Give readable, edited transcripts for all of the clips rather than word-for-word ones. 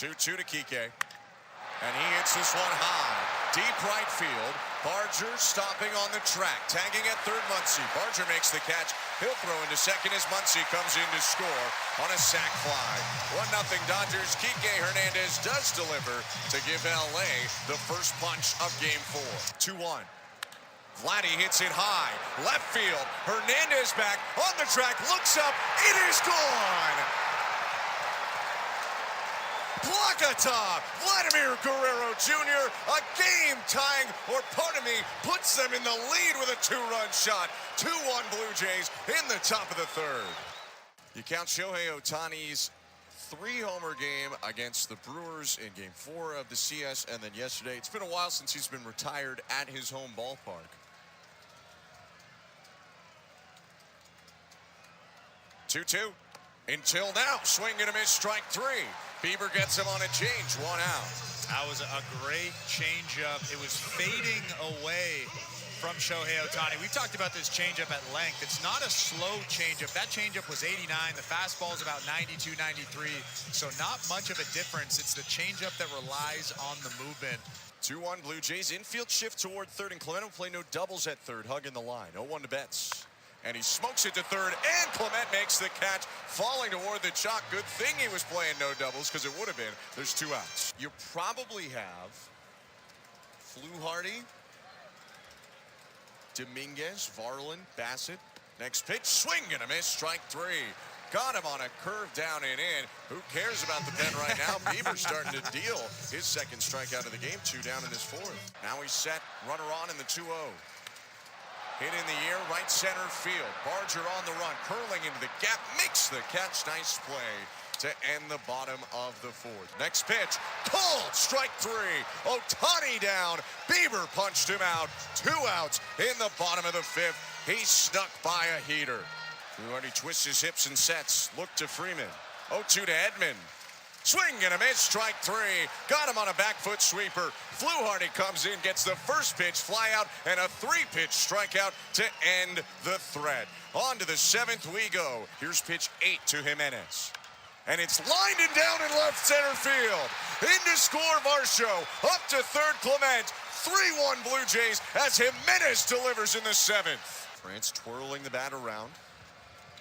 2-2 to Kike. And he hits this one high. Deep right field. Barger stopping on the track. Tagging at third, Muncy. Barger makes the catch. He'll throw into second as Muncy comes in to score on a sac fly. 1-0 Dodgers. Kike Hernandez does deliver to give LA the first punch of Game 4. 2-1. Vladdy hits it high. Left field. Hernandez back on the track. Looks up. It is gone. Placata, Vladimir Guerrero Jr., a game-tying, or pardon me, puts them in the lead with a two-run shot. 2-1 Blue Jays in the top of the third. You count Shohei Ohtani's 3-homer game against the Brewers in Game 4 of the CS, and then yesterday. It's been a while since he's been retired at his home ballpark. 2-2. Until now, swing and a miss, strike 3. Bieber gets him on a change, 1 out. That was a great changeup. It was fading away from Shohei Ohtani. We've talked about this changeup at length. It's not a slow changeup. That changeup was 89. The fastball is about 92, 93. So not much of a difference. It's the changeup that relies on the movement. 2-1 Blue Jays. Infield shift toward third, and Clement will play no doubles at third. Hugging the line. 0-1 to Betts. And he smokes it to third, and Clement makes the catch, falling toward the chalk. Good thing he was playing no doubles, because it would have been. There's 2 outs. You probably have Fluharty, Dominguez, Varland, Bassett. Next pitch, swing and a miss, strike 3. Got him on a curve down and in. Who cares about the pen right now? Bieber's starting to deal his second strikeout of the game, 2 down in his 4th. Now he's set, runner on in the 2-0. Hit in the air, right center field. Barger on the run, curling into the gap, makes the catch. Nice play to end the bottom of the 4th. Next pitch, called, strike 3. Ohtani down, Bieber punched him out. 2 outs in the bottom of the 5th. He snuck by a heater. Fluharty twists his hips and sets. Look to Freeman. 0-2 to Edman. Swing and a miss, strike 3. Got him on a back foot sweeper. Fluharty comes in, gets the first pitch, fly out, and a 3-pitch strikeout to end the threat. On to the 7th we go. Here's pitch 8 to Jimenez. And it's lined and down in left center field. In to score Varsho. Up to third Clement. 3-1 Blue Jays as Jimenez delivers in the 7th. France twirling the bat around.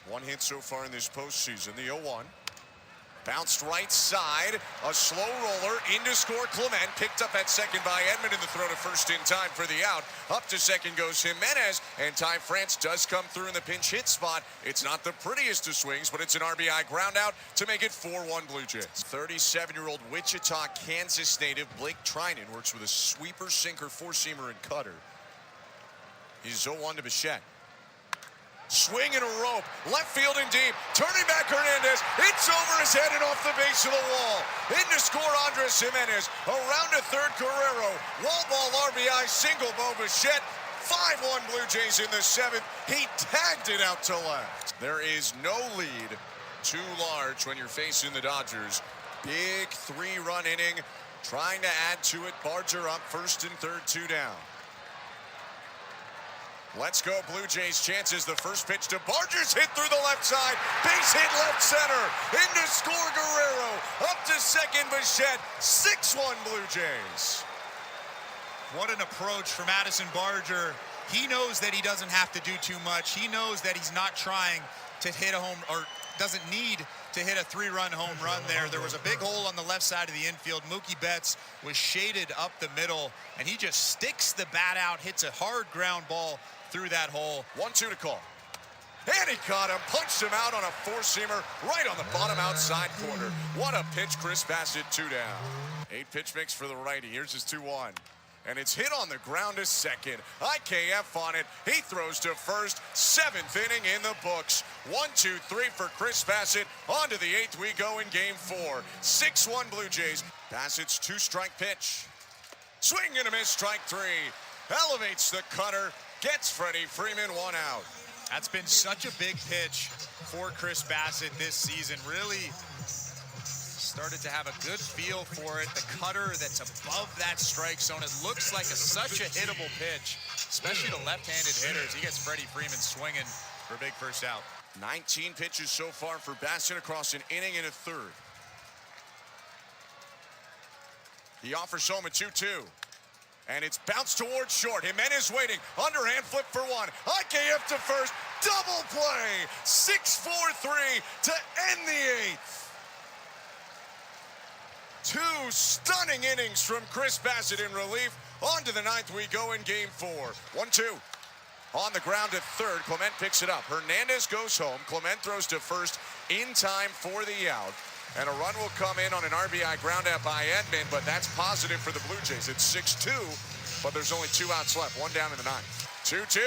1 hit so far in this postseason, the 0-1. Bounced right side, a slow roller, in to score Clement, picked up at second by Edman in the throw to first in time for the out. Up to second goes Jimenez, and Ty France does come through in the pinch hit spot. It's not the prettiest of swings, but it's an RBI ground out to make it 4-1 Blue Jays. 37-year-old Wichita, Kansas native Blake Trinan works with a sweeper, sinker, 4-seamer, and cutter. He's 0-1 to Bichette. Swing and a rope, left field and deep, turning back Hernandez, it's over his head and off the base of the wall. In to score Andres Jimenez, around to third Guerrero, wall ball RBI, single Bo Bichette, 5-1 Blue Jays in the 7th. He tagged it out to left. There is no lead too large when you're facing the Dodgers. Big 3-run inning, trying to add to it. Barger up first and third, 2 down. Let's go Blue Jays chances. The first pitch to Barger's hit through the left side. Base hit left center. In to score Guerrero. Up to second Bichette. 6-1 Blue Jays. What an approach from Addison Barger. He knows that he doesn't have to do too much. He knows that he's not trying to hit a home, or doesn't need to hit a 3-run home run there. There was a big hole on the left side of the infield. Mookie Betts was shaded up the middle, and he just sticks the bat out, hits a hard ground ball through that hole. 1-2 to call. And he caught him, punched him out on a 4-seamer right on the bottom outside corner. What a pitch, Chris Bassett, 2 down. 8-pitch mix for the righty. Here's his 2-1. And it's hit on the ground to second. IKF on it. He throws to first. 7th inning in the books. 1-2-3 for Chris Bassett. On to the 8th we go in Game 4. 6-1 Blue Jays. Bassett's 2-strike pitch. Swing and a miss, strike 3. Elevates the cutter. Gets Freddie Freeman, 1 out. That's been such a big pitch for Chris Bassett this season. Really started to have a good feel for it. The cutter that's above that strike zone. It looks like such a hittable pitch, especially to left-handed hitters. He gets Freddie Freeman swinging for a big first out. 19 pitches so far for Bassett across an inning and a third. He offers home a 2-2. And it's bounced towards short. Jimenez waiting. Underhand flip for one. IKF to first. Double play. 6-4-3 to end the 8th. Two stunning innings from Chris Bassitt in relief. On to the 9th we go in game 4. 1-2. On the ground at third. Clement picks it up. Hernandez goes home. Clement throws to first in time for the out. And a run will come in on an RBI ground out by Edman, but that's positive for the Blue Jays. It's 6-2, but there's only 2 outs left. One down in the 9th. 2-2.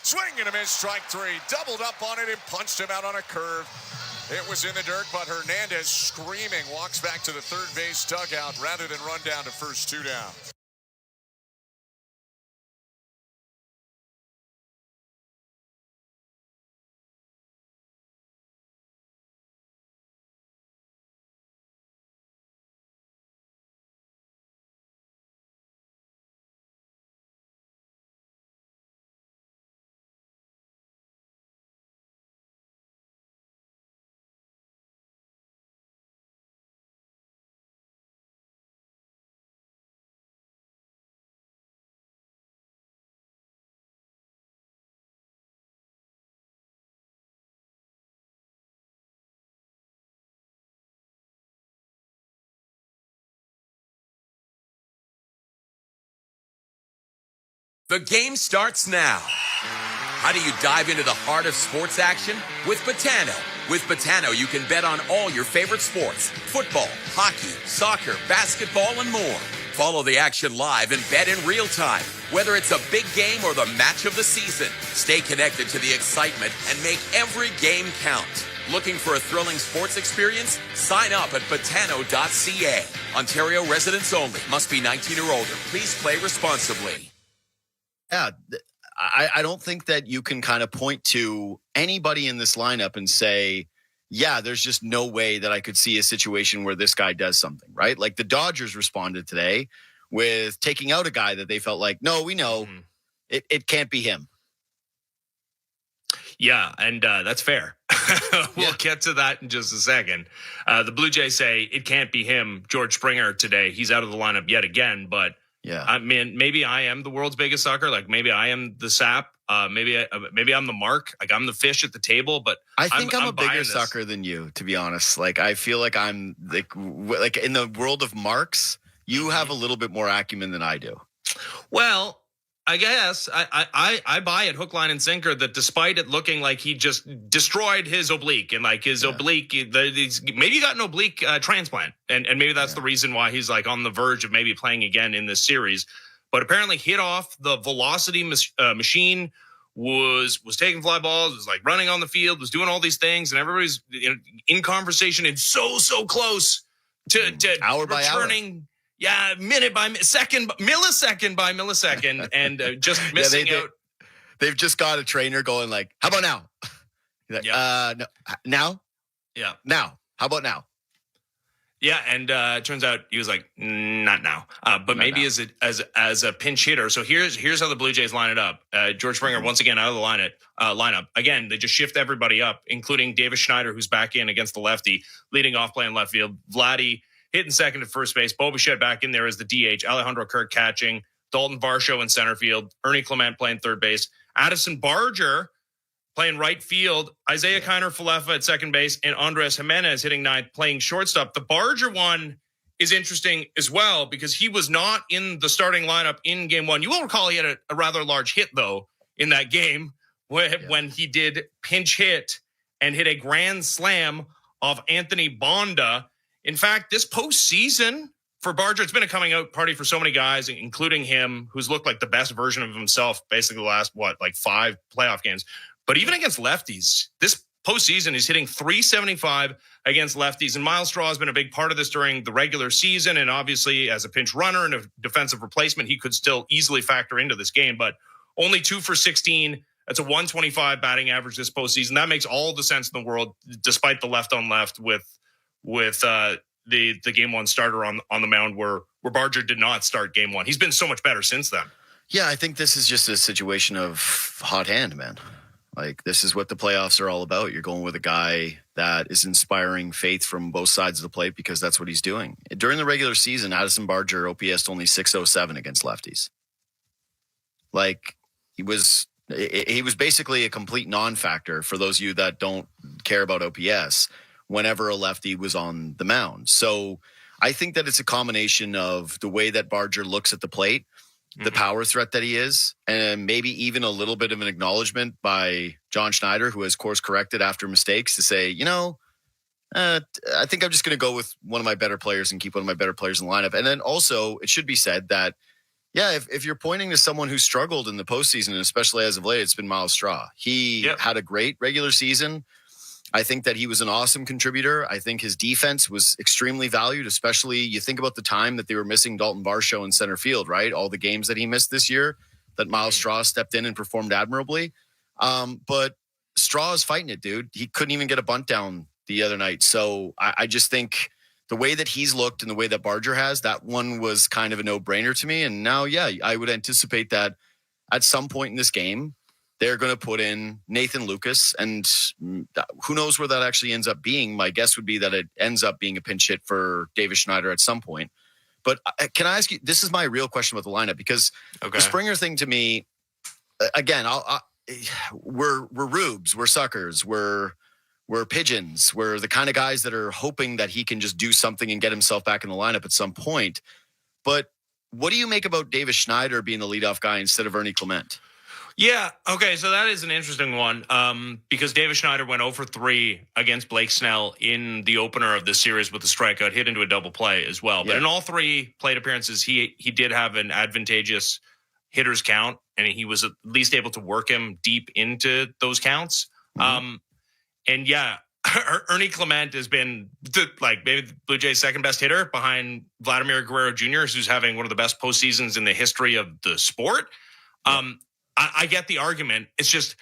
Swing and a miss, strike 3. Doubled up on it and punched him out on a curve. It was in the dirt, but Hernandez, screaming, walks back to the third base dugout rather than run down to first. 2 down. The game starts now. How do you dive into the heart of sports action? With Betano. With Betano, you can bet on all your favorite sports. Football, hockey, soccer, basketball, and more. Follow the action live and bet in real time. Whether it's a big game or the match of the season, stay connected to the excitement and make every game count. Looking for a thrilling sports experience? Sign up at betano.ca. Ontario residents only. Must be 19 or older. Please play responsibly. Yeah, I don't think that you can kind of point to anybody in this lineup and say, yeah, there's just no way that I could see a situation where this guy does something, right? Like the Dodgers responded today with taking out a guy that they felt like, no, we know it can't be him. Yeah, and that's fair. We'll get to that in just a second. The Blue Jays say it can't be him, George Springer, today. He's out of the lineup yet again, but yeah, I mean, maybe I am the world's biggest sucker. Like maybe I am the sap. Maybe I'm the mark. Like I'm the fish at the table. But I think I'm a bigger sucker than you, to be honest. Like I feel like I'm like in the world of marks, you have a little bit more acumen than I do. Well, I guess I buy it hook, line, and sinker that despite it looking like he just destroyed his oblique and like his oblique, maybe he got an oblique transplant. And maybe that's the reason why he's like on the verge of maybe playing again in this series. But apparently hit off the velocity machine, was taking fly balls, was like running on the field, was doing all these things. And everybody's in conversation and so close to hour by returning. Hour. Yeah, minute by second, millisecond by millisecond, and just missing out. They've just got a trainer going like, "How about now?" Like, no, now. Yeah, now. How about now? Yeah, and it turns out he was like, "Not now," but not maybe now. as a pinch hitter. So here's how the Blue Jays line it up. George Springer once again out of the lineup. Again, they just shift everybody up, including Davis Schneider, who's back in against the lefty, leading off playing left field. Vladdy hitting second at first base. Bo Bichette back in there as the DH. Alejandro Kirk catching. Dalton Varsho in center field. Ernie Clement playing third base. Addison Barger playing right field. Isaiah Kiner-Falefa at second base. And Andres Jimenez hitting ninth, playing shortstop. The Barger one is interesting as well because he was not in the starting lineup in game one. You will recall he had a rather large hit, though, in that game when he did pinch hit and hit a grand slam of Anthony Bonda. In fact, this postseason for Barger, it's been a coming out party for so many guys, including him, who's looked like the best version of himself basically the last, 5 playoff games. But even against lefties, this postseason is hitting .375 against lefties. And Miles Straw has been a big part of this during the regular season. And obviously, as a pinch runner and a defensive replacement, he could still easily factor into this game. But only 2 for 16. That's a 125 batting average this postseason. That makes all the sense in the world, despite the left on left with the game one starter on the mound where Barger did not start game one. He's been so much better since then. Yeah, I think this is just a situation of hot hand, man. Like, this is what the playoffs are all about. You're going with a guy that is inspiring faith from both sides of the plate because that's what he's doing. During the regular season, Addison Barger OPS only 607 against lefties. Like, he was basically a complete non-factor for those of you that don't care about OPS whenever a lefty was on the mound. So I think that it's a combination of the way that Barger looks at the plate, the power threat that he is, and maybe even a little bit of an acknowledgement by John Schneider, who has course corrected after mistakes, to say, I think I'm just going to go with one of my better players and keep one of my better players in the lineup. And then also, it should be said that, if you're pointing to someone who struggled in the postseason, and especially as of late, it's been Miles Straw. He had a great regular season. I think that he was an awesome contributor. I think his defense was extremely valued, especially you think about the time that they were missing Dalton Varsho in center field, right? All the games that he missed this year that Miles Straw stepped in and performed admirably. But Straw is fighting it, dude. He couldn't even get a bunt down the other night. So I just think the way that he's looked and the way that Barger has, that one was kind of a no-brainer to me. And now, I would anticipate that at some point in this game, they're going to put in Nathan Lucas, and who knows where that actually ends up being. My guess would be that it ends up being a pinch hit for Davis Schneider at some point. But can I ask you, this is my real question about the lineup, because the Springer thing to me, again, we're rubes, we're suckers, we're pigeons, we're the kind of guys that are hoping that he can just do something and get himself back in the lineup at some point. But what do you make about Davis Schneider being the leadoff guy instead of Ernie Clement? Yeah. Okay. So that is an interesting one because Davis Schneider went 0-for-3 against Blake Snell in the opener of this series with a strikeout, hit into a double play as well. But in all three plate appearances, he did have an advantageous hitter's count, and he was at least able to work him deep into those counts. And Ernie Clement has been maybe the Blue Jays' second best hitter behind Vladimir Guerrero Jr., who's having one of the best postseasons in the history of the sport. I get the argument. It's just,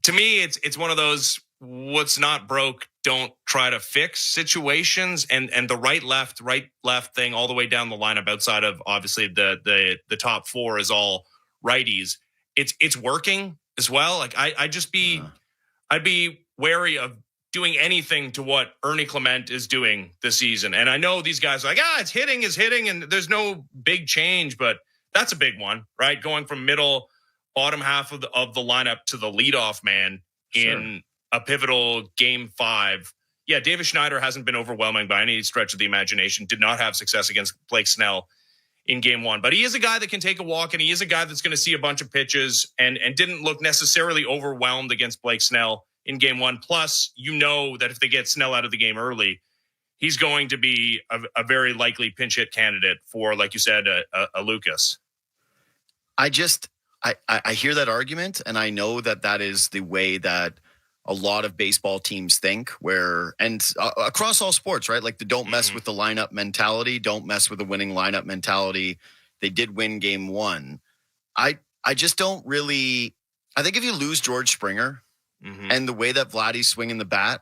to me, it's one of those what's not broke, don't try to fix situations. And the right left thing all the way down the lineup outside of obviously the top four is all righties. It's working as well. Like I'd be wary of doing anything to what Ernie Clement is doing this season. And I know these guys are like, it's hitting, and there's no big change, but that's a big one, right? Going from bottom half of the lineup to the leadoff man in a pivotal game 5. Yeah, Davis Schneider hasn't been overwhelming by any stretch of the imagination. Did not have success against Blake Snell in game 1. But he is a guy that can take a walk, and he is a guy that's going to see a bunch of pitches and didn't look necessarily overwhelmed against Blake Snell in game 1. Plus, that if they get Snell out of the game early, he's going to be a very likely pinch hit candidate for, like you said, a Lucas. I hear that argument, and I know that is the way that a lot of baseball teams think, across all sports, right? Like the don't mess with the lineup mentality, don't mess with the winning lineup mentality. They did win game 1. I just don't really, I think if you lose George Springer and the way that Vladdy's swinging the bat,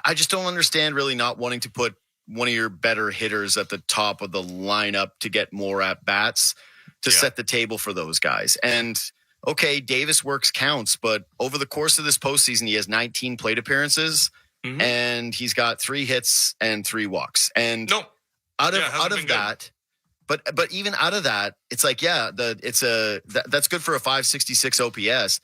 I just don't understand really not wanting to put one of your better hitters at the top of the lineup to get more at bats to set the table for those guys. And okay, Davis works counts, but over the course of this postseason, he has 19 plate appearances and he's got 3 hits and 3 walks. And out of that, but even out of that, it's like, that's good for a 566 OPS.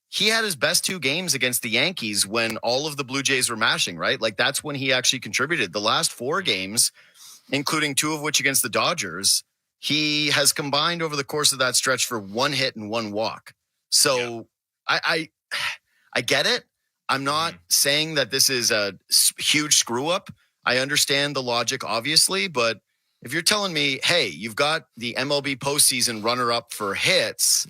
He had his best 2 games against the Yankees when all of the Blue Jays were mashing, right? Like that's when he actually contributed. The last 4 games, including 2 of which against the Dodgers, he has combined over the course of that stretch for 1 hit and 1 walk. So I get it. I'm not saying that this is a huge screw up. I understand the logic, obviously, but if you're telling me, hey, you've got the MLB postseason runner up for hits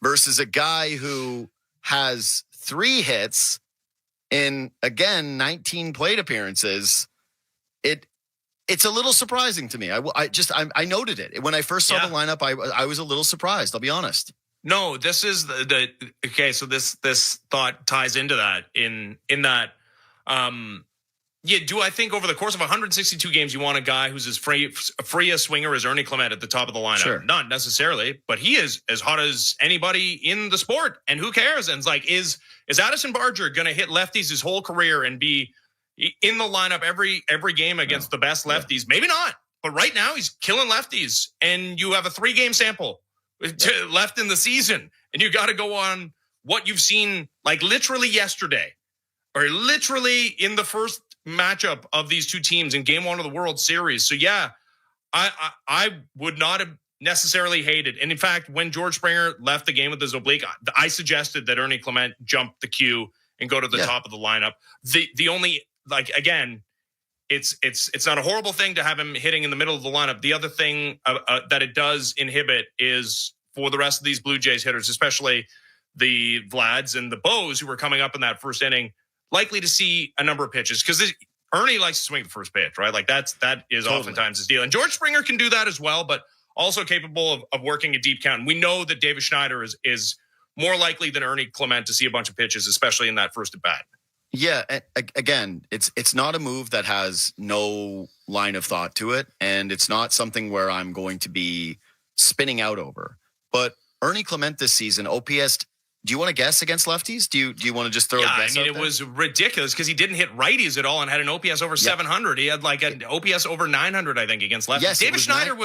versus a guy who has 3 hits in, again, 19 plate appearances, it's a little surprising to me. I noted it when I first saw the lineup. I was a little surprised. I'll be honest. No, this is okay. So this thought ties into that in that Yeah, do I think over the course of 162 games, you want a guy who's as free a swinger as Ernie Clement at the top of the lineup? Sure. Not necessarily, but he is as hot as anybody in the sport. And who cares? And it's like, is Addison Barger going to hit lefties his whole career and be in the lineup every game against the best lefties? Maybe not. But right now, he's killing lefties. And you have a 3-game sample left in the season. And you got to go on what you've seen like literally yesterday or literally in the first matchup of these two teams in game 1 of the World Series. So yeah, I would not have necessarily hated. And in fact, when George Springer left the game with his oblique, I suggested that Ernie Clement jump the queue and go to the top of the lineup. The only, like, again, it's not a horrible thing to have him hitting in the middle of the lineup. The other thing that it does inhibit is for the rest of these Blue Jays hitters, especially the Vlads and the Bows who were coming up in that first inning, likely to see a number of pitches because Ernie likes to swing the first pitch, right? Like that is oftentimes his deal. And George Springer can do that as well, but also capable of working a deep count. And we know that David Schneider is more likely than Ernie Clement to see a bunch of pitches, especially in that first at bat. Yeah, again, it's not a move that has no line of thought to it, and it's not something where I'm going to be spinning out over. But Ernie Clement this season, OPS. Do you want to guess against lefties? Do you want to just throw a guess out it there? was ridiculous because he didn't hit righties at all and had an OPS over 700. He had like an OPS over 900, I think, against lefties. Yes, David Schneider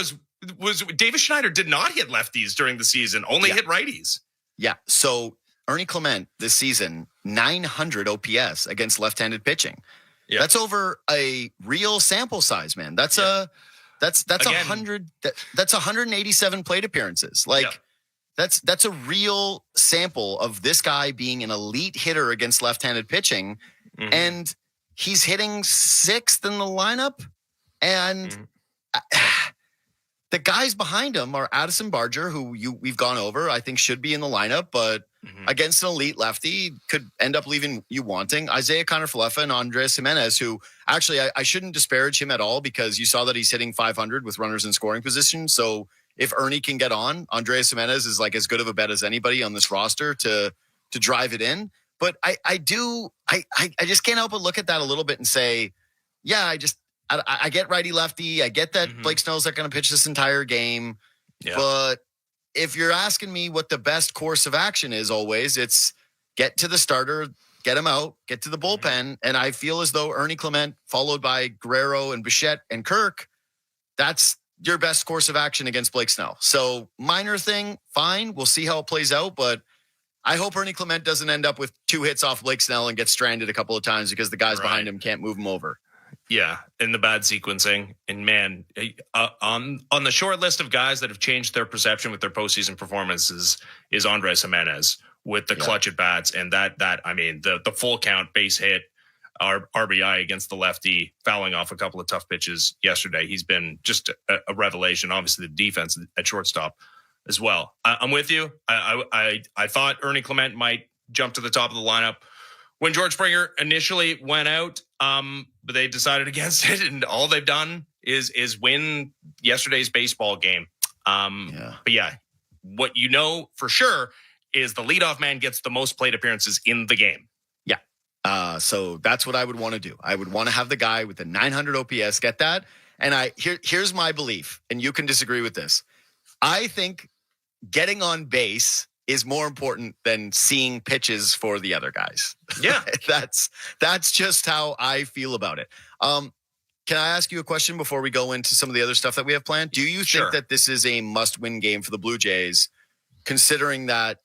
David Schneider did not hit lefties during the season, only hit righties. Yeah. So Ernie Clement this season, 900 OPS against left-handed pitching. Yeah. That's over a real sample size, man. That's that's 100. That's 187 plate appearances. Like. That's a real sample of this guy being an elite hitter against left-handed pitching, and he's hitting 6th in the lineup. And the guys behind him are Addison Barger, who we've gone over, I think should be in the lineup, but against an elite lefty could end up leaving you wanting. Isaiah Kiner-Falefa and Andres Jimenez, who actually I shouldn't disparage him at all because you saw that he's hitting 500 with runners in scoring position. So if Ernie can get on, Andres Jimenez is like as good of a bet as anybody on this roster to drive it in. But I just can't help but look at that a little bit and say, yeah, I get righty lefty. I get that Blake Snell's not going to pitch this entire game. Yeah. But if you're asking me what the best course of action is always, it's get to the starter, get him out, get to the bullpen. And I feel as though Ernie Clement, followed by Guerrero and Bichette and Kirk, that's your best course of action against Blake Snell. So minor thing, fine. We'll see how it plays out. But I hope Ernie Clement doesn't end up with 2 hits off Blake Snell and get stranded a couple of times because the guys behind him can't move him over. Yeah, and the bad sequencing. And man, on the short list of guys that have changed their perception with their postseason performances is Andres Jimenez with the clutch at bats. And that I mean, the full count base hit, RBI against the lefty, fouling off a couple of tough pitches yesterday. He's been just a revelation. Obviously, the defense at shortstop as well. I'm with you. I thought Ernie Clement might jump to the top of the lineup when George Springer initially went out, but they decided against it, and all they've done is win yesterday's baseball game. But yeah, what you know for sure is the leadoff man gets the most plate appearances in the game. So that's what I would want to do. I would want to have the guy with the 900 OPS get that. And here's my belief, and you can disagree with this. I think getting on base is more important than seeing pitches for the other guys. Yeah. that's just how I feel about it. Can I ask you a question before we go into some of the other stuff that we have planned? Do you think that this is a must-win game for the Blue Jays, considering that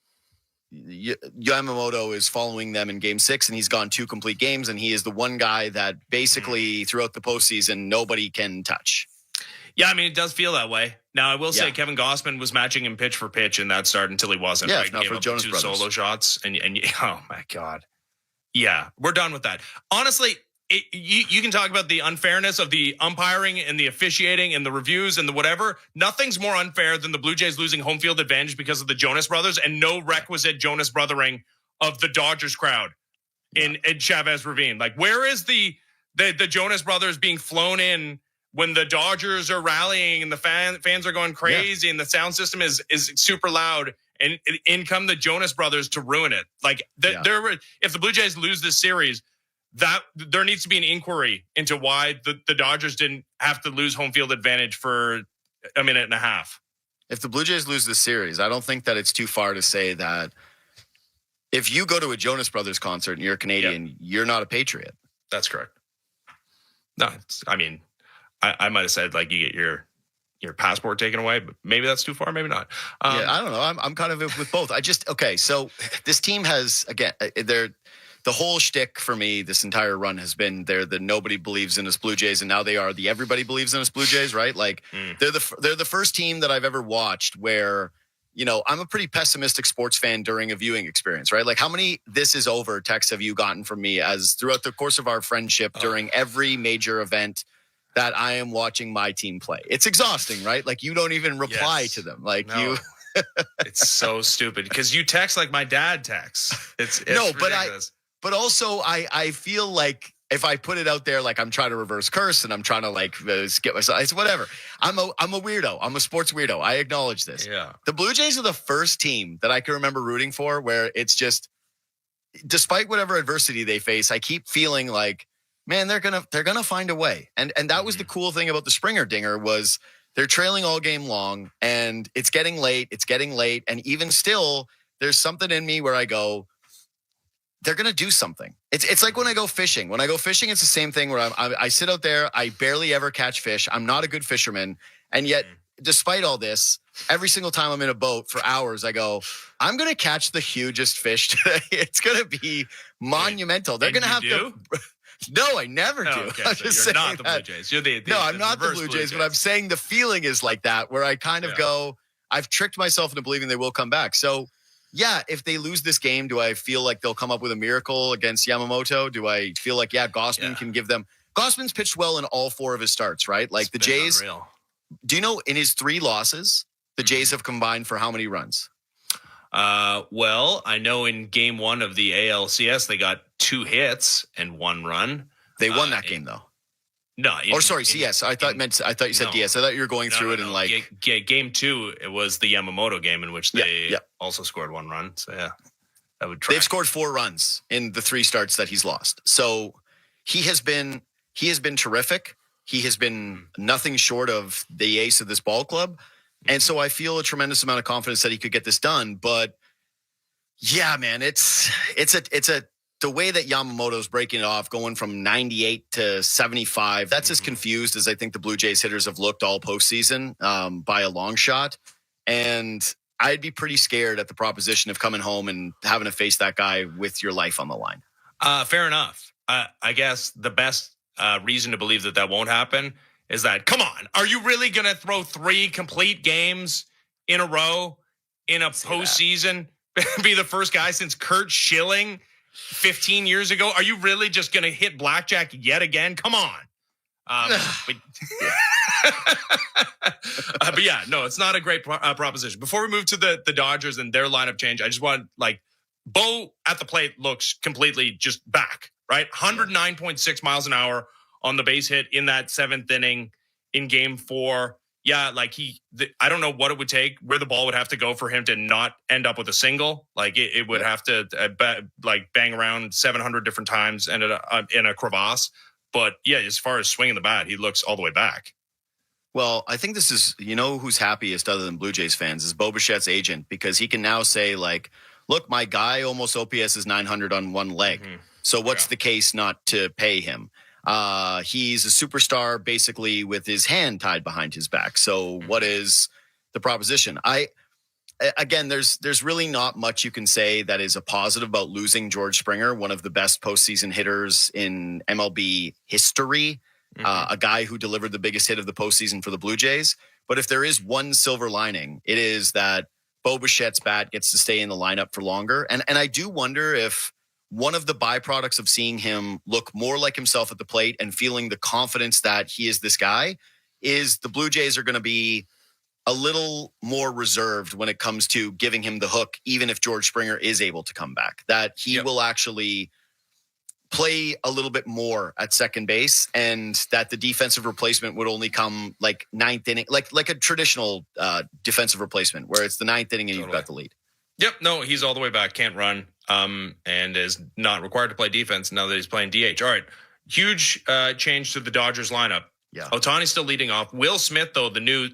Yamamoto is following them in game 6 and he's gone 2 complete games and he is the one guy that basically throughout the postseason nobody can touch? Yeah, I mean, it does feel that way. Now, I will say Kevin Gausman was matching him pitch for pitch in that start until he wasn't. Yeah, right? not for Jonas Two Brothers. solo shots. And oh, my God. Yeah, we're done with that. Honestly, you can talk about the unfairness of the umpiring and the officiating and the reviews and the whatever. Nothing's more unfair than the Blue Jays losing home field advantage because of the Jonas Brothers and no requisite Jonas Brothering of the Dodgers crowd in Chavez Ravine. Like, where is the Jonas Brothers being flown in when the Dodgers are rallying and the fans are going crazy and the sound system is super loud, and in come the Jonas Brothers to ruin it? Like, if the Blue Jays lose this series, that there needs to be an inquiry into why the Dodgers didn't have to lose home field advantage for a minute and a half. If the Blue Jays lose this series, I don't think that it's too far to say that if you go to a Jonas Brothers concert and you're a Canadian, you're not a patriot. That's correct. No, I might have said like you get your passport taken away, but maybe that's too far, maybe not. I don't know. I'm kind of with both. So this team has, again, the whole shtick for me this entire run has been they're the nobody believes in us Blue Jays, and now they are the everybody believes in us Blue Jays, right? Like they're the first team that I've ever watched where, I'm a pretty pessimistic sports fan during a viewing experience, right? Like how many "this is over" texts have you gotten from me as throughout the course of our friendship during every major event that I am watching my team play? It's exhausting, right? Like you don't even reply to them. Like you. It's so stupid because you text like my dad texts. It's ridiculous. But also, I feel like if I put it out there, like I'm trying to reverse curse and I'm trying to get myself, it's whatever. I'm a weirdo. I'm a sports weirdo. I acknowledge this. Yeah. The Blue Jays are the first team that I can remember rooting for where it's just, despite whatever adversity they face, I keep feeling like, man, they're gonna find a way. And that was the cool thing about the Springer dinger was they're trailing all game long and it's getting late. And even still, there's something in me where I go, they're going to do something. It's like when I go fishing. When I go fishing, it's the same thing where I sit out there. I barely ever catch fish. I'm not a good fisherman. And yet, despite all this, every single time I'm in a boat for hours, I go, I'm going to catch the hugest fish today. It's going to be monumental. They're going to have to. No, I never do. Okay, I'm so just you're saying not the Blue that. Jays. You're No, I'm not the Blue Jays, but I'm saying the feeling is like that where I kind of go, I've tricked myself into believing they will come back. So, yeah, if they lose this game, do I feel like they'll come up with a miracle against Yamamoto? Do I feel like, Gausman can give them... Gausman's pitched well in all 4 of his starts, right? Like the Jays... Unreal. Do you know in his 3 losses, the Jays have combined for how many runs? Well, I know in game 1 of the ALCS, they got 2 hits and 1 run. They won that game, though. No. CS. I thought you said DS. I thought you were going through it and like... Game 2, it was the Yamamoto game in which they also scored 1 run. So, yeah, that would track. They've scored 4 runs in the 3 starts that he's lost. So he has been terrific. He has been nothing short of the ace of this ball club. And so I feel a tremendous amount of confidence that he could get this done. But, yeah, man, it's the way that Yamamoto's breaking it off, going from 98 to 75, that's as confused as I think the Blue Jays hitters have looked all postseason by a long shot. And I'd be pretty scared at the proposition of coming home and having to face that guy with your life on the line. Fair enough. I guess the best reason to believe that won't happen is that, come on, are you really going to throw 3 complete games in a row in a postseason? Be the first guy since Kurt Schilling 15 years ago? Are you really just going to hit blackjack yet again? Come on. But yeah, no, it's not a great proposition. Before we move to the Dodgers and their lineup change, I just want, Bo at the plate looks completely just back, right? 109.6 miles an hour on the base hit in that 7th inning in game 4. Yeah, I don't know what it would take, where the ball would have to go for him to not end up with a single. It would have to bang around 700 different times and in a crevasse. But yeah, as far as swinging the bat, he looks all the way back. Well, I think this is, who's happiest other than Blue Jays fans is Bo Bichette's agent, because he can now say look, my guy almost OPS is 900 on one leg. Mm-hmm. So what's the case not to pay him? He's a superstar basically with his hand tied behind his back. So what is the proposition? Again, there's really not much you can say that is a positive about losing George Springer, one of the best postseason hitters in MLB history, a guy who delivered the biggest hit of the postseason for the Blue Jays. But if there is one silver lining, it is that Bo Bichette's bat gets to stay in the lineup for longer. And I do wonder if one of the byproducts of seeing him look more like himself at the plate and feeling the confidence that he is this guy is the Blue Jays are going to be a little more reserved when it comes to giving him the hook, even if George Springer is able to come back, that he will actually play a little bit more at second base, and that the defensive replacement would only come like 9th inning, like a traditional defensive replacement where it's the 9th inning and you've got the lead. Yep. No, he's all the way back. Can't run. and is not required to play defense now that he's playing DH. All right, huge change to the Dodgers lineup. Yeah. Ohtani's still leading off. Will Smith, though, the new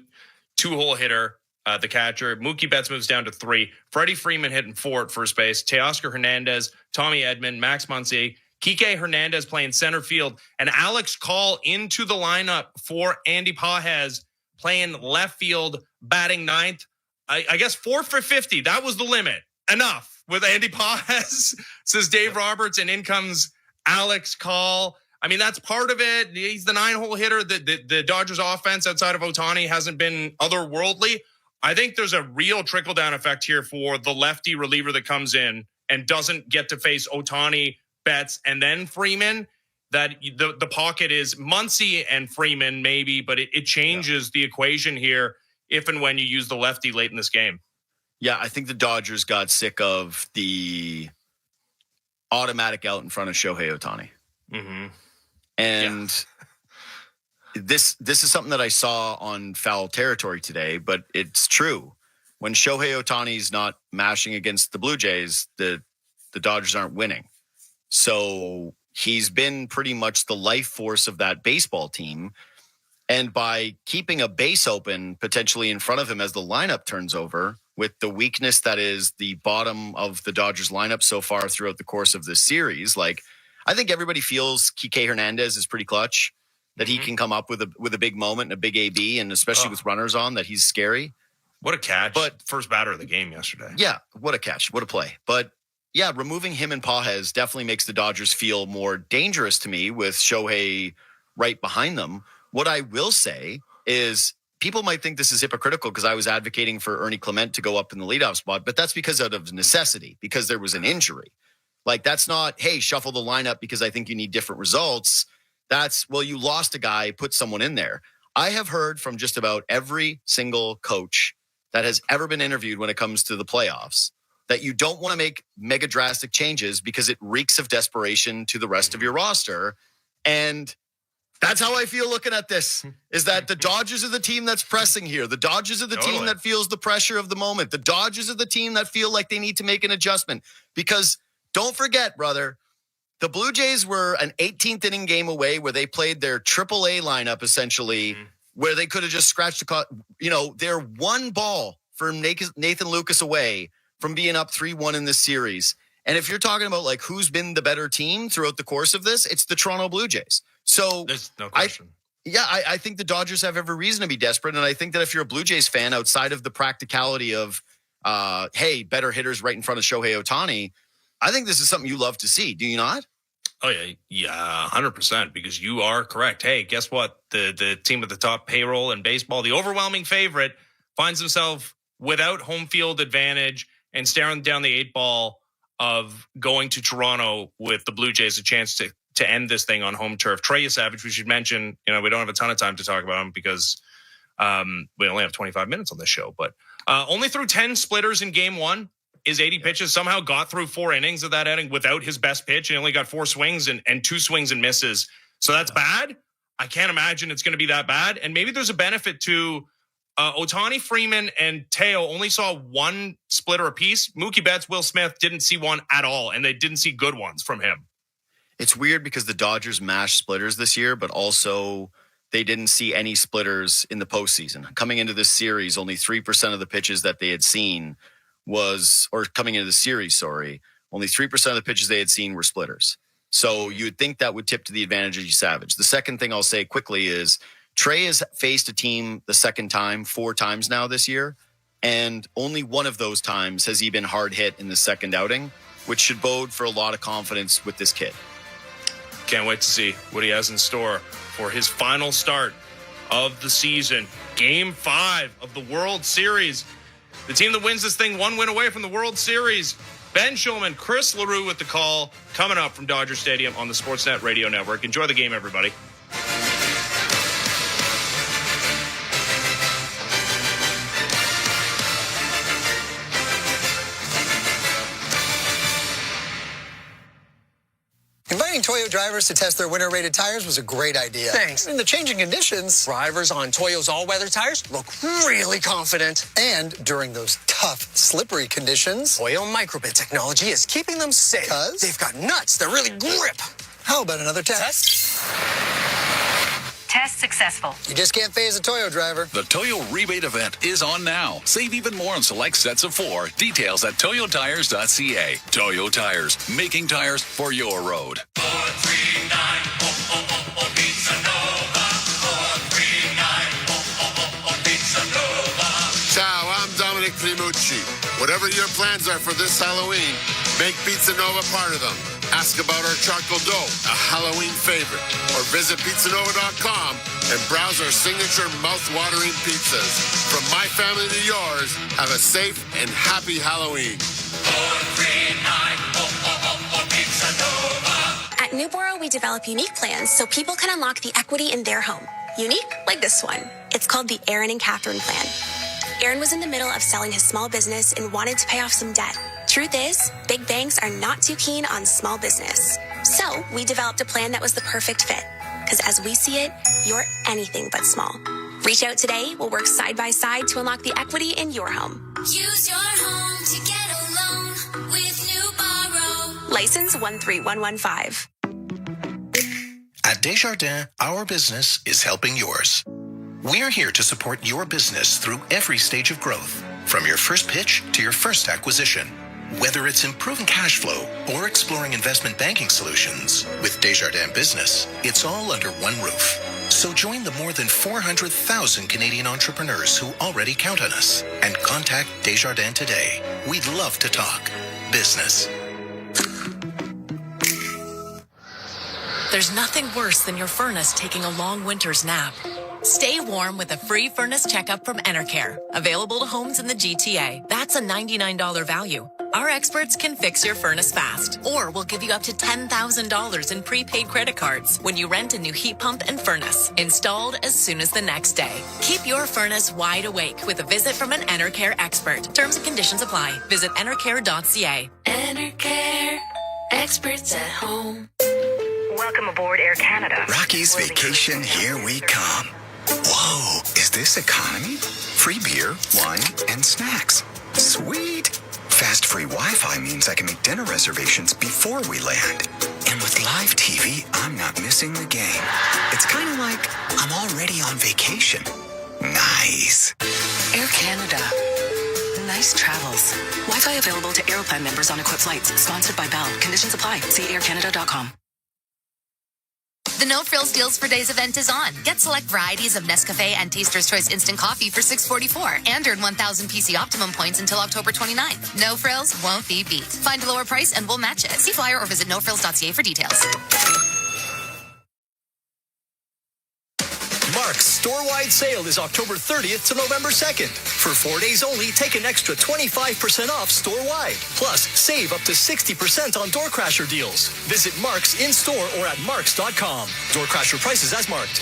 2-hole hitter, the catcher. Mookie Betts moves down to 3. Freddie Freeman hitting 4 at first base. Teoscar Hernandez, Tommy Edman, Max Muncy, Kike Hernandez playing center field, and Alex Call into the lineup for Andy Pages playing left field, batting 9th. I guess 4 for 50. That was the limit. Enough with Andy Pages, says Dave Roberts, and in comes Alex Call. I mean, that's part of it. He's the 9-hole hitter. The Dodgers offense outside of Ohtani hasn't been otherworldly. I think there's a real trickle-down effect here for the lefty reliever that comes in and doesn't get to face Ohtani, Betts, and then Freeman. That the pocket is Muncy and Freeman maybe, but it changes the equation here if and when you use the lefty late in this game. Yeah, I think the Dodgers got sick of the automatic out in front of Shohei Ohtani. Mm-hmm. And this is something that I saw on Foul Territory today, but it's true. When Shohei Ohtani's not mashing against the Blue Jays, the Dodgers aren't winning. So he's been pretty much the life force of that baseball team. And by keeping a base open potentially in front of him as the lineup turns over, with the weakness that is the bottom of the Dodgers lineup so far throughout the course of this series, like I think everybody feels Kike Hernandez is pretty clutch, that he can come up with a big moment and a big AB, and especially with runners on, that he's scary. What a catch. But first batter of the game yesterday. Yeah, what a catch. What a play. But yeah, removing him and Pages definitely makes the Dodgers feel more dangerous to me with Shohei right behind them. What I will say is people might think this is hypocritical because I was advocating for Ernie Clement to go up in the leadoff spot, but that's because out of necessity, because there was an injury. Like, that's not, hey, shuffle the lineup because I think you need different results. That's, well, you lost a guy, put someone in there. I have heard from just about every single coach that has ever been interviewed when it comes to the playoffs that you don't want to make mega drastic changes because it reeks of desperation to the rest of your roster. And that's how I feel looking at this, is that the Dodgers are the team that's pressing here. The Dodgers are the team that feels the pressure of the moment. The Dodgers are the team that feel like they need to make an adjustment. Because don't forget, brother, the Blue Jays were an 18th inning game away where they played their AAA lineup, essentially, where they could have just scratched they're one ball from Nathan Lucas away from being up 3-1 in this series. And if you're talking about like who's been the better team throughout the course of this, it's the Toronto Blue Jays. So there's no question. I think the Dodgers have every reason to be desperate. And I think that if you're a Blue Jays fan, outside of the practicality of, hey, better hitters right in front of Shohei Ohtani, I think this is something you love to see. Do you not? Oh, yeah, 100%, because you are correct. Hey, guess what? The team with the top payroll in baseball, the overwhelming favorite, finds himself without home field advantage and staring down the 8-ball of going to Toronto with the Blue Jays a chance to end this thing on home turf. Trey Savage, we should mention, we don't have a ton of time to talk about him because we only have 25 minutes on this show, but only threw 10 splitters in game 1. His 80 pitches, somehow got through 4 innings of that inning without his best pitch. He only got 4 swings and 2 swings and misses. So that's bad. I can't imagine it's going to be that bad. And maybe there's a benefit to Ohtani, Freeman, and Teo only saw 1 splitter apiece. Mookie Betts, Will Smith didn't see one at all, and they didn't see good ones from him. It's weird because the Dodgers mashed splitters this year, but also they didn't see any splitters in the postseason. Coming into this series, only 3% of the pitches that they had seen coming into the series, only 3% of the pitches they had seen were splitters. So you would think that would tip to the advantage of Savage. The second thing I'll say quickly is Trey has faced a team the second time 4 times now this year, and only one of those times has he been hard hit in the second outing, which should bode for a lot of confidence with this kid. Can't wait to see what he has in store for his final start of the season. Game 5 of the World Series. The team that wins this thing 1 win away from the World Series. Ben Shulman, Chris LaRue with the call coming up from Dodger Stadium on the Sportsnet Radio Network. Enjoy the game, everybody. Inviting Inviting Toyo drivers to test their winter-rated tires was a great idea. Thanks. In the changing conditions, Drivers on Toyo's all-weather tires look really confident. and during those tough, slippery conditions, Toyo microbit technology is keeping them safe. 'Cause? They've got nuts that really grip. how about another test? Test successful. You just can't phase a Toyo driver. The Toyo rebate event is on now. Save even more on select sets of 4. Details at toyotires.ca. Toyo Tires, making tires for your road. 439 Pizza Nova. 439 Pizza Nova. Ciao, I'm Dominic Primucci. Whatever your plans are for this Halloween, make Pizza Nova part of them. Ask about our charcoal dough, a Halloween favorite, or visit pizzanova.com and browse our signature mouth-watering pizzas. From my family to yours, have a safe and happy Halloween. 439 Pizza Nova. At Newboro, we develop unique plans so people can unlock the equity in their home. Unique like this one. It's called the Aaron and Catherine Plan. Aaron was in the middle of selling his small business and wanted to pay off some debt. Truth is, big banks are not too keen on small business. So we developed a plan that was the perfect fit. Because as we see it, you're anything but small. Reach out today. We'll work side by side to unlock the equity in your home. Use your home to get a loan with Newboro. License 13115. At Desjardins, our business is helping yours. We're here to support your business through every stage of growth, from your first pitch to your first acquisition. Whether it's improving cash flow or exploring investment banking solutions, with Desjardins Business, it's all under one roof. So join the more than 400,000 Canadian entrepreneurs who already count on us and contact Desjardins today. We'd love to talk business. There's nothing worse than your furnace taking a long winter's nap. Stay warm with a free furnace checkup from Enercare, available to homes in the GTA. That's a $99 value. Our experts can fix your furnace fast, or we'll give you up to $10,000 in prepaid credit cards when you rent a new heat pump and furnace, installed as soon as the next day. Keep your furnace wide awake with a visit from an Enercare expert. Terms and conditions apply. Visit enercare.ca. Enercare, experts at home. Welcome aboard Air Canada. Rocky's Vacation, here we come. Whoa, is this economy? Free beer, wine, and snacks. Sweet. Fast free Wi-Fi means I can make dinner reservations before we land. And with live TV, I'm not missing the game. It's kind of like I'm already on vacation. Nice. Air Canada. Nice travels. Wi-Fi available to Aeroplan members on equipped flights. Sponsored by Bell. Conditions apply. See aircanada.com. The No Frills Deals for Days event is on. Get select varieties of Nescafe and Taster's Choice Instant Coffee for $6.44 and earn 1,000 PC Optimum points until October 29th. No Frills won't be beat. Find a lower price and we'll match it. See flyer or visit nofrills.ca for details. Mark's store-wide sale is October 30th to November 2nd. For 4 days only, take an extra 25% off store-wide. Plus, save up to 60% on Door Crasher deals. Visit Mark's in-store or at marks.com. Door Crasher prices as marked.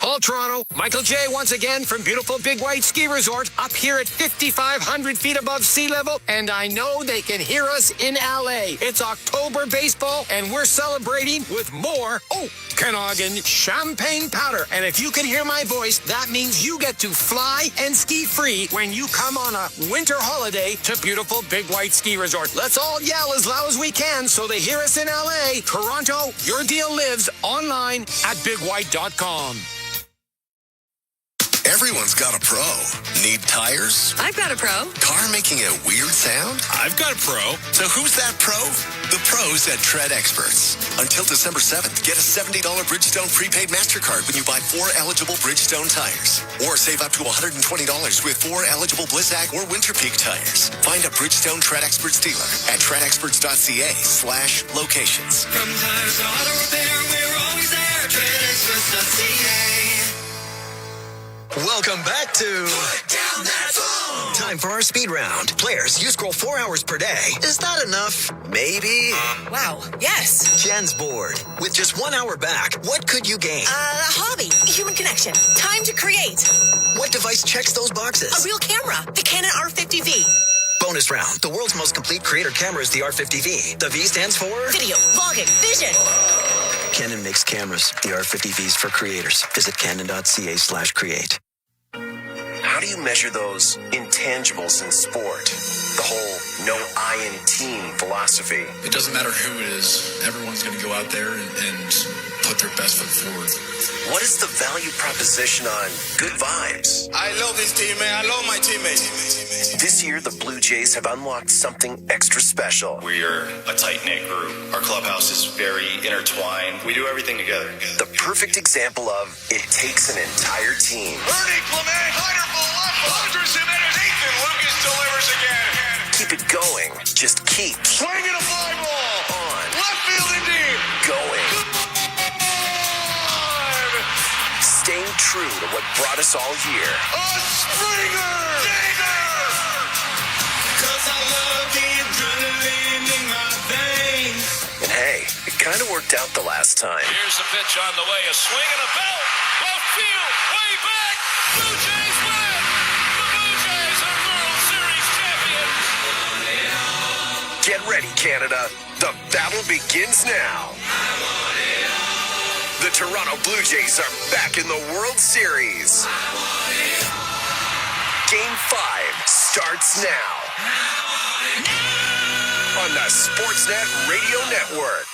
Paul Toronto, Michael J. once again from beautiful Big White Ski Resort up here at 5,500 feet above sea level, and I know they can hear us in LA. It's October baseball, and we're celebrating with more Okanagan champagne powder. And if you can hear my voice, that means you get to fly and ski free when you come on a winter holiday to beautiful Big White Ski Resort. Let's all yell as loud as we can so they hear us in LA. Toronto, your deal lives online at bigwhite.com. Everyone's got a pro. Need tires? I've got a pro. Car making a weird sound? I've got a pro. So who's that pro? The pros at Tread Experts. Until December 7th, get a $70 Bridgestone prepaid MasterCard when you buy 4 eligible Bridgestone tires. Or save up to $120 with 4 eligible Blizzak or Winter Peak tires. Find a Bridgestone Tread Experts dealer at treadexperts.ca/locations. From tires to auto repair, we're always there. TreadExperts.ca. Welcome back to Put down that phone. Time for our speed round. Players, you scroll 4 hours per day. Is that enough? Maybe. Wow, yes. Jen's bored. With just 1 hour back, what could you gain? A hobby, human connection, time to create. What device checks those boxes? A real camera, the Canon R50V. Bonus round. The world's most complete creator camera is the R50V. The V stands for Video, vlogging, vision. Canon makes cameras. The R50Vs for creators. Visit canon.ca/create. How do you measure those intangibles in sport? The whole no I in team philosophy. It doesn't matter who it is. Everyone's going to go out there and put their best foot forward. What is the value proposition on good vibes? I love this team, man. I love my teammates. This year, the Blue Jays have unlocked something extra special. We are a tight-knit group. Our clubhouse is very intertwined. We do everything together. The perfect example of it takes an entire team. Ernie Clement, Heiderful, left, launches him, and Nathan Lucas delivers again. Keep it going. Just keep Swinging a fly ball. on. Left field and deep. Going. Staying true to what brought us all here. A Springer! Cause I love the adrenaline in my veins. And hey, it kind of worked out the last time. Here's the pitch on the way. A swing and a belt. Left field. Way back. Blue Jays win. The Blue Jays are World Series champions. Get ready, Canada. The battle begins now. The Toronto Blue Jays are back in the World Series. Game 5 starts now on the Sportsnet Radio Network.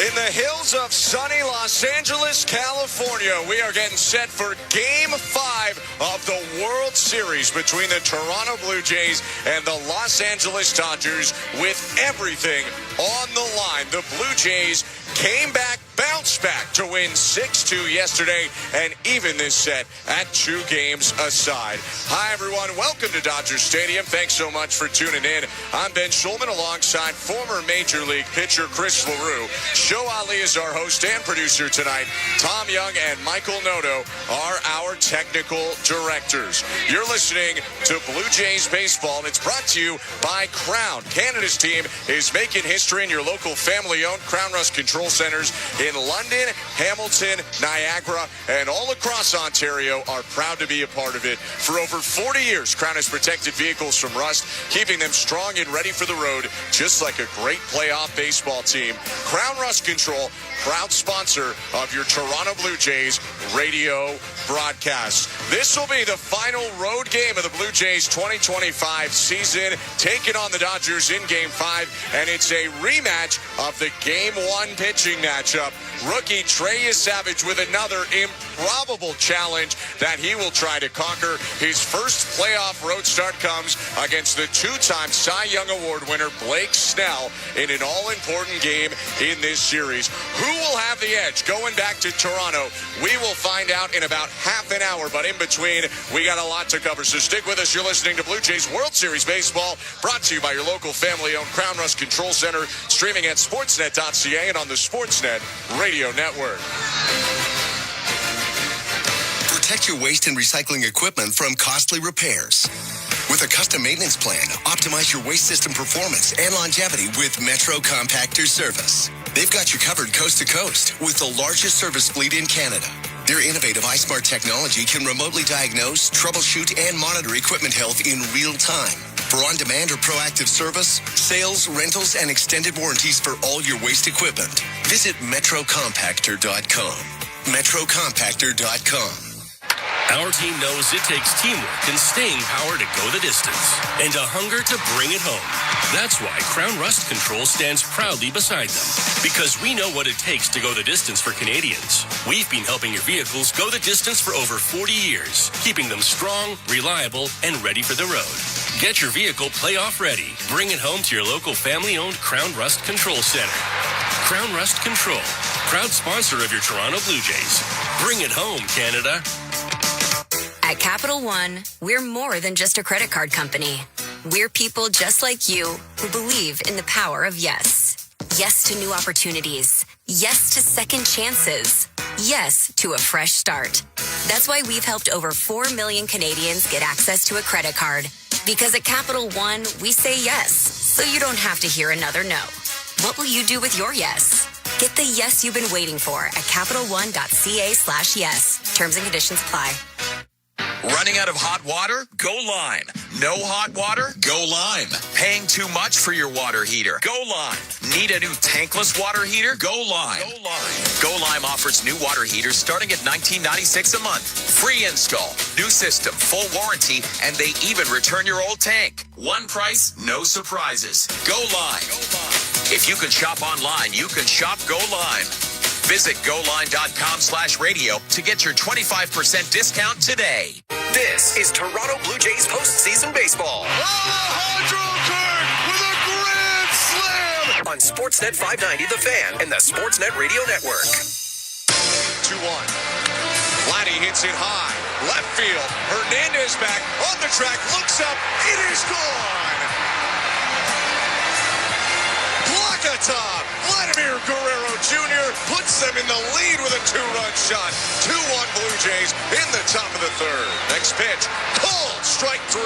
In the hills of sunny Los Angeles, California, we are getting set for Game 5 of the World Series between the Toronto Blue Jays and the Los Angeles Dodgers with everything on the line. The Blue Jays came back, bounced back to win 6-2 yesterday, and even this set at 2 games aside. Hi, everyone. Welcome to Dodger Stadium. Thanks so much for tuning in. I'm Ben Schulman alongside former Major League pitcher Chris LaRue. Show Ali is our host and producer tonight. Tom Young and Michael Noto are our technical directors. You're listening to Blue Jays Baseball, and it's brought to you by Crown. Canada's team is making history in your local family-owned Crown Rust Control Centers in London, Hamilton, Niagara, and all across Ontario are proud to be a part of it. For over 40 years, Crown has protected vehicles from rust, keeping them strong and ready for the road, just like a great playoff baseball team. Crown Rust Control, proud sponsor of your Toronto Blue Jays radio broadcast. This will be the final road game of the Blue Jays 2025 season, taking on the Dodgers in Game 5, and it's a rematch of the Game 1 pitching matchup. Rookie Trey Savage with another improbable challenge that he will try to conquer. His first playoff road start comes against the 2-time Cy Young Award winner Blake Snell in an all-important game in this series. Who will have the edge going back to Toronto? We will find out in about half an hour, but in between, we got a lot to cover, so stick with us. You're listening to Blue Jays World Series Baseball, brought to you by your local family-owned Crown Rust Control Center, streaming at sportsnet.ca and on the Sportsnet Radio Network. Protect your waste and recycling equipment from costly repairs. With a custom maintenance plan, optimize your waste system performance and longevity with Metro Compactor Service. They've got you covered coast to coast with the largest service fleet in Canada. Their innovative iSmart technology can remotely diagnose, troubleshoot, and monitor equipment health in real time. For on-demand or proactive service, sales, rentals, and extended warranties for all your waste equipment, visit metrocompactor.com. metrocompactor.com. Our team knows it takes teamwork and staying power to go the distance and a hunger to bring it home. That's why Crown Rust Control stands proudly beside them, because we know what it takes to go the distance for Canadians. We've been helping your vehicles go the distance for over 40 years, keeping them strong, reliable, and ready for the road. Get your vehicle playoff ready. Bring it home to your local family-owned Crown Rust Control Center. Crown Rust Control, proud sponsor of your Toronto Blue Jays. Bring it home, Canada. At Capital One, we're more than just a credit card company. We're people just like you who believe in the power of yes. Yes to new opportunities. Yes to second chances. Yes to a fresh start. That's why we've helped over 4 million Canadians get access to a credit card. Because at Capital One, we say yes, so you don't have to hear another no. What will you do with your yes? Get the yes you've been waiting for at CapitalOne.ca/yes. Terms and conditions apply. Running out of hot water? Go Lime. No hot water? Go Lime. Paying too much for your water heater? Go Lime. Need a new tankless water heater? Go Lime. Go Lime. Go Lime offers new water heaters starting at $19.96 a month. Free install, new system, full warranty, and they even return your old tank. One price, no surprises. Go Lime. If you can shop online, you can shop Go Lime. Visit GoLine.com/radio to get your 25% discount today. This is Toronto Blue Jays postseason baseball. Alejandro Kirk with a grand slam! On Sportsnet 590, The Fan, and the Sportsnet Radio Network. 2-1. Vladdy hits it high. Left field. Hernandez back on the track. Looks up. It is gone. Top. Vladimir Guerrero Jr. puts them in the lead with a 2-run shot. 2-1 Blue Jays in the top of the third. Next pitch, called, strike 3.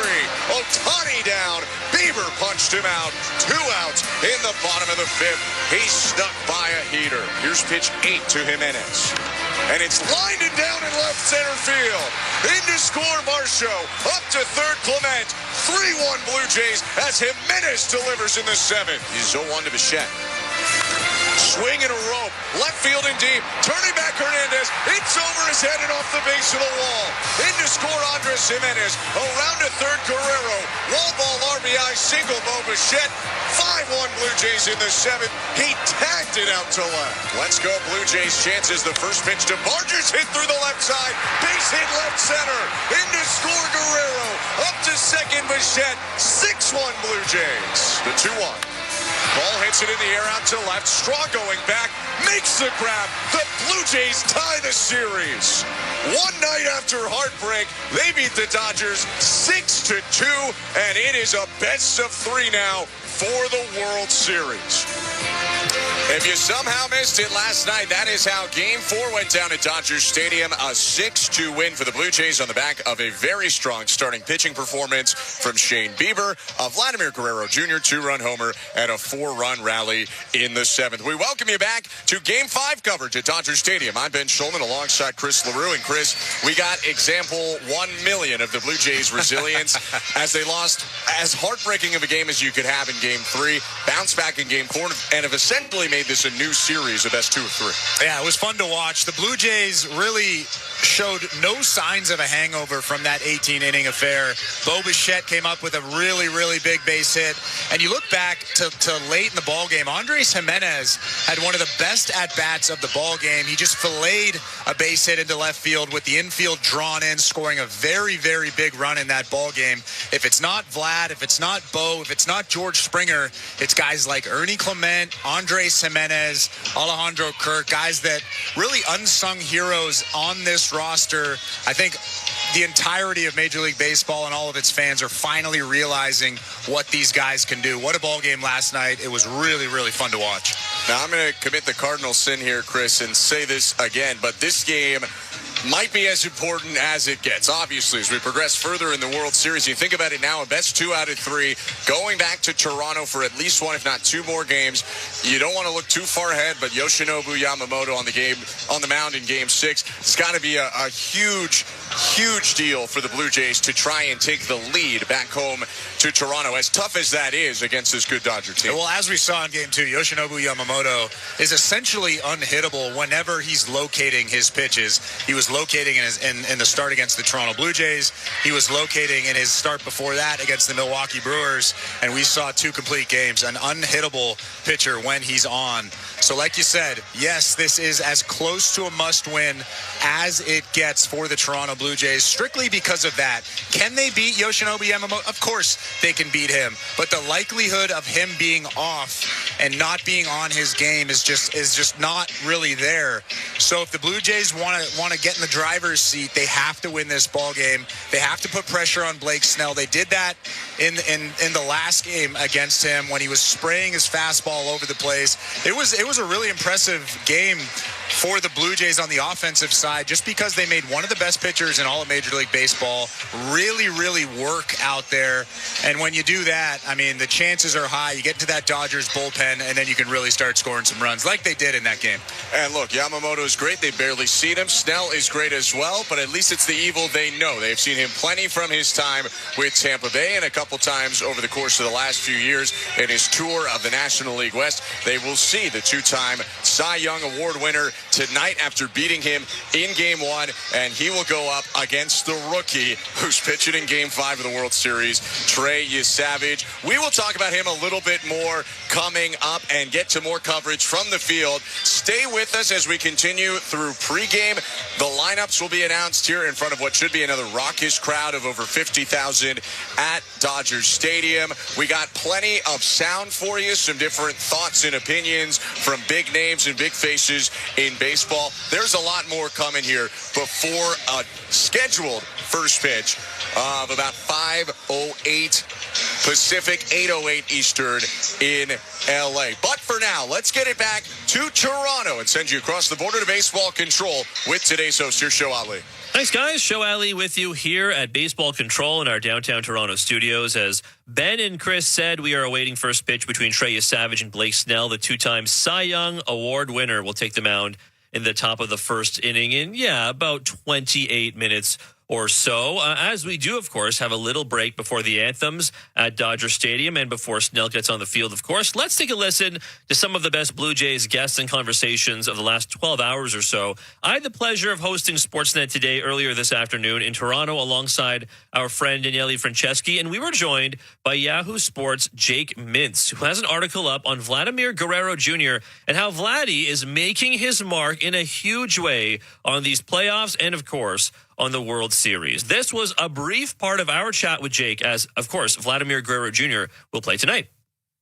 Ohtani down. Bieber punched him out. 2 outs in the bottom of the 5th. He snuck by a heater. Here's pitch 8 to Jimenez. And it's lined and down in left center field. In to score Marshall. Up to third Clement. 3-1 Blue Jays as Jimenez delivers in the 7th. He's 0-1 to Bichette. Swing and a rope. Left field and deep. Turning back Hernandez. It's over his head and off the base of the wall. In to score Andres Jimenez. Around to third Guerrero. Wall ball RBI single Bo Bichette. 5-1 Blue Jays in the 7th. He tagged it out to left. Let's go Blue Jays chances. The first pitch to Bargers hit through the left side. Base hit left center. In to score Guerrero. Up to second Bichette. 6-1 Blue Jays. The 2-1. Ball hits it in the air out to left. Straw going back. Makes the grab. The Blue Jays tie the series. One night after heartbreak, they beat the Dodgers 6-2, and it is a best of 3 now for the World Series. If you somehow missed it last night, that is how Game 4 went down at Dodger Stadium. A 6-2 win for the Blue Jays on the back of a very strong starting pitching performance from Shane Bieber, a Vladimir Guerrero Jr. 2-run homer, and a 4-run rally in the 7th. We welcome you back to Game 5 coverage at Dodger Stadium. I'm Ben Schulman alongside Chris LaRue. And Chris, we got example 1 million of the Blue Jays' resilience as they lost as heartbreaking of a game as you could have in Game 3, bounced back in Game 4, and have essentially made this a new series of best 2 of 3. Yeah, it was fun to watch. The Blue Jays really showed no signs of a hangover from that 18-inning affair. Bo Bichette came up with a really, really big base hit. And you look back to late in the ballgame, Andres Jimenez had one of the best at-bats of the ballgame. He just filleted a base hit into left field with the infield drawn in, scoring a very, very big run in that ballgame. If it's not Vlad, if it's not Bo, if it's not George Springer, it's guys like Ernie Clement, Andres Jimenez, Alejandro Kirk, guys that really unsung heroes on this roster. I think the entirety of Major League Baseball and all of its fans are finally realizing what these guys can do. What a ball game last night. It was really, really fun to watch. Now, I'm going to commit the Cardinal sin here, Chris, and say this again, but this game might be as important as it gets. Obviously, as we progress further in the World Series, you think about it now, a best 2 out of 3, going back to Toronto for at least 1, if not 2 more games. You don't want to look too far ahead, but Yoshinobu Yamamoto on the mound in Game 6, it's got to be a huge deal for the Blue Jays to try and take the lead back home to Toronto, as tough as that is against this good Dodger team. Well, as we saw in Game 2, Yoshinobu Yamamoto is essentially unhittable whenever he's locating his pitches. He was locating in the start against the Toronto Blue Jays. He was locating in his start before that against the Milwaukee Brewers, and we saw 2 complete games. An unhittable pitcher when he's on. So like you said, yes, this is as close to a must-win as it gets for the Toronto Blue Jays, strictly because of that. Can they beat Yoshinobu Yamamoto? Of course they can beat him, but the likelihood of him being off and not being on his game is just not really there. So if the Blue Jays want to get in the driver's seat, they have to win this ball game. They have to put pressure on Blake Snell. They did that in the last game against him when he was spraying his fastball over the place. It was a really impressive game for the Blue Jays on the offensive side, just because they made one of the best pitchers players in all of Major League Baseball really, really work out there. And when you do that, I mean, the chances are high. You get into that Dodgers bullpen, and then you can really start scoring some runs like they did in that game. And look, Yamamoto is great. They barely seen him. Snell is great as well, but at least it's the evil they know. They've seen him plenty from his time with Tampa Bay and a couple times over the course of the last few years in his tour of the National League West. They will see the two-time Cy Young Award winner tonight after beating him in Game 1, and he will go up against the rookie who's pitching in Game 5 of the World Series, Trey Savage. We will talk about him a little bit more coming up and get to more coverage from the field. Stay with us as we continue through pregame. The lineups will be announced here in front of what should be another raucous crowd of over 50,000 at Dodgers Stadium. We got plenty of sound for you, some different thoughts and opinions from big names and big faces in baseball. There's a lot more coming here before a scheduled first pitch of about 5:08 Pacific, 8:08 Eastern in LA. But for now, let's get it back to Toronto and send you across the border to Baseball Control with today's host. Here's Show Ali. Thanks, guys. Show Ali with you here at Baseball Control in our downtown Toronto studios. As Ben and Chris said, we are awaiting first pitch between Trey Savage and Blake Snell. The two-time Cy Young Award winner will take the mound in the top of the first inning in, about 28 minutes or so. As we do, of course, have a little break before the anthems at Dodger Stadium and before Snell gets on the field, of course. Let's take a listen to some of the best Blue Jays guests and conversations of the last 12 hours or so. I had the pleasure of hosting Sportsnet Today earlier this afternoon in Toronto alongside our friend Daniele Franceschi, and we were joined by Yahoo Sports' Jake Mintz, who has an article up on Vladimir Guerrero Jr. and how Vladdy is making his mark in a huge way on these playoffs and, of course, on the World Series. This was a brief part of our chat with Jake as, of course, Vladimir Guerrero Jr. will play tonight.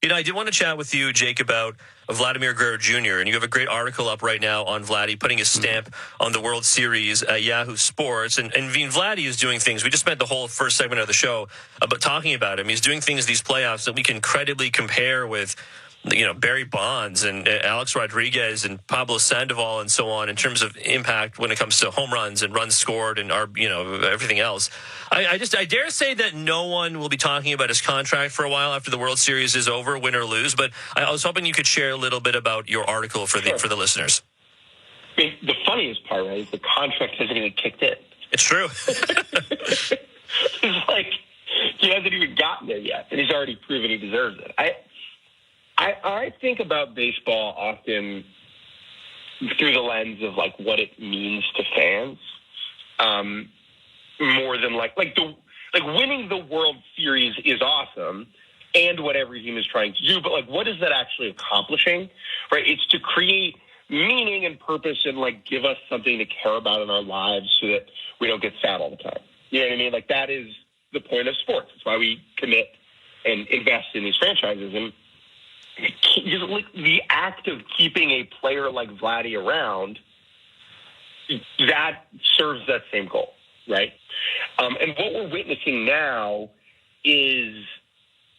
I did want to chat with you, Jake, about Vladimir Guerrero Jr., and you have a great article up right now on Vladdy putting his stamp on the World Series at Yahoo Sports. And Vladdy is doing things. We just spent the whole first segment of the show about talking about him. He's doing things these playoffs that we can credibly compare with Barry Bonds and Alex Rodriguez and Pablo Sandoval and so on in terms of impact when it comes to home runs and runs scored and everything else. I dare say that no one will be talking about his contract for a while after the World Series is over, win or lose. But I was hoping you could share a little bit about your article for the listeners. I mean, the funniest part, right, is the contract hasn't even kicked in. It's true. It's like he hasn't even gotten there yet, and he's already proven he deserves it. I think about baseball often through the lens of like what it means to fans, more than like winning the World Series is awesome and what every team is trying to do, but like what is that actually accomplishing? Right? It's to create meaning and purpose and like give us something to care about in our lives so that we don't get sad all the time. You know what I mean? Like that is the point of sports. That's why we commit and invest in these franchises. And just like the act of keeping a player like Vladdy around, that serves that same goal, right? And what we're witnessing now is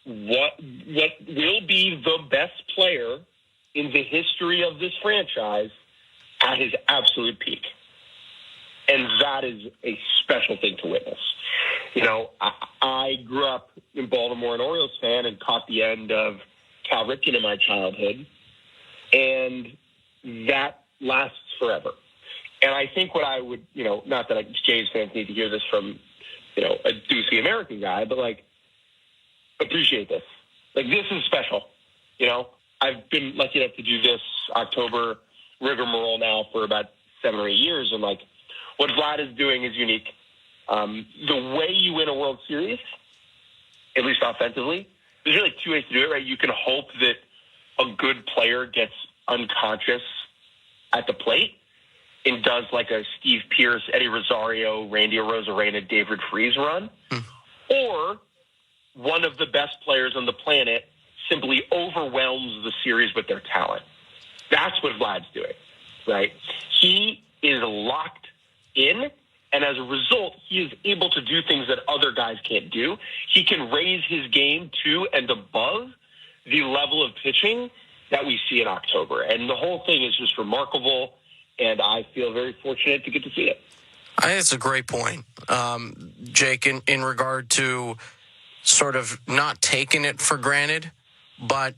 what will be the best player in the history of this franchise at his absolute peak. And that is a special thing to witness. I grew up in Baltimore, an Orioles fan, and caught the end of Cal Ripken in my childhood, and that lasts forever. And I think what I would, not that Jays fans need to hear this from, a doozy American guy, but like, appreciate this. Like, this is special. I've been lucky enough to do this October rigmarole now for about 7 or 8 years, and like, what Vlad is doing is unique. The way you win a World Series, at least offensively, there's really 2 ways to do it, right? You can hope that a good player gets unconscious at the plate and does like a Steve Pearce, Eddie Rosario, Randy Arozarena, David Freese run. Or one of the best players on the planet simply overwhelms the series with their talent. That's what Vlad's doing, right? He is locked in, and as a result, he is able to do things that other guys can't do. He can raise his game to and above the level of pitching that we see in October. And the whole thing is just remarkable, and I feel very fortunate to get to see it. I think it's a great point, Jake, in regard to sort of not taking it for granted, but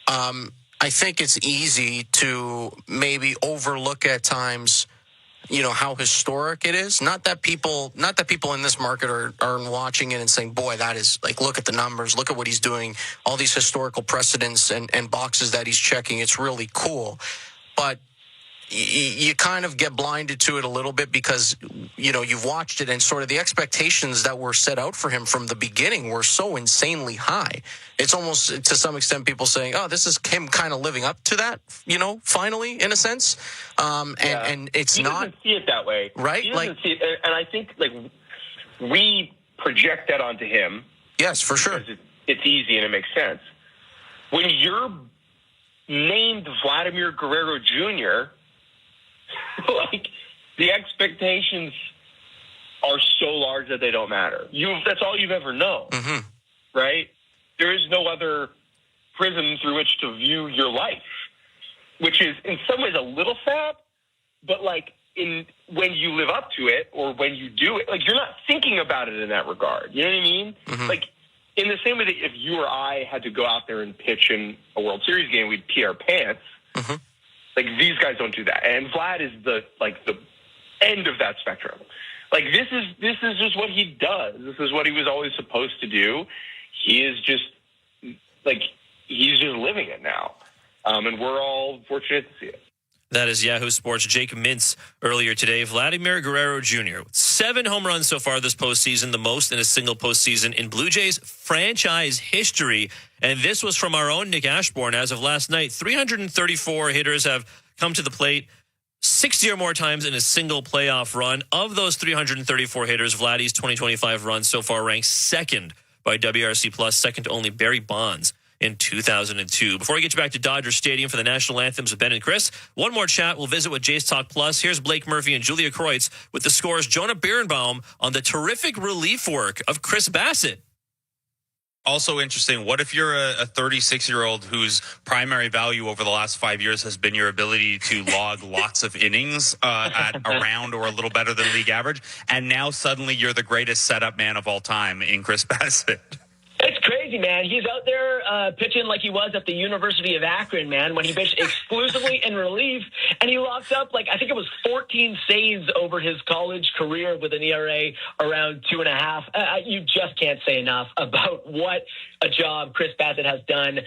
I think it's easy to maybe overlook at times, how historic it is. Not that people in this market are watching it and saying, boy, that is like, look at the numbers, look at what he's doing, all these historical precedents and boxes that he's checking. It's really cool. But you kind of get blinded to it a little bit because, you've watched it and sort of the expectations that were set out for him from the beginning were so insanely high. It's almost to some extent people saying, oh, this is him kind of living up to that, finally, in a sense. And it's not. He doesn't see it that way. Right? He doesn't see it. And I think, we project that onto him. Yes, for sure. It's easy and it makes sense. When you're named Vladimir Guerrero Jr., the expectations are so large that they don't matter. That's all you've ever known, right? There is no other prism through which to view your life, which is in some ways a little sad, but when you live up to it or when you do it, you're not thinking about it in that regard. You know what I mean? In the same way that if you or I had to go out there and pitch in a World Series game, we'd pee our pants. These guys don't do that. And Vlad is the end of that spectrum. This is just what he does. This is what he was always supposed to do. He is just he's just living it now. And we're all fortunate to see it. That is Yahoo Sports' Jake Mintz earlier today. Vladimir Guerrero Jr. 7 home runs so far this postseason, the most in a single postseason in Blue Jays franchise history. And this was from our own Nick Ashbourne. As of last night, 334 hitters have come to the plate 60 or more times in a single playoff run. Of those 334 hitters, Vladdy's 2025 run so far ranks second by WRC+, second to only Barry Bonds in 2002. Before we get you back to Dodger Stadium for the national anthems with Ben and Chris, one more chat. We'll visit with Jays Talk Plus. Here's Blake Murphy and Julia Kreutz with the Score's Jonah Birnbaum on the terrific relief work of Chris Bassett. Also interesting, what if you're a 36-year-old whose primary value over the last 5 years has been your ability to log lots of innings at around or a little better than league average, and now suddenly you're the greatest setup man of all time in Chris Bassett? It's crazy, man. He's out there pitching like he was at the University of Akron, man, when he pitched exclusively in relief, and he locked up, I think it was 14 saves over his college career with an ERA around 2.5. You just can't say enough about what a job Chris Bassett has done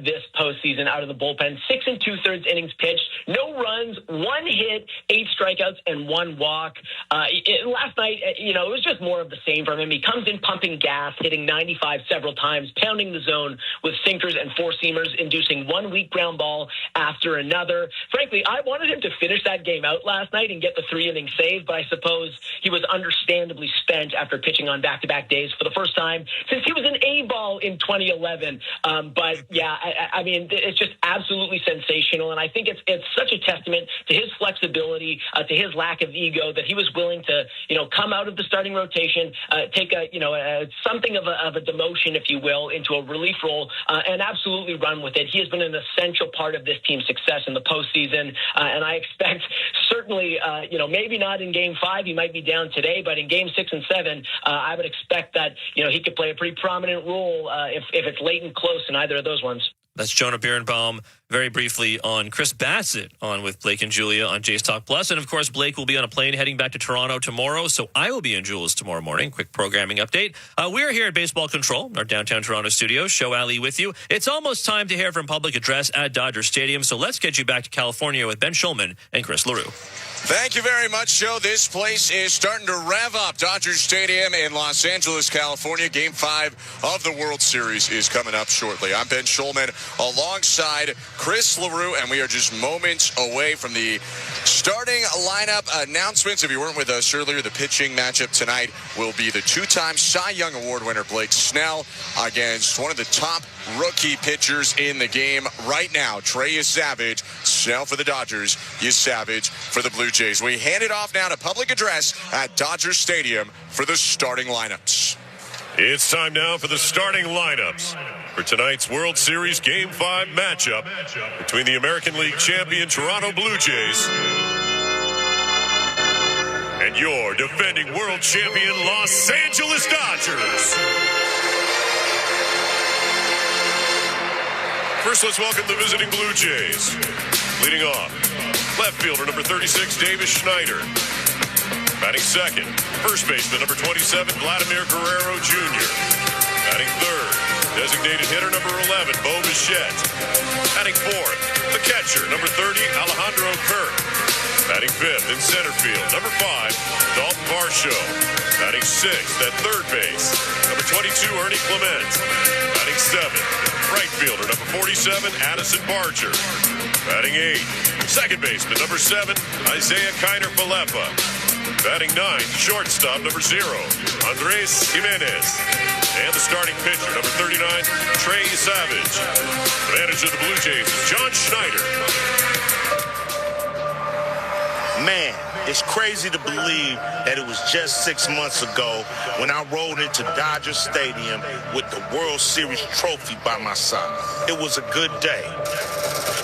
this postseason out of the bullpen. 6 2/3 innings pitched, no runs, 1 hit, 8 strikeouts, and 1 walk. Last night, it was just more of the same from him. He comes in pumping gas, hitting 95 several times, pounding the zone with sinkers and 4-seamers, inducing 1 weak ground ball after another. Frankly, I wanted him to finish that game out last night and get the 3-inning save, but I suppose he was understandably spent after pitching on back-to-back days for the first time since he was an A-ball in 2011. But yeah, I mean, it's just absolutely sensational, and I think it's such a testament to his flexibility, to his lack of ego, that he was willing to come out of the starting rotation, take something of a demotion, if you will, into a relief role, and absolutely run with it. He has been an essential part of this team's success in the postseason, and I expect certainly, maybe not in Game 5, he might be down today, but in Game 6 and 7, I would expect that he could play a pretty prominent role if it's late and close in either of those ones. That's Jonah Birnbaum very briefly on Chris Bassett on with Blake and Julia on Jays Talk Plus. And, of course, Blake will be on a plane heading back to Toronto tomorrow, so I will be in Jules tomorrow morning. Quick programming update. We're here at Baseball Control, our downtown Toronto studio. Show Ali with you. It's almost time to hear from public address at Dodger Stadium, so let's get you back to California with Ben Schulman and Chris LaRue. Thank you very much, Joe. This place is starting to rev up. Dodger Stadium in Los Angeles, California. Game 5 of the World Series is coming up shortly. I'm Ben Schulman alongside Chris LaRue, and we are just moments away from the starting lineup announcements. If you weren't with us earlier, the pitching matchup tonight will be the 2-time Cy Young Award winner Blake Snell against one of the top rookie pitchers in the game right now, Trey Savage. Snell for the Dodgers, Savage for the Blue Jays. We hand it off now to public address at Dodger Stadium for the starting lineups. It's time now for the starting lineups for tonight's World Series Game 5 matchup between the American League champion Toronto Blue Jays and your defending world champion Los Angeles Dodgers. First, let's welcome the visiting Blue Jays. Leading off, left fielder number 36, Davis Schneider. Batting second, first baseman number 27, Vladimir Guerrero Jr. Batting third, designated hitter number 11, Bo Bichette. Batting fourth, the catcher, number 30, Alejandro Kirk. Batting fifth in center field, number 5, Dalton Varsho. Batting sixth at third base, number 22, Ernie Clement. Batting seventh, right fielder, number 47, Addison Barger. Batting eighth, second baseman, number 7, Isaiah Kiner-Falefa. Batting ninth, shortstop, number 0, Andres Jimenez. And the starting pitcher, number 39, Trey Savage. The manager of the Blue Jays is John Schneider. Man, it's crazy to believe that it was just 6 months ago when I rolled into Dodger Stadium with the World Series trophy by my side. It was a good day.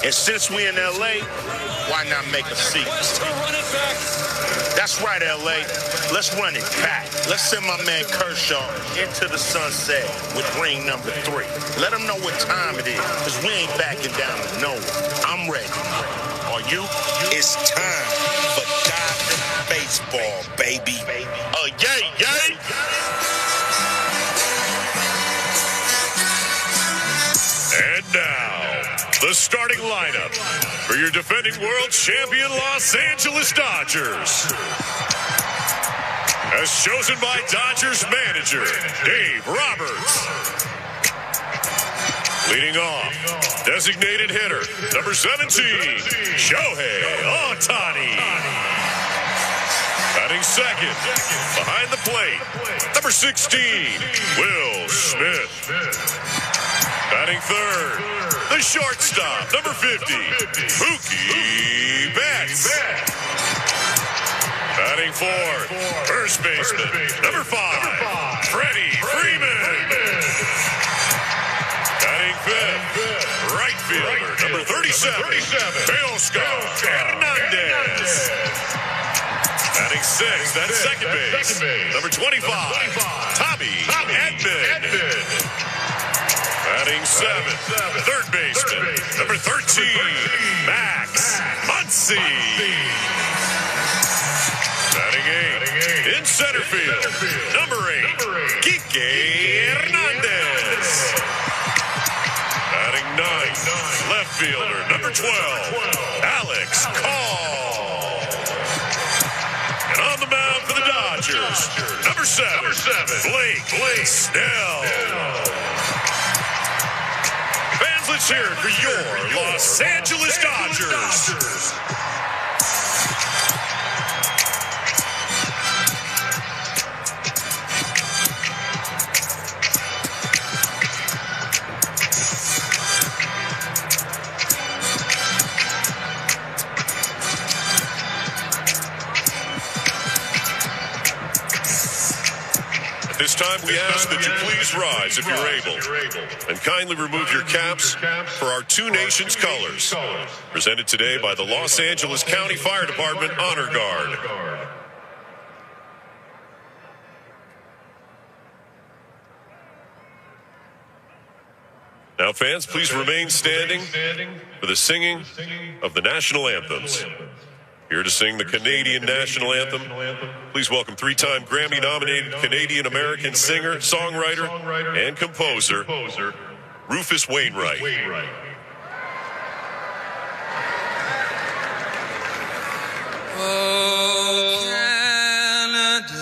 And since we're in L.A., why not make a sequel? That's right, L.A. Let's run it back. Let's send my man Kershaw into the sunset with ring number 3. Let him know what time it is, because we ain't backing down to nowhere. I'm ready. Are you? It's time for Dodger baseball, baby. Yay, yay! And now, the starting lineup for your defending world champion Los Angeles Dodgers. As chosen by Dodgers manager Dave Roberts. Leading off, designated hitter, number 17, Shohei Ohtani. Batting second, behind the plate, number 16, Will Smith. Batting third, the shortstop, number 50, Mookie Betts. Batting fourth, first baseman, number 5, Freddie Freeman. Batting fifth, right fielder, number 37, Teoscar Hernandez. Batting sixth, at second base, number 25, Tommy Edman. Batting seventh, third baseman, number 13, Max Muncy. Batting eighth, in center field, number 8, Kike Hernandez. Batting ninth, left fielder, number 12, Alex Call. And on the mound for the Dodgers, number 7, Blake Snell. Fans, let's hear it for your Los Angeles Dodgers. This time we ask that you please rise if you're able, and kindly remove your caps for our two nations' colors. Presented today by the Los Angeles County Fire Department Honor Guard. Now, fans, please remain standing for the singing of the national anthems. Here to sing the Canadian national anthem, please welcome 3-time Grammy-nominated Canadian-American singer, songwriter, and composer, Rufus Wainwright. Oh, Canada,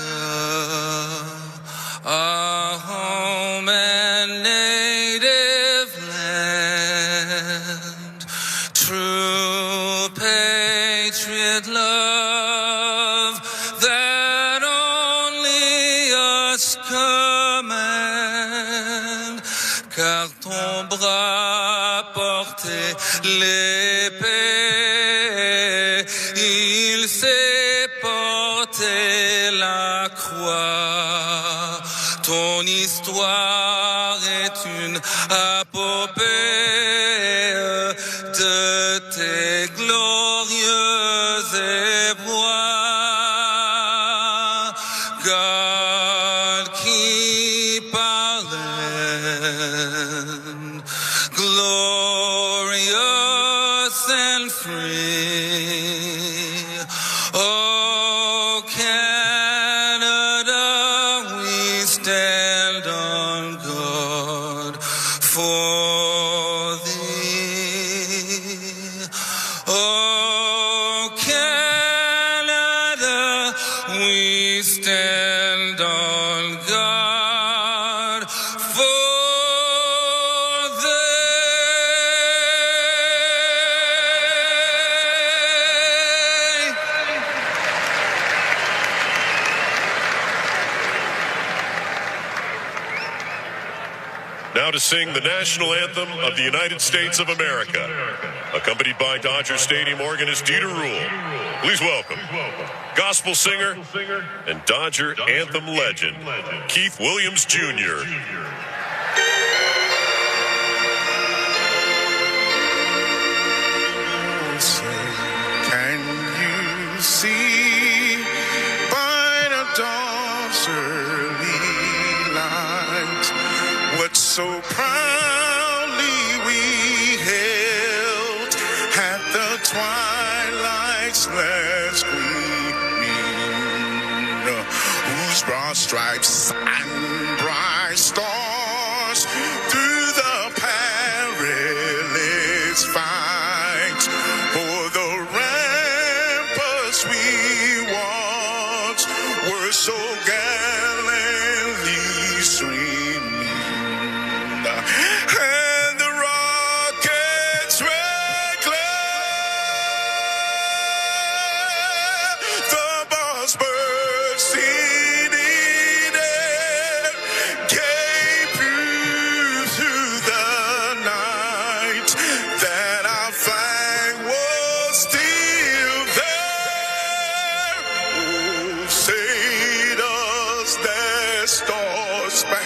our home and native land, true patriot love that only us command, car ton bras portait l'épée, il s'est porté la croix. Ton histoire est une épopée de tes glorieux ébrouailles. and free. Oh, Canada, we stand on guard for thee. Oh, Canada, we stand on guard for thee. Now to sing the national anthem of the United States of America, accompanied by Dodger Stadium organist Dieter Rule. Please welcome gospel singer and Dodger anthem legend, Keith Williams Jr. Can you see by the dawn's early light what so proudly we held at the twilight's last gleaming, whose broad stripes and bright stars through the perilous fight o'er the ramparts we once were so gallantly streaming, and the rockets red glare, the bombs bursting in air, gave proof through the night that our flag was still there. Oh, say does that star-spangled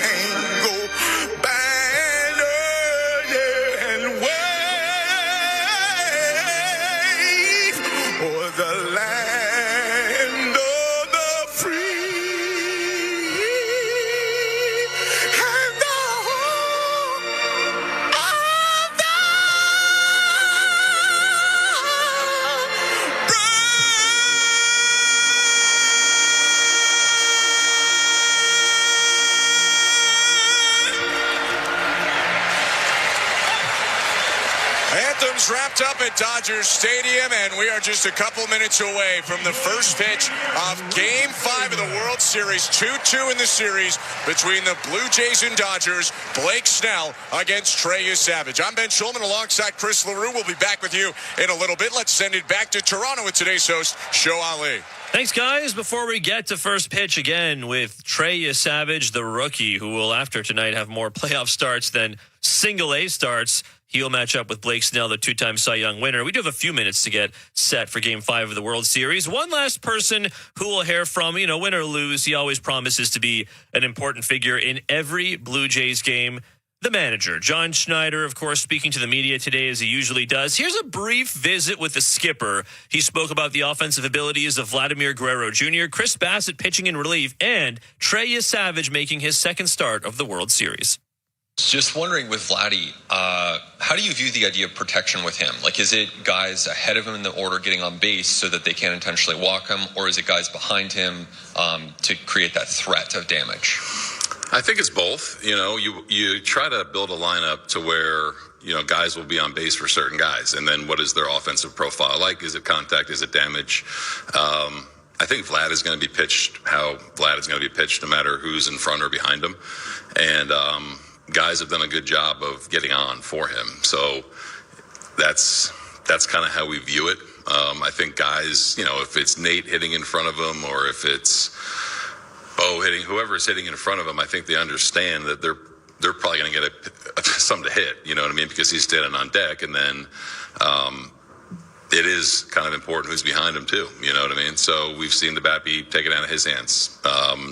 banner yet and wave o'er the land of the free and the home of the Anthems wrapped up at Dodger Stadium, and we are just a couple minutes away from the first pitch of Game 5 of the World Series. 2-2 in the series between the Blue Jays and Dodgers. Blake Snell against Trey Savage. I'm Ben Schulman alongside Chris LaRue. We'll be back with you in a little bit. Let's send it back to Toronto with today's host, Show Ali. Thanks, guys. Before we get to first pitch again with Trey Savage, the rookie, who will, after tonight, have more playoff starts than single A starts. He'll match up with Blake Snell, the two-time Cy Young winner. We do have a few minutes to get set for Game 5 of the World Series. One last person who we'll hear from, win or lose, he always promises to be an important figure in every Blue Jays game. The manager, John Schneider, of course, speaking to the media today as he usually does. Here's a brief visit with the skipper. He spoke about the offensive abilities of Vladimir Guerrero Jr., Chris Bassett pitching in relief, and Trey Savage making his second start of the World Series. Just wondering with Vladdy, how do you view the idea of protection with him? Like, is it guys ahead of him in the order getting on base so that they can't intentionally walk him, or is it guys behind him to create that threat of damage? I think it's both. You try to build a lineup to where, guys will be on base for certain guys. And then what is their offensive profile like? Is it contact? Is it damage? I think Vlad is going to be pitched how Vlad is going to be pitched no matter who's in front or behind him. And guys have done a good job of getting on for him. So that's kind of how we view it. I think guys, if it's Nate hitting in front of him or if it's Bo hitting, whoever's hitting in front of him, I think they understand that they're probably going to get something to hit, you know what I mean? Because he's standing on deck, and then it is kind of important who's behind him too, you know what I mean? So we've seen the bat be taken out of his hands.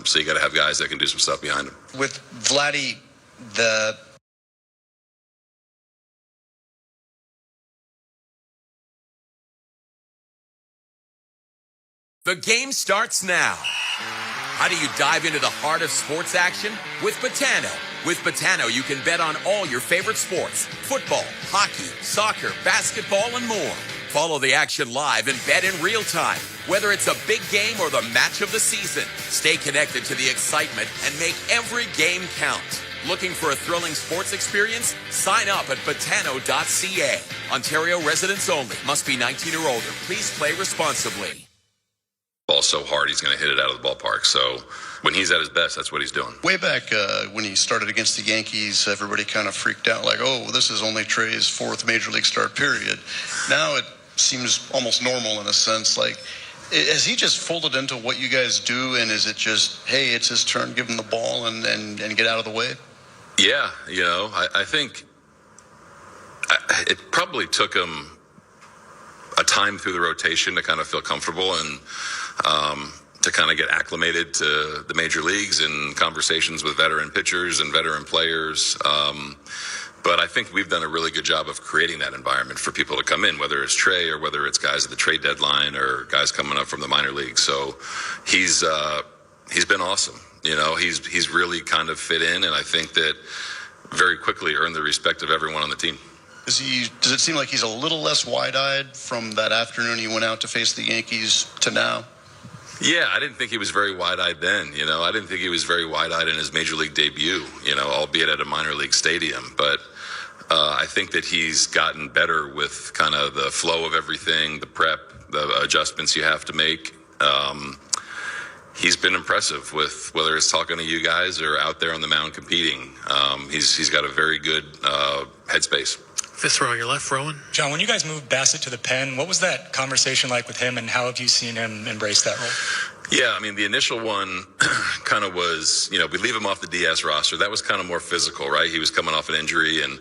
So you got to have guys that can do some stuff behind him. With Vladdy, The game starts now. How do you dive into the heart of sports action? With Botano, With Betano, you can bet on all your favorite sports: football, hockey, soccer, basketball, and more. Follow the action live and bet in real time, whether it's a big game or the match of the season. Stay connected to the excitement and make every game count. Looking for a thrilling sports experience? Sign up at betano.ca. Ontario residents only. Must be 19 or older. Please play responsibly. Ball so hard he's going to hit it out of the ballpark. So when he's at his best, that's what he's doing. Way back when he started against the Yankees, everybody kind of freaked out like, oh, this is only Trey's fourth major league start period. Now it seems almost normal in a sense. Like, has he just folded into what you guys do, and is it just, hey, it's his turn, give him the ball and get out of the way? Yeah, I think it probably took him a time through the rotation to kind of feel comfortable and to kind of get acclimated to the major leagues and conversations with veteran pitchers and veteran players. But I think we've done a really good job of creating that environment for people to come in, whether it's Trey or whether it's guys at the trade deadline or guys coming up from the minor leagues. So he's been awesome. He's really kind of fit in, and I think that very quickly earned the respect of everyone on the team. Does it seem like he's a little less wide-eyed from that afternoon he went out to face the Yankees to now? Yeah, I didn't think he was very wide-eyed then. I didn't think he was very wide-eyed in his major league debut, albeit at a minor league stadium. But I think that he's gotten better with kind of the flow of everything, the prep, the adjustments you have to make. He's been impressive with whether it's talking to you guys or out there on the mound competing. He's got a very good headspace. Fifth row, your left, Rowan. John, when you guys moved Bassett to the pen, what was that conversation like with him, and how have you seen him embrace that role? Yeah, the initial one kind of was, we leave him off the DS roster. That was kind of more physical, right? He was coming off an injury, and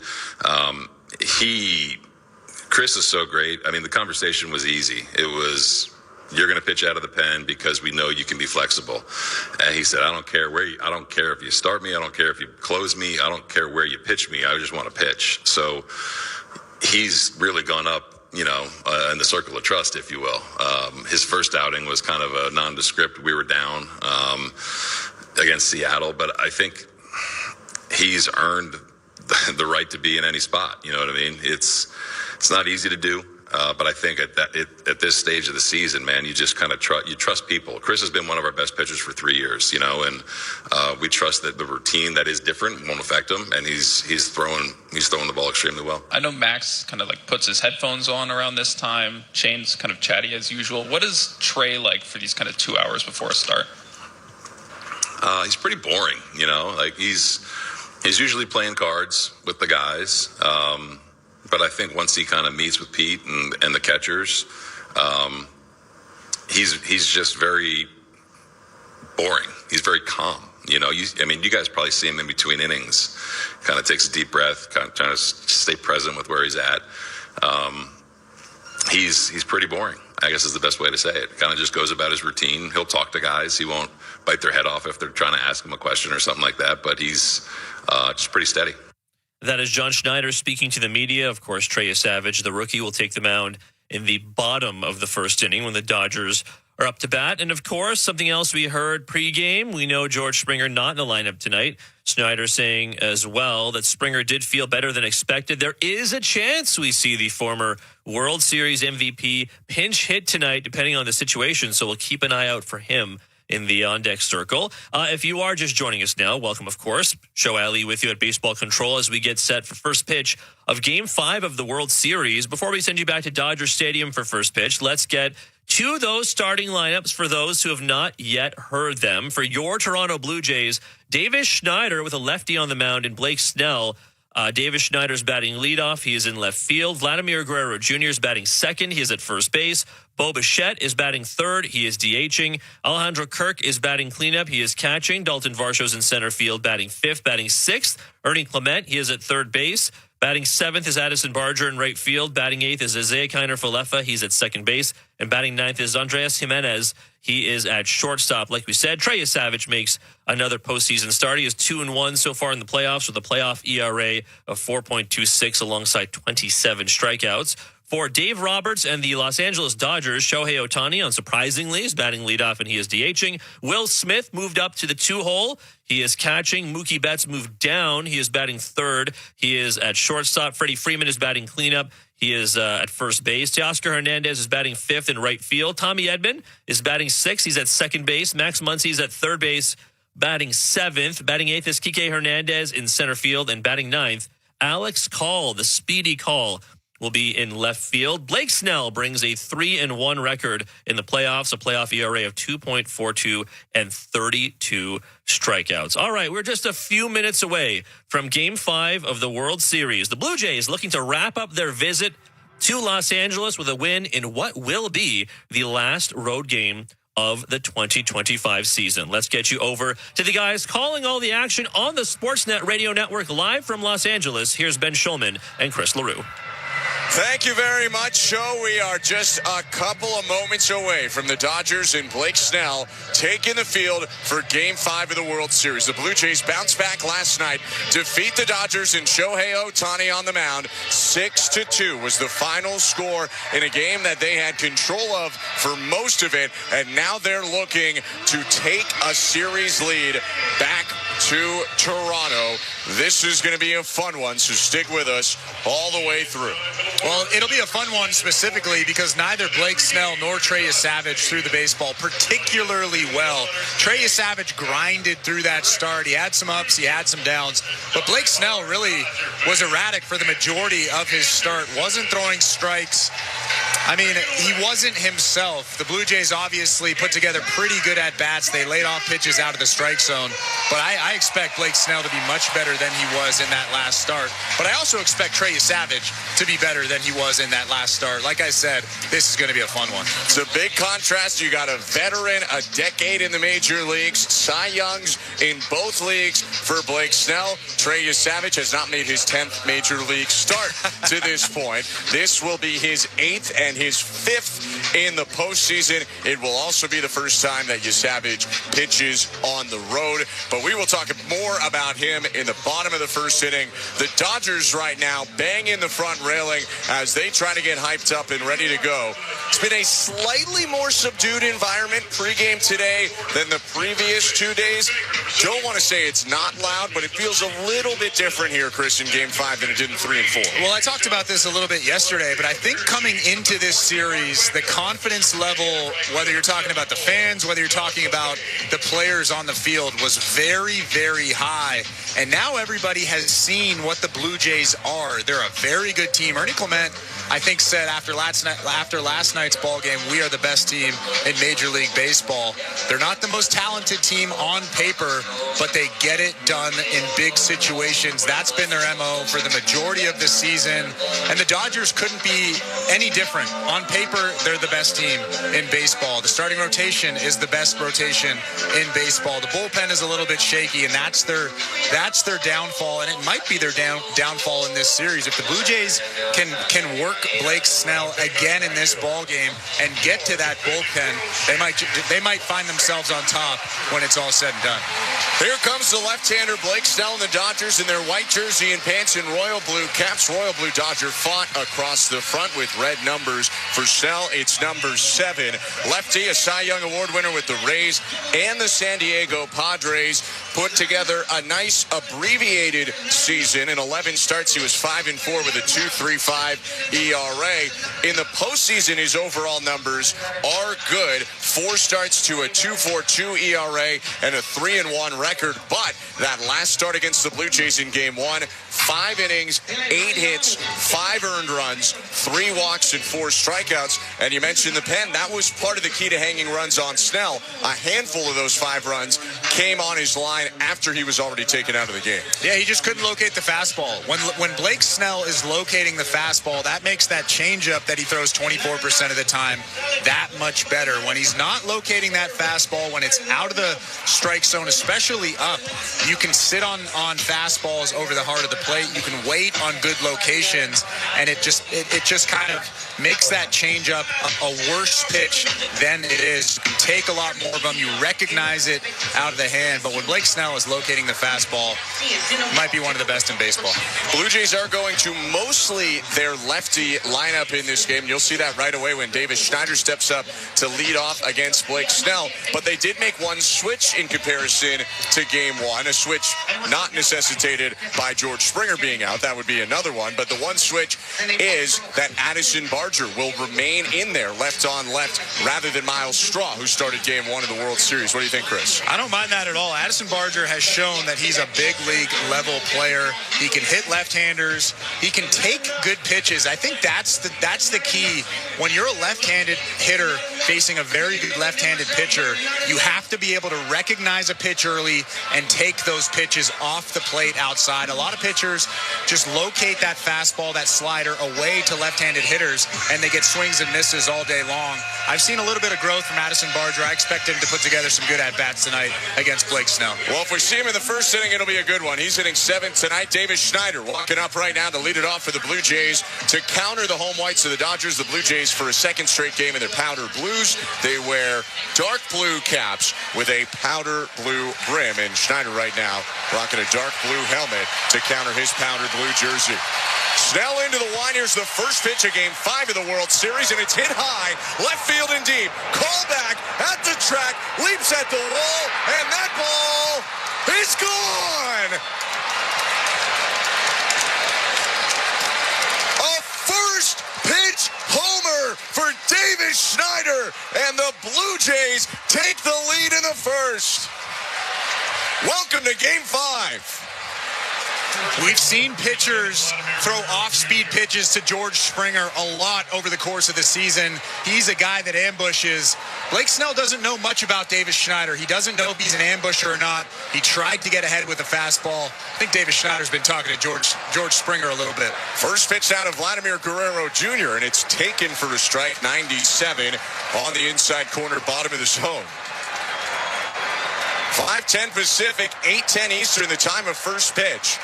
Chris is so great. The conversation was easy. It was, you're going to pitch out of the pen because we know you can be flexible. And he said, I don't care if you start me. I don't care if you close me. I don't care where you pitch me. I just want to pitch. So he's really gone up, in the circle of trust, if you will. His first outing was kind of a nondescript. We were down against Seattle, but I think he's earned the right to be in any spot. You know what I mean? It's not easy to do. But I think at this stage of the season, man, you just kind of trust people. Chris has been one of our best pitchers for 3 years, and we trust that the routine that is different won't affect him, and he's throwing the ball extremely well. I know Max kind of like puts his headphones on around this time. Shane's kind of chatty as usual. What is Trey like for these kind of 2 hours before a start? He's pretty boring, he's usually playing cards with the guys. But I think once he kind of meets with Pete and the catchers, he's just very boring. He's very calm. You guys probably see him in between innings. Kind of takes a deep breath, kind of trying to stay present with where he's at. He's pretty boring, I guess is the best way to say it. Kind of just goes about his routine. He'll talk to guys. He won't bite their head off if they're trying to ask him a question or something like that. But he's just pretty steady. That is John Schneider speaking to the media. Of course, Trey Savage, the rookie, will take the mound in the bottom of the first inning when the Dodgers are up to bat. And, of course, something else we heard pregame, we know George Springer not in the lineup tonight. Schneider saying as well that Springer did feel better than expected. There is a chance we see the former World Series MVP pinch hit tonight, depending on the situation. So we'll keep an eye out for him in the on-deck circle. If you are just joining us now, welcome, of course. Show Ali with you at Baseball Control as we get set for first pitch of Game 5 of the World Series. Before we send you back to Dodger Stadium for first pitch, let's get to those starting lineups for those who have not yet heard them. For your Toronto Blue Jays, Davis Schneider with a lefty on the mound and Blake Snell. Davis Schneider's batting leadoff. He is in left field. Vladimir Guerrero Jr. is batting second. He is at first base. Bo Bichette is batting third. He is DHing. Alejandro Kirk is batting cleanup. He is catching. Dalton Varsho's in center field, batting fifth. Batting sixth, Ernie Clement. He is at third base. Batting seventh is Addison Barger in right field. Batting eighth is Isaiah Kiner-Falefa. He's at second base. And batting ninth is Andreas Jimenez. He is at shortstop. Like we said, Trey Savage makes another postseason start. He is 2-1 so far in the playoffs with a playoff ERA of 4.26 alongside 27 strikeouts. For Dave Roberts and the Los Angeles Dodgers, Shohei Ohtani, unsurprisingly, is batting leadoff and he is DHing. Will Smith moved up to the 2-hole. He is catching. Mookie Betts moved down. He is batting third. He is at shortstop. Freddie Freeman is batting cleanup. He is at first base. Teoscar Hernandez is batting fifth in right field. Tommy Edman is batting sixth. He's at second base. Max Muncy is at third base, batting seventh. Batting eighth is Kike Hernandez in center field. And batting ninth, Alex Call, the speedy Call, will be in left field. Blake Snell brings a 3-1 record in the playoffs, a playoff ERA of 2.42 and 32 strikeouts. All right, we're just a few minutes away from Game 5 of the World Series. The Blue Jays looking to wrap up their visit to Los Angeles with a win in what will be the last road game of the 2025 season. Let's get you over to the guys calling all the action on the Sportsnet Radio Network live from Los Angeles. Here's Ben Schulman and Chris LaRue. Thank you very much, Joe. We are just a couple of moments away from the Dodgers and Blake Snell taking the field for Game 5 of the World Series. The Blue Jays bounced back last night, defeat the Dodgers, and Shohei Ohtani on the mound. 6-2 was the final score in a game that they had control of for most of it, and now they're looking to take a series lead back to Toronto. This is going to be a fun one, so stick with us all the way through. Well, it'll be a fun one specifically because neither Blake Snell nor Trey Savage threw the baseball particularly well. Trey Savage grinded through that start. He had some ups, he had some downs, but Blake Snell really was erratic for the majority of his start. Wasn't throwing strikes. I mean, he wasn't himself. The Blue Jays obviously put together pretty good at-bats. They laid off pitches out of the strike zone. But I expect Blake Snell to be much better than he was in that last start. But I also expect Trey Savage to be better than he was in that last start. Like I said, this is going to be a fun one. It's a big contrast. You got a veteran, a decade in the major leagues, Cy Youngs in both leagues for Blake Snell. Trey Savage has not made his 10th major league start to this point. This will be his 8th and his 5th in the postseason. It will also be the first time that Savage pitches on the road. But we will talk more about him in the bottom of the first inning. The Dodgers right now banging the front railing as they try to get hyped up and ready to go. It's been a slightly more subdued environment pregame today than the previous 2 days. Don't want to say it's not loud, but it feels a little bit different here, Chris, in Game 5 than it did in 3 and 4. Well, I talked about this a little bit yesterday, but I think coming into this series, the confidence level, whether you're talking about the fans, whether you're talking about the players on the field, was very, very high. And now everybody has seen what the Blue Jays are. They're a very good team. Ernie Clement, I think, said after last night's ball game, we are the best team in Major League Baseball. They're not the most talented team on paper, but they get it done in big situations. That's been their MO for the majority of the season. And the Dodgers couldn't be any different. On paper, they're the best team in baseball. The starting rotation is the best rotation in baseball. The bullpen is a little bit shaky, and that's their downfall, and it might be their downfall in this series. If the Blue Jays can work Blake Snell again in this ball game and get to that bullpen, they might find themselves on top when it's all said and done. Here comes the left-hander Blake Snell and the Dodgers in their white jersey and pants in royal blue caps. Royal blue Dodger font across the front with red numbers. For Snell, it's number 7. Lefty, a Cy Young Award winner with the Rays and the San Diego Padres, put together a nice abbreviated season. In 11 starts, he was 5-4 with a 2.35 ERA. In the postseason, his overall numbers are good. 4 starts to a 2.42 ERA and a 3-1 record. But that last start against the Blue Jays in Game 1, 5 innings, 8 hits, 5 earned runs, 3 walks, and 4 strikeouts. And you mentioned the pen. That was part of the key to hanging runs on Snell. A handful of those 5 runs came on his line after he was already taken out of the game. Yeah, he just couldn't locate the fastball. When Blake Snell is locating the fastball, that makes that changeup that he throws 24% of the time that much better. When he's not locating that fastball, when it's out of the strike zone, especially up, you can sit on fastballs over the heart of the plate. You can wait on good locations, and it just kind of makes that changeup a worse pitch than it is. You can take a lot more of them. You recognize it out of the hand, but when Blake Snell is locating the fastball, might be one of the best in baseball. Blue Jays are going to mostly their lefty lineup in this game. You'll see that right away when Davis Schneider steps up to lead off against Blake Snell. But they did make one switch in comparison to Game 1, a switch not necessitated by George Springer being out. That would be another one. But the one switch is that Addison Barger will remain in there, left on left, rather than Miles Straw, who started Game 1 of the World Series. What do you think, Chris? I don't mind that at all. Addison Barger has shown that he's a big league level player. He can hit left-handers. He can take good pitches. I think that's the key. When you're a left-handed hitter facing a very good left-handed pitcher, you have to be able to recognize a pitch early and take those pitches off the plate outside. A lot of pitchers just locate that fastball, that slider away to left-handed hitters, and they get swings and misses all day long. I've seen a little bit of growth from Addison Barger. I expect him to put together some good at-bats tonight against Blake Snell. Well, if we see him in the first inning, it'll be a good one. He's hitting 7th tonight. Davis Schneider walking up right now to lead it off for the Blue Jays to counter the home whites of the Dodgers. The Blue Jays for a second straight game in their powder blues. They wear dark blue caps with a powder blue brim. And Schneider right now rocking a dark blue helmet to counter his powder blue jersey. Snell into the line. Here's the first pitch of Game 5 of the World Series, and it's hit high, left field and deep. Call back at the track, leaps at the wall, and that ball is gone! A first pitch homer for Davis Schneider, and the Blue Jays take the lead in the first. Welcome to Game 5. We've seen pitchers throw off-speed pitches to George Springer a lot over the course of the season. He's a guy that ambushes. Blake Snell doesn't know much about Davis Schneider. He doesn't know if he's an ambusher or not. He tried to get ahead with a fastball. I think Davis Schneider's been talking to George Springer a little bit. First pitch out of Vladimir Guerrero Jr., and it's taken for a strike, 97 on the inside corner, bottom of the zone. 5:10 Pacific, 8:10 Eastern, the time of first pitch.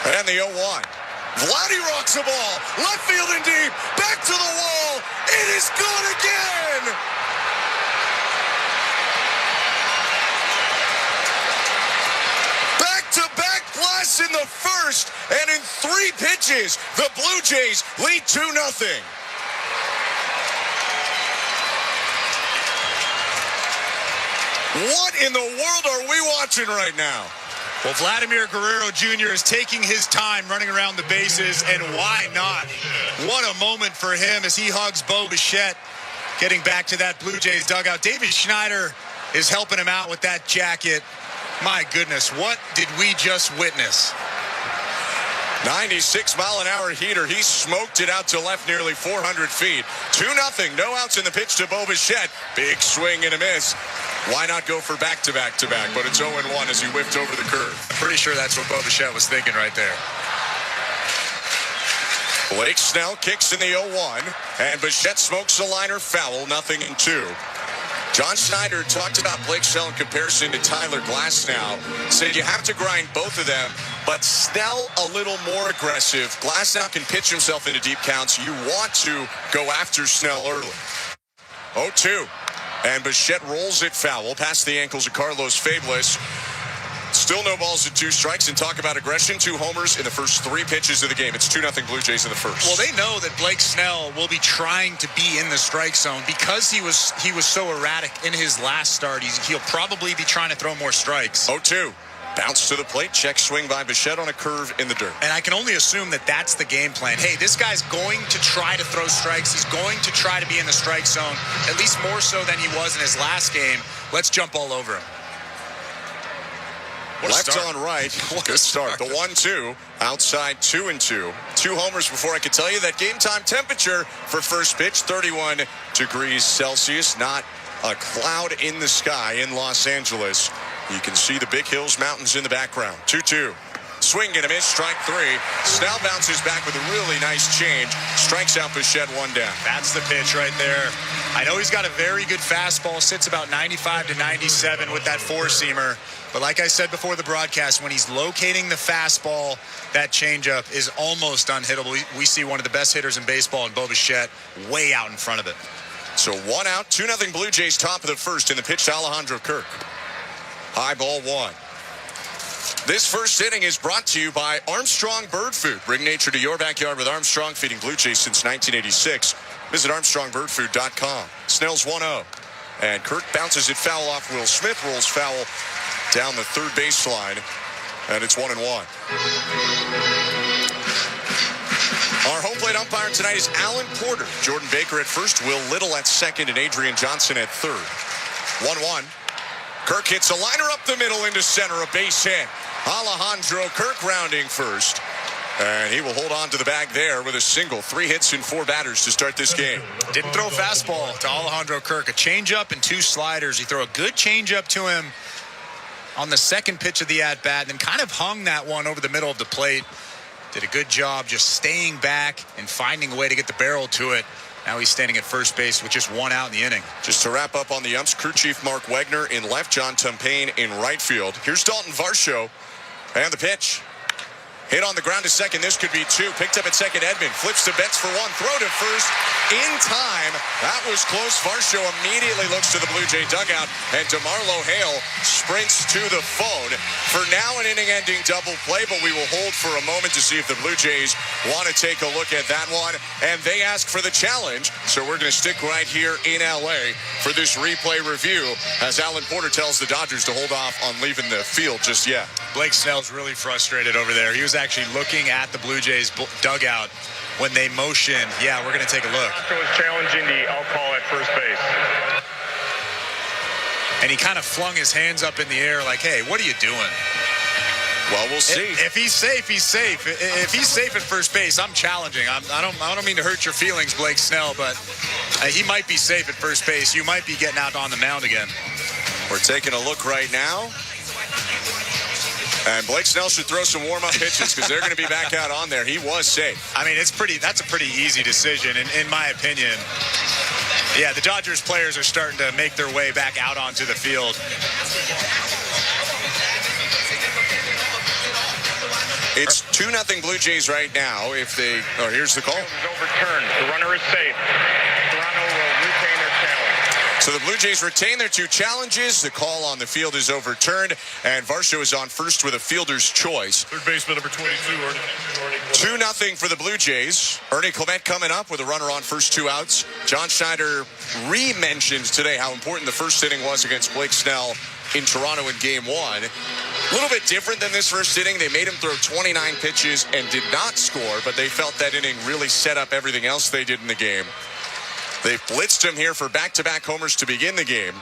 And the 0-1. Vladdy rocks the ball. Left field and deep. Back to the wall. It is gone again. Back-to-back blasts in the first. And in 3 pitches, the Blue Jays lead 2-0. What in the world are we watching right now? Well, Vladimir Guerrero Jr. is taking his time running around the bases, and why not? What a moment for him as he hugs Bo Bichette, getting back to that Blue Jays dugout. David Schneider is helping him out with that jacket. My goodness, what did we just witness? 96-mile-an-hour heater. He smoked it out to left nearly 400 feet. 2-0. No outs in the pitch to Bo Bichette. Big swing and a miss. Why not go for back-to-back-to-back? But it's 0-1 as he whiffed over the curve. I'm pretty sure that's what Bo Bichette was thinking right there. Blake Snell kicks in the 0-1, and Bichette smokes the liner foul, 0-2. John Schneider talked about Blake Snell in comparison to Tyler Glasnow. Said you have to grind both of them, but Snell a little more aggressive. Glasnow can pitch himself into deep counts. You want to go after Snell early. 0-2. And Bichette rolls it foul past the ankles of Carlos Fabulous. Still no balls and 2 strikes. And talk about aggression. 2 homers in the first 3 pitches of the game. It's 2-0 Blue Jays in the first. Well, they know that Blake Snell will be trying to be in the strike zone because he was so erratic in his last start. He'll probably be trying to throw more strikes. 0-2. Bounce to the plate. Check swing by Bichette on a curve in the dirt. And I can only assume that that's the game plan. Hey, this guy's going to try to throw strikes. He's going to try to be in the strike zone, at least more so than he was in his last game. Let's jump all over him. Left on right. Good start. The 1-2. Outside 2-2. 2 homers before I could tell you that game time temperature for first pitch, 31 degrees Celsius. Not a cloud in the sky in Los Angeles. You can see the big hills, mountains in the background. 2-2. Swing and a miss, strike 3. Snell bounces back with a really nice change. Strikes out Bichette, 1 down. That's the pitch right there. I know he's got a very good fastball, sits about 95 to 97 with that 4-seamer. But like I said before the broadcast, when he's locating the fastball, that changeup is almost unhittable. We see one of the best hitters in baseball in Bo Bichette way out in front of it. So 1 out, 2-0 Blue Jays, top of the first in the pitch to Alejandro Kirk. High ball 1. This first inning is brought to you by Armstrong Bird Food. Bring nature to your backyard with Armstrong, feeding Blue Jays since 1986. Visit ArmstrongBirdFood.com. Snell's 1-0. And Kirk bounces it foul off Will Smith. Rolls foul down the third baseline. And it's 1-1. Our home plate umpire tonight is Alan Porter. Jordan Baker at first, Will Little at second, and Adrian Johnson at third. 1-1. Kirk hits a liner up the middle into center, a base hit. Alejandro Kirk rounding first. And he will hold on to the bag there with a single. 3 hits and 4 batters to start this game. Didn't throw a fastball to Alejandro Kirk. A changeup and 2 sliders. He threw a good changeup to him on the second pitch of the at-bat, and then kind of hung that one over the middle of the plate. Did a good job just staying back and finding a way to get the barrel to it. Now he's standing at first base with just 1 out in the inning. Just to wrap up on the umps, crew chief Mark Wagner in left, John Tumpain in right field. Here's Dalton Varsho, and the pitch. Hit on the ground to second. This could be 2. Picked up at second. Edman flips to Betts for 1. Throw to first in time. That was close. Varsho immediately looks to the Blue Jay dugout, and DeMarlo Hale sprints to the phone. For now, an inning-ending double play, but we will hold for a moment to see if the Blue Jays want to take a look at that one. And they ask for the challenge, so we're going to stick right here in L.A. for this replay review as Alan Porter tells the Dodgers to hold off on leaving the field just yet. Blake Snell's really frustrated over there. He was actually looking at the Blue Jays dugout when they motioned. Yeah, we're going to take a look. Was challenging the out call at first base. And he kind of flung his hands up in the air like, hey, what are you doing? Well, we'll see. If he's safe, he's safe. If he's safe at first base, I'm challenging. I don't mean to hurt your feelings, Blake Snell, but he might be safe at first base. You might be getting out on the mound again. We're taking a look right now. And Blake Snell should throw some warm-up pitches because they're going to be back out on there. He was safe. I mean, that's a pretty easy decision, in my opinion. Yeah, the Dodgers players are starting to make their way back out onto the field. It's 2-0 Blue Jays right now. Here's the call. Overturned. The runner is safe. Toronto will retain their challenge. So the Blue Jays retain their 2 challenges. The call on the field is overturned, and Varsho is on first with a fielder's choice. Third baseman number 22, Ernie. 2-0 for the Blue Jays. Ernie Clement coming up with a runner on first, 2 outs. John Schneider re-mentioned today how important the first inning was against Blake Snell in Toronto in Game 1. A little bit different than this first inning. They made him throw 29 pitches and did not score, but they felt that inning really set up everything else they did in the game. They blitzed him here for back-to-back homers to begin the game.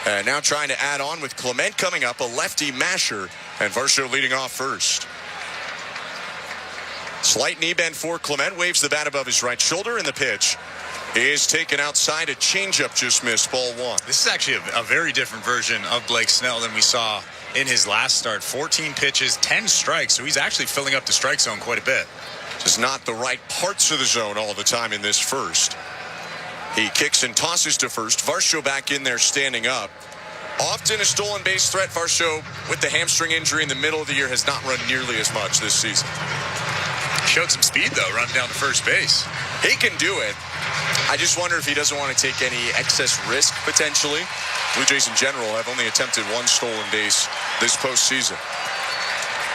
And now trying to add on with Clement coming up, a lefty masher, and Varsho leading off first. Slight knee bend for Clement, waves the bat above his right shoulder, and the pitch is taken outside. A changeup just missed, ball 1. This is actually a very different version of Blake Snell than we saw in his last start. 14 pitches, 10 strikes, so he's actually filling up the strike zone quite a bit. Just not the right parts of the zone all the time in this first. He kicks and tosses to first. Varsho back in there standing up. Often a stolen base threat. Varsho, with the hamstring injury in the middle of the year, has not run nearly as much this season. Showed some speed, though, running down to first base. He can do it. I just wonder if he doesn't want to take any excess risk, potentially. Blue Jays in general have only attempted 1 stolen base this postseason.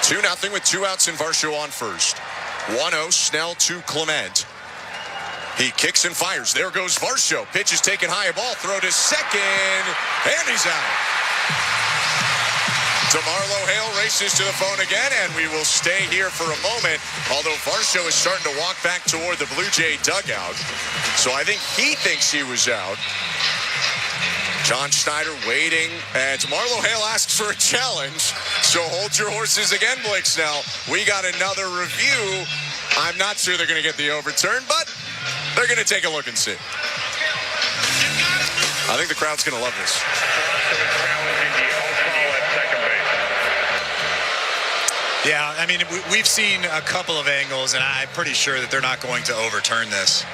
2-0 with 2 outs and Varsho on first. 1-0, Snell to Clement. He kicks and fires. There goes Varsho. Pitch is taken high, a ball throw to second, and he's out. DeMarlo Hale races to the phone again, and we will stay here for a moment, although Varsho is starting to walk back toward the Blue Jay dugout. So I think he thinks he was out. John Schneider waiting, and DeMarlo Hale asks for a challenge. So hold your horses again, Blake Snell. We got another review. I'm not sure they're going to get the overturn, but they're going to take a look and see. I think the crowd's going to love this. Yeah, I mean, we've seen a couple of angles, and I'm pretty sure that they're not going to overturn this.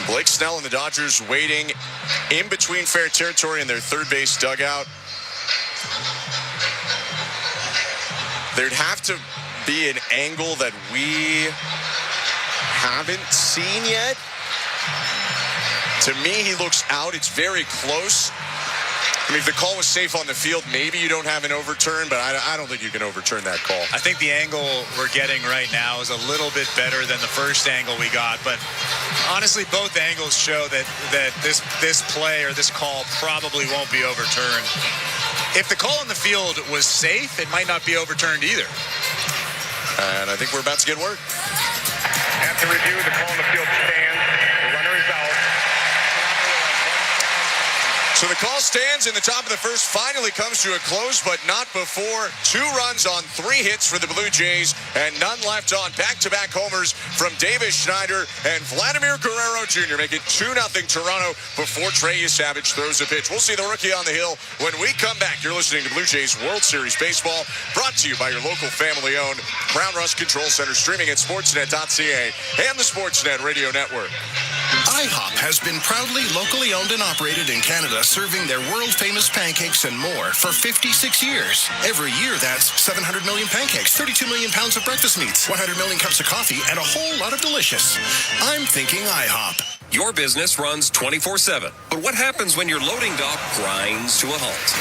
Blake Snell and the Dodgers waiting in between fair territory in their third base dugout. There'd have to be an angle that we haven't seen yet. To me, he looks out. It's very close. I mean, if the call was safe on the field, maybe you don't have an overturn, but I don't think you can overturn that call. I think the angle we're getting right now is a little bit better than the first angle we got, but honestly, both angles show that this play or this call probably won't be overturned. If the call on the field was safe, it might not be overturned either. And I think we're about to get word. After review, the call on the field stands. The runner is out. So the call stands, and the top of the first finally comes to a close, but not before 2 runs on 3 hits for the Blue Jays, and none left on. Back-to-back homers from Davis Schneider and Vladimir Guerrero Jr. make it 2-0 Toronto before Trey Savage throws a pitch. We'll see the rookie on the hill when we come back. You're listening to Blue Jays World Series Baseball, brought to you by your local family-owned Crown Rust Control Center, streaming at sportsnet.ca and the Sportsnet Radio Network. IHOP has been proudly locally owned and operated in Canada, serving their world-famous pancakes and more for 56 years. Every year, that's 700 million pancakes, 32 million pounds of breakfast meats, 100 million cups of coffee, and a whole lot of delicious. I'm thinking IHOP. Your business runs 24/7. But what happens when your loading dock grinds to a halt?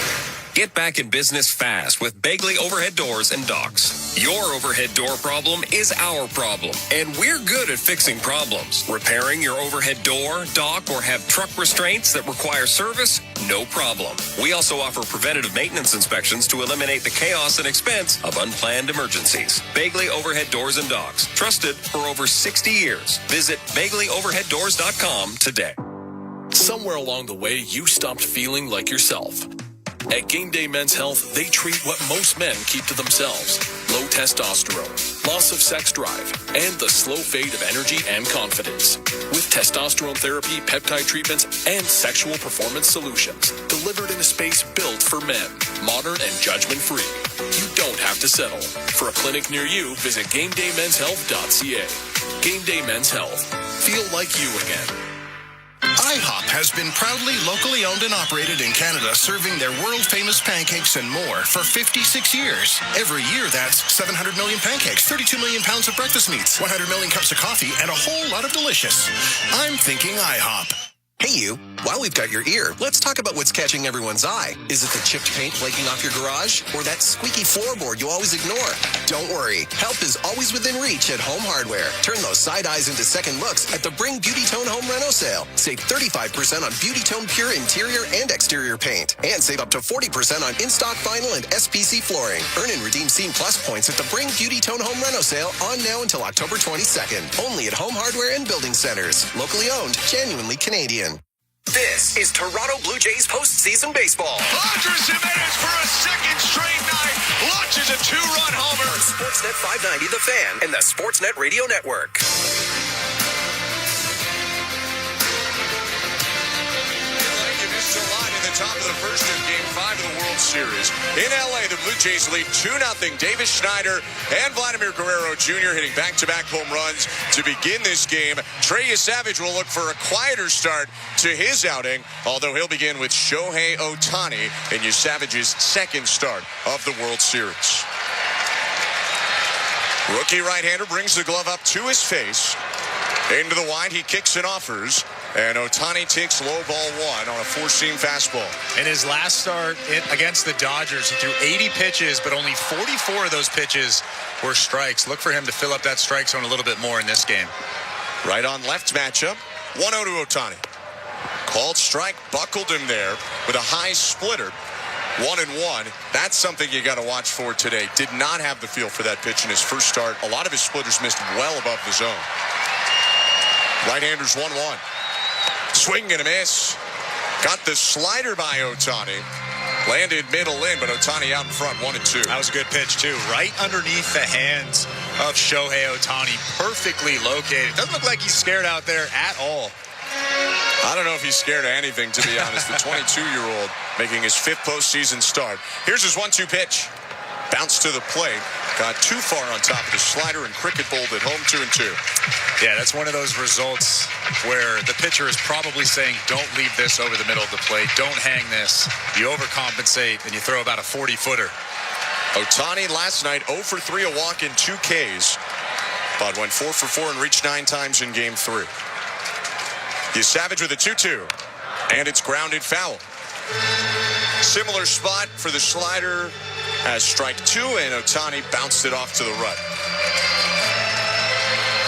Get back in business fast with Bagley Overhead Doors and Docks. Your overhead door problem is our problem, and we're good at fixing problems. Repairing your overhead door, dock, or have truck restraints that require service? No problem. We also offer preventative maintenance inspections to eliminate the chaos and expense of unplanned emergencies. Bagley Overhead Doors and Docks. Trusted for over 60 years. Visit BagleyOverheadDoors.com today. Somewhere along the way, you stopped feeling like yourself. At Game Day Men's Health, they treat what most men keep to themselves. Low testosterone, loss of sex drive, and the slow fade of energy and confidence. With testosterone therapy, peptide treatments, and sexual performance solutions. Delivered in a space built for men. Modern and judgment-free. You don't have to settle. For a clinic near you, visit GameDayMen'sHealth.ca. Game Day Men's Health. Feel like you again. IHOP has been proudly locally owned and operated in Canada, serving their world-famous pancakes and more for 56 years. Every year, that's 700 million pancakes, 32 million pounds of breakfast meats, 100 million cups of coffee, and a whole lot of delicious. I'm thinking IHOP. Hey you, while we've got your ear, let's talk about what's catching everyone's eye. Is it the chipped paint flaking off your garage? Or that squeaky floorboard you always ignore? Don't worry, help is always within reach at Home Hardware. Turn those side eyes into second looks at the Bring Beauty Tone Home Reno sale. Save 35% on Beauty Tone Pure interior and exterior paint. And save up to 40% on in-stock vinyl and SPC flooring. Earn and redeem Scene Plus points at the Bring Beauty Tone Home Reno sale on now until October 22nd. Only at Home Hardware and Building Centers. Locally owned, genuinely Canadian. This is Toronto Blue Jays postseason baseball. Rogers Jimenez for a second straight night launches a 2-run homer. On Sportsnet 590, The Fan, and the Sportsnet Radio Network. You missed a line in the top of the first in Game 5 of the World Series. In L.A., the Blue Jays lead 2-0. Davis Schneider and Vladimir Guerrero Jr. hitting back-to-back home runs to begin this game. Trey Savage will look for a quieter start to his outing, although he'll begin with Shohei Ohtani in Savage's second start of the World Series. Rookie right-hander brings the glove up to his face. Into the wide, he kicks and offers. And Ohtani takes low ball 1 on a four-seam fastball. In his last start against the Dodgers, he threw 80 pitches, but only 44 of those pitches were strikes. Look for him to fill up that strike zone a little bit more in this game. Right on left matchup, 1-0 to Ohtani. Called strike, buckled him there with a high splitter. 1-1. That's something you got to watch for today. Did not have the feel for that pitch in his first start. A lot of his splitters missed well above the zone. Right-handers 1-1. Swing and a miss. Got the slider by Ohtani. Landed middle in, but Ohtani out in front, 1-2. That was a good pitch, too. Right underneath the hands of Shohei Ohtani. Perfectly located. Doesn't look like he's scared out there at all. I don't know if he's scared of anything, to be honest. The 22-year-old making his 5th postseason start. Here's his 1-2 pitch. Bounced to the plate. Got too far on top of the slider, and Cricket bowled at home, 2-2. Yeah, that's one of those results where the pitcher is probably saying, don't leave this over the middle of the plate. Don't hang this. You overcompensate, and you throw about a 40-footer. Ohtani last night 0 for 3, a walk and 2 Ks. But went 4 for 4 and reached 9 times in Game 3. Savage with a 2-2. And it's grounded foul. Similar spot for the slider as strike 2, and Ohtani bounced it off to the right.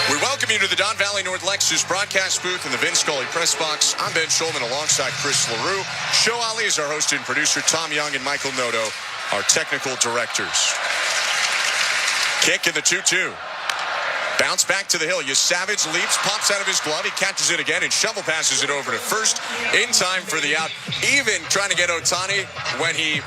We welcome you to the Don Valley North Lexus broadcast booth in the Vin Scully press box. I'm Ben Schulman alongside Chris LaRue. Show Ali is our host and producer. Tom Young and Michael Noto, our technical directors. Kick in the 2-2. Bounce back to the hill. Savage leaps, pops out of his glove. He catches it again and shovel passes it over to first in time for the out. Even trying to get Ohtani when he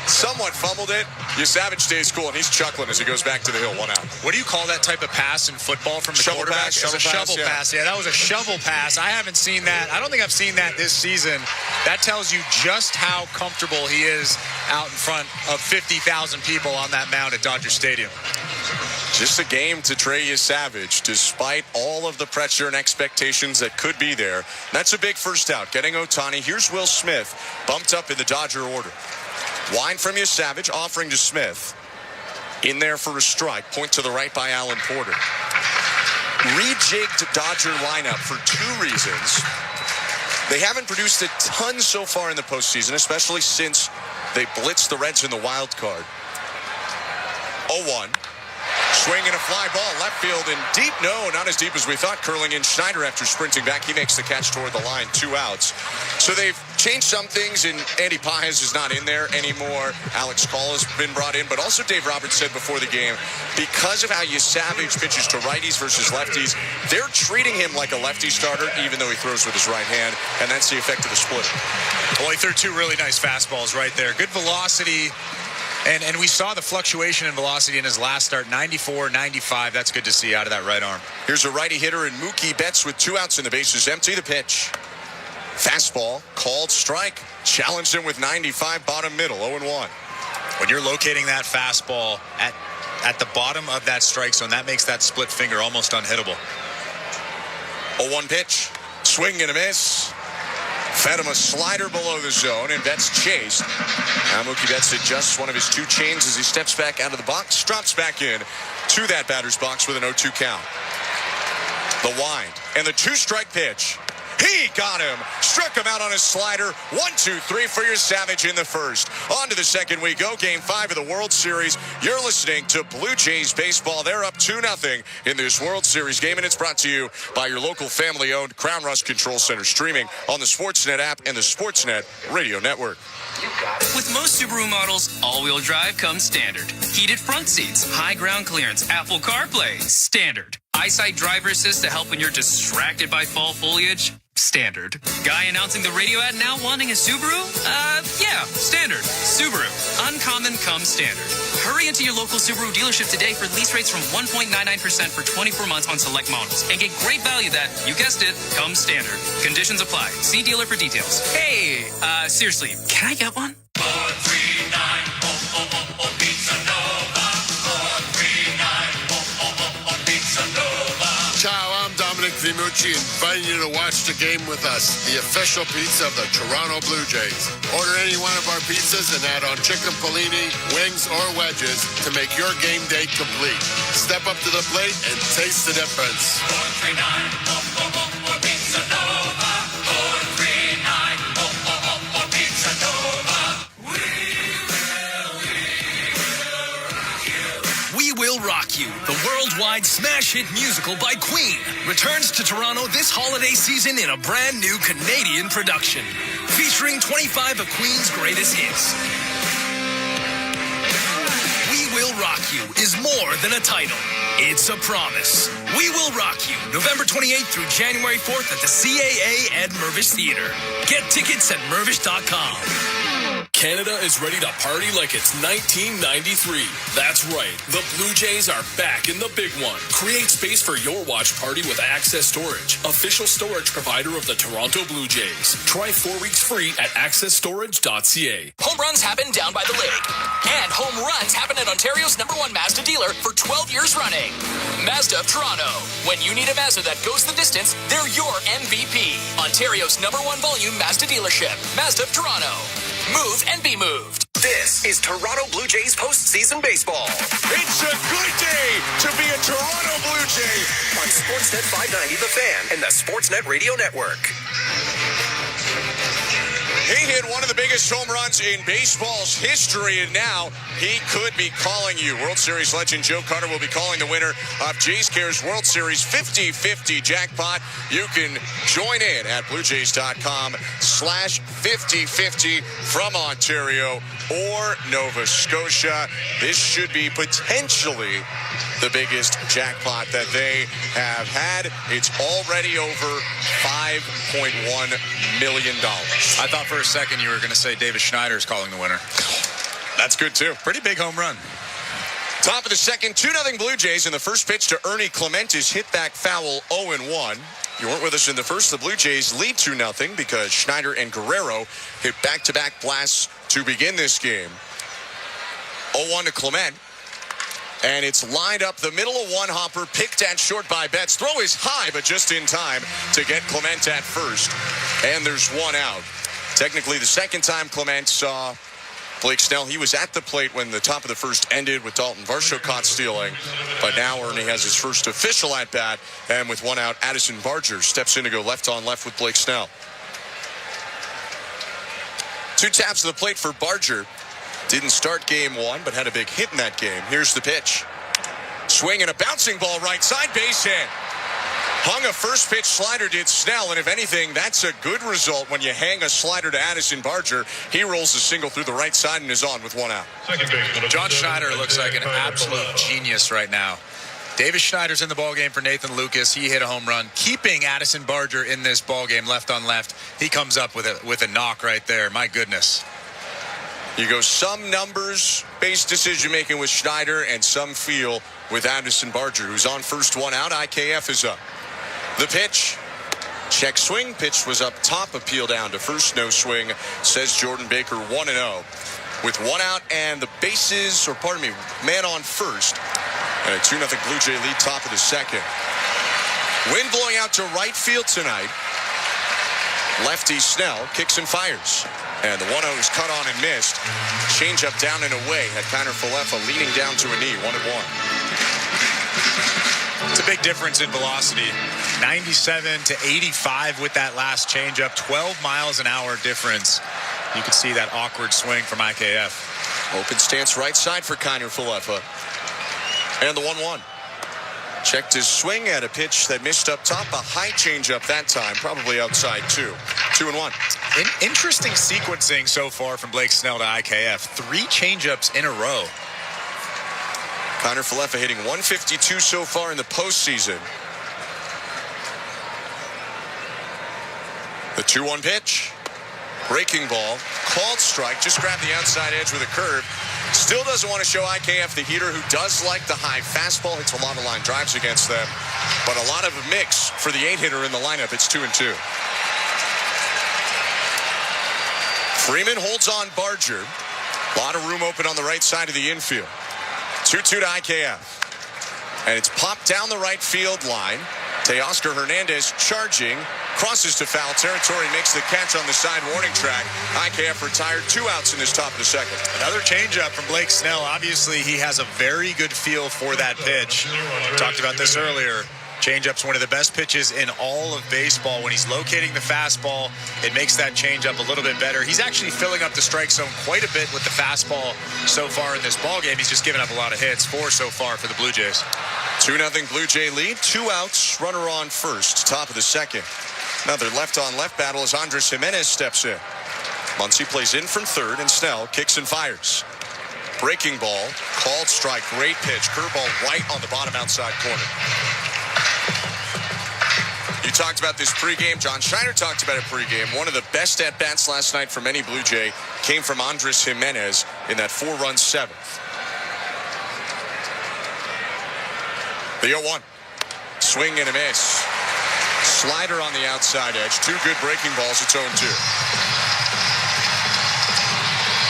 somewhat fumbled it. Savage stays cool, and he's chuckling as he goes back to the hill, 1 out. What do you call that type of pass in football from the shovel quarterback? Pass, shovel pass. Yeah, that was a shovel pass. I haven't seen that. I don't think I've seen that this season. That tells you just how comfortable he is out in front of 50,000 people on that mound at Dodger Stadium. Just a game to Trey Savage, despite all of the pressure and expectations that could be there. That's a big first out, getting Ohtani. Here's Will Smith, bumped up in the Dodger order. Wind from Savage, offering to Smith. In there for a strike. Point to the right by Alan Porter. Rejigged Dodger lineup for 2 reasons. They haven't produced a ton so far in the postseason, especially since they blitzed the Reds in the wild card. 0-1. Swing and a fly ball, left field and deep. No, not as deep as we thought. Curling in Schneider after sprinting back. He makes the catch toward the line, 2 outs. So they've changed some things, and Andy Paez is not in there anymore. Alex Call has been brought in, but also Dave Roberts said before the game, because of how Savage pitches to righties versus lefties, they're treating him like a lefty starter, even though he throws with his right hand, and that's the effect of the splitter. Well, he threw 2 really nice fastballs right there. Good velocity. And we saw the fluctuation in velocity in his last start, 94, 95. That's good to see out of that right arm. Here's a righty hitter, and Mookie Betts with 2 outs and the bases empty. The pitch. Fastball, called strike. Challenged him with 95, bottom middle, 0-1. When you're locating that fastball at the bottom of that strike zone, that makes that split finger almost unhittable. 0-1 pitch. Swing and a miss. Fed him a slider below the zone, and Betts chased. Now Mookie Betts adjusts one of his 2 chains as he steps back out of the box, drops back in to that batter's box with an 0-2 count. The wind and the 2-strike pitch. He got him. Struck him out on his slider. 1-2-3 for Savage in the first. On to the second we go. Game 5 of the World Series. You're listening to Blue Jays Baseball. They're up 2-0 in this World Series game, and it's brought to you by your local family-owned Crown Rust Control Center, streaming on the Sportsnet app and the Sportsnet Radio Network. With most Subaru models, all-wheel drive comes standard. Heated front seats, high ground clearance, Apple CarPlay, standard. Eyesight driver assist to help when you're distracted by fall foliage, standard. Guy announcing the radio ad now wanting a Subaru? Yeah, standard. Subaru. Uncommon comes standard. Hurry into your local Subaru dealership today for lease rates from 1.99% for 24 months on select models. And get great value that, you guessed it, comes standard. Conditions apply. See dealer for details. Hey, seriously, can I get one? 439 Pizza Nova. 439 Pizza Nova. Ciao, I'm Dominic Vimucci, inviting you to watch the game with us, the official pizza of the Toronto Blue Jays. Order any one of our pizzas and add on chicken Polini, wings, or wedges to make your game day complete. Step up to the plate and taste the difference. 439 Pizza Nova. 439 Pizza Nova. We Will Rock You, the worldwide smash hit musical by Queen, returns to Toronto this holiday season in a brand new Canadian production, featuring 25 of Queen's greatest hits. We Will Rock You is more than a title. It's a promise. We Will Rock You, November 28th through January 4th at the CAA Ed Mervish Theater. Get tickets at mervish.com. Canada is ready to party like it's 1993. That's right. The Blue Jays are back in the big one. Create space for your watch party with Access Storage, official storage provider of the Toronto Blue Jays. Try 4 weeks free at accessstorage.ca. Home runs happen down by the lake. And home runs happen at Ontario's #1 Mazda dealer for 12 years running. Mazda of Toronto. When you need a Mazda that goes the distance, they're your MVP. Ontario's #1 volume Mazda dealership. Mazda of Toronto. Move and be moved. This is Toronto Blue Jays postseason baseball. It's a good day to be a Toronto Blue Jay. On Sportsnet 590 The Fan and the Sportsnet Radio Network. He hit one of the biggest home runs in baseball's history, and now he could be calling you. World Series legend Joe Carter will be calling the winner of Jays Cares World Series 50-50 jackpot. You can join in at bluejays.com/50-50 from Ontario or Nova Scotia. This should be potentially the biggest jackpot that they have had. It's already over $5.1 million. I thought for a second you were going to say David Schneider is calling the winner. That's good, too. Pretty big home run. Top of the second, 2-0 Blue Jays, and the first pitch to Ernie Clemente's hit back foul 0-1. You weren't with us in the first. The Blue Jays lead 2-0 because Schneider and Guerrero hit back-to-back blasts to begin this game. 0-1 to Clement. And it's lined up the middle of one hopper, picked at short by Betts. Throw is high, but just in time to get Clement at first. And there's one out. Technically, the second time Clement saw Blake Snell, he was at the plate when the top of the first ended with Dalton Varsho caught stealing. But now Ernie has his first official at-bat. And with one out, Addison Barger steps in to go left-on-left with Blake Snell. 2 taps to the plate for Barger. Didn't start game one, but had a big hit in that game. Here's the pitch. Swing and a bouncing ball right side, base hit. Hung a first pitch slider, did Snell, and if anything, that's a good result when you hang a slider to Addison Barger. He rolls a single through the right side and is on with one out. John Schneider looks like an absolute genius right now. Davis Schneider's in the ballgame for Nathan Lucas. He hit a home run, keeping Addison Barger in this ballgame left on left. He comes up with a knock right there. My goodness. You go some numbers-based decision-making with Schneider and some feel with Addison Barger, who's on first, one out. IKF is up. The pitch. Check swing. Pitch was up top. Appeal down to first. No swing, says Jordan Baker. 1-0. With one out and the bases, man on first. And a 2-0 Blue Jay lead top of the second. Wind blowing out to right field tonight. Lefty Snell kicks and fires. And the 1-0 is cut on and missed. Change up down and away. Had Kiner Falefa leaning down to a knee. 1-1. It's a big difference in velocity. 97 to 85 with that last changeup. 12 miles an hour difference. You can see that awkward swing from IKF. Open stance right side for Kiner Falefa. And the 1-1. Checked his swing at a pitch that missed up top. A high changeup that time. Probably outside 2. 2-1. Interesting sequencing so far from Blake Snell to IKF. 3 changeups in a row. Kiner Falefa hitting 152 so far in the postseason. The 2-1 pitch. Breaking ball. Called strike. Just grabbed the outside edge with a curve. Still doesn't want to show IKF the heater, who does like the high fastball. Hits a lot of line drives against them. But a lot of mix for the 8-hitter in the lineup. It's 2-2. Freeman holds on Barger. A lot of room open on the right side of the infield. 2-2 to IKF. And it's popped down the right field line. Teoscar Hernandez charging. Crosses to foul territory. Makes the catch on the side warning track. IKF retired. 2 outs in this top of the second. Another changeup from Blake Snell. Obviously, he has a very good feel for that pitch. We talked about this earlier. Changeup's one of the best pitches in all of baseball. When he's locating the fastball, it makes that changeup a little bit better. He's actually filling up the strike zone quite a bit with the fastball so far in this ballgame. He's just given up a lot of hits. 4 so far for the Blue Jays. 2-0 Blue Jay lead. 2 outs. Runner on first. Top of the second. Another left-on-left battle as Andres Jimenez steps in. Muncy plays in from third, and Snell kicks and fires. Breaking ball. Called strike. Great pitch. Curveball right on the bottom outside corner. You talked about this pregame. John Schneider talked about it pregame. One of the best at-bats last night from any Blue Jay came from Andres Jimenez in that 4-run 7th. The 0-1. Swing and a miss. Slider on the outside edge. 2 good breaking balls. It's 0-2.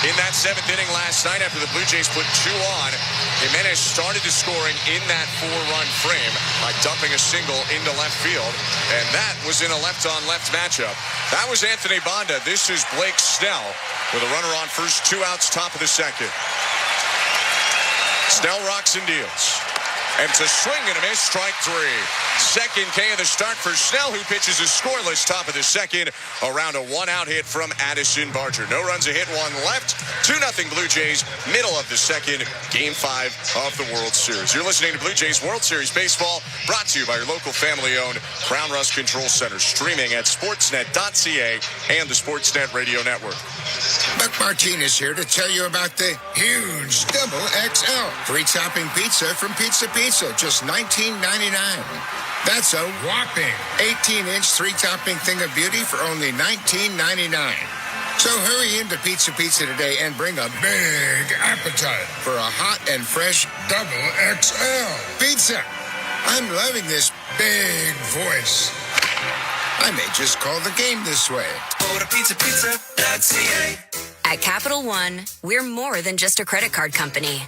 In that 7th inning last night, after the Blue Jays put 2 on, Jimenez started to scoring in that 4-run frame by dumping a single into left field, and that was in a left-on-left matchup. That was Anthony Banda. This is Blake Snell with a runner on first. 2 outs, top of the second. Snell rocks and deals. And it's a swing and a miss, strike 3. second K of the start for Snell, who pitches a scoreless top of the second. Around a one-out hit from Addison Barger. No runs, a hit, one left. 2-0 Blue Jays, middle of the second, Game 5 of the World Series. You're listening to Blue Jays World Series Baseball, brought to you by your local family-owned Crown Rust Control Center, streaming at sportsnet.ca and the Sportsnet Radio Network. Buck Martinez here to tell you about the huge Double XL free topping pizza from Pizza Pizza, just $19.99. That's a whopping 18-inch three-topping thing of beauty for only $19.99. So hurry into Pizza Pizza today and bring a big appetite for a hot and fresh Double XL pizza. I'm loving this big voice. I may just call the game this way. Order pizzapizza.ca. At Capital One, we're more than just a credit card company.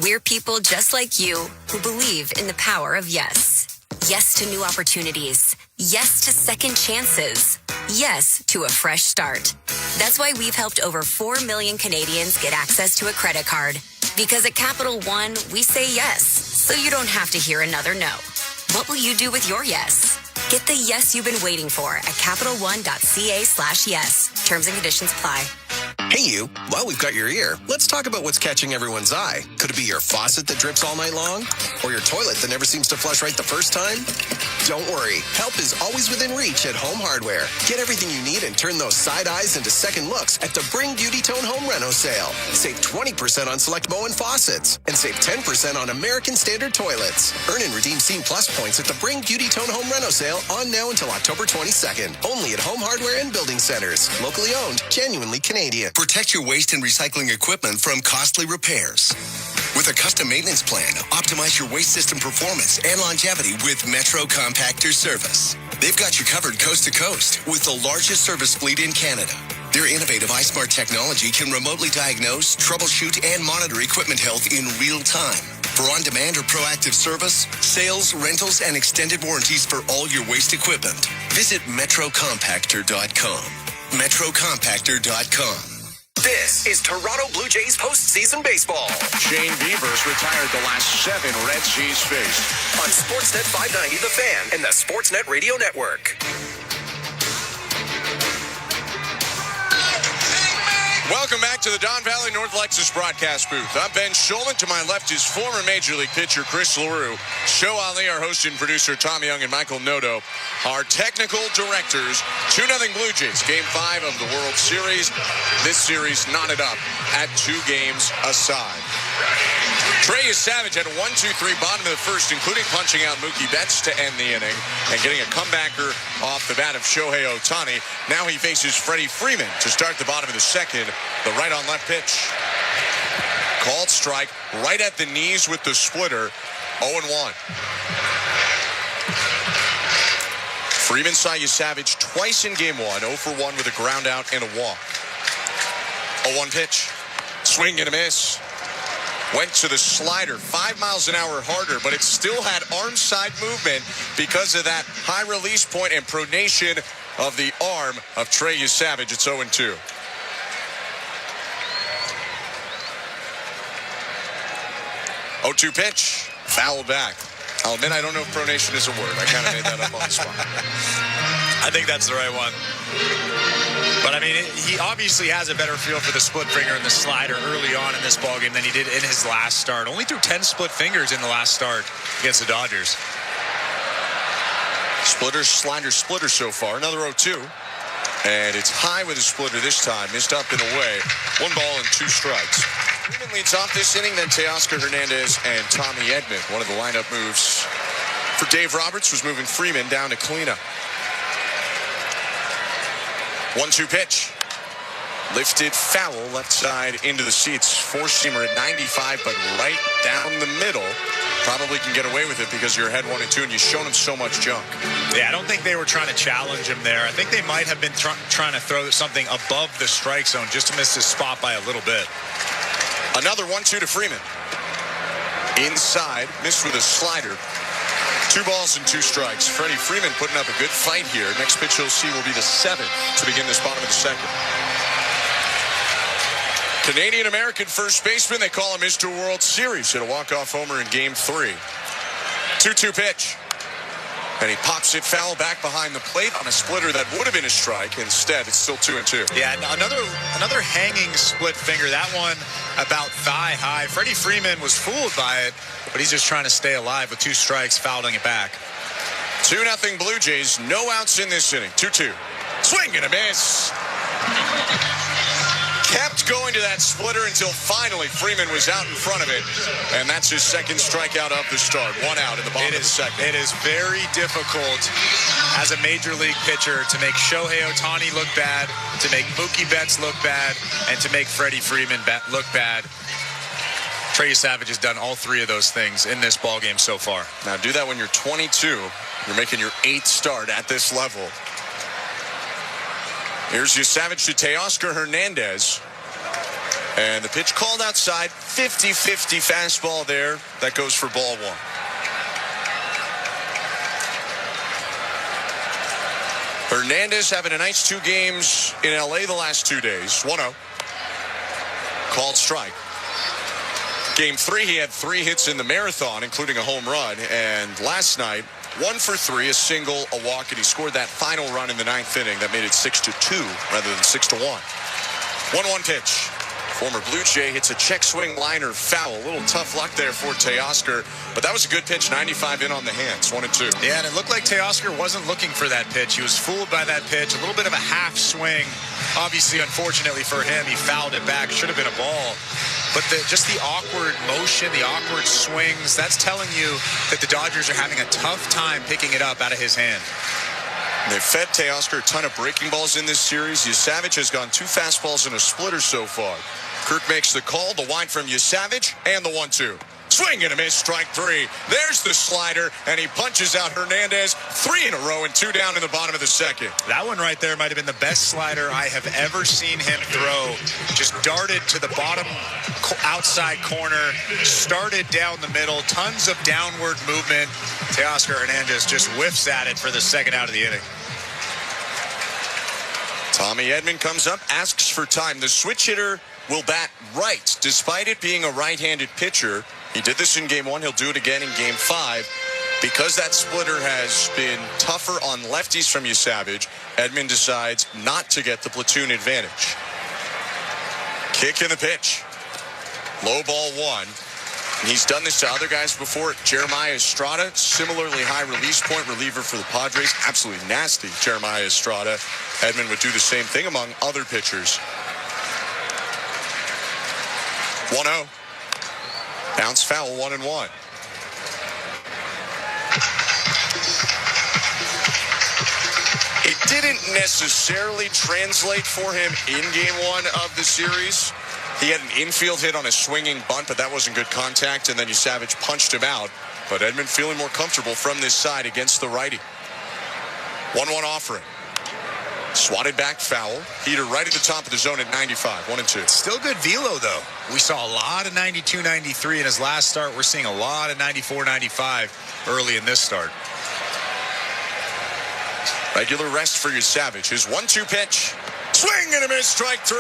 We're people just like you who believe in the power of yes. Yes to new opportunities. Yes to second chances. Yes to a fresh start. That's why we've helped over 4 million Canadians get access to a credit card. Because at Capital One, we say yes, so you don't have to hear another no. What will you do with your yes? Get the yes you've been waiting for at CapitalOne.ca/yes. Terms and conditions apply. Hey you, while we've got your ear, let's talk about what's catching everyone's eye. Could it be your faucet that drips all night long? Or your toilet that never seems to flush right the first time? Don't worry, help is always within reach at Home Hardware. Get everything you need and turn those side eyes into second looks at the Bring Beauty Tone Home Reno sale. Save 20% on select Moen faucets and save 10% on American Standard toilets. Earn and redeem Scene Plus points at the Bring Beauty Tone Home Reno sale on now until October 22nd. Only at Home Hardware and Building Centers. Locally owned, genuinely Canadian. Protect your waste and recycling equipment from costly repairs. With a custom maintenance plan, optimize your waste system performance and longevity with Metro Compactor Service. They've got you covered coast to coast with the largest service fleet in Canada. Their innovative iSmart technology can remotely diagnose, troubleshoot, and monitor equipment health in real time. For on-demand or proactive service, sales, rentals, and extended warranties for all your waste equipment, visit metrocompactor.com. metrocompactor.com. This is Toronto Blue Jays postseason baseball. Shane Bieber's retired the last 7 Reds he's faced. On Sportsnet 590 The Fan and the Sportsnet Radio Network. Welcome back to the Don Valley North Lexus broadcast booth. I'm Ben Schulman. To my left is former Major League pitcher Chris LaRue. Show Ali, our host and producer Tom Young and Michael Noto. Our technical directors. 2-0 Blue Jays. Game 5 of the World Series. This series knotted up at 2 games aside. Trey Savage had a 1-2-3 bottom of the first, including punching out Mookie Betts to end the inning and getting a comebacker off the bat of Shohei Ohtani. Now he faces Freddie Freeman to start the bottom of the second. The right on left pitch. Called strike right at the knees with the splitter. 0-1. Freeman saw Savage twice in game 1. 0-for-1 with a ground out and a walk. 0-1 pitch. Swing and a miss. Went to the slider, 5 miles an hour harder, but it still had arm side movement because of that high release point and pronation of the arm of Trey Savage. It's 0-2. Pitch, foul back. I'll admit I don't know if pronation is a word. I kind of made that up on the spot. I think that's the right one. But, I mean, he obviously has a better feel for the split finger and the slider early on in this ballgame than he did in his last start. Only threw 10 split fingers in the last start against the Dodgers. Splitter, slider, splitter so far. Another 0-2. And it's high with a splitter this time. Missed up and away. 1 ball and 2 strikes. Freeman leads off this inning, then Teoscar Hernandez and Tommy Edman. One of the lineup moves for Dave Roberts was moving Freeman down to cleanup. 1-2 pitch. Lifted foul left side into the seats. Four-seamer at 95, but right down the middle. Probably can get away with it because you're ahead 1-2 and you've shown him so much junk. Yeah, I don't think they were trying to challenge him there. I think they might have been trying to throw something above the strike zone just to miss his spot by a little bit. Another 1-2 to Freeman. Inside, missed with a slider. 2 balls and 2 strikes. Freddie Freeman putting up a good fight here. Next pitch you'll see will be the 7th to begin this bottom of the second. Canadian-American first baseman, they call him Mr. World Series. Hit a walk-off homer in Game 3. 2-2 pitch. And he pops it foul back behind the plate on a splitter that would have been a strike. Instead, it's still 2-2. Yeah, another hanging split finger. That one about thigh high. Freddie Freeman was fooled by it, but he's just trying to stay alive with 2 strikes, fouling it back. 2-0 Blue Jays. No outs in this inning. 2-2. Swing and a miss. Kept going to that splitter until finally Freeman was out in front of it. And that's his second strikeout of the start. 1 out in the bottom of the second. It is very difficult as a major league pitcher to make Shohei Ohtani look bad, to make Mookie Betts look bad, and to make Freddie Freeman look bad. Trey Savage has done all 3 of those things in this ballgame so far. Now do that when you're 22. You're making your 8th start at this level. Here's your Savage to Teoscar Hernandez. And the pitch called outside. 50-50 fastball there. That goes for ball 1. Hernandez having a nice 2 games in L.A. the last 2 days. 1-0. Called strike. Game 3, he had 3 hits in the marathon, including a home run. And last night, 1 for 3, a single, a walk, and he scored that final run in the 9th inning that made it 6-2 rather than 6-1. 1-1 pitch. Former Blue Jay hits a check swing liner foul. A little tough luck there for Teoscar, but that was a good pitch. 95 in on the hands. 1-2. Yeah, and it looked like Teoscar wasn't looking for that pitch. He was fooled by that pitch. A little bit of a half swing. Obviously, unfortunately for him, he fouled it back. Should have been a ball. But just the awkward motion, the awkward swings, that's telling you that the Dodgers are having a tough time picking it up out of his hand. They've fed Teoscar a ton of breaking balls in this series. Savage has gone 2 fastballs and a splitter so far. Kirk makes the call, the wind from Savage, and the 1-2. Swing and a miss, strike 3. There's the slider, and he punches out Hernandez 3 in a row and 2 down in the bottom of the second. That one right there might have been the best slider I have ever seen him throw. Just darted to the bottom outside corner, started down the middle, tons of downward movement. Teoscar Hernandez just whiffs at it for the second out of the inning. Tommy Edman comes up, asks for time. The switch hitter will bat right, despite it being a right-handed pitcher. He did this in Game 1. He'll do it again in Game 5. Because that splitter has been tougher on lefties from Savage, Edman decides not to get the platoon advantage. Kick in the pitch. Low ball 1. And he's done this to other guys before. Jeremiah Estrada, similarly high release point reliever for the Padres. Absolutely nasty, Jeremiah Estrada. Edman would do the same thing among other pitchers. 1-0. Bounce foul, 1-1. It didn't necessarily translate for him in Game 1 of the series. He had an infield hit on a swinging bunt, but that wasn't good contact, and then Savage punched him out. But Edman feeling more comfortable from this side against the righty. 1-1 offering. Swatted back foul. Heater right at the top of the zone at 95. 1-2. Still good velo, though. We saw a lot of 92, 93 in his last start. We're seeing a lot of 94, 95 early in this start. Regular rest for Savage. His 1-2 pitch. Swing and a miss, strike 3.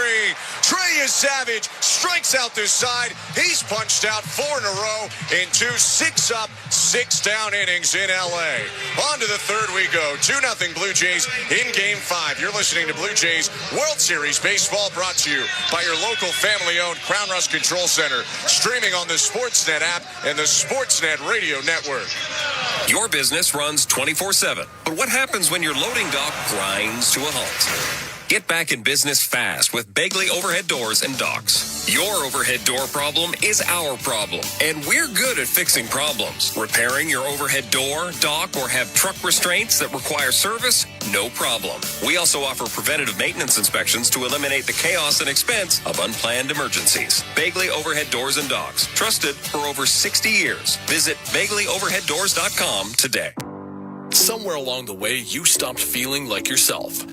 Trey Savage strikes out this side. He's punched out 4 in a row in 2 6-up, 6-down innings in L.A. On to the 3rd we go. 2-0 Blue Jays in Game 5. You're listening to Blue Jays World Series Baseball, brought to you by your local family-owned Crown Rust Control Center. Streaming on the Sportsnet app and the Sportsnet Radio Network. Your business runs 24/7. But what happens when your loading dock grinds to a halt? Get back in business fast with Begley Overhead Doors and Docks. Your overhead door problem is our problem, and we're good at fixing problems. Repairing your overhead door, dock, or have truck restraints that require service? No problem. We also offer preventative maintenance inspections to eliminate the chaos and expense of unplanned emergencies. Begley Overhead Doors and Docks. Trusted for over 60 years. Visit BegleyOverheadDoors.com today. Somewhere along the way, you stopped feeling like yourself.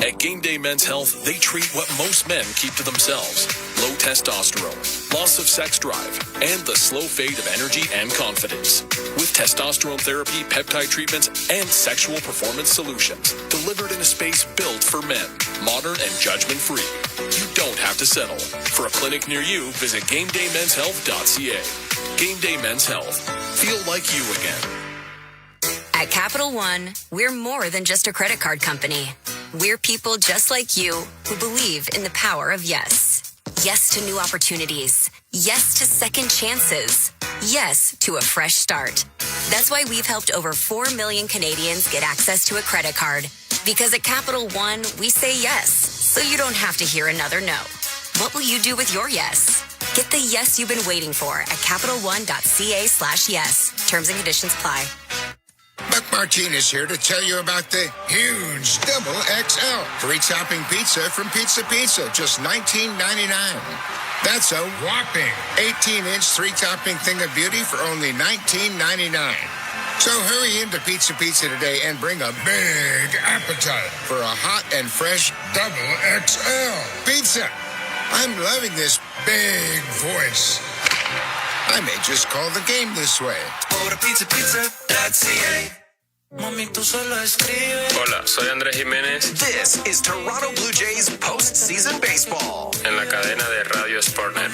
At Game Day Men's Health, they treat what most men keep to themselves. Low testosterone, loss of sex drive, and the slow fade of energy and confidence. With testosterone therapy, peptide treatments, and sexual performance solutions. Delivered in a space built for men. Modern and judgment-free. You don't have to settle. For a clinic near you, visit GameDayMen'sHealth.ca. Game Day Men's Health. Feel like you again. At Capital One, we're more than just a credit card company. We're people just like you who believe in the power of yes. Yes to new opportunities. Yes to second chances. Yes to a fresh start. That's why we've helped over 4 million Canadians get access to a credit card. Because at Capital One, we say yes, so you don't have to hear another no. What will you do with your yes? Get the yes you've been waiting for at CapitalOne.ca/yes. Terms and conditions apply. Buck Martinez here to tell you about the huge double XL free topping pizza from Pizza Pizza, just $19.99. That's a whopping 18-inch three-topping thing of beauty for only $19.99. So hurry into Pizza Pizza today and bring a big appetite for a hot and fresh double XL pizza. I'm loving this big voice. I may just call the game this way. Hola, soy Andrés Jiménez. This is Toronto Blue Jays postseason baseball. En la cadena de Radio Sportnet.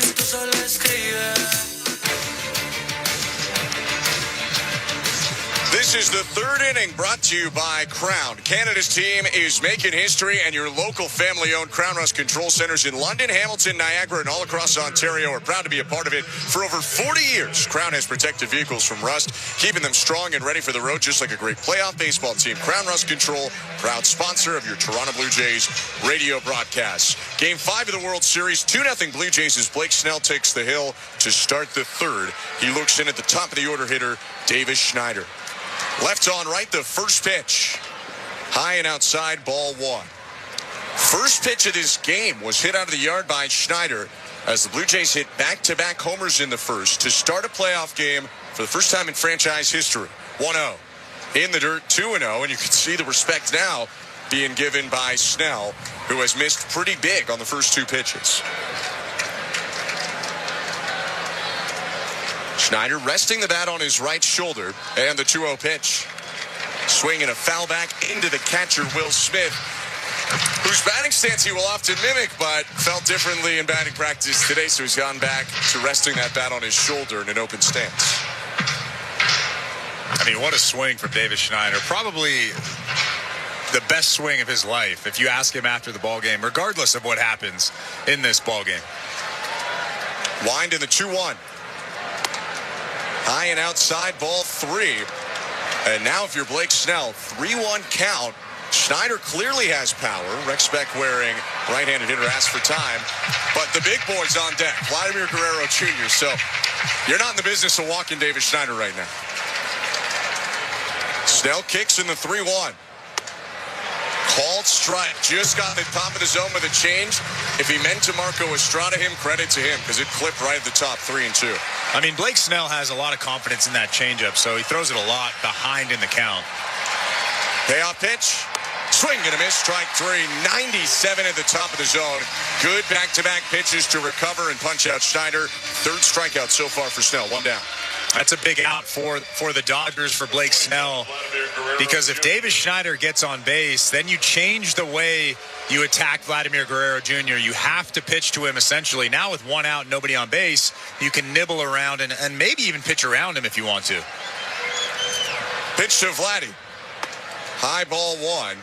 This is the third inning brought to you by Crown. Canada's team is making history, and your local family-owned Crown Rust Control Centers in London, Hamilton, Niagara, and all across Ontario are proud to be a part of it. For over 40 years, Crown has protected vehicles from rust, keeping them strong and ready for the road, just like a great playoff baseball team. Crown Rust Control, proud sponsor of your Toronto Blue Jays radio broadcasts. Game 5 of the World Series, 2-0 Blue Jays as Blake Snell takes the hill to start the third. He looks in at the top of the order hitter, Davis Schneider. Left on right, the first pitch. High and outside, ball 1. First pitch of this game was hit out of the yard by Schneider as the Blue Jays hit back-to-back homers in the first to start a playoff game for the first time in franchise history. 1-0. In the dirt, 2-0, and you can see the respect now being given by Snell, who has missed pretty big on the first 2 pitches. Schneider resting the bat on his right shoulder, and the 2-0 pitch. Swing and a foul back into the catcher, Will Smith, whose batting stance he will often mimic, but felt differently in batting practice today, so he's gone back to resting that bat on his shoulder in an open stance. I mean, what a swing from Davis Schneider. Probably the best swing of his life, if you ask him after the ball game, regardless of what happens in this ball game. Wind in the 2-1. High and outside, ball 3. And now if you're Blake Snell, 3-1 count. Schneider clearly has power. Rex Beck wearing right-handed hitter asks for time. But the big boy's on deck, Vladimir Guerrero Jr. So you're not in the business of walking Davis Schneider right now. Snell kicks in the 3-1. Called strike. Just got the top of the zone with a change. If he meant to Marco Estrada him, credit to him, because it clipped right at the top, 3-2. I mean, Blake Snell has a lot of confidence in that changeup, so he throws it a lot behind in the count. Payoff pitch. Swing and a miss. Strike 3. 97 at the top of the zone. Good back-to-back pitches to recover and punch out Schneider. Third strikeout so far for Snell. 1 down. That's a big out for the Dodgers for Blake Snell, because if Davis Schneider gets on base, then you change the way you attack Vladimir Guerrero Jr. You have to pitch to him essentially. Now with 1 out, nobody on base, you can nibble around and maybe even pitch around him if you want to. Pitch to Vladdy. High ball 1.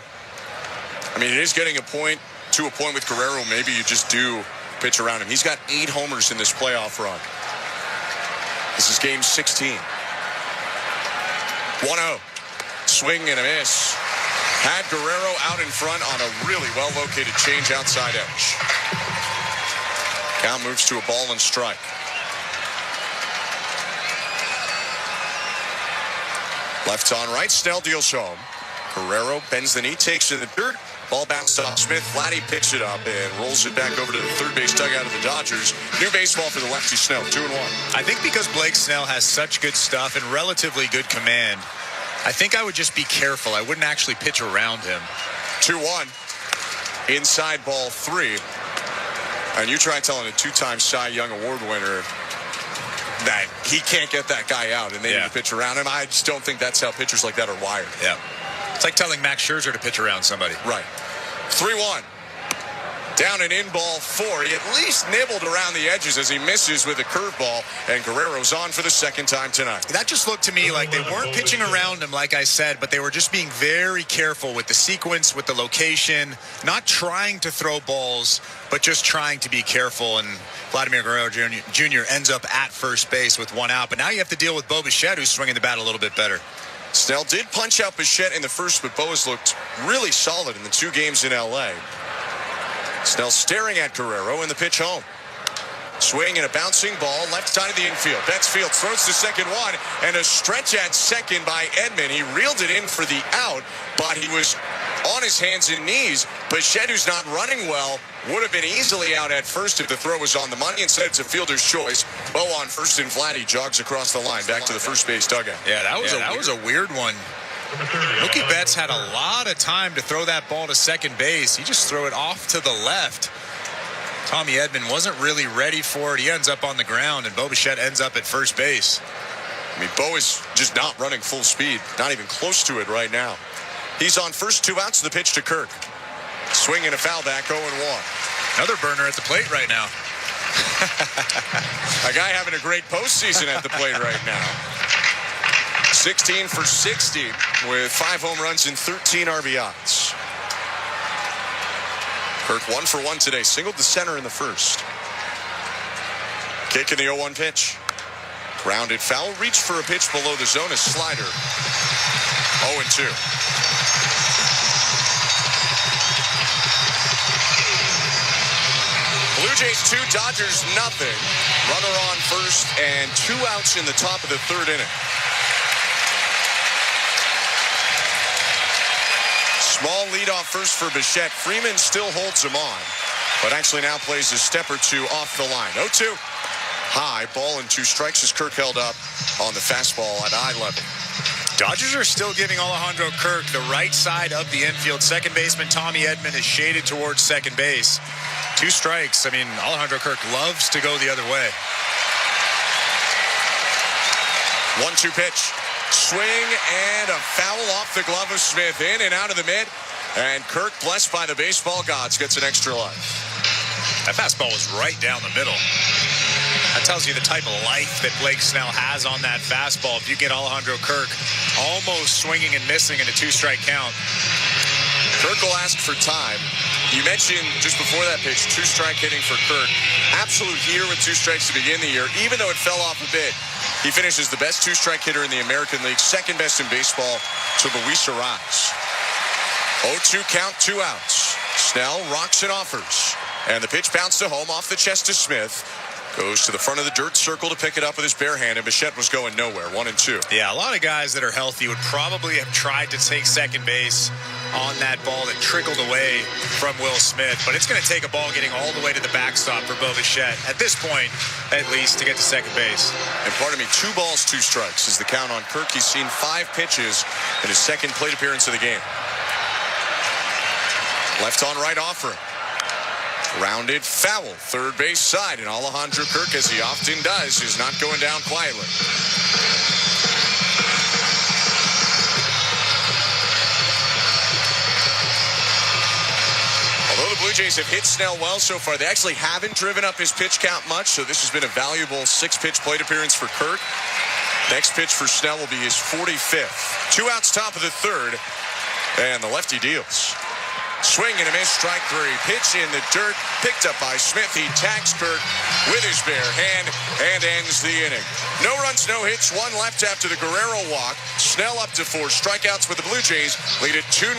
I mean, it is getting a point with Guerrero. Maybe you just do pitch around him. He's got 8 homers in this playoff run. This is game 16. 1-0. Swing and a miss. Had Guerrero out in front on a really well-located change outside edge. Count moves to a ball and strike. Left on right, Snell deals home. Guerrero bends the knee, takes it in the dirt. Ball bounced off Smith. Vladdy picks it up and rolls it back over to the third base dugout of the Dodgers. New baseball for the lefty Snell, 2-1. I think because Blake Snell has such good stuff and relatively good command, I think I would just be careful. I wouldn't actually pitch around him. 2-1. Inside ball 3. And you try telling a 2-time Cy Young Award winner that he can't get that guy out and they need to pitch around him. I just don't think that's how pitchers like that are wired. Yeah. It's like telling Max Scherzer to pitch around somebody. Right. 3-1. Down and in ball 4. He at least nibbled around the edges as he misses with a curveball, and Guerrero's on for the second time tonight. That just looked to me like they weren't pitching around him, like I said, but they were just being very careful with the sequence, with the location, not trying to throw balls, but just trying to be careful. And Vladimir Guerrero Jr. ends up at first base with one out. But now you have to deal with Bo Bichette, who's swinging the bat a little bit better. Snell did punch out Bichette in the first, but Bo has looked really solid in the 2 games in L.A. Snell staring at Guerrero, and the pitch home. Swing and a bouncing ball left side of the infield. Betts fields, throws to second one, and a stretch at second by Edman. He reeled it in for the out, but he was on his hands and knees. Bichette, who's not running well, would have been easily out at first if the throw was on the money. Instead, it's a fielder's choice. Bo on first, and Vladdy jogs across the line back to the first base dugout. Yeah, that was a weird one. Mookie Betts had a lot of time to throw that ball to second base. He just threw it off to the left. Tommy Edman wasn't really ready for it. He ends up on the ground, and Bo Bichette ends up at first base. I mean, Bo is just not running full speed, not even close to it right now. He's on first, 2 outs, the pitch to Kirk. Swing and a foul back, 0-1. Another burner at the plate right now. A guy having a great postseason at the plate right now. 16 for 60 with 5 home runs and 13 RBIs. Kirk 1 for 1 today. Singled to center in the first. Kick in the 0-1 pitch. Grounded foul. Reached for a pitch below the zone. A slider. 0-2. Blue Jays 2, Dodgers nothing. Runner on first and 2 outs in the top of the 3rd inning. Small leadoff first for Bichette. Freeman still holds him on, but actually now plays a step or 2 off the line. 0-2. High, ball and 2 strikes as Kirk held up on the fastball at eye level. Dodgers are still giving Alejandro Kirk the right side of the infield. Second baseman Tommy Edman is shaded towards second base. 2 strikes. I mean, Alejandro Kirk loves to go the other way. 1-2 pitch. Swing and a foul off the glove of Smith. In and out of the mid. And Kirk, blessed by the baseball gods, gets an extra life. That fastball was right down the middle. That tells you the type of life that Blake Snell has on that fastball. If you get Alejandro Kirk almost swinging and missing in a 2-strike count. Kirk will ask for time. You mentioned just before that pitch, 2-strike hitting for Kirk. Absolute heater with 2 strikes to begin the year. Even though it fell off a bit, he finishes the best 2-strike hitter in the American League, second best in baseball to Luis Arraez. 0-2 count, 2 outs. Snell rocks and offers. And the pitch bounced to home off the chest of Smith. Goes to the front of the dirt circle to pick it up with his bare hand, and Bichette was going nowhere. 1-2. Yeah, a lot of guys that are healthy would probably have tried to take second base on that ball that trickled away from Will Smith. But it's going to take a ball getting all the way to the backstop for Bo Bichette, at this point, at least, to get to second base. And pardon me, 2 balls, 2 strikes is the count on Kirk. He's seen 5 pitches in his second plate appearance of the game. Left on right offering. Rounded foul, third base side, and Alejandro Kirk, as he often does, is not going down quietly. Although the Blue Jays have hit Snell well so far, they actually haven't driven up his pitch count much, so this has been a valuable 6-pitch plate appearance for Kirk. Next pitch for Snell will be his 45th. 2 outs, top of the 3rd, and the lefty deals. Swing and a miss, strike 3. Pitch in the dirt, picked up by Smith. He tags Kirk with his bare hand and ends the inning. No runs, no hits, 1 left after the Guerrero walk. Snell up to 4 strikeouts, with the Blue Jays lead it 2-0,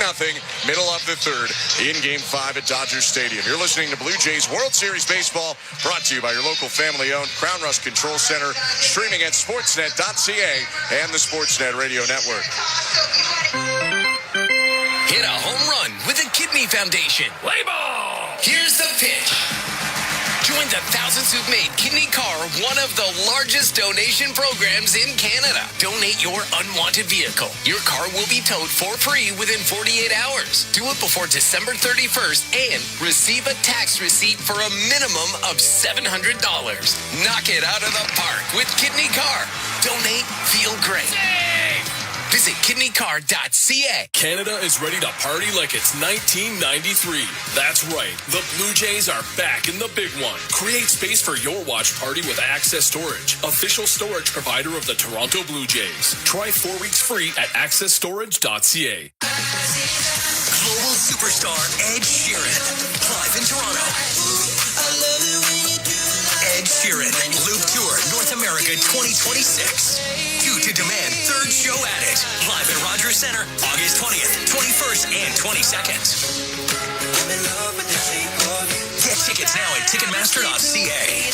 middle of the 3rd in Game 5 at Dodger Stadium. You're listening to Blue Jays World Series Baseball, brought to you by your local family-owned Crown Rust Control Center, streaming at sportsnet.ca and the Sportsnet Radio Network. Hit a home run with the Kidney Foundation. Play ball! Here's the pitch. Join the thousands who've made Kidney Car one of the largest donation programs in Canada. Donate your unwanted vehicle. Your car will be towed for free within 48 hours. Do it before December 31st and receive a tax receipt for a minimum of $700. Knock it out of the park with Kidney Car. Donate, feel great. Save! Visit kidneycard.ca. Canada is ready to party like it's 1993. That's right. The Blue Jays are back in the big one. Create space for your watch party with Access Storage, official storage provider of the Toronto Blue Jays. Try 4 weeks free at accessstorage.ca. Global superstar Ed Sheeran, live in Toronto. Ed Sheeran, Loop Tour North America 2026. Due to demand, third show at it. Live at Rogers Center, August 20th, 21st, and 22nd. Get tickets now at Ticketmaster.ca.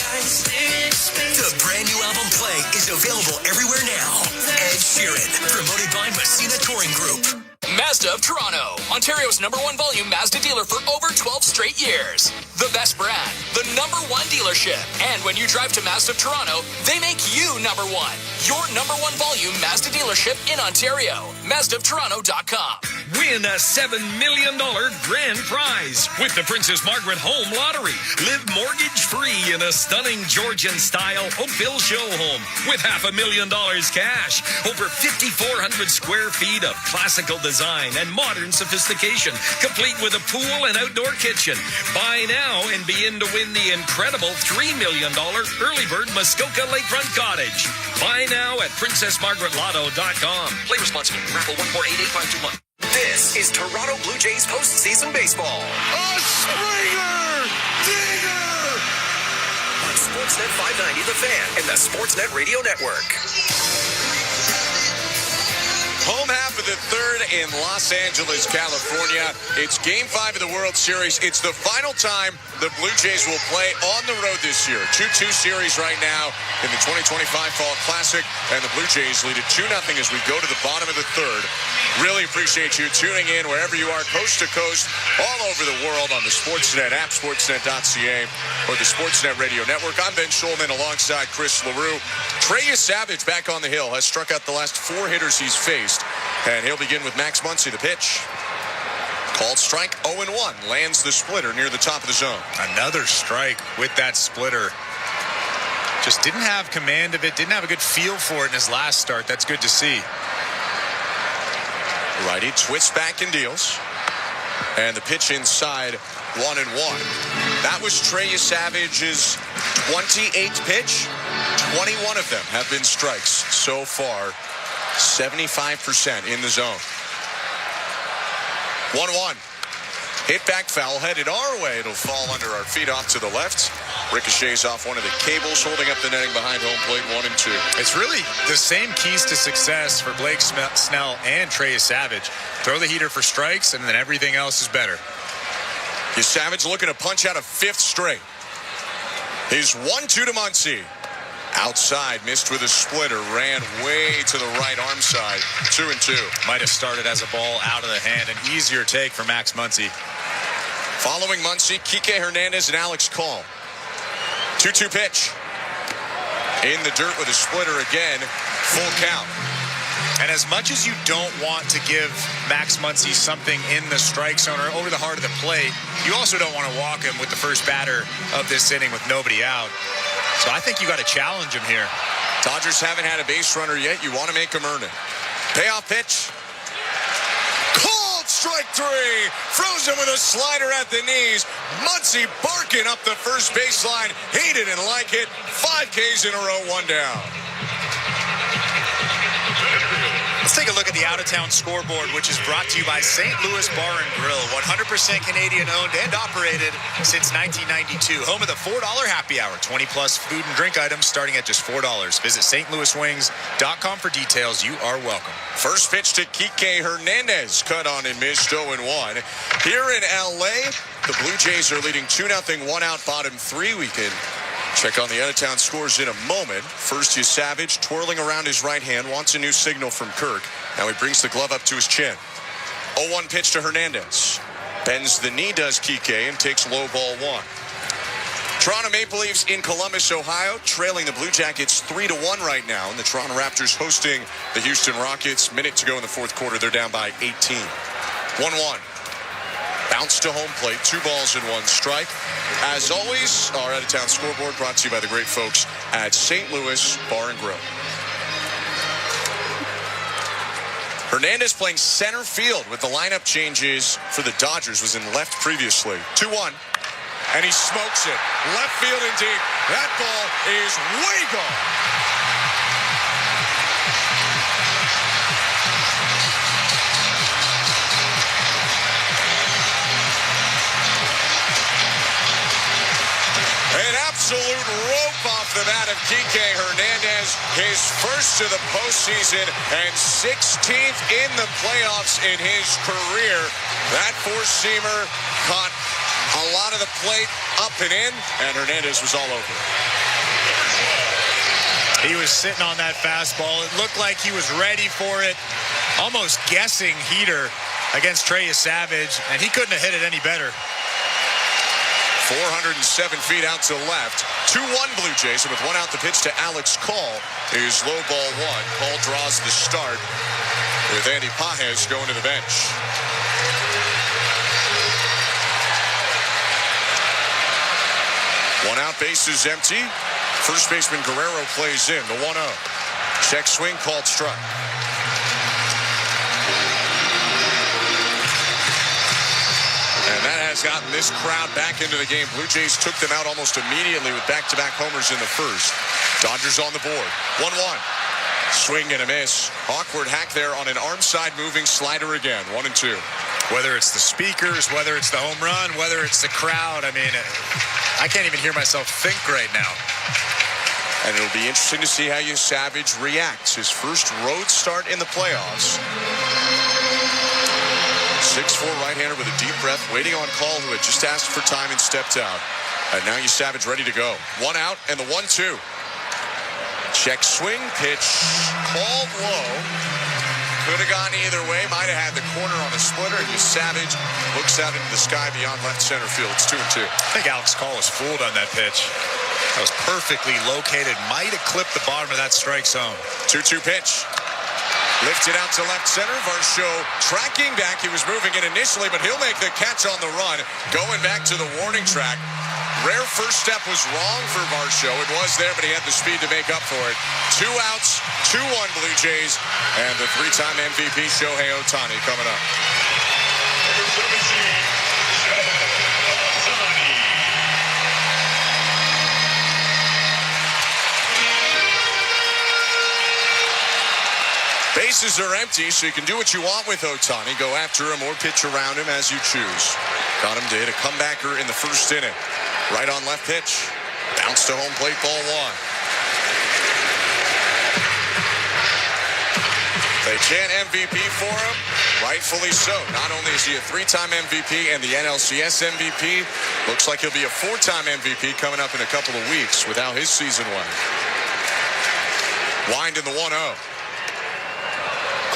The brand new album Play is available everywhere now. Ed Sheeran, promoted by Messina Touring Group. Mazda of Toronto, Ontario's #1 volume Mazda dealer for over 12 straight years. The best brand, the #1 dealership. And when you drive to Mazda of Toronto, they make you #1. Your #1 volume Mazda dealership in Ontario. MazdaofToronto.com. Win a $7 million grand prize with the Princess Margaret Home Lottery. Live mortgage-free in a stunning Georgian-style Oakville show home with $500,000 cash. Over 5,400 square feet of classical design and modern sophistication, complete with a pool and outdoor kitchen. Buy now and be in to win the incredible $3 million Early Bird Muskoka Lakefront Cottage. Buy now at PrincessMargaretLotto.com. Play responsibly. Raffle 1488521. This is Toronto Blue Jays postseason baseball. A springer! Dinger! On Sportsnet 590, The Fan, and the Sportsnet Radio Network. Home half of the third in Los Angeles, California. It's Game 5 of the World Series. It's the final time the Blue Jays will play on the road this year. 2-2 series right now in the 2025 Fall Classic, and the Blue Jays lead it 2-0 as we go to the bottom of the third. Really appreciate you tuning in wherever you are, coast to coast, all over the world on the Sportsnet app, sportsnet.ca, or the Sportsnet Radio Network. I'm Ben Schulman alongside Chris LaRue. Trey Savage back on the hill, has struck out the last 4 hitters he's faced. And he'll begin with Max Muncy, the pitch. Called strike 0-1. Lands the splitter near the top of the zone. Another strike with that splitter. Just didn't have command of it. Didn't have a good feel for it in his last start. That's good to see. Righty twists back and deals. And the pitch inside 1-1. That was Trey Savage's 28th pitch. 21 of them have been strikes so far. 75% in the zone. 1-1. Hit back foul, headed our way. It'll fall under our feet off to the left. Ricochets off one of the cables, holding up the netting behind home plate, 1-2. It's really the same keys to success for Blake Snell and Trey Savage. Throw the heater for strikes, and then everything else is better. Savage looking to punch out a 5th straight. His 1-2 to Muncy. Outside, missed with a splitter, ran way to the right arm side. 2-2. Might have started as a ball out of the hand. An easier take for Max Muncy. Following Muncy, Kike Hernandez and Alex Call. 2-2 pitch. In the dirt with a splitter again. Full count. And as much as you don't want to give Max Muncy something in the strike zone or over the heart of the plate, you also don't want to walk him with the first batter of this inning with nobody out. So I think you got to challenge him here. Dodgers haven't had a base runner yet. You want to make him earn it. Payoff pitch. Called strike 3. Frozen with a slider at the knees. Muncy barking up the first baseline. He didn't like it. 5 Ks in a row, 1 down. Let's take a look at the out-of-town scoreboard, which is brought to you by St. Louis Bar and Grill. 100% Canadian-owned and operated since 1992. Home of the $4 happy hour. 20-plus food and drink items starting at just $4. Visit stlouiswings.com for details. You are welcome. First pitch to Kike Hernandez. Cut on and missed 0-1. Here in L.A., the Blue Jays are leading 2-0, 1 out, bottom 3. We can check on the out-of-town scores in a moment. First is Savage, twirling around his right hand, wants a new signal from Kirk. Now he brings the glove up to his chin. 0-1 pitch to Hernandez. Bends the knee, does Kike, and takes low ball 1. Toronto Maple Leafs in Columbus, Ohio, trailing the Blue Jackets 3-1 right now. And the Toronto Raptors hosting the Houston Rockets. Minute to go in the fourth quarter. They're down by 18. 1-1. Bounce to home plate, 2 balls and 1 strike. As always, our out-of-town scoreboard brought to you by the great folks at St. Louis Bar and Grill. Hernandez playing center field with the lineup changes for the Dodgers, was in left previously. 2-1. And he smokes it. Left field and deep. That ball is way gone. An absolute rope off the bat of Kike Hernandez. His first of the postseason and 16th in the playoffs in his career. That four-seamer caught a lot of the plate up and in, and Hernandez was all over it. He was sitting on that fastball. It looked like he was ready for it, almost guessing heater against Trey Savage, and he couldn't have hit it any better. 407 feet out to left. 2-1 Blue Jays, and with one out, the pitch to Alex Call is low ball one. Call draws the start with Andy Pages going to the bench. One out, bases empty. First baseman Guerrero plays in the 1-0. Check swing, called strike. And that has gotten this crowd back into the game. Blue Jays took them out almost immediately with back-to-back homers in the first. Dodgers on the board. 1-1. Swing and a miss. Awkward hack there on an arm side moving slider again. 1-2. Whether it's the speakers, whether it's the home run, whether it's the crowd, I mean, I can't even hear myself think right now. And it'll be interesting to see how Savage reacts. His first road start in the playoffs. 6'4" right-hander with a deep breath, waiting on Call, who had just asked for time and stepped out. And now Savage ready to go. One out and the 1-2. Check swing, pitch called low. Could have gone either way. Might have had the corner on a splitter. And Savage looks out into the sky beyond left center field. It's 2-2. I think Alex Call was fooled on that pitch. That was perfectly located. Might have clipped the bottom of that strike zone. 2-2 pitch. Lifted out to left center. Varsho tracking back. He was moving it initially, but he'll make the catch on the run. Going back to the warning track. Rare first step was wrong for Varsho. It was there, but he had the speed to make up for it. 2 outs, 2-1 Blue Jays, and the 3-time MVP Shohei Ohtani coming up. Bases are empty, so you can do what you want with Ohtani. Go after him or pitch around him as you choose. Got him to hit a comebacker in the first inning. Right on left pitch. Bounce to home plate, ball one. They chant MVP for him. Rightfully so. Not only is he a 3-time MVP and the NLCS MVP, looks like he'll be a 4-time MVP coming up in a couple of weeks with how his season went. Wind in the 1-0.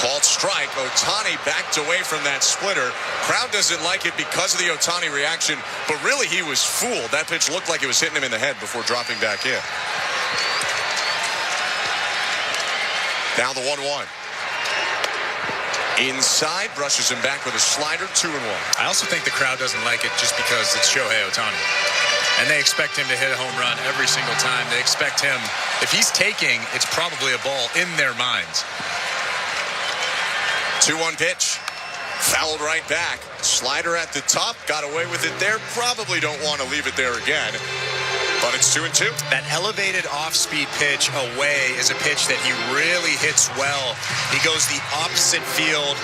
Called strike. Ohtani backed away from that splitter. Crowd doesn't like it because of the Ohtani reaction, but really he was fooled. That pitch looked like it was hitting him in the head before dropping back in. Now the 1-1. Inside, brushes him back with a slider, 2-1. I also think the crowd doesn't like it just because it's Shohei Ohtani. And they expect him to hit a home run every single time. They expect him, if he's taking, it's probably a ball in their minds. 2-1 pitch. Fouled right back. Slider at the top. Got away with it there. Probably don't want to leave it there again. But it's 2-2. That elevated off-speed pitch away is a pitch that he really hits well. He goes the opposite field.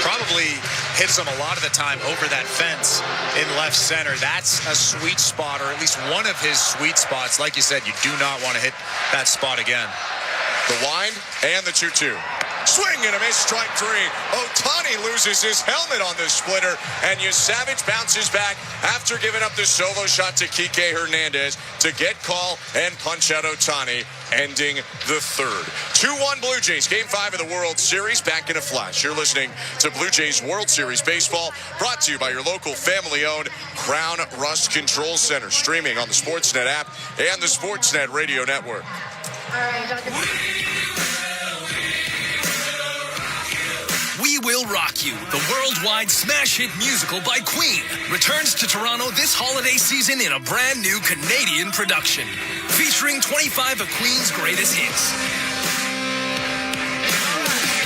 Probably hits him a lot of the time over that fence in left center. That's a sweet spot, or at least one of his sweet spots. Like you said, you do not want to hit that spot again. The wind and the 2-2. Swing and a miss, strike 3. Ohtani loses his helmet on this splitter, and Savage bounces back after giving up the solo shot to Kike Hernandez to get Call and punch out Ohtani, ending the third. 2-1 Blue Jays, Game 5 of the World Series, back in a flash. You're listening to Blue Jays World Series Baseball, brought to you by your local family-owned Crown Rust Control Center, streaming on the Sportsnet app and the Sportsnet Radio Network. All right, Dr. We Will Rock You, the worldwide smash hit musical by Queen, returns to Toronto this holiday season in a brand new Canadian production, featuring 25 of Queen's greatest hits.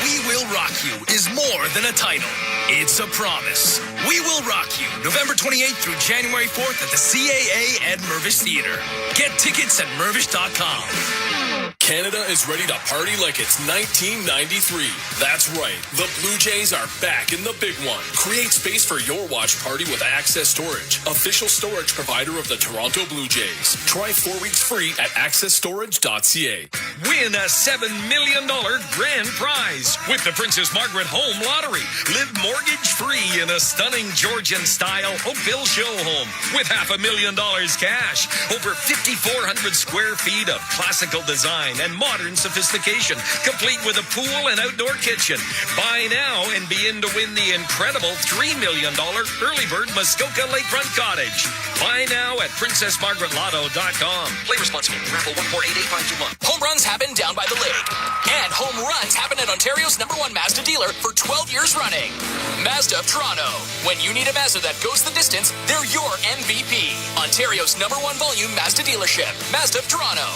We Will Rock You is more than a title. It's a promise. We Will Rock You, November 28th through January 4th at the CAA Ed Mervish Theater. Get tickets at mervish.com. Canada is ready to party like it's 1993. That's right. The Blue Jays are back in the big one. Create space for your watch party with Access Storage, official storage provider of the Toronto Blue Jays. Try 4 weeks free at accessstorage.ca. Win a $7 million grand prize with the Princess Margaret Home Lottery. Live mortgage-free in a stunning Georgian-style Oakville show home with $500,000 cash. Over 5,400 square feet of classical design and modern sophistication, complete with a pool and outdoor kitchen. Buy now and be in to win the incredible $3 million early bird Muskoka Lakefront Cottage. Buy now at PrincessMargaretLotto.com. Play responsibly. Raffle 1488521. Home runs happen down by the lake. And home runs happen at Ontario's #1 Mazda dealer for 12 years running. Mazda of Toronto. When you need a Mazda that goes the distance, they're your MVP. Ontario's #1 volume Mazda dealership. Mazda of Toronto.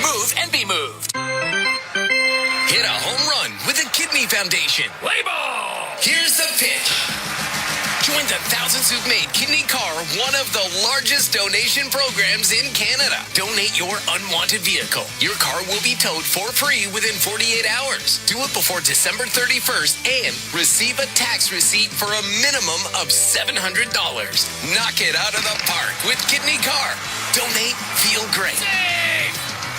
Move and be moved. Hit a home run with the Kidney Foundation. Play ball! Here's the pitch. Join the thousands who've made Kidney Car one of the largest donation programs in Canada. Donate your unwanted vehicle. Your car will be towed for free within 48 hours. Do it before December 31st and receive a tax receipt for a minimum of $700. Knock it out of the park with Kidney Car. Donate, feel great.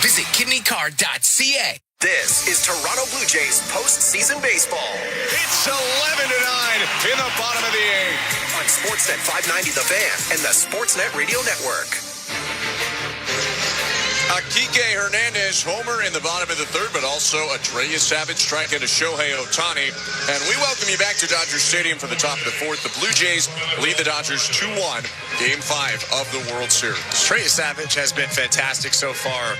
Visit kidneycar.ca. This is Toronto Blue Jays postseason baseball. It's 11-9 in the bottom of the 8th. On Sportsnet 590 The Fan and the Sportsnet Radio Network. Kike Hernandez homer in the bottom of the 3rd, but also a Trey Savage strike into Shohei Ohtani. And we welcome you back to Dodger Stadium for the top of the 4th. The Blue Jays lead the Dodgers 2-1, Game 5 of the World Series. Trey Savage has been fantastic so far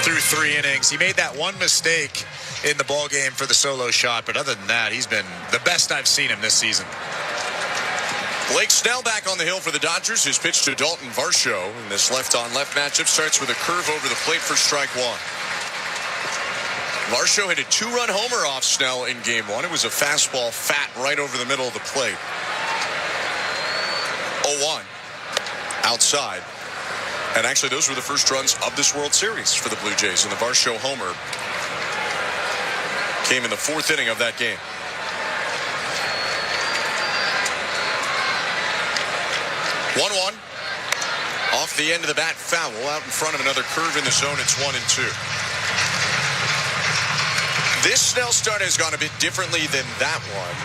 through 3 innings. He made that one mistake in the ball game for the solo shot, but other than that, he's been the best I've seen him this season. Blake Snell back on the hill for the Dodgers. His pitch to Dalton Varsho in this left-on-left matchup starts with a curve over the plate for strike 1. Varsho hit a 2-run homer off Snell in Game 1. It was a fastball fat right over the middle of the plate. 0-1 outside. And actually, those were the first runs of this World Series for the Blue Jays. And the Varsho homer came in the 4th inning of that game. 1-1. Off the end of the bat, foul out in front of another curve in the zone. It's 1-2. This Snell start has gone a bit differently than that one.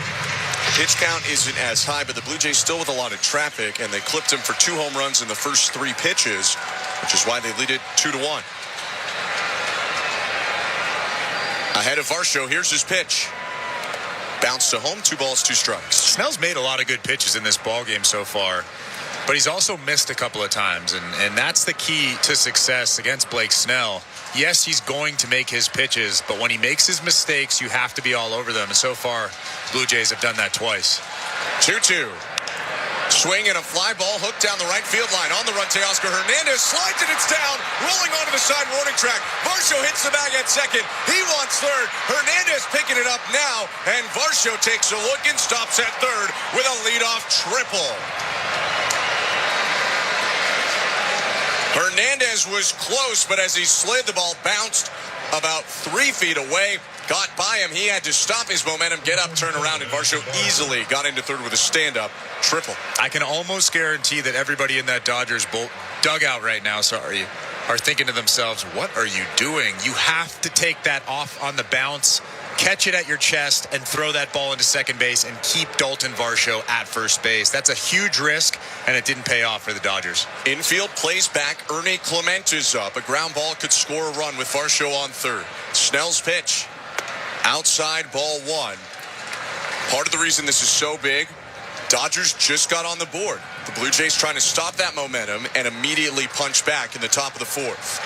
Pitch count isn't as high, but the Blue Jays still with a lot of traffic, and they clipped him for 2 home runs in the first 3 pitches, which is why they lead it 2-1. Ahead of Varsho, here's his pitch. Bounce to home, 2 balls, 2 strikes. Snell's made a lot of good pitches in this ball game so far, but he's also missed a couple of times, and that's the key to success against Blake Snell. Yes, he's going to make his pitches, but when he makes his mistakes, you have to be all over them, and so far, Blue Jays have done that twice. 2-2. Swing and a fly ball hooked down the right field line. On the run, Teoscar Hernandez slides it, it's down, rolling onto the side warning track. Varsho hits the bag at second. He wants 3rd. Hernandez picking it up now, and Varsho takes a look and stops at 3rd with a leadoff triple. Hernandez was close, but as he slid, the ball bounced about 3 feet away. Got by him. He had to stop his momentum, get up, turn around, and Varsho easily got into 3rd with a stand-up triple. I can almost guarantee that everybody in that Dodgers dugout right now, are thinking to themselves, what are you doing? You have to take that off on the bounce, catch it at your chest, and throw that ball into second base and keep Dalton Varsho at first base. That's a huge risk, and it didn't pay off for the Dodgers. Infield plays back. Ernie Clement is up. A ground ball could score a run with Varsho on 3rd. Snell's pitch. Outside, ball 1. Part of the reason this is so big, Dodgers just got on the board. The Blue Jays trying to stop that momentum and immediately punch back in the top of the 4th.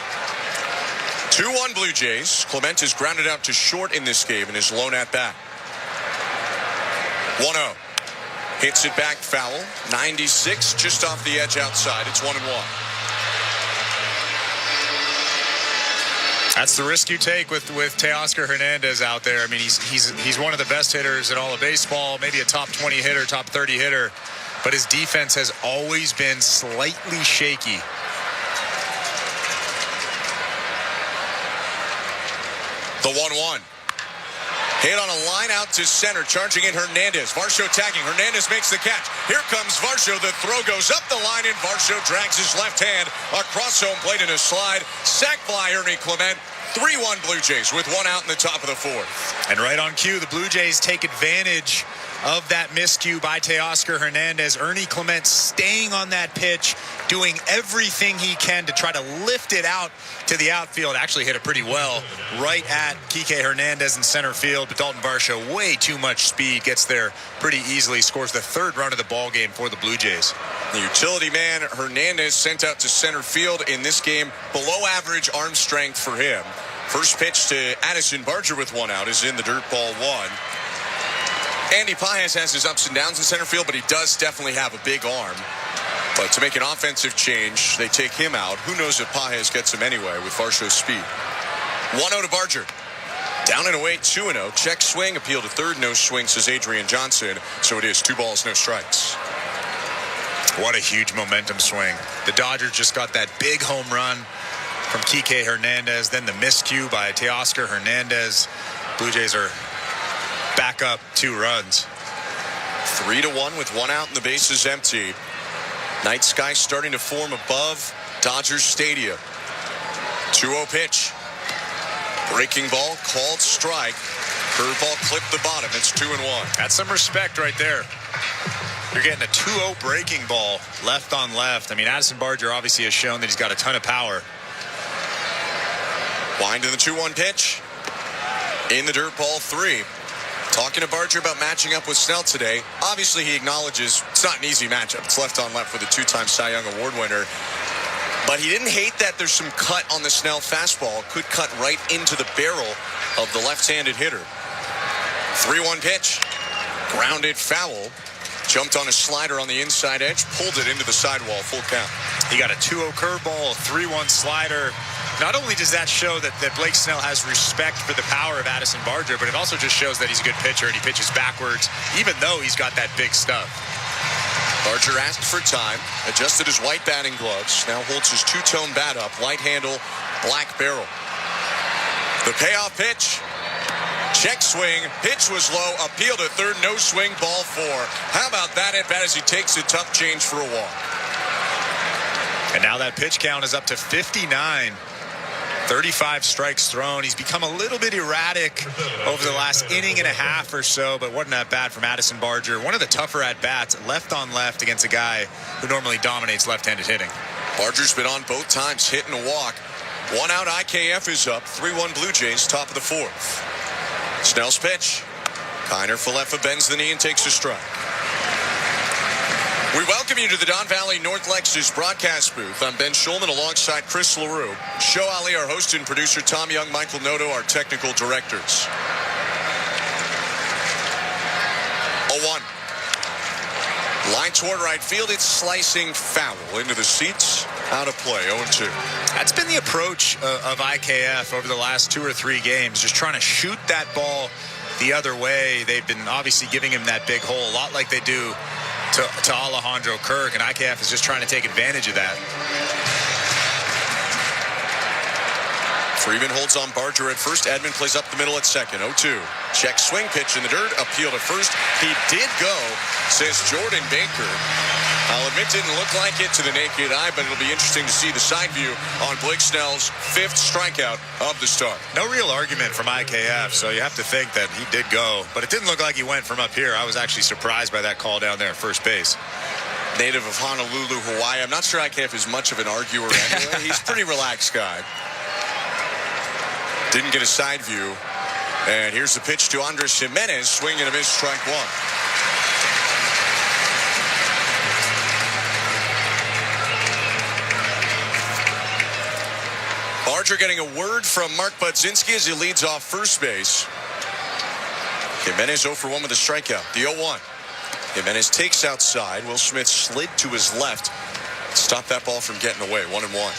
2-1 Blue Jays. Clement is grounded out to short in this game in his lone at bat. 1-0. Hits it back foul. 96 just off the edge outside. It's 1-1. That's the risk you take with Teoscar Hernandez out there. I mean, he's one of the best hitters in all of baseball, maybe a top 20 hitter, top 30 hitter, but his defense has always been slightly shaky. The 1-1. Hit on a line out to center, charging in Hernandez. Varsho tagging. Hernandez makes the catch. Here comes Varsho. The throw goes up the line, and Varsho drags his left hand across home plate in a slide. Sac fly, Ernie Clement. 3-1 Blue Jays with one out in the top of the fourth. And right on cue, the Blue Jays take advantage of that miscue by Teoscar Hernandez. Ernie Clement staying on that pitch, doing everything he can to try to lift it out to the outfield. Actually hit it pretty well right at Kike Hernandez in center field, but Dalton Varsho, way too much speed, gets there pretty easily, scores the third run of the ball game for the Blue Jays. The utility man Hernandez sent out to center field in this game. Below average arm strength for him. First pitch to Addison Barger with one out is in the dirt, ball one. Andy Paez has his ups and downs in center field, but he does definitely have a big arm. But to make an offensive change, they take him out. Who knows if Paez gets him anyway with Varsho's speed. 1-0 to Barger. Down and away, 2-0. Check swing, appeal to third, no swing, says Adrian Johnson. So it is 2 balls, no strikes. What a huge momentum swing. The Dodgers just got that big home run from Kike Hernandez, then the miscue by Teoscar Hernandez. Blue Jays are back up 2 runs. 3-1 with one out and the bases empty. Night sky starting to form above Dodgers Stadium. 2-0 pitch. Breaking ball, called strike. Curveball clipped the bottom. It's 2-1. That's some respect right there. You're getting a 2-0 breaking ball left on left. I mean, Addison Barger obviously has shown that he's got a ton of power. Wind to the 2-1 pitch. In the dirt, ball 3. Talking to Barger about matching up with Snell today. Obviously, he acknowledges it's not an easy matchup. It's left on left with a 2-time Cy Young Award winner. But he didn't hate that there's some cut on the Snell fastball. Could cut right into the barrel of the left-handed hitter. 3-1 pitch. Grounded foul. Jumped on a slider on the inside edge. Pulled it into the sidewall. Full count. He got a 2-0 curveball, a 3-1 slider. Not only does that show that Blake Snell has respect for the power of Addison Barger, but it also just shows that he's a good pitcher and he pitches backwards, even though he's got that big stuff. Barger asked for time, adjusted his white batting gloves, now holds his two-tone bat up, light handle, black barrel. The payoff pitch. Check swing, pitch was low, appeal to third, no swing, ball 4. How about that at bat as he takes a tough change for a walk? And now that pitch count is up to 59. 35 strikes thrown. He's become a little bit erratic over the last inning and a half or so, but wasn't that bad from Addison Barger. One of the tougher at-bats, left on left against a guy who normally dominates left-handed hitting. Barger's been on both times, hitting a walk. One out, IKF is up. 3-1 Blue Jays, top of the fourth. Snell's pitch. Kiner Falefa bends the knee and takes a strike. We welcome you to the Don Valley North Lexus broadcast booth. I'm Ben Schulman alongside Chris LaRue. Show Ali, our host and producer, Tom Young, Michael Noto, our technical directors. 0-1. Line toward right field. It's slicing foul into the seats. Out of play, 0-2. That's been the approach of IKF over the last 2 or 3 games, just trying to shoot that ball the other way. They've been obviously giving him that big hole, a lot like they do to Alejandro Kirk, and IKF is just trying to take advantage of that. Freeman holds on Barger at first. Edman plays up the middle at second. 0-2. Check swing pitch in the dirt. Appeal to first. He did go, says Jordan Baker. I'll admit didn't look like it to the naked eye, but it'll be interesting to see the side view on Blake Snell's 5th strikeout of the start. No real argument from IKF, so you have to think that he did go, but it didn't look like he went from up here. I was actually surprised by that call down there at first base. Native of Honolulu, Hawaii. I'm not sure IKF is much of an arguer anyway. He's a pretty relaxed guy. Didn't get a side view. And here's the pitch to Andres Jimenez. Swing and a miss, strike 1. Barger getting a word from Mark Budzinski as he leads off first base. Jimenez 0 for 1 with a strikeout. The 0-1. Jimenez takes outside. Will Smith slid to his left. Stop that ball from getting away. 1-1.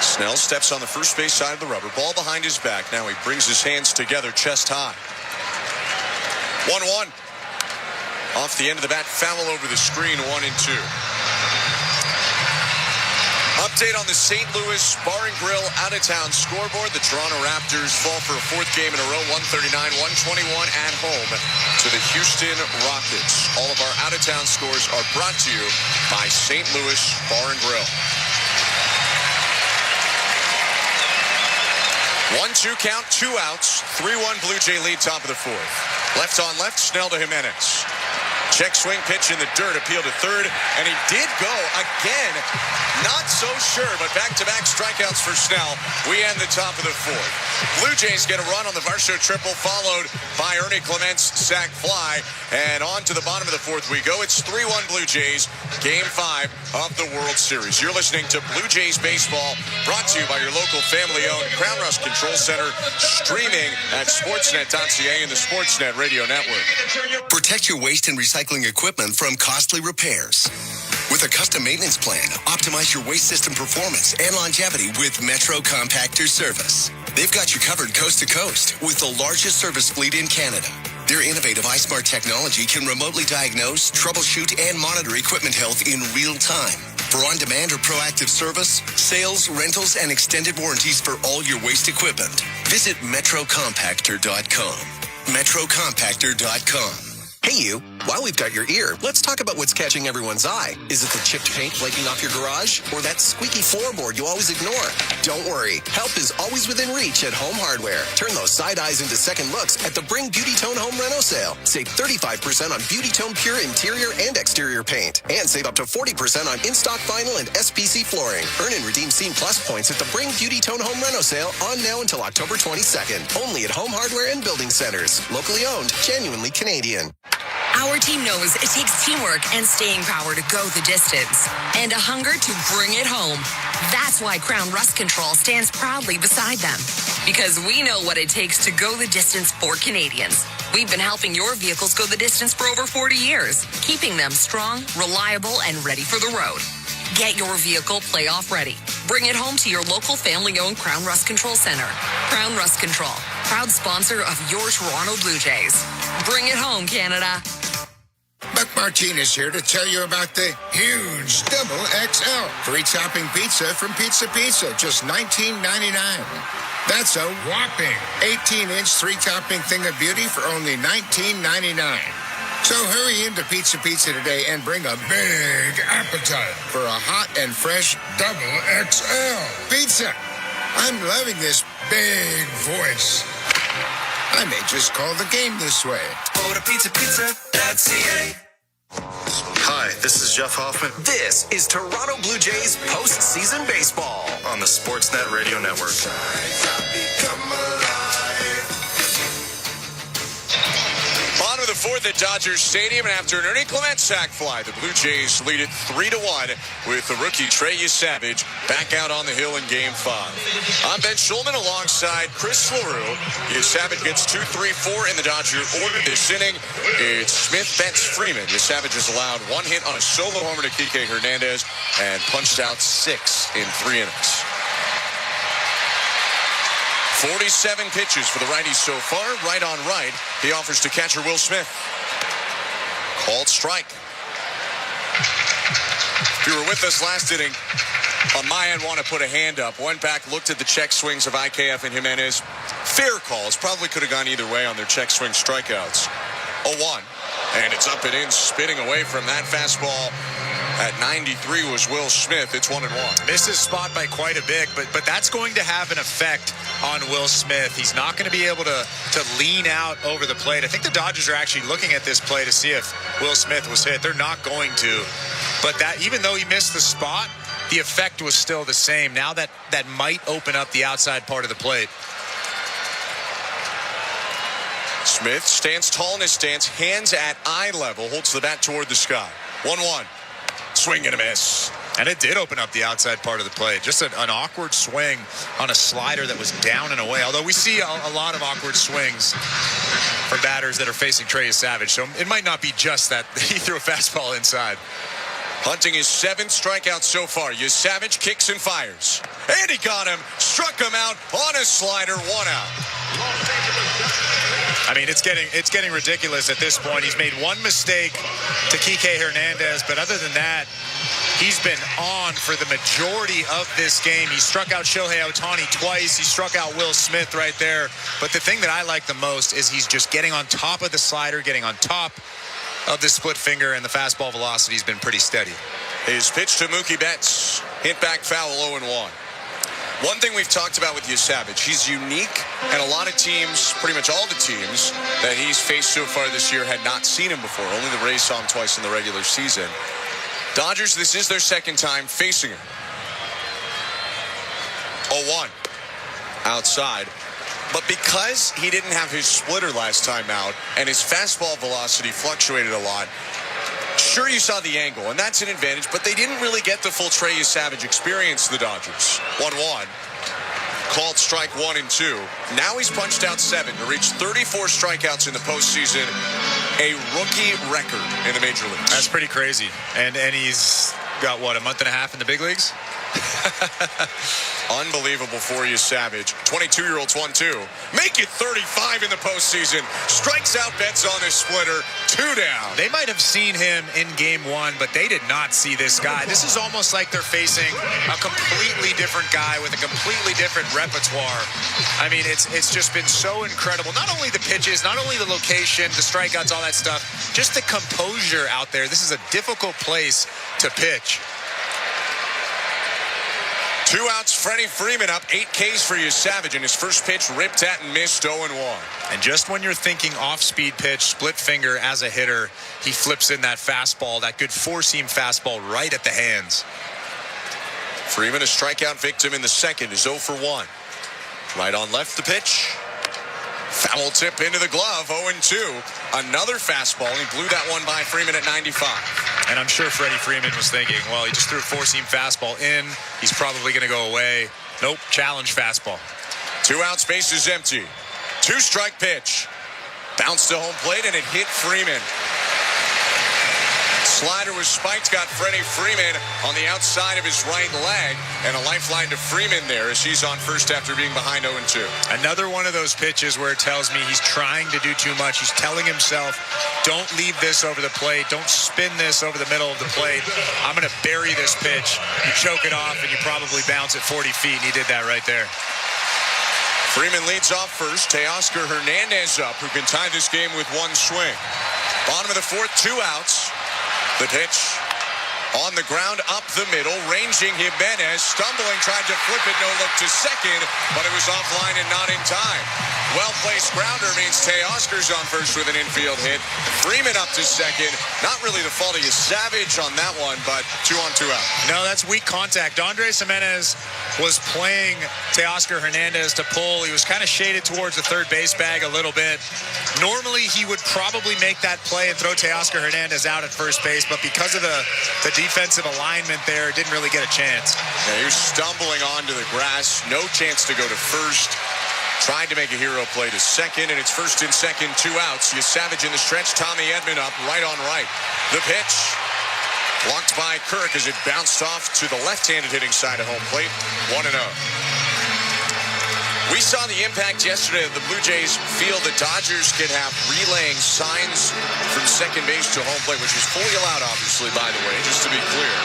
Snell steps on the first base side of the rubber. Ball behind his back. Now he brings his hands together, chest high. 1-1. Off the end of the bat, foul over the screen, 1-2. Update on the St. Louis Bar and Grill out-of-town scoreboard. The Toronto Raptors fall for a fourth game in a row, 139-121 at home to the Houston Rockets. All of our out-of-town scores are brought to you by St. Louis Bar and Grill. 1-2 count, 2 outs, 3-1 Blue Jay lead, top of the fourth. Left on left, Snell to Jimenez. Check swing pitch in the dirt, appeal to third, and he did go again. Not so sure, but back-to-back strikeouts for Snell. We end the top of the fourth. Blue Jays get a run on the Varsho triple, followed by Ernie Clement's sac fly. And on to the bottom of the fourth we go. It's 3-1 Blue Jays, Game 5 of the World Series. You're listening to Blue Jays Baseball, brought to you by your local family-owned Crown Rust Control Center, streaming at sportsnet.ca and the Sportsnet Radio Network. Protect your waste and recycling equipment from costly repairs. With a custom maintenance plan, optimize your waste system performance and longevity with Metro Compactor Service. They've got you covered coast to coast with the largest service fleet in Canada. Their innovative iSmart technology can remotely diagnose, troubleshoot, and monitor equipment health in real time. For on-demand or proactive service, sales, rentals, and extended warranties for all your waste equipment, visit metrocompactor.com. metrocompactor.com. Hey you, while we've got your ear, let's talk about what's catching everyone's eye. Is it the chipped paint flaking off your garage? Or that squeaky floorboard you always ignore? Don't worry, help is always within reach at Home Hardware. Turn those side eyes into second looks at the Bring Beauty Tone Home Reno sale. Save 35% on Beauty Tone Pure interior and exterior paint. And save up to 40% on in-stock vinyl and SPC flooring. Earn and redeem Scene Plus points at the Bring Beauty Tone Home Reno sale on now until October 22nd. Only at Home Hardware and Building Centers. Locally owned, genuinely Canadian. Our team knows it takes teamwork and staying power to go the distance and a hunger to bring it home. That's why Crown Rust Control stands proudly beside them, because we know what it takes to go the distance for Canadians. We've been helping your vehicles go the distance for over 40 years, keeping them strong, reliable, and ready for the road. Get your vehicle playoff ready. Bring it home to your local family-owned Crown Rust Control Center. Crown Rust Control, proud sponsor of your Toronto Blue Jays. Bring it home, Canada. Buck Martinez here to tell you about the huge double XL free topping pizza from Pizza Pizza, just $19.99. That's a whopping 18-inch three-topping thing of beauty for only $19.99. So hurry into Pizza Pizza today and bring a big appetite for a hot and fresh double XL pizza. I'm loving this big voice. I may just call the game this way. Order pizzapizza.ca. Hi, this is Jeff Hoffman. This is Toronto Blue Jays postseason baseball on the Sportsnet Radio Network. Bottom of the fourth at Dodger Stadium, and after an Ernie Clement sac fly, the Blue Jays lead it 3-1 with the rookie Trey Savage back out on the hill in Game 5. I'm Ben Schulman alongside Chris LaRue. Savage gets 2, 3, 4 in the Dodger order this inning. It's Smith, Betts, Freeman. Savage has allowed 1 hit on a solo homer to Kike Hernandez and punched out 6 in 3 innings. 47 pitches for the righties so far. Right on right. He offers to catcher Will Smith. Called strike. If you were with us last inning, on my end, want to put a hand up. Went back, looked at the check swings of IKF and Jimenez. Fair calls. Probably could have gone either way on their check swing strikeouts. 0-1. And it's up and in, spinning away from that fastball. At 93 was Will Smith. It's 1-1. Missed his spot by quite a bit, but that's going to have an effect on Will Smith. He's not going to be able to lean out over the plate. I think the Dodgers are actually looking at this play to see if Will Smith was hit. They're not going to. But that, even though he missed the spot, the effect was still the same. Now that might open up the outside part of the plate. Smith stands tall in his stance, hands at eye level, holds the bat toward the sky. 1-1. Swing and a miss. And it did open up the outside part of the plate. Just an awkward swing on a slider that was down and away. Although we see a lot of awkward swings for batters that are facing Trey Savage. So it might not be just that he threw a fastball inside. Hunting his 7th strikeout so far. Savage kicks and fires. And he got him. Struck him out on a slider. 1 out. I mean, it's getting ridiculous at this point. He's made one mistake to Kike Hernandez, but other than that, he's been on for the majority of this game. He struck out Shohei Ohtani twice. He struck out Will Smith right there. But the thing that I like the most is he's just getting on top of the slider, getting on top of the split finger, and the fastball velocity has been pretty steady. His pitch to Mookie Betts. Hit back foul, 0-1. One thing we've talked about with Savage, he's unique, and a lot of teams, pretty much all the teams that he's faced so far this year had not seen him before. Only the Rays saw him twice in the regular season. Dodgers, this is their second time facing him. 0-1. Outside. But because he didn't have his splitter last time out, and his fastball velocity fluctuated a lot, sure, you saw the angle, and that's an advantage, but they didn't really get the full Trey Savage experience, the Dodgers. 1-1. Called strike 1 and 2. Now he's punched out 7 to reach 34 strikeouts in the postseason, a rookie record in the major leagues. That's pretty crazy. And he's got, what, a month and a half in the big leagues? Unbelievable for Savage. 22-year-olds 1-2. Make it 35 in the postseason. Strikes out Betts on his splitter. 2 down. They might have seen him in game 1, but they did not see this guy. This is almost like they're facing a completely different guy with a completely different repertoire. I mean, it's just been so incredible. Not only the pitches, not only the location, the strikeouts, all that stuff, just the composure out there. This is a difficult place to pitch. 2 outs, Freddie Freeman up 8 Ks for Savage, and his first pitch ripped at and missed 0-1. And just when you're thinking off-speed pitch, split finger as a hitter, he flips in that fastball, that good four-seam fastball right at the hands. Freeman, a strikeout victim in the second, is 0 for 1. Right on left, the pitch. Foul tip into the glove, 0-2. Another fastball. He blew that one by Freeman at 95. And I'm sure Freddie Freeman was thinking, well, he just threw a four-seam fastball in. He's probably going to go away. Nope, challenge fastball. 2 outs, bases empty. 2-strike pitch. Bounced to home plate, and it hit Freeman. Slider was spiked, got Freddie Freeman on the outside of his right leg, and a lifeline to Freeman there as he's on first after being behind 0-2. Another one of those pitches where it tells me he's trying to do too much. He's telling himself, don't leave this over the plate. Don't spin this over the middle of the plate. I'm going to bury this pitch. You choke it off, and you probably bounce it 40 feet, and he did that right there. Freeman leads off first. Teoscar Hernandez up, who can tie this game with 1 swing. Bottom of the 4th, 2 outs. The pitch on the ground up the middle, ranging Jimenez, stumbling, tried to flip it, no look to second, but it was offline and not in time. Well-placed grounder means Teoscar's on first with an infield hit. Freeman up to second. Not really the fault of Savage on that one, but 2 on 2 out. No, that's weak contact. Andres Jimenez was playing Teoscar Hernandez to pull. He was kind of shaded towards the third base bag a little bit. Normally, he would probably make that play and throw Teoscar Hernandez out at first base, but because of the defensive alignment there, didn't really get a chance. Yeah, he was stumbling onto the grass. No chance to go to first. Tried to make a hero play to second, and it's first and second, 2 outs. Savage in the stretch, Tommy Edman up, right on right. The pitch, blocked by Kirk as it bounced off to the left-handed hitting side of home plate, 1-0. We saw the impact yesterday that the Blue Jays feel the Dodgers could have relaying signs from second base to home plate, which is fully allowed, obviously, by the way, just to be clear.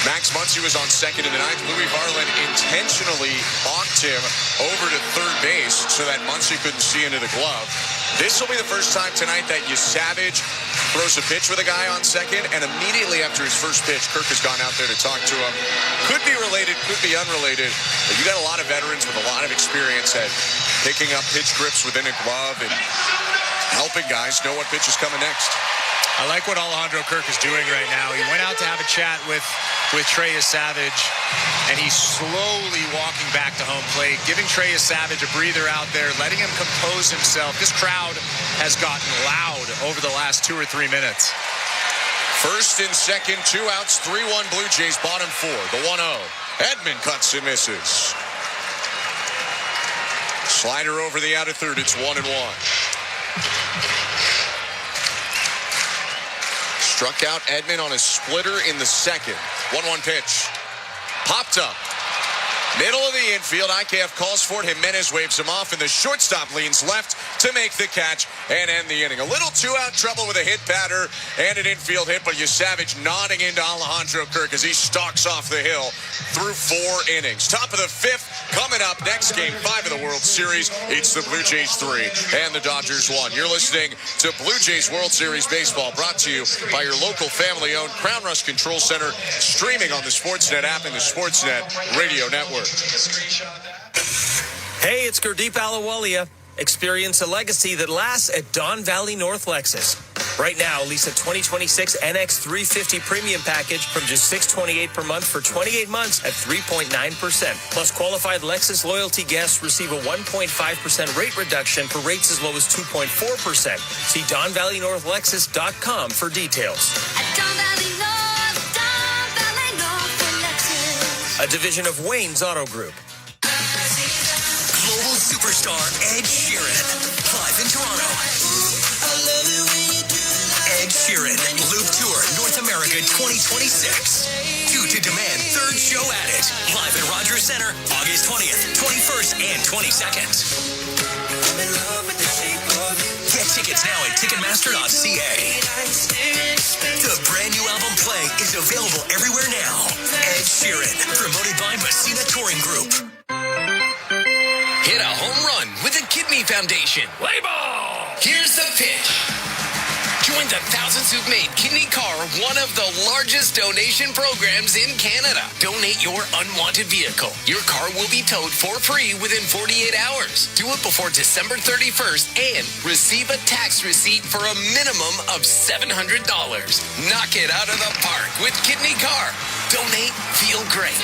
Max Muncy was on second in the 9th. Louis Varland intentionally walked him over to third base so that Muncy couldn't see into the glove. This will be the first time tonight that Savage throws a pitch with a guy on second, and immediately after his first pitch, Kirk has gone out there to talk to him. Could be related, could be unrelated, but you got a lot of veterans with a lot of experience at picking up pitch grips within a glove and helping guys know what pitch is coming next. I like what Alejandro Kirk is doing right now. He went out to have a chat with Trey Savage, and he's slowly walking back to home plate, giving Trey Savage a breather out there, letting him compose himself. This crowd has gotten loud over the last 2 or 3 minutes. First and second, 2 outs, 3-1 Blue Jays, bottom 4, the 1-0. Edman cuts and misses. Slider over the out of third, it's 1-1. Struck out Edman on a splitter in the second. 1-1 pitch. Popped up. Middle of the infield. IKF calls for it. Jimenez waves him off, and the shortstop leans left to make the catch and end the inning. A little two-out trouble with a hit batter and an infield hit, but Savage nodding into Alejandro Kirk as he stalks off the hill through 4 innings. Top of the 5th coming up next, Game 5 of the World Series. It's the Blue Jays 3 and the Dodgers 1. You're listening to Blue Jays World Series Baseball, brought to you by your local family-owned Crown Rush Control Center, streaming on the Sportsnet app and the Sportsnet Radio Network. Hey, it's Gurdeep Ahluwalia. Experience a legacy that lasts at Don Valley North Lexus. Right now, lease a 2026 NX 350 premium package from just $628 per month for 28 months at 3.9%. Plus, qualified Lexus loyalty guests receive a 1.5% rate reduction for rates as low as 2.4%. See DonValleyNorthLexus.com for details. At Don Valley North Lexus. A division of Wayne's Auto Group. Global superstar Ed Sheeran, live in Toronto. Ed Sheeran, Loop Tour, North America 2026. Due to demand, 3rd show at it. Live at Rogers Center, August 20th, 21st, and 22nd. Get tickets now at Ticketmaster.ca. The brand new album Play is available everywhere now. Ed Sheeran, promoted by Messina Touring Group. Hit a home run with the Kidney Foundation. Play ball! Here's the pitch. Join the thousands who've made Kidney Car one of the largest donation programs in Canada. Donate your unwanted vehicle. Your car will be towed for free within 48 hours. Do it before December 31st and receive a tax receipt for a minimum of $700. Knock it out of the park with Kidney Car. Donate, feel great.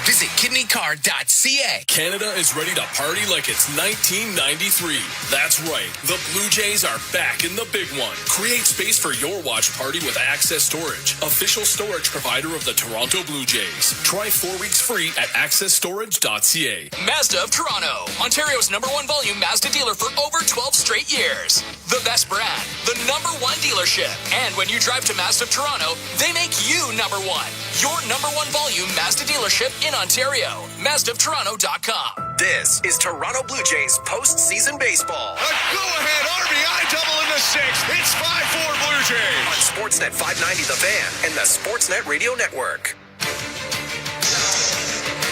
Visit kidneycar.ca. Canada is ready to party like it's 1993. That's right. The Blue Jays are back in the big one. Create space for your watch party with Access Storage, official storage provider of the Toronto Blue Jays. Try 4 weeks free at accessstorage.ca. Mazda of Toronto, Ontario's #1 volume Mazda dealer for over 12 straight years. The best brand, the #1 dealership. And when you drive to Mazda of Toronto, they make you #1. Your #1 volume Mazda dealership in Ontario. MazdaofToronto.com. This is Toronto Blue Jays postseason baseball. A go-ahead RBI double in the 6th. It's 5-4 Blue Jays. On Sportsnet 590 The Fan and the Sportsnet Radio Network.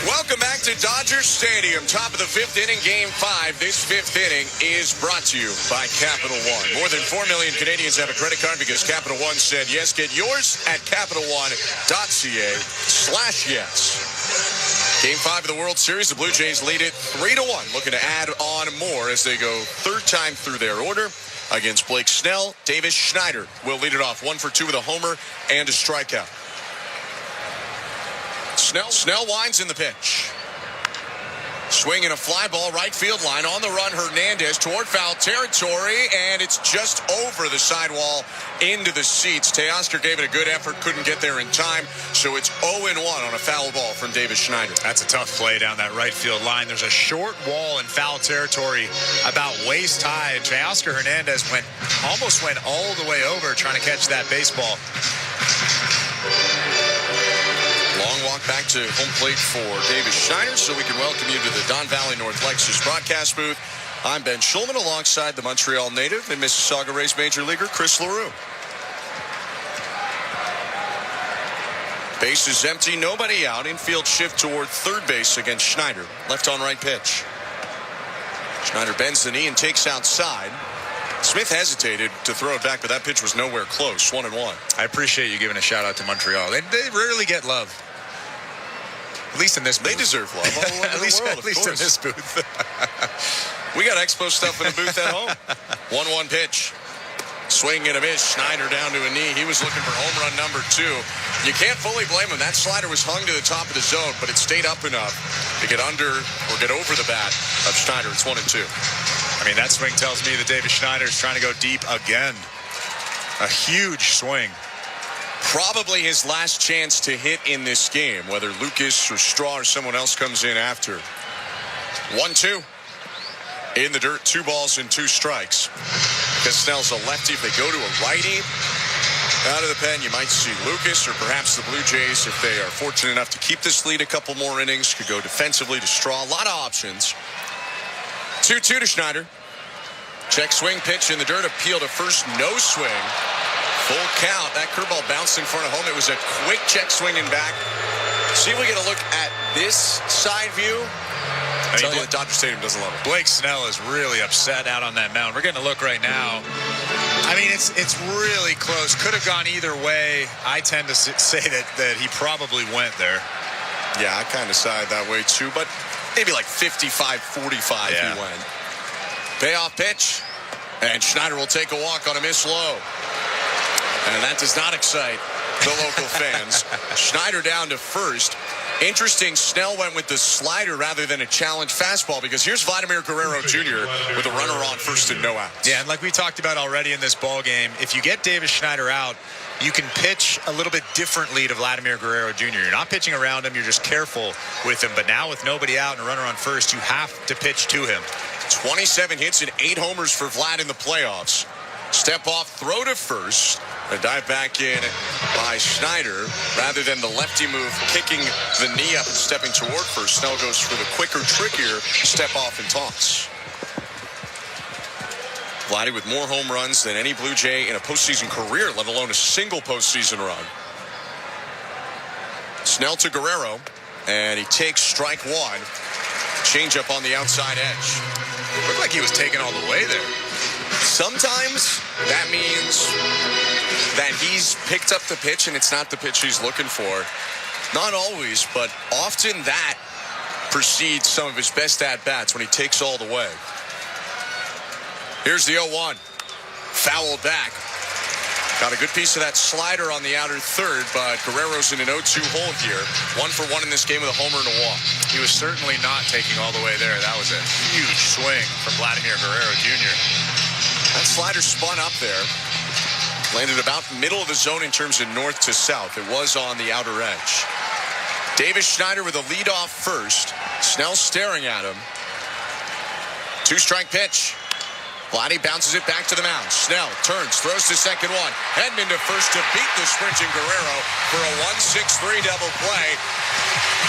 Welcome back to Dodger Stadium. Top of the 5th inning, Game 5. This 5th inning is brought to you by Capital One. More than 4 million Canadians have a credit card because Capital One said yes. Get yours at CapitalOne.ca/yes. Game 5 of the World Series, the Blue Jays lead it 3-1. Looking to add on more as they go 3rd time through their order against Blake Snell. Davis Schneider will lead it off. 1 for 2 with a homer and a strikeout. Snell winds in the pitch. Swinging a fly ball, right field line. On the run, Hernandez toward foul territory, and it's just over the sidewall into the seats. Teoscar gave it a good effort, couldn't get there in time, so it's 0-1 on a foul ball from Davis Schneider. That's a tough play down that right field line. There's a short wall in foul territory about waist high, and Teoscar Hernandez almost went all the way over trying to catch that baseball. Long walk back to home plate for Davis Schneider, so we can welcome you to the Don Valley North Lexus broadcast booth. I'm Ben Schulman alongside the Montreal native and Mississauga Rays major leaguer Chris LaRue. Base is empty, nobody out. Infield shift toward 3rd base against Schneider. Left on right pitch. Schneider bends the knee and takes outside. Smith hesitated to throw it back, but that pitch was nowhere close. 1-1. I appreciate you giving a shout out to Montreal. They rarely get love. At least in this booth. They deserve love all over at least, the world, at least in this booth. We got Expo stuff in the booth at home. 1-1 pitch. Swing and a miss. Schneider down to a knee. He was looking for home run number 2. You can't fully blame him. That slider was hung to the top of the zone, but it stayed up enough to get under or get over the bat of Schneider. It's 1-2. I mean, that swing tells me that Davis Schneider is trying to go deep again. A huge swing. Probably his last chance to hit in this game, whether Lucas or Straw or someone else comes in after. 1-2. In the dirt, 2 balls and 2 strikes. Because Snell's a lefty. If they go to a righty, Out of the pen, you might see Lucas or perhaps the Blue Jays, if they are fortunate enough to keep this lead a couple more innings, could go defensively to Straw. A lot of options. 2-2 to Schneider. Check swing pitch in the dirt, appeal to first, no swing. Full count. That curveball bounced in front of home. It was a quick check swing and back. See if we get a look at this side view. I tell you, the Dodger Stadium doesn't love it. Blake Snell is really upset out on that mound. We're getting a look right now. I mean, it's really close. Could have gone either way. I tend to say that he probably went there. Yeah, I kind of side that way too, but maybe like 55-45 he went. Payoff pitch, and Schneider will take a walk on a miss low. And that does not excite the local fans. Schneider down to first. Interesting, Snell went with the slider rather than a challenge fastball, because here's Vladimir Guerrero Jr. with a runner on first and no outs. Yeah, and like we talked about already in this ball game, if you get Davis Schneider out, you can pitch a little bit differently to Vladimir Guerrero Jr. You're not pitching around him, you're just careful with him. But now with nobody out and a runner on first, you have to pitch to him. 27 hits and 8 homers for Vlad in the playoffs. Step off, throw to first. A dive back in by Schneider. Rather than the lefty move, kicking the knee up and stepping toward first, Snell goes for the quicker, trickier step off and toss. Vladdy with more home runs than any Blue Jay in a postseason career, let alone a single postseason run. Snell to Guerrero, and he takes strike one. Changeup on the outside edge. Looked like he was taken all the way there. Sometimes that means that he's picked up the pitch and it's not the pitch he's looking for. Not always, but often that precedes some of his best at-bats when he takes all the way. Here's the 0-1. Fouled back. Got a good piece of that slider on the outer third, but Guerrero's in an 0-2 hole here. 1 for 1 in this game with a homer and a walk. He was certainly not taking all the way there. That was a huge swing from Vladimir Guerrero Jr. That slider spun up there. Landed about middle of the zone in terms of north to south. It was on the outer edge. Davis Schneider with a leadoff first. Snell staring at him. 2-strike pitch. Vladdy bounces it back to the mound. Snell turns, throws to second one. Edman to first to beat the sprinting Guerrero for a 1-6-3 double play.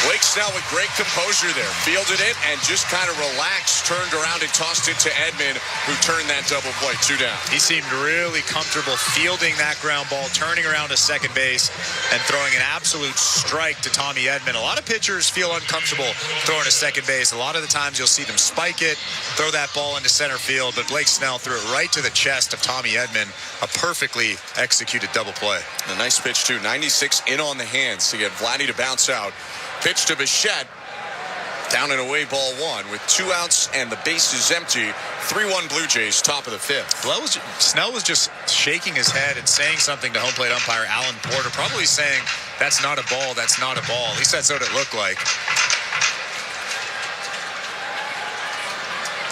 Blake Snell with great composure there. Fielded it and just kind of relaxed, turned around and tossed it to Edman, who turned that double play 2 down. He seemed really comfortable fielding that ground ball, turning around to second base, and throwing an absolute strike to Tommy Edman. A lot of pitchers feel uncomfortable throwing to second base. A lot of the times you'll see them spike it, throw that ball into center field, but Blake Snell threw it right to the chest of Tommy Edman. A perfectly executed double play. A nice pitch, too. 96 in on the hands to get Vladdy to bounce out. Pitch to Bichette. Down and away, ball 1 with 2 outs and the base is empty. 3-1 Blue Jays, top of the 5th. Snell was just shaking his head and saying something to home plate umpire Alan Porter, probably saying, "That's not a ball, that's not a ball." At least that's what it looked like.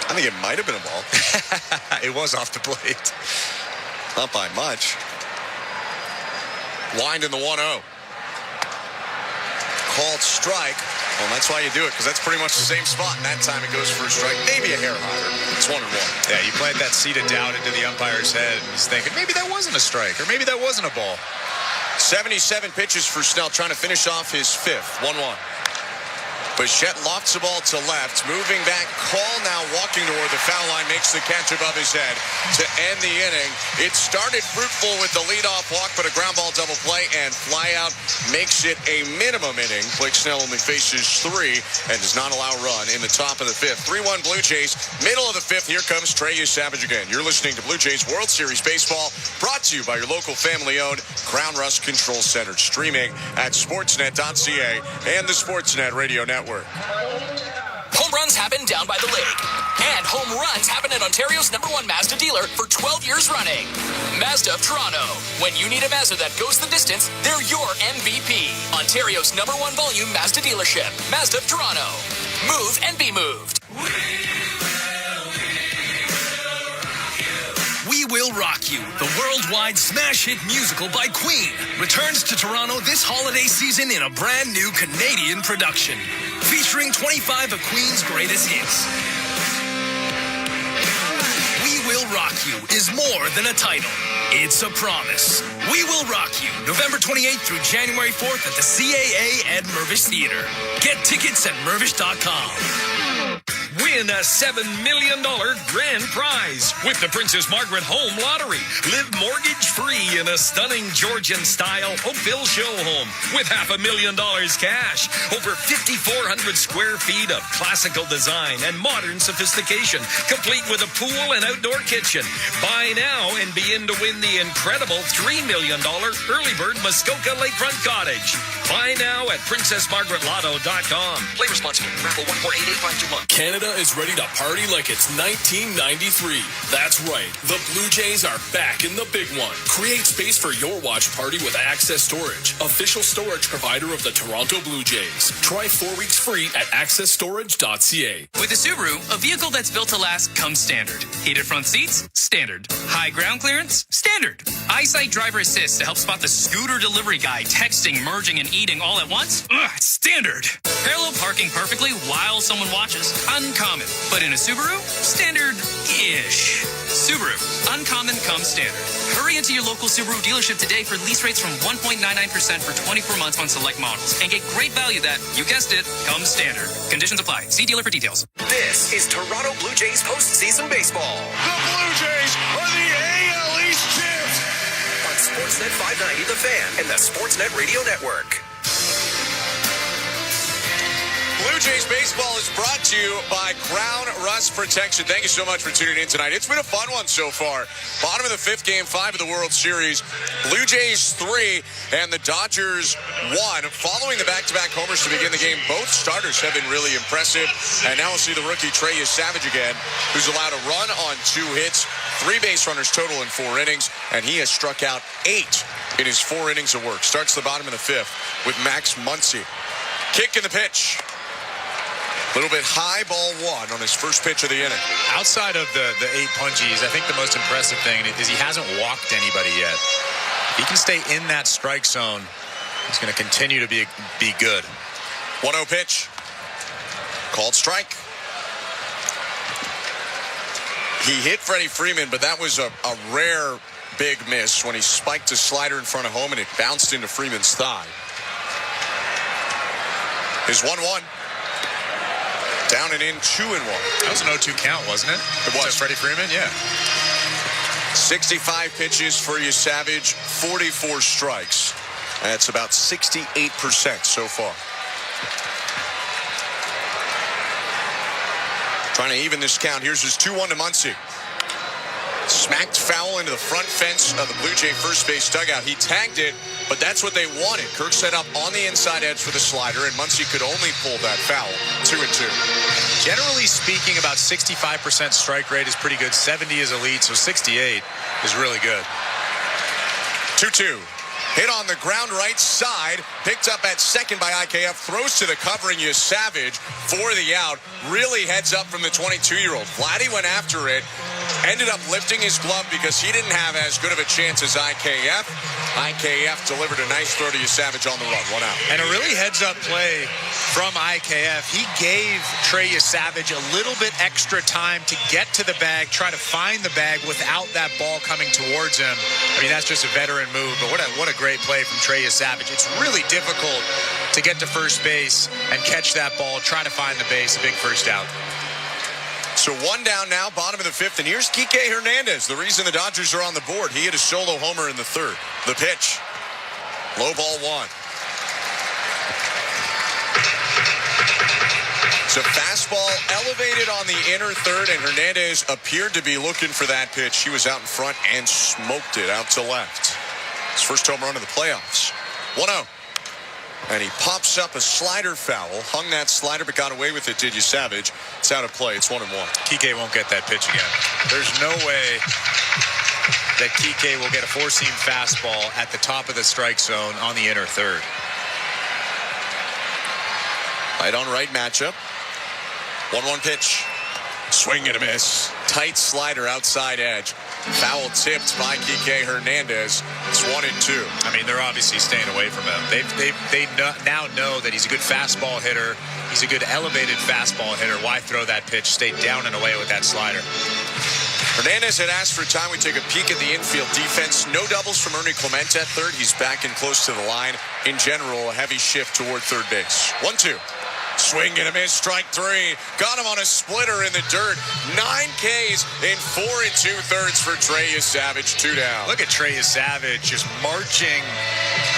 I think it might have been a ball. It was off the plate. Not by much. Wind in the 1-0. Called strike. Well, that's why you do it, because that's pretty much the same spot, and that time it goes for a strike, maybe a hair higher. It's 1-1. Yeah, you plant that seed of doubt into the umpire's head, and he's thinking, maybe that wasn't a strike, or maybe that wasn't a ball. 77 pitches for Snell, trying to finish off his 5th. 1-1. Bichette lofts the ball to left, moving back. Call now walking toward the foul line, makes the catch above his head to end the inning. It started fruitful with the leadoff walk, but a ground ball double play and fly out makes it a minimum inning. Blake Snell only faces 3 and does not allow a run in the top of the 5th. 3-1 Blue Jays, middle of the 5th. Here comes Trey Savage again. You're listening to Blue Jays World Series Baseball, brought to you by your local family-owned Crown Rust Control Center, streaming at sportsnet.ca and the Sportsnet Radio Network. Home runs happen down by the lake. And home runs happen at Ontario's #1 Mazda dealer for 12 years running. Mazda of Toronto. When you need a Mazda that goes the distance, they're your MVP. Ontario's #1 volume Mazda dealership. Mazda of Toronto. Move and be moved. We Will Rock You, the worldwide smash hit musical by Queen, returns to Toronto this holiday season in a brand new Canadian production, featuring 25 of Queen's greatest hits. We Will We'll Rock You is more than a title. It's a promise. We Will Rock You, November 28th through January 4th at the CAA Ed Mervish Theater. Get tickets at mervish.com. Win a $7 million grand prize with the Princess Margaret Home Lottery. Live mortgage-free in a stunning Georgian-style Oakville show home with $500,000 cash. Over 5,400 square feet of classical design and modern sophistication, complete with a pool and outdoor kitchen. Buy now and be in to win the incredible $3 million Early Bird Muskoka Lakefront Cottage. Buy now at PrincessMargaretLotto.com. Play responsibly. Raffle 1488521. Canada is ready to party like it's 1993. That's right. The Blue Jays are back in the big one. Create space for your watch party with Access Storage, official storage provider of the Toronto Blue Jays. Try 4 weeks free at accessstorage.ca. With a Subaru, a vehicle that's built to last comes standard. Heated front seats? Standard. High ground clearance? Standard. Eyesight driver assist to help spot the scooter delivery guy texting, merging, and eating all at once? Standard. Parallel parking perfectly while someone watches? Uncommon. But in a Subaru? Standard-ish. Subaru. Uncommon comes standard. Hurry into your local Subaru dealership today for lease rates from 1.99% for 24 months on select models. And get great value that, you guessed it, comes standard. Conditions apply. See dealer for details. This is Toronto Blue Jays postseason baseball. The Blue Jays are the AL East champs. On Sportsnet 590, The Fan, and the Sportsnet Radio Network. Blue Jays baseball is brought to you by Crown Rust Protection. Thank you so much for tuning in tonight. It's been a fun one so far. Bottom of the fifth, game 5 of the World Series. Blue Jays 3 and the Dodgers 1. Following the back-to-back homers to begin the game, both starters have been really impressive. And now we'll see the rookie Trey Savage again, who's allowed a run on 2 hits, 3 base runners total in 4 innings, and he has struck out 8 in his 4 innings of work. Starts the bottom of the 5th with Max Muncy. Kick in the pitch. A little bit high, ball 1 on his first pitch of the inning. Outside of the 8 punchies, I think the most impressive thing is he hasn't walked anybody yet. He can stay in that strike zone. He's going to continue to be good. 1-0 pitch. Called strike. He hit Freddie Freeman, but that was a rare big miss when he spiked a slider in front of home and it bounced into Freeman's thigh. His 1-1. Down and in, 2-1. That was an 0-2 count, wasn't it? It was. Freddie Freeman, yeah. 65 pitches for Savage, 44 strikes. That's about 68% so far. Trying to even this count. Here's his 2-1 to Muncy. Smacked foul into the front fence of the Blue Jay first base dugout. He tagged it, but that's what they wanted. Kirk set up on the inside edge for the slider, and Muncy could only pull that foul. 2-2. Generally speaking, about 65% strike rate is pretty good. 70 is elite, so 68 is really good. 2-2. Hit on the ground right side. Picked up at second by IKF. Throws to the covering Savage for the out. Really heads up from the 22-year-old. Vladdy went after it. Ended up lifting his glove because he didn't have as good of a chance as IKF. IKF delivered a nice throw to Savage on the run. 1 out. And a really heads-up play from IKF. He gave Trey Savage a little bit extra time to get to the bag, try to find the bag without that ball coming towards him. I mean, that's just a veteran move, but what a great play from Trey Savage. It's really difficult to get to first base and catch that ball, try to find the base, a big first out. So 1 down now, bottom of the 5th, and here's Kike Hernandez, the reason the Dodgers are on the board. He hit a solo homer in the 3rd. The pitch. Low ball 1. So fastball elevated on the inner 3rd, and Hernandez appeared to be looking for that pitch. He was out in front and smoked it out to left. His first home run of the playoffs. 1-0. And he pops up a slider foul. Hung that slider, but got away with it, did Savage. It's out of play. It's 1-1. Kike won't get that pitch again. There's no way that Kike will get a 4-seam fastball at the top of the strike zone on the inner 3rd. Right on right matchup. 1-1 pitch. Swing and a miss. Tight slider outside edge. Foul tipped by Kike Hernandez. It's 1-2. I mean, they're obviously staying away from him. They now know that he's a good fastball hitter. He's a good elevated fastball hitter. Why throw that pitch? Stay down and away with that slider. Hernandez had asked for time. We take a peek at the infield defense. No doubles from Ernie Clemente at third. He's back and close to the line. In general, a heavy shift toward third base. 1-2. Swing and a miss, strike three. Got him on a splitter in the dirt. 9 Ks in 4 2/3 for Trey Savage. 2 down. Look at Trey Savage just marching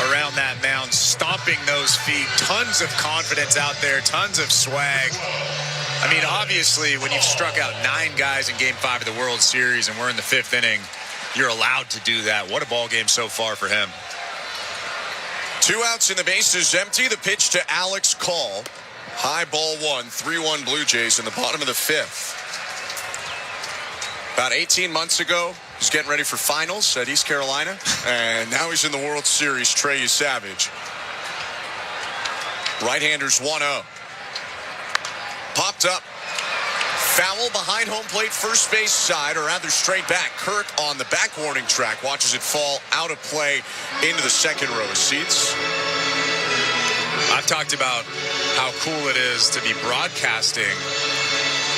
around that mound, stomping those feet. Tons of confidence out there, tons of swag. I mean, obviously, when you've struck out 9 guys in Game 5 of the World Series and we're in the 5th inning, you're allowed to do that. What a ball game so far for him. 2 outs and the base is empty. The pitch to Alex Call. High ball 1, 3-1 Blue Jays in the bottom of the 5th. About 18 months ago, he's getting ready for finals at East Carolina, and now he's in the World Series. Trey Savage. Right-handers 1-0. Popped up. Foul behind home plate, first base side, or rather straight back. Kirk on the back warning track watches it fall out of play into the second row of seats. I've talked about how cool it is to be broadcasting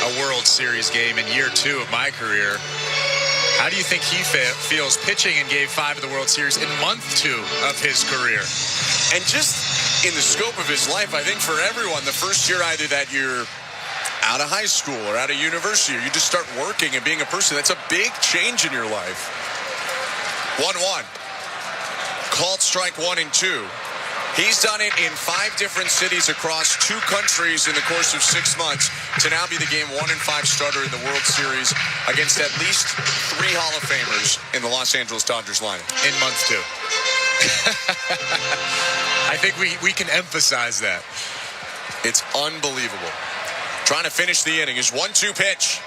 a World Series game in year 2 of my career. How do you think he feels pitching in Game 5 of the World Series in month 2 of his career? And just in the scope of his life, I think for everyone, the first year either that you're out of high school or out of university, or you just start working and being a person, that's a big change in your life. 1-1. Called strike 1 and 2. He's done it in 5 different cities across 2 countries in the course of 6 months to now be the Game 1 and 5 starter in the World Series against at least 3 Hall of Famers in the Los Angeles Dodgers lineup. In month 2. I think we can emphasize that. It's unbelievable. Trying to finish the inning. His 1-2 pitch.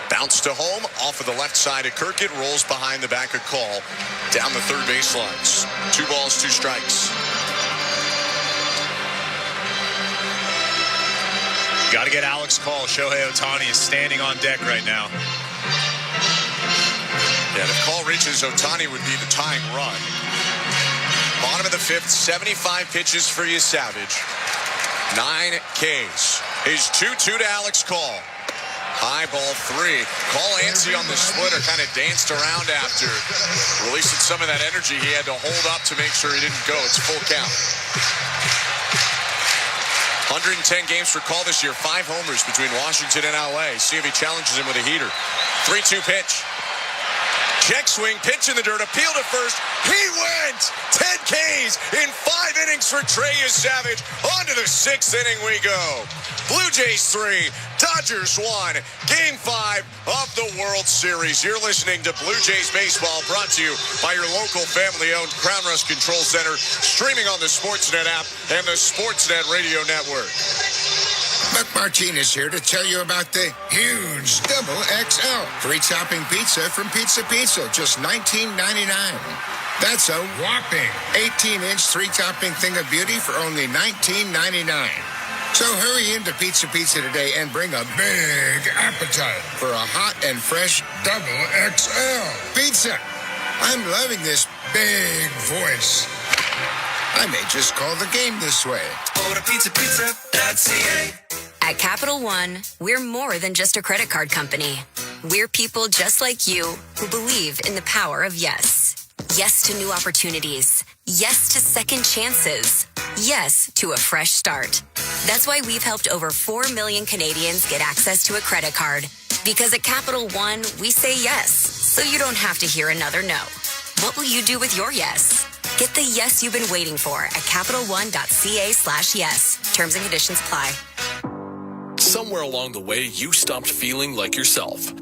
Bounce to home, off of the left side of Kirk. It rolls behind the back of Call. Down the third base lines. 2 balls, 2 strikes. Got to get Alex Call. Shohei Ohtani is standing on deck right now. Yeah, if Call reaches, Ohtani would be the tying run. Bottom of the 5th, 75 pitches for Savage. 9 Ks. His 2-2 to Alex Call. High ball 3. Call antsy on the splitter, kind of danced around after. Releasing some of that energy he had to hold up to make sure he didn't go. It's full count. 110 games for Call this year. 5 homers between Washington and LA. See if he challenges him with a heater. 3-2 pitch. Check swing, pitch in the dirt, appeal to first. He went! 10 Ks in 5 innings for Trey Savage. On to the 6th inning we go. Blue Jays 3, Dodgers 1. Game 5 of the World Series. You're listening to Blue Jays Baseball, brought to you by your local family-owned Crown Rust Control Center, streaming on the Sportsnet app and the Sportsnet Radio Network. Buck Martinez here to tell you about the huge double XL free topping pizza from Pizza Pizza, just $19.99. That's a whopping 18-inch 3-topping thing of beauty for only $19.99. So hurry into Pizza Pizza today and bring a big appetite for a hot and fresh double XL pizza. I'm loving this big voice. I may just call the game this way. Order pizzapizza.ca. At Capital One, we're more than just a credit card company. We're people just like you who believe in the power of yes. Yes to new opportunities. Yes to second chances. Yes to a fresh start. That's why we've helped over 4 million Canadians get access to a credit card. Because at Capital One, we say yes, so you don't have to hear another no. What will you do with your yes? Get the yes you've been waiting for at CapitalOne.ca/yes. Terms and conditions apply. Somewhere along the way, you stopped feeling like yourself.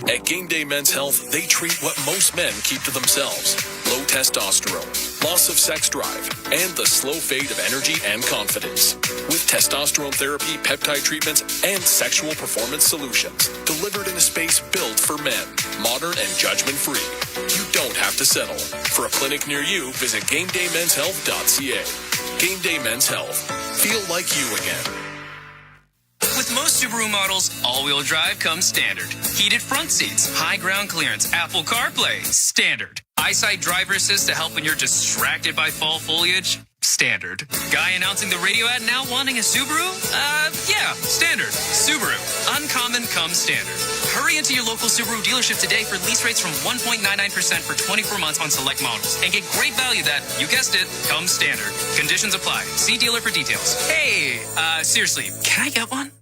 At Game Day Men's Health, they treat what most men keep to themselves: low testosterone, loss of sex drive, and the slow fade of energy and confidence. With testosterone therapy, peptide treatments, and sexual performance solutions delivered in a space built for men, modern and judgment-free. You don't have to settle. For a clinic near you, visit GameDayMen'sHealth.ca. Game Day Men's Health. Feel like you again. With most Subaru models, all-wheel drive comes standard. Heated front seats, high ground clearance, Apple CarPlay, standard. Eyesight driver assist to help when you're distracted by fall foliage, standard. Guy announcing the radio ad now wanting a Subaru? Yeah, standard. Subaru. Uncommon, comes standard. Hurry into your local Subaru dealership today for lease rates from 1.99% for 24 months on select models. And get great value that, you guessed it, comes standard. Conditions apply. See dealer for details. Hey, seriously, can I get one?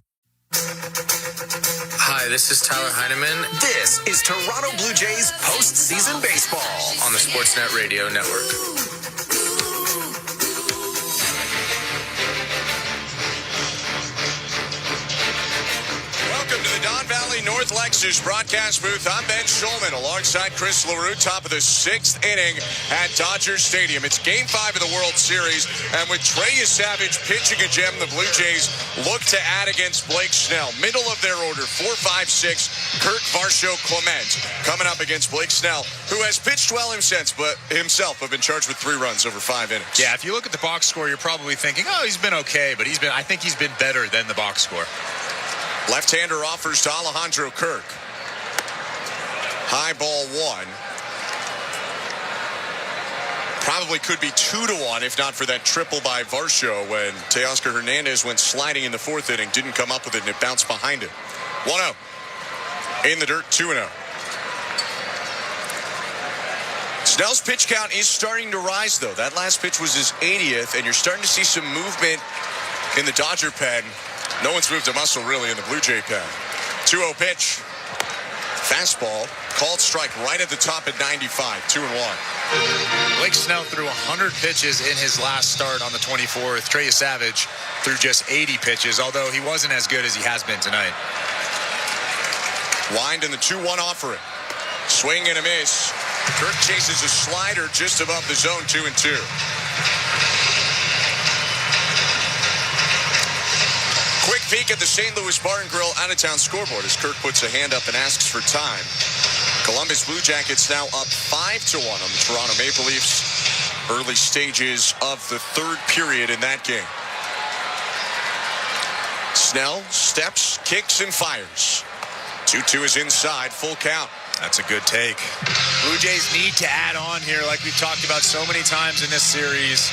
Hi, this is Tyler Heineman This is Toronto Blue Jays postseason baseball. on the Sportsnet Radio Network. Welcome to the Don Valley North Lexus broadcast booth. I'm Ben Schulman alongside Chris LaRue, top of the 6th inning at Dodger Stadium. It's Game 5 of the World Series, and with Trey Savage pitching a gem, the Blue Jays look to add against Blake Snell. Middle of their order, 4, 5, 6, Kirk, Varsho, Clement coming up against Blake Snell, who has pitched well himself, but been charged with 3 runs over 5 innings. Yeah, if you look at the box score, you're probably thinking, oh, he's been okay, but I think he's been better than the box score. Left-hander offers to Alejandro Kirk. High ball 1. Probably could be 2-1 if not for that triple by Varsho when Teoscar Hernandez went sliding in the 4th inning, didn't come up with it, and it bounced behind it. 1-0. In the dirt, 2-0. Snell's pitch count is starting to rise, though. That last pitch was his 80th, and you're starting to see some movement in the Dodger pen. No one's moved a muscle, really, in the Blue Jay pen. 2-0 pitch. Fastball. Called strike right at the top at 95. 2-1. Blake Snell threw 100 pitches in his last start on the 24th. Trey Savage threw just 80 pitches, although he wasn't as good as he has been tonight. Wind in the 2-1 offering. Swing and a miss. Kirk chases a slider just above the zone, 2-2. Quick peek at the St. Louis Bar and Grill out-of-town scoreboard as Kirk puts a hand up and asks for time. Columbus Blue Jackets now up 5-1 on the Toronto Maple Leafs. Early stages of the 3rd period in that game. Snell steps, kicks, and fires. 2-2 is inside, full count. That's a good take. Blue Jays need to add on here like we've talked about so many times in this series.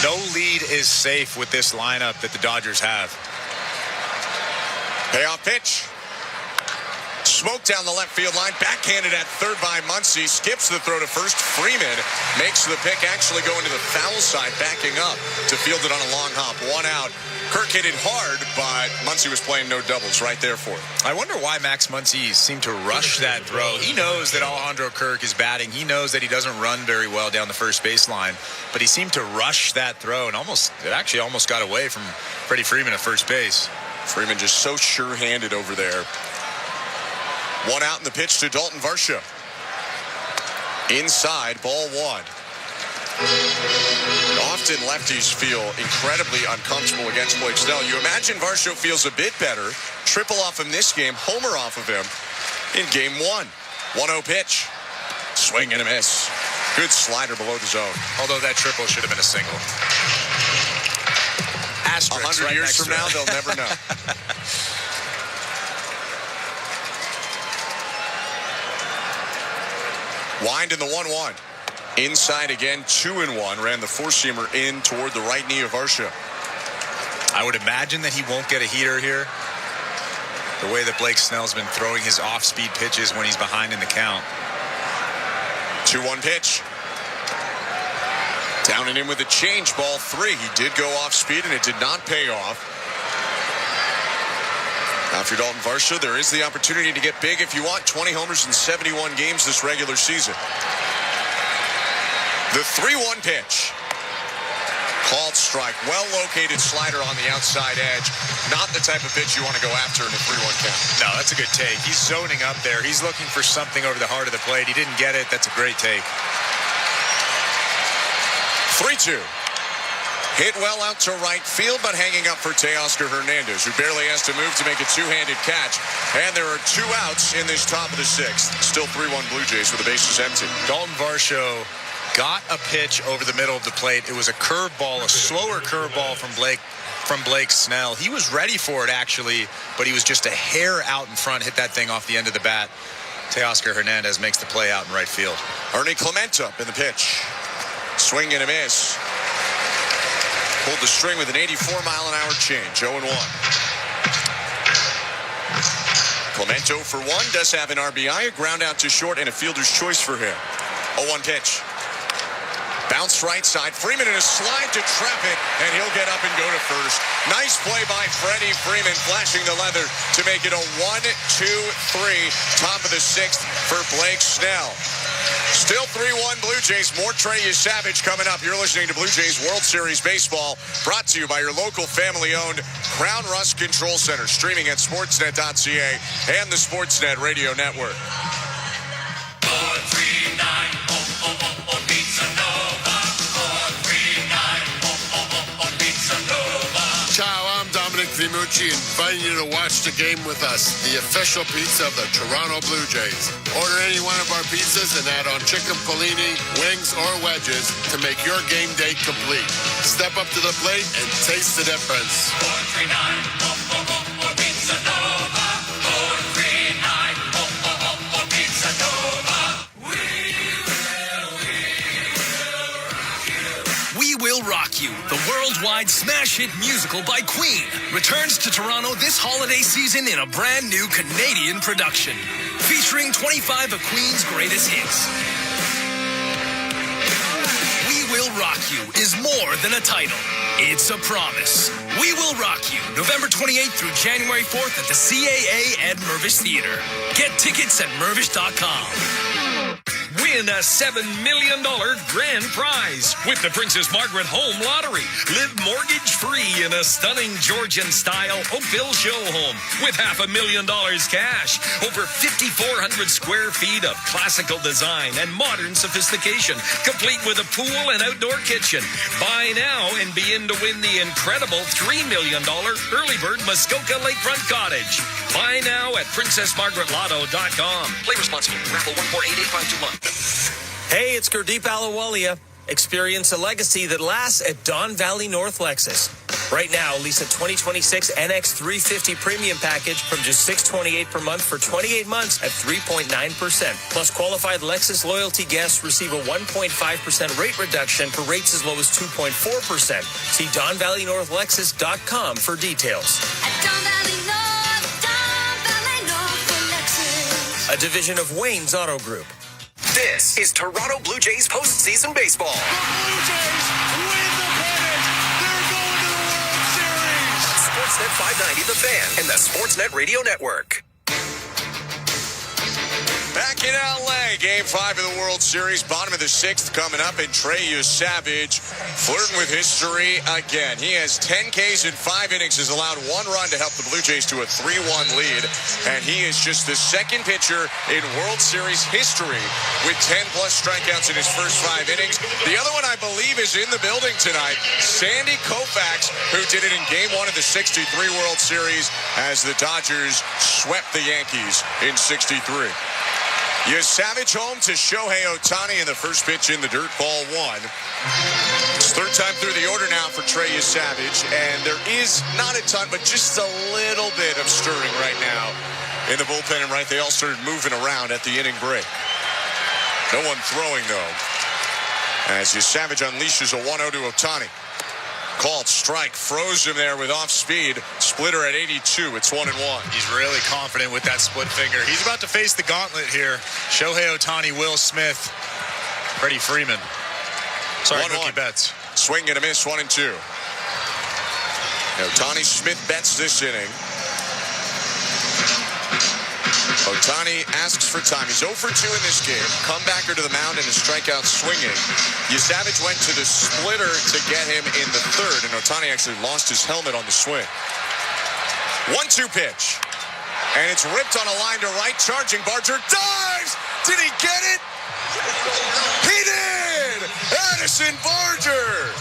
No lead is safe with this lineup that the Dodgers have. Payoff pitch. Smoke down the left field line. Backhanded at third by Muncy. Skips the throw to first. Freeman makes the pick. Actually going to the foul side. Backing up to field it on a long hop. 1 out. Kirk hit it hard, but Muncy was playing no doubles right there for it. I wonder why Max Muncy seemed to rush that throw. He knows that Alejandro Kirk is batting. He knows that he doesn't run very well down the first baseline, but he seemed to rush that throw and it actually almost got away from Freddie Freeman at first base. Freeman just so sure-handed over there. 1 out in the pitch to Dalton Varsho. Inside, ball 1. Often lefties feel incredibly uncomfortable against Blake Snell. You imagine Varsho feels a bit better. Triple off him this game, homer off of him in game 1. 1-0 pitch. Swing and a miss. Good slider below the zone. Although that triple should have been a single. 100 years from now, they'll never know. Wind in the 1-1. Inside again, 2-1. Ran the 4-seamer in toward the right knee of Varsho. I would imagine that he won't get a heater here. The way that Blake Snell's been throwing his off-speed pitches when he's behind in the count. 2-1 pitch. Down and in with a change, ball 3. He did go off speed and it did not pay off. After Dalton Varsho, there is the opportunity to get big if you want. 20 homers in 71 games this regular season. The 3-1 pitch. Called strike. Well-located slider on the outside edge. Not the type of pitch you want to go after in a 3-1 count. No, that's a good take. He's zoning up there. He's looking for something over the heart of the plate. He didn't get it. That's a great take. 3-2. Hit well out to right field, but hanging up for Teoscar Hernandez, who barely has to move to make a two-handed catch. And there are 2 outs in this top of the 6th. Still 3-1 Blue Jays with the bases empty. Dalton Varsho got a pitch over the middle of the plate. It was a curveball, a slower curveball from Blake Snell. He was ready for it, actually, but he was just a hair out in front, hit that thing off the end of the bat. Teoscar Hernandez makes the play out in right field. Ernie Clement up in the pitch. Swing and a miss. Pulled the string with an 84-mile-an-hour change. 0-1. Clemente for 1, does have an RBI, a ground out to short, and a fielder's choice for him. 0-1 pitch. Bounce right side. Freeman in a slide to trap it, and he'll get up and go to first. Nice play by Freddie Freeman, flashing the leather to make it a 1-2-3. Top of the 6th for Blake Snell. Still 3-1 Blue Jays. More Trey Savage coming up. You're listening to Blue Jays World Series Baseball, brought to you by your local family-owned Crown Rust Control Center, streaming at sportsnet.ca and the Sportsnet Radio Network. 439 Pizza Nova. 439 Pizza Nova. Ciao, I'm Dominic Vimucci, inviting you to watch the game with us, the official pizza of the Toronto Blue Jays. Order any one of our pizzas and add on chicken pellini, wings, or wedges to make your game day complete. Step up to the plate and taste the difference. 439 Pizza Nova. 439 Pizza Nova. We Will Rock You, the worldwide smash hit musical by Queen, returns to Toronto this holiday season in a brand new Canadian production, featuring 25 of Queen's greatest hits. We Will Rock You is more than a title. It's a promise. We Will Rock You, November 28th through January 4th at the CAA at Mervish Theater. Get tickets at mervish.com. Win a $7 million grand prize with the Princess Margaret Home Lottery. Live mortgage-free in a stunning Georgian-style Oakville show home with $500,000 cash. Over 5,400 square feet of classical design and modern sophistication, complete with a pool and outdoor kitchen. Buy now and be in to win the incredible $3 million early bird Muskoka Lakefront Cottage. Buy now at PrincessMargaretLotto.com. Play responsibly. Raffle 1488521. Hey, it's Gurdeep Ahluwalia. Experience a legacy that lasts at Don Valley North Lexus. Right now, lease a 2026 NX 350 premium package from just $628 per month for 28 months at 3.9%. Plus, qualified Lexus loyalty guests receive a 1.5% rate reduction for rates as low as 2.4%. See DonValleyNorthLexus.com for details. At Don Valley North for Lexus. A division of Wayne's Auto Group. This is Toronto Blue Jays postseason baseball. The Blue Jays win the pennant. They're going to the World Series. Sportsnet 590 The Fan and the Sportsnet Radio Network. Back in LA, Game 5 of the World Series, bottom of the 6th coming up, and Trey Savage flirting with history again. He has 10 Ks in 5 innings, has allowed 1 run to help the Blue Jays to a 3-1 lead, and he is just the second pitcher in World Series history with 10-plus strikeouts in his first 5 innings. The other one, I believe, is in the building tonight, Sandy Koufax, who did it in Game 1 of the 63 World Series as the Dodgers swept the Yankees in 63. Savage home to Shohei Ohtani in the first pitch in the dirt, ball 1. It's third time through the order now for Trey Savage, and there is not a ton, but just a little bit of stirring right now in the bullpen, and right, they all started moving around at the inning break. No one throwing, though, as Savage unleashes a 1-0 to Ohtani. Called strike, froze him there with off speed. Splitter at 82. It's 1-1. He's really confident with that split finger. He's about to face the gauntlet here. Shohei Ohtani, Will Smith, Freddie Freeman. Sorry, Mookie Betts. Swing and a miss, 1-2. Ohtani Smith bets this inning. Ohtani asks for time. He's 0 for 2 in this game. Comebacker to the mound and a strikeout swinging. Savage went to the splitter to get him in the third, and Ohtani actually lost his helmet on the swing. 1-2 pitch. And it's ripped on a line to right. Charging Barger. Dives! Did he get it? He did! Addison Barger!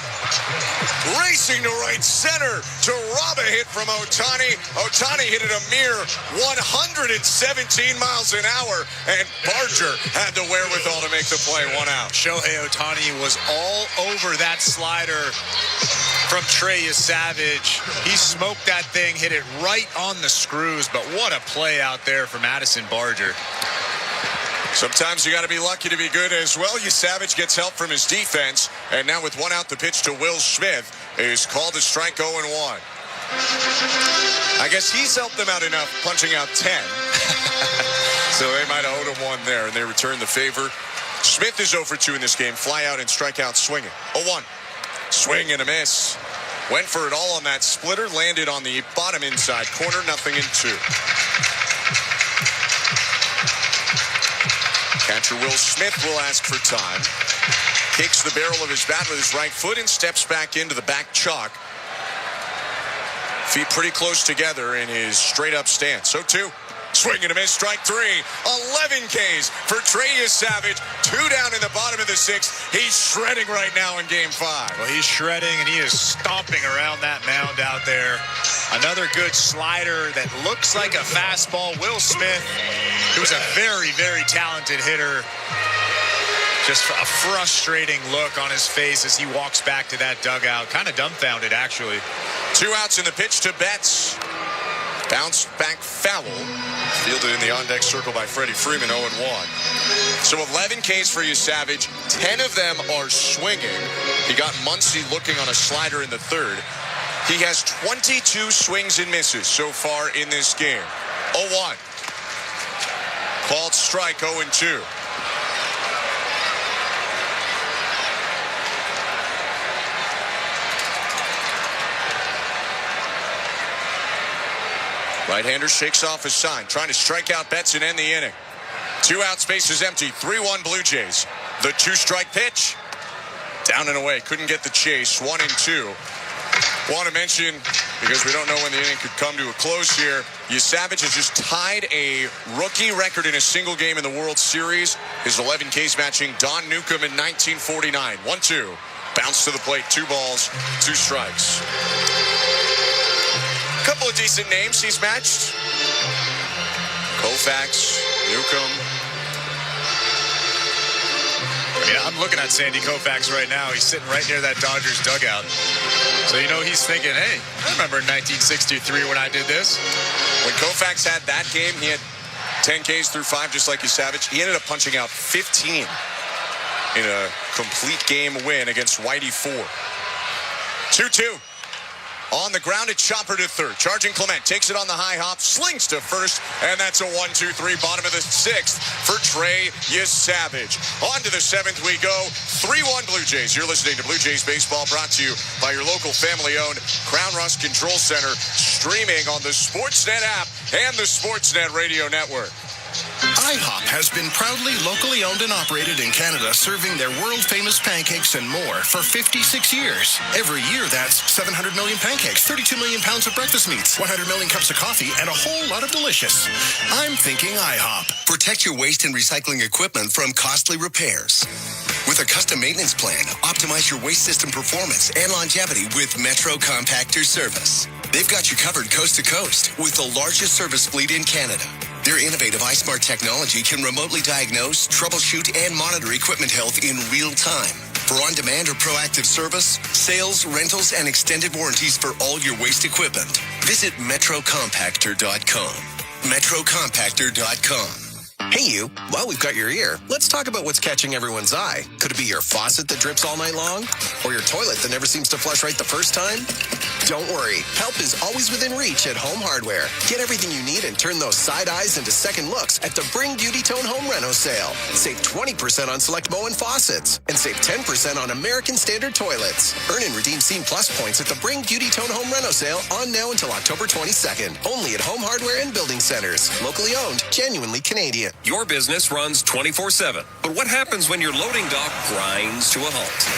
Racing to right center to rob a hit from Ohtani. Ohtani hit it a mere 117 miles an hour, and Barger had the wherewithal to make the play. 1 out. Shohei Ohtani was all over that slider from Trey Savage. He smoked that thing, hit it right on the screws, but what a play out there from Addison Barger. Sometimes you got to be lucky to be good as well. Savage gets help from his defense, and now with 1 out, the pitch to Will Smith is called a strike, 0-1. I guess he's helped them out enough, punching out 10. So they might have owed him one there, and they return the favor. Smith is 0 for 2 in this game. Fly out and strike out swinging. 0-1. Swing and a miss. Went for it all on that splitter. Landed on the bottom inside corner. 0-2. Catcher Will Smith will ask for time. Kicks the barrel of his bat with his right foot and steps back into the back chalk. Feet pretty close together in his straight-up stance. 0-2. Swing and a miss, strike 3. 11 Ks for Trey Savage. 2 down in the bottom of the 6th. He's shredding right now in Game 5. Well, he's shredding, and he is stomping around that mound out there. Another good slider that looks like a fastball. Will Smith, who's a very, very talented hitter. Just a frustrating look on his face as he walks back to that dugout. Kind of dumbfounded, actually. 2 outs in the pitch to Betts. Bounce back foul. Fielded in the on-deck circle by Freddie Freeman, 0-1. So 11 Ks for you, Savage. 10 of them are swinging. He got Muncy looking on a slider in the 3rd. He has 22 swings and misses so far in this game. 0-1. Called strike, 0-2. Right-hander shakes off his sign, trying to strike out Betts and end the inning. 2 out, space is empty. 3-1 Blue Jays. The 2-strike pitch. Down and away. Couldn't get the chase. 1-2. Want to mention, because we don't know when the inning could come to a close here, Savage has just tied a rookie record in a single game in the World Series. His 11 Ks matching Don Newcomb in 1949. 1-2. Bounce to the plate. 2 balls, 2 strikes. Couple of decent names he's matched. Koufax, Newcomb. I mean, I'm looking at Sandy Koufax right now. He's sitting right near that Dodgers dugout. So, he's thinking, hey, I remember in 1963 when I did this. When Koufax had that game, he had 10 Ks through 5, just like Savage. He ended up punching out 15 in a complete game win against Whitey 4. 2-2. On the ground, it's Chopper to 3rd. Charging Clement takes it on the high hop, slings to 1st, and that's a 1-2-3 bottom of the 6th for Trey Savage. On to the 7th we go. 3-1 Blue Jays. You're listening to Blue Jays Baseball, brought to you by your local family-owned Crown Rust Control Center, streaming on the Sportsnet app and the Sportsnet Radio Network. IHOP has been proudly locally owned and operated in Canada, serving their world-famous pancakes and more for 56 years. Every year, that's 700 million pancakes, 32 million pounds of breakfast meats, 100 million cups of coffee, and a whole lot of delicious. I'm thinking IHOP. Protect your waste and recycling equipment from costly repairs. With a custom maintenance plan, optimize your waste system performance and longevity with Metro Compactor Service. They've got you covered coast to coast with the largest service fleet in Canada. Their innovative iSmart technology can remotely diagnose, troubleshoot, and monitor equipment health in real time. For on-demand or proactive service, sales, rentals, and extended warranties for all your waste equipment, visit metrocompactor.com. metrocompactor.com. Hey you, while we've got your ear, let's talk about what's catching everyone's eye. Could it be your faucet that drips all night long? Or your toilet that never seems to flush right the first time? Don't worry, help is always within reach at Home Hardware. Get everything you need and turn those side eyes into second looks at the Bring Beauty Tone Home Reno sale. Save 20% on select Moen faucets and save 10% on American Standard toilets. Earn and redeem Scene Plus points at the Bring Beauty Tone Home Reno sale on now until October 22nd. Only at Home Hardware and Building Centers. Locally owned, genuinely Canadian. Your business runs 24/7. But what happens when your loading dock grinds to a halt?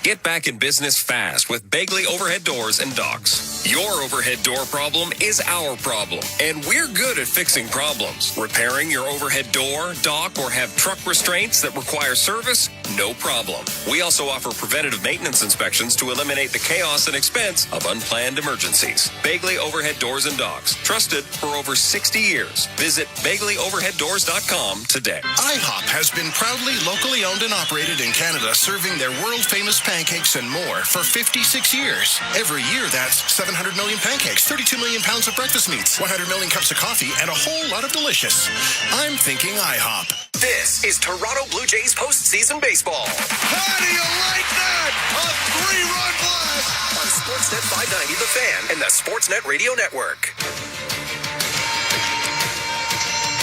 Get back in business fast with Begley Overhead Doors and Docks. Your overhead door problem is our problem, and we're good at fixing problems. Repairing your overhead door, dock, or have truck restraints that require service? No problem. We also offer preventative maintenance inspections to eliminate the chaos and expense of unplanned emergencies. Begley Overhead Doors and Docks. Trusted for over 60 years. Visit BegleyOverheadDoors.com today. IHOP has been proudly locally owned and operated in Canada, serving their world-famous pancakes and more for 56 years. Every year, that's 700 million pancakes, 32 million pounds of breakfast meats, 100 million cups of coffee, and a whole lot of delicious. I'm thinking IHOP. This is Toronto Blue Jays postseason baseball. How do you like that? A 3-run blast! On Sportsnet 590 The Fan and the Sportsnet Radio Network.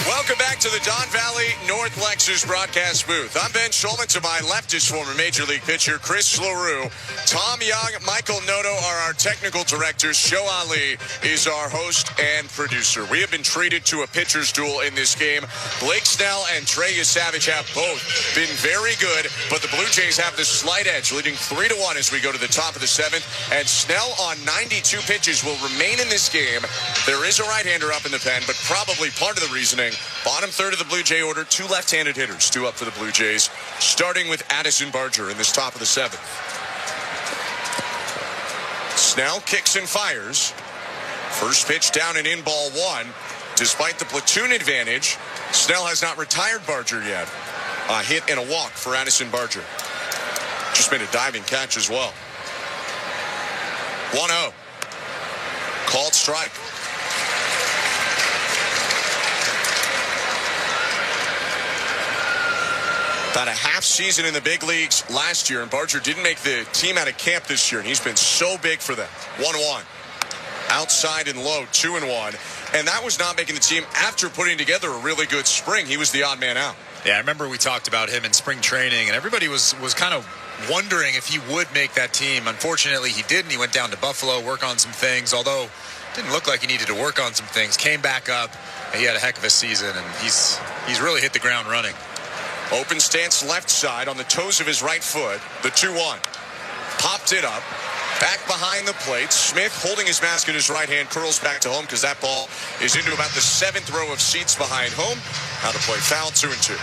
Welcome back to the Don Valley North Lexus broadcast booth. I'm Ben Schulman. To my left is former Major League pitcher Chris LaRue. Tom Young, Michael Noto are our technical directors. Show Ali is our host and producer. We have been treated to a pitcher's duel in this game. Blake Snell and Trey Savage have both been very good, but the Blue Jays have the slight edge, leading 3-1 as we go to the top of the 7th. And Snell on 92 pitches will remain in this game. There is a right-hander up in the pen, but probably part of the reasoning. Bottom third of the Blue Jay order, 2 left-handed hitters, 2 up for the Blue Jays, starting with Addison Barger in this top of the 7th. Snell kicks and fires. First pitch down and in, ball 1. Despite the platoon advantage, Snell has not retired Barger yet. A hit and a walk for Addison Barger. Just made a diving catch as well. 1-0. Called strike. About a half season in the big leagues last year, and Barger didn't make the team out of camp this year, and he's been so big for them. 1-1. Outside and low, 2-1. And that was not making the team after putting together a really good spring. He was the odd man out. Yeah, I remember we talked about him in spring training, and everybody was kind of wondering if he would make that team. Unfortunately, he didn't. He went down to Buffalo, work on some things, although it didn't look like he needed to work on some things. Came back up. He had a heck of a season, and he's really hit the ground running. Open stance left side on the toes of his right foot. The 2-1. Popped it up. Back behind the plate. Smith, holding his mask in his right hand, curls back to home because that ball is into about the 7th row of seats behind home. How to play foul, 2-2.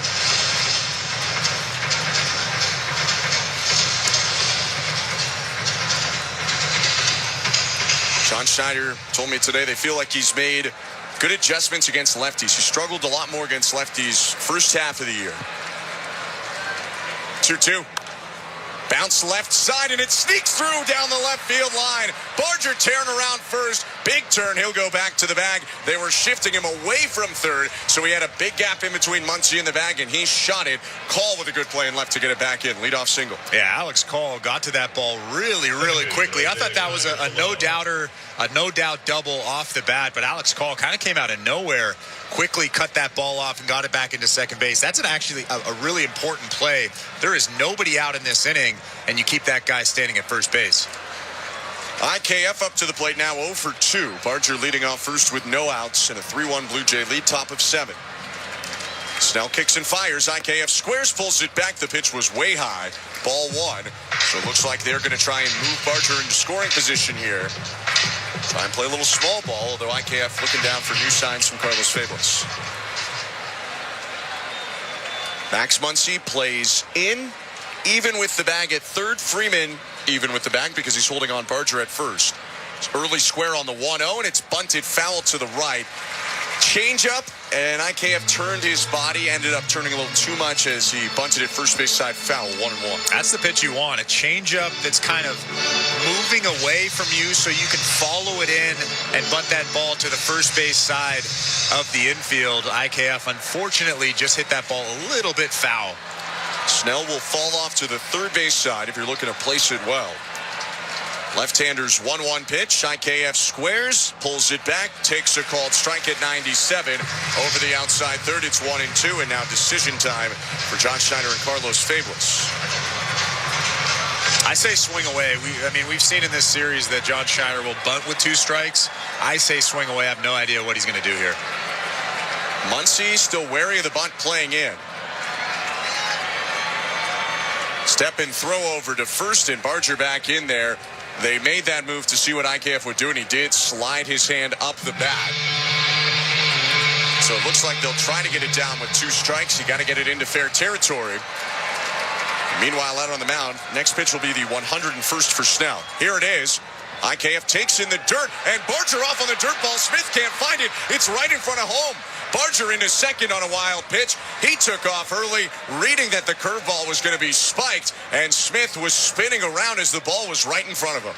John Schneider told me today they feel like he's made good adjustments against lefties. He struggled a lot more against lefties first half of the year. 2-2. Bounce left side, and it sneaks through down the left field line. Barger tearing around first. Big turn. He'll go back to the bag. They were shifting him away from third, so he had a big gap in between Muncy and the bag, and he shot it. Call with a good play and left to get it back in. Leadoff single. Yeah, Alex Call got to that ball really quickly. I thought that was a no-doubter, a no-doubt double off the bat, but Alex Call kind of came out of nowhere, quickly cut that ball off and got it back into second base. That's actually a really important play. There is nobody out in this inning, and you keep that guy standing at first base. IKF up to the plate now, 0 for 2. Barger leading off first with no outs and a 3-1 Blue Jay lead, top of 7. Snell kicks and fires. IKF squares, pulls it back. The pitch was way high. Ball 1. So it looks like they're going to try and move Barger into scoring position here. Try and play a little small ball, although IKF looking down for new signs from Carlos Fabulous. Max Muncy plays in, even with the bag at third. Freeman even with the bag because he's holding on Barger at first. It's early square on the 1-0, and it's bunted foul to the right. Change up, and IKF turned his body, ended up turning a little too much as he bunted it first base side foul, 1-1. That's the pitch you want, a change up that's kind of moving away from you so you can follow it in and bunt that ball to the first base side of the infield. IKF unfortunately just hit that ball a little bit foul. Snell will fall off to the third base side if you're looking to place it well. Left-hander's 1-1 pitch. IKF squares, pulls it back, takes a called strike at 97. Over the outside third, it's 1-2, and now decision time for John Schneider and Carlos Fabulous. I say swing away. We've seen in this series that John Schneider will bunt with 2 strikes. I say swing away. I have no idea what he's going to do here. Muncy still wary of the bunt playing in. Step and throw over to first, and Barger back in there. They made that move to see what IKF would do, and he did slide his hand up the bat. So it looks like they'll try to get it down with 2 strikes. You got to get it into fair territory. Meanwhile, out on the mound, next pitch will be the 101st for Snell. Here it is. IKF takes in the dirt, and Barger off on the dirt ball. Smith can't find it. It's right in front of home. Barger into second on a wild pitch. He took off early, reading that the curveball was going to be spiked, and Smith was spinning around as the ball was right in front of him.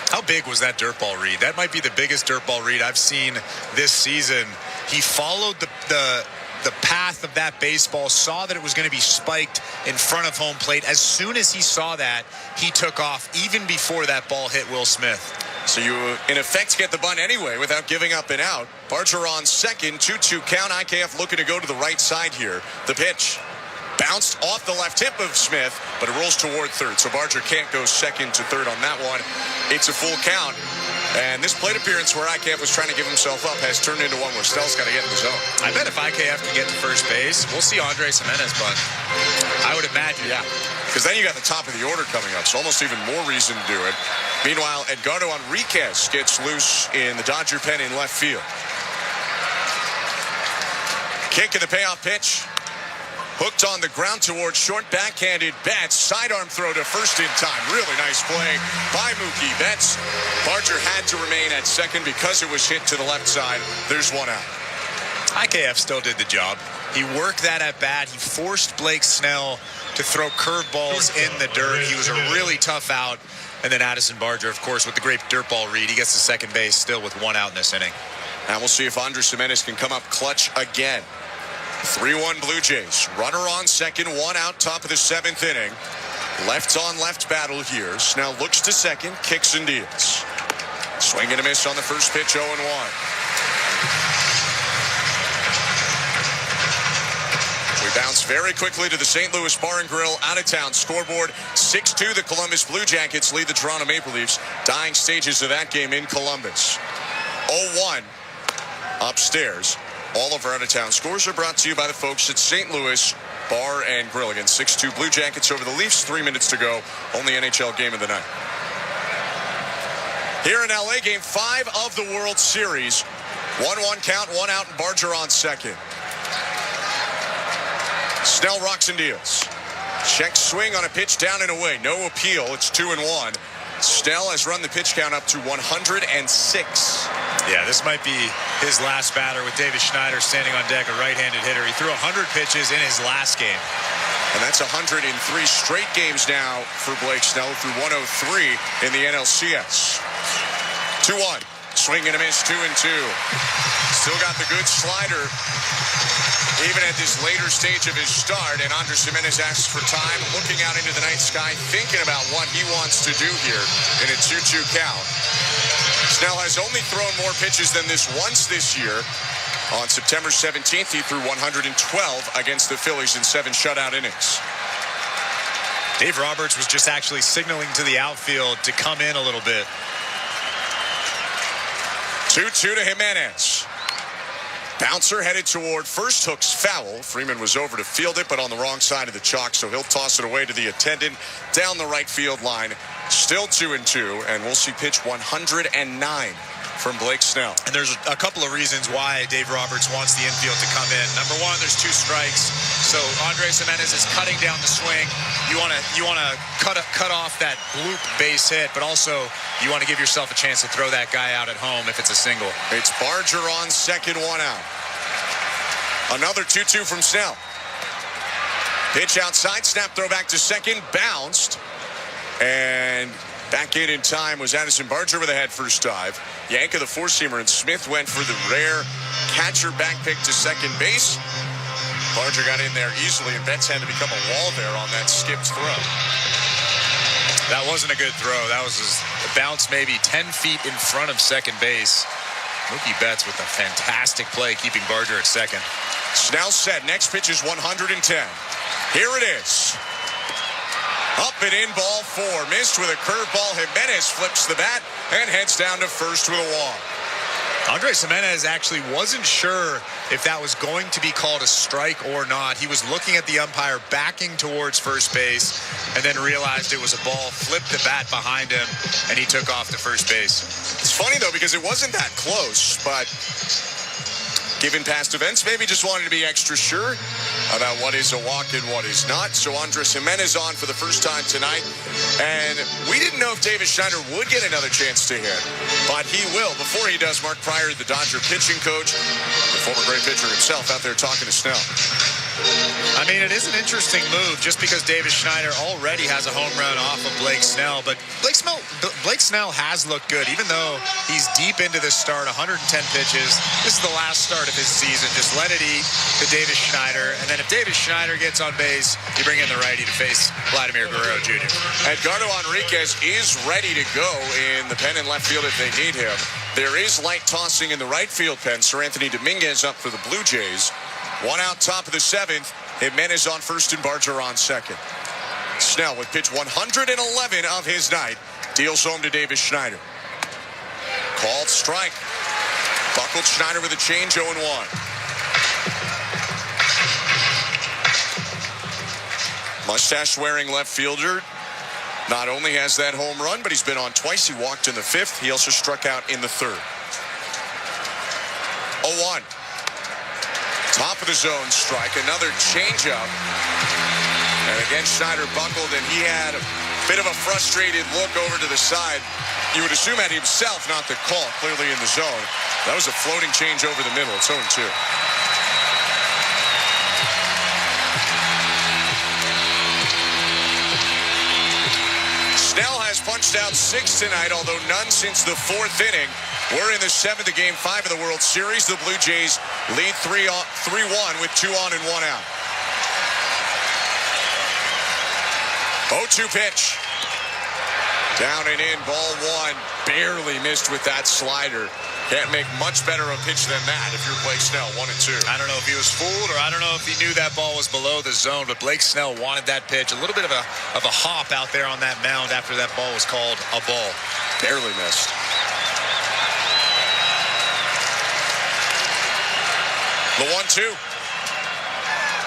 How big was that dirt ball read? That might be the biggest dirt ball read I've seen this season. He followed the path of that baseball, saw that it was going to be spiked in front of home plate. As soon as he saw that, he took off even before that ball hit Will Smith. So you, in effect, get the bunt anyway without giving up an out. Barger on second, 2-2 count. IKF looking to go to the right side here. The pitch bounced off the left hip of Smith, but it rolls toward third. So Barger can't go second to third on that one. It's a full count. And this plate appearance where IKF was trying to give himself up has turned into one where Snell's got to get in the zone. I bet if IKF can get to first base, we'll see Andres Jimenez bunt. I would imagine. Yeah, because then you got the top of the order coming up, so almost even more reason to do it. Meanwhile, Edgardo Enriquez gets loose in the Dodger pen in left field. Kick of the payoff pitch. Hooked on the ground towards short, backhanded Betts. Sidearm throw to first in time. Really nice play by Mookie Betts. Barger had to remain at second because it was hit to the left side. There's one out. IKF still did the job. He worked that at bat. He forced Blake Snell to throw curveballs in the dirt. He was a really tough out. And then Addison Barger, of course, with the great dirt ball read, he gets to second base still with one out in this inning. Now we'll see if Andres Jimenez can come up clutch again. 3-1 Blue Jays. Runner on second, one out, top of the seventh inning. Left on left battle here. Snell looks to second, kicks and deals. Swing and a miss on the first pitch, 0-1. We bounce very quickly to the St. Louis Bar and Grill out-of-town scoreboard. 6-2, the Columbus Blue Jackets lead the Toronto Maple Leafs. Dying stages of that game in Columbus. 0-1 upstairs. All of our out-of-town scores are brought to you by the folks at St. Louis Bar and Grill. Again, 6-2 Blue Jackets over the Leafs. 3 minutes to go. Only NHL game of the night. Here in LA, game 5 of the World Series. 1-1 count, one out, and Barger on second. Snell rocks and deals. Check swing on a pitch down and away. No appeal. It's 2-1. Snell has run the pitch count up to 106. Yeah, this might be his last batter with David Schneider standing on deck, a right-handed hitter. He threw 100 pitches in his last game. And that's 103 straight games now for Blake Snell through 103 in the NLCS. 2-1. Swing and a miss, 2-2. Still got the good slider even at this later stage of his start. And Andres Jimenez asks for time, looking out into the night sky, thinking about what he wants to do here in a 2-2 count. Snell has only thrown more pitches than this once this year. On September 17th, he threw 112 against the Phillies in 7 shutout innings. Dave Roberts was just actually signaling to the outfield to come in a little bit. 2-2 to Jimenez. Bouncer headed toward first, hooks foul. Freeman was over to field it, but on the wrong side of the chalk, so he'll toss it away to the attendant down the right field line. Still 2-2, and we'll see pitch 109 from Blake Snell. And there's a couple of reasons why Dave Roberts wants the infield to come in. Number one, there's 2 strikes, so Andres Jimenez is cutting down the swing. You want to cut off that bloop base hit, but also you want to give yourself a chance to throw that guy out at home if it's a single. It's Barger on second, one out. Another 2-2 from Snell. Pitch outside, snap throw back to second, bounced, and back in time was Addison Barger with a head first dive. Yank of the four-seamer, and Smith went for the rare catcher back pick to second base. Barger got in there easily, and Betts had to become a wall there on that skipped throw. That wasn't a good throw. That was a bounce maybe 10 feet in front of second base. Mookie Betts with a fantastic play, keeping Barger at second. Snell set. Next pitch is 110. Here it is. Up and in, ball 4. Missed with a curveball. Jimenez flips the bat and heads down to first with a walk. Andres Jimenez actually wasn't sure if that was going to be called a strike or not. He was looking at the umpire, backing towards first base, and then realized it was a ball, flipped the bat behind him, and he took off to first base. It's funny, though, because it wasn't that close, but given past events, maybe just wanted to be extra sure about what is a walk and what is not. So Andres Jimenez on for the first time tonight. And we didn't know if David Schneider would get another chance to hit, but he will. Before he does, Mark Pryor, the Dodger pitching coach, the former great pitcher himself, out there talking to Snell. I mean, it is an interesting move just because Davis Schneider already has a home run off of Blake Snell. But Blake Snell has looked good, even though he's deep into this start, 110 pitches. This is the last start of his season. Just let it eat to Davis Schneider. And then if Davis Schneider gets on base, you bring in the righty to face Vladimir Guerrero Jr. Edgardo Enriquez is ready to go in the pen and left field if they need him. There is light tossing in the right field pen. Sir Anthony Dominguez up for the Blue Jays. One out, top of the seventh. Jimenez on first and Barger on second. Snell with pitch 111 of his night. Deals home to Davis Schneider. Called strike. Buckled Schneider with a change, 0-1. Mustache-wearing left fielder not only has that home run, but he's been on twice. He walked in the fifth. He also struck out in the third. 0-1. Top of the zone strike. Another changeup. And again, Schneider buckled, and he had a bit of a frustrated look over to the side. You would assume at himself, not the call, clearly in the zone. That was a floating change over the middle. It's 0-2. Snell has punched out 6 tonight, although none since the 4th inning. We're in the 7th of Game 5 of the World Series. The Blue Jays lead 3-1 with 2 on and 1 out. 0-2 pitch. Down and in, ball one. Barely missed with that slider. Can't make much better a pitch than that if you're Blake Snell, 1-2. I don't know if he was fooled or I don't know if he knew that ball was below the zone, but Blake Snell wanted that pitch. A little bit of a hop out there on that mound after that ball was called a ball. Barely missed. The 1-2.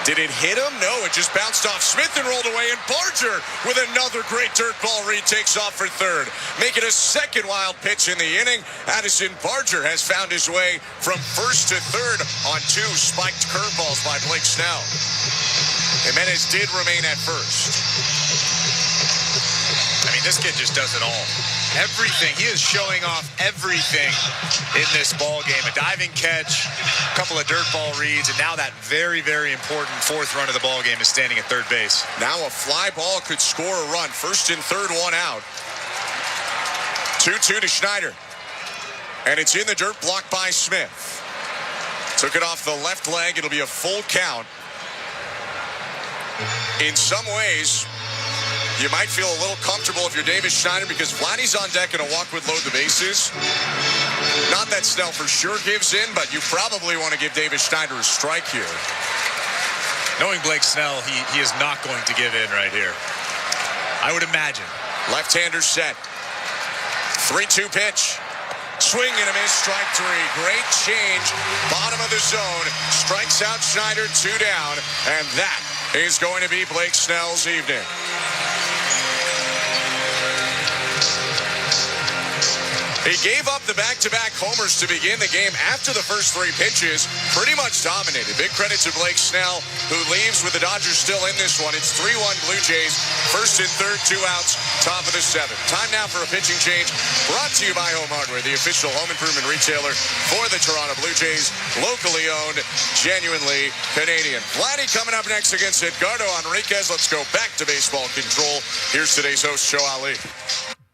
Did it hit him? No, it just bounced off Smith and rolled away, and Barger with another great dirt ball read takes off for third. Make it a second wild pitch in the inning. Addison Barger has found his way from first to third on 2 spiked curveballs by Blake Snell. Jimenez did remain at first. I mean, this kid just does it all. Everything. He is showing off everything in this ball game. A diving catch, a couple of dirt ball reads, and now that very, very important 4th run of the ball game is standing at third base. Now a fly ball could score a run. First and third, 1 out. 2-2 to Schneider. And it's in the dirt, blocked by Smith. Took it off the left leg. It'll be a full count. In some ways, you might feel a little comfortable if you're Davis Schneider because Vladdy's on deck and a walk would load the bases. Not that Snell for sure gives in, but you probably want to give Davis Schneider a strike here. Knowing Blake Snell, he is not going to give in right here. I would imagine. Left-hander set. 3-2 pitch. Swing and a miss, strike 3. Great change. Bottom of the zone. Strikes out Schneider, 2 down. And that is going to be Blake Snell's evening. He gave up the back-to-back homers to begin the game after the first 3 pitches. Pretty much dominated. Big credit to Blake Snell, who leaves with the Dodgers still in this one. It's 3-1 Blue Jays. First and third, 2 outs, top of the 7th. Time now for a pitching change. Brought to you by Home Hardware, the official home improvement retailer for the Toronto Blue Jays. Locally owned, genuinely Canadian. Vladdy coming up next against Edgardo Enriquez. Let's go back to baseball control. Here's today's host, Joe Ali.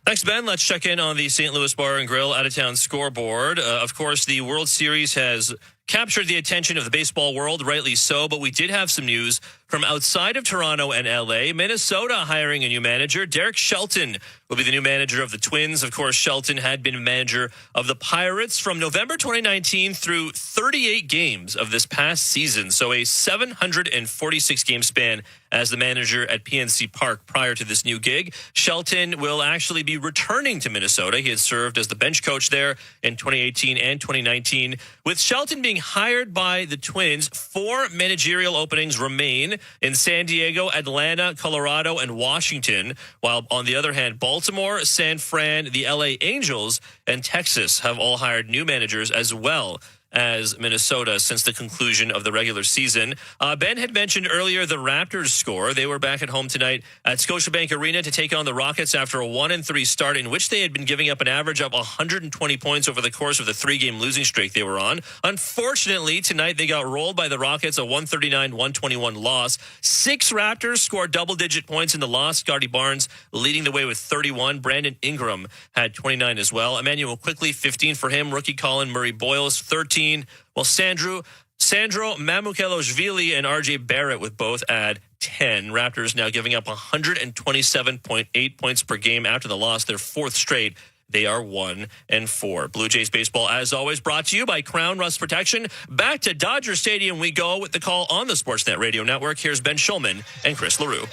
Thanks, Ben. Let's check in on the St. Louis Bar and Grill out-of-town scoreboard. Of course, the World Series has captured the attention of the baseball world, rightly so, but we did have some news from outside of Toronto and L.A. Minnesota hiring a new manager. Derek Shelton will be the new manager of the Twins. Of course, Shelton had been manager of the Pirates from November 2019 through 38 games of this past season, so a 746-game span as the manager at PNC Park prior to this new gig. Shelton will actually be returning to Minnesota. He had served as the bench coach there in 2018 and 2019. With Shelton being hired by the Twins, 4 managerial openings remain in San Diego, Atlanta, Colorado, and Washington, while on the other hand, Baltimore, San Fran, the LA Angels, and Texas have all hired new managers as well. as Minnesota since the conclusion of the regular season. Ben had mentioned earlier the Raptors score. They were back at home tonight at Scotiabank Arena to take on the Rockets after a 1-3 start in which they had been giving up an average of 120 points over the course of the 3-game losing streak they were on. Unfortunately, tonight they got rolled by the Rockets, a 139-121 loss. 6 Raptors scored double-digit points in the loss. Scotty Barnes leading the way with 31. Brandon Ingram had 29 as well. Emmanuel Quickly, 15 for him. Rookie Colin Murray-Boyles, 13. Well, Sandro Mamukelashvili and RJ Barrett with both at 10. Raptors now giving up 127.8 points per game after the loss, their 4th straight. They are 1-4. Blue Jays baseball, as always, brought to you by Crown Rust Protection. Back to Dodger Stadium we go with the call on the Sportsnet Radio Network. Here's Ben Schulman and Chris LaRue.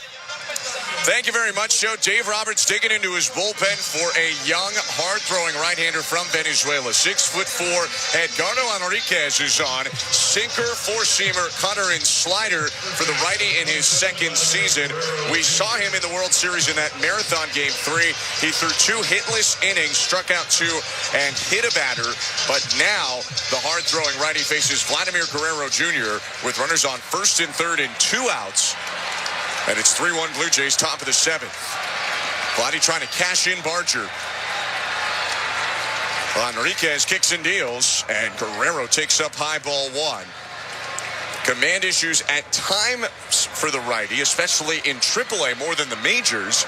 Thank you very much, Joe. Dave Roberts digging into his bullpen for a young, hard-throwing right-hander from Venezuela. 6'4", Edgardo Enriquez is on. Sinker, four-seamer, cutter, and slider for the righty in his 2nd season. We saw him in the World Series in that marathon Game 3. He threw 2 hitless innings, struck out 2, and hit a batter. But now the hard-throwing righty faces Vladimir Guerrero Jr. with runners on 1st and 3rd and 2 outs. And it's 3-1 Blue Jays, top of the 7th. Vladdy trying to cash in Barger. Enriquez kicks and deals, and Guerrero takes up high ball 1. Command issues at times for the righty, especially in AAA more than the majors,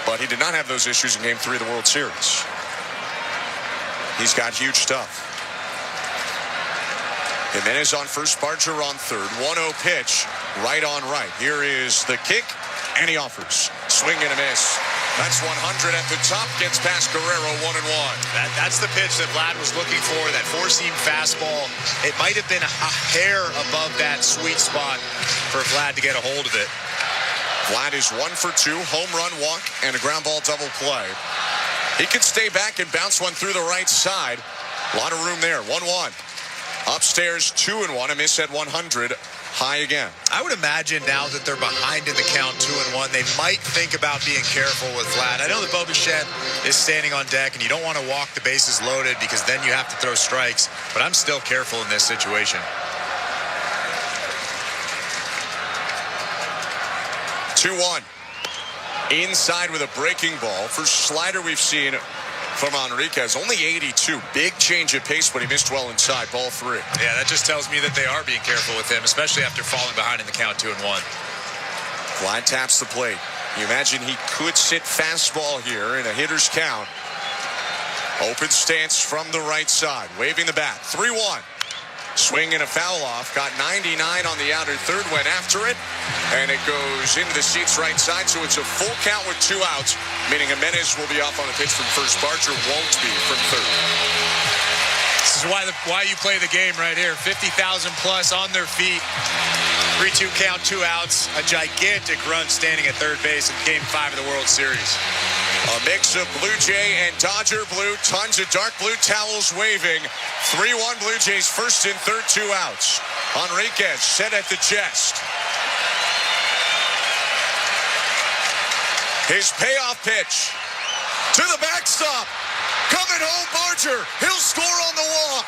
but he did not have those issues in Game 3 of the World Series. He's got huge stuff. Jimenez on first, Barger on third. 1-0 pitch, right on right. Here is the kick, and he offers. Swing and a miss. That's 100 at the top, gets past Guerrero, 1-1. That's the pitch that Vlad was looking for, that four-seam fastball. It might have been a hair above that sweet spot for Vlad to get a hold of it. Vlad is 1 for 2, home run, walk, and a ground ball double play. He could stay back and bounce one through the right side. A lot of room there, 1-1. Upstairs, 2-1, a miss at 100. High again. I would imagine now that they're behind in the count 2-1, they might think about being careful with Vlad. I know that Bo Bichette is standing on deck, and you don't want to walk the bases loaded because then you have to throw strikes. But I'm still careful in this situation. 2-1. Inside with a breaking ball. First slider we've seen from Enriquez, only 82. Big change of pace, but he missed well inside. Ball 3. Yeah, that just tells me that they are being careful with him, especially after falling behind in the count 2-1. Vlad taps the plate. You imagine he could sit fastball here in a hitter's count. Open stance from the right side. Waving the bat. 3-1. Swing and a foul off. Got 99 on the outer third. Went after it. And it goes into the seats right side. So it's a full count with 2 outs. Meaning Jimenez will be off on the pitch from first. Barger won't be from third. This is why you play the game right here. 50,000 plus on their feet. 3-2 count, 2 outs. A gigantic run standing at third base in Game 5 of the World Series. A mix of Blue Jay and Dodger blue. Tons of dark blue towels waving. 3-1 Blue Jays, first and third, 2 outs. Enriquez set at the chest. His payoff pitch to the backstop. Coming home, Barger. He'll score on the walk.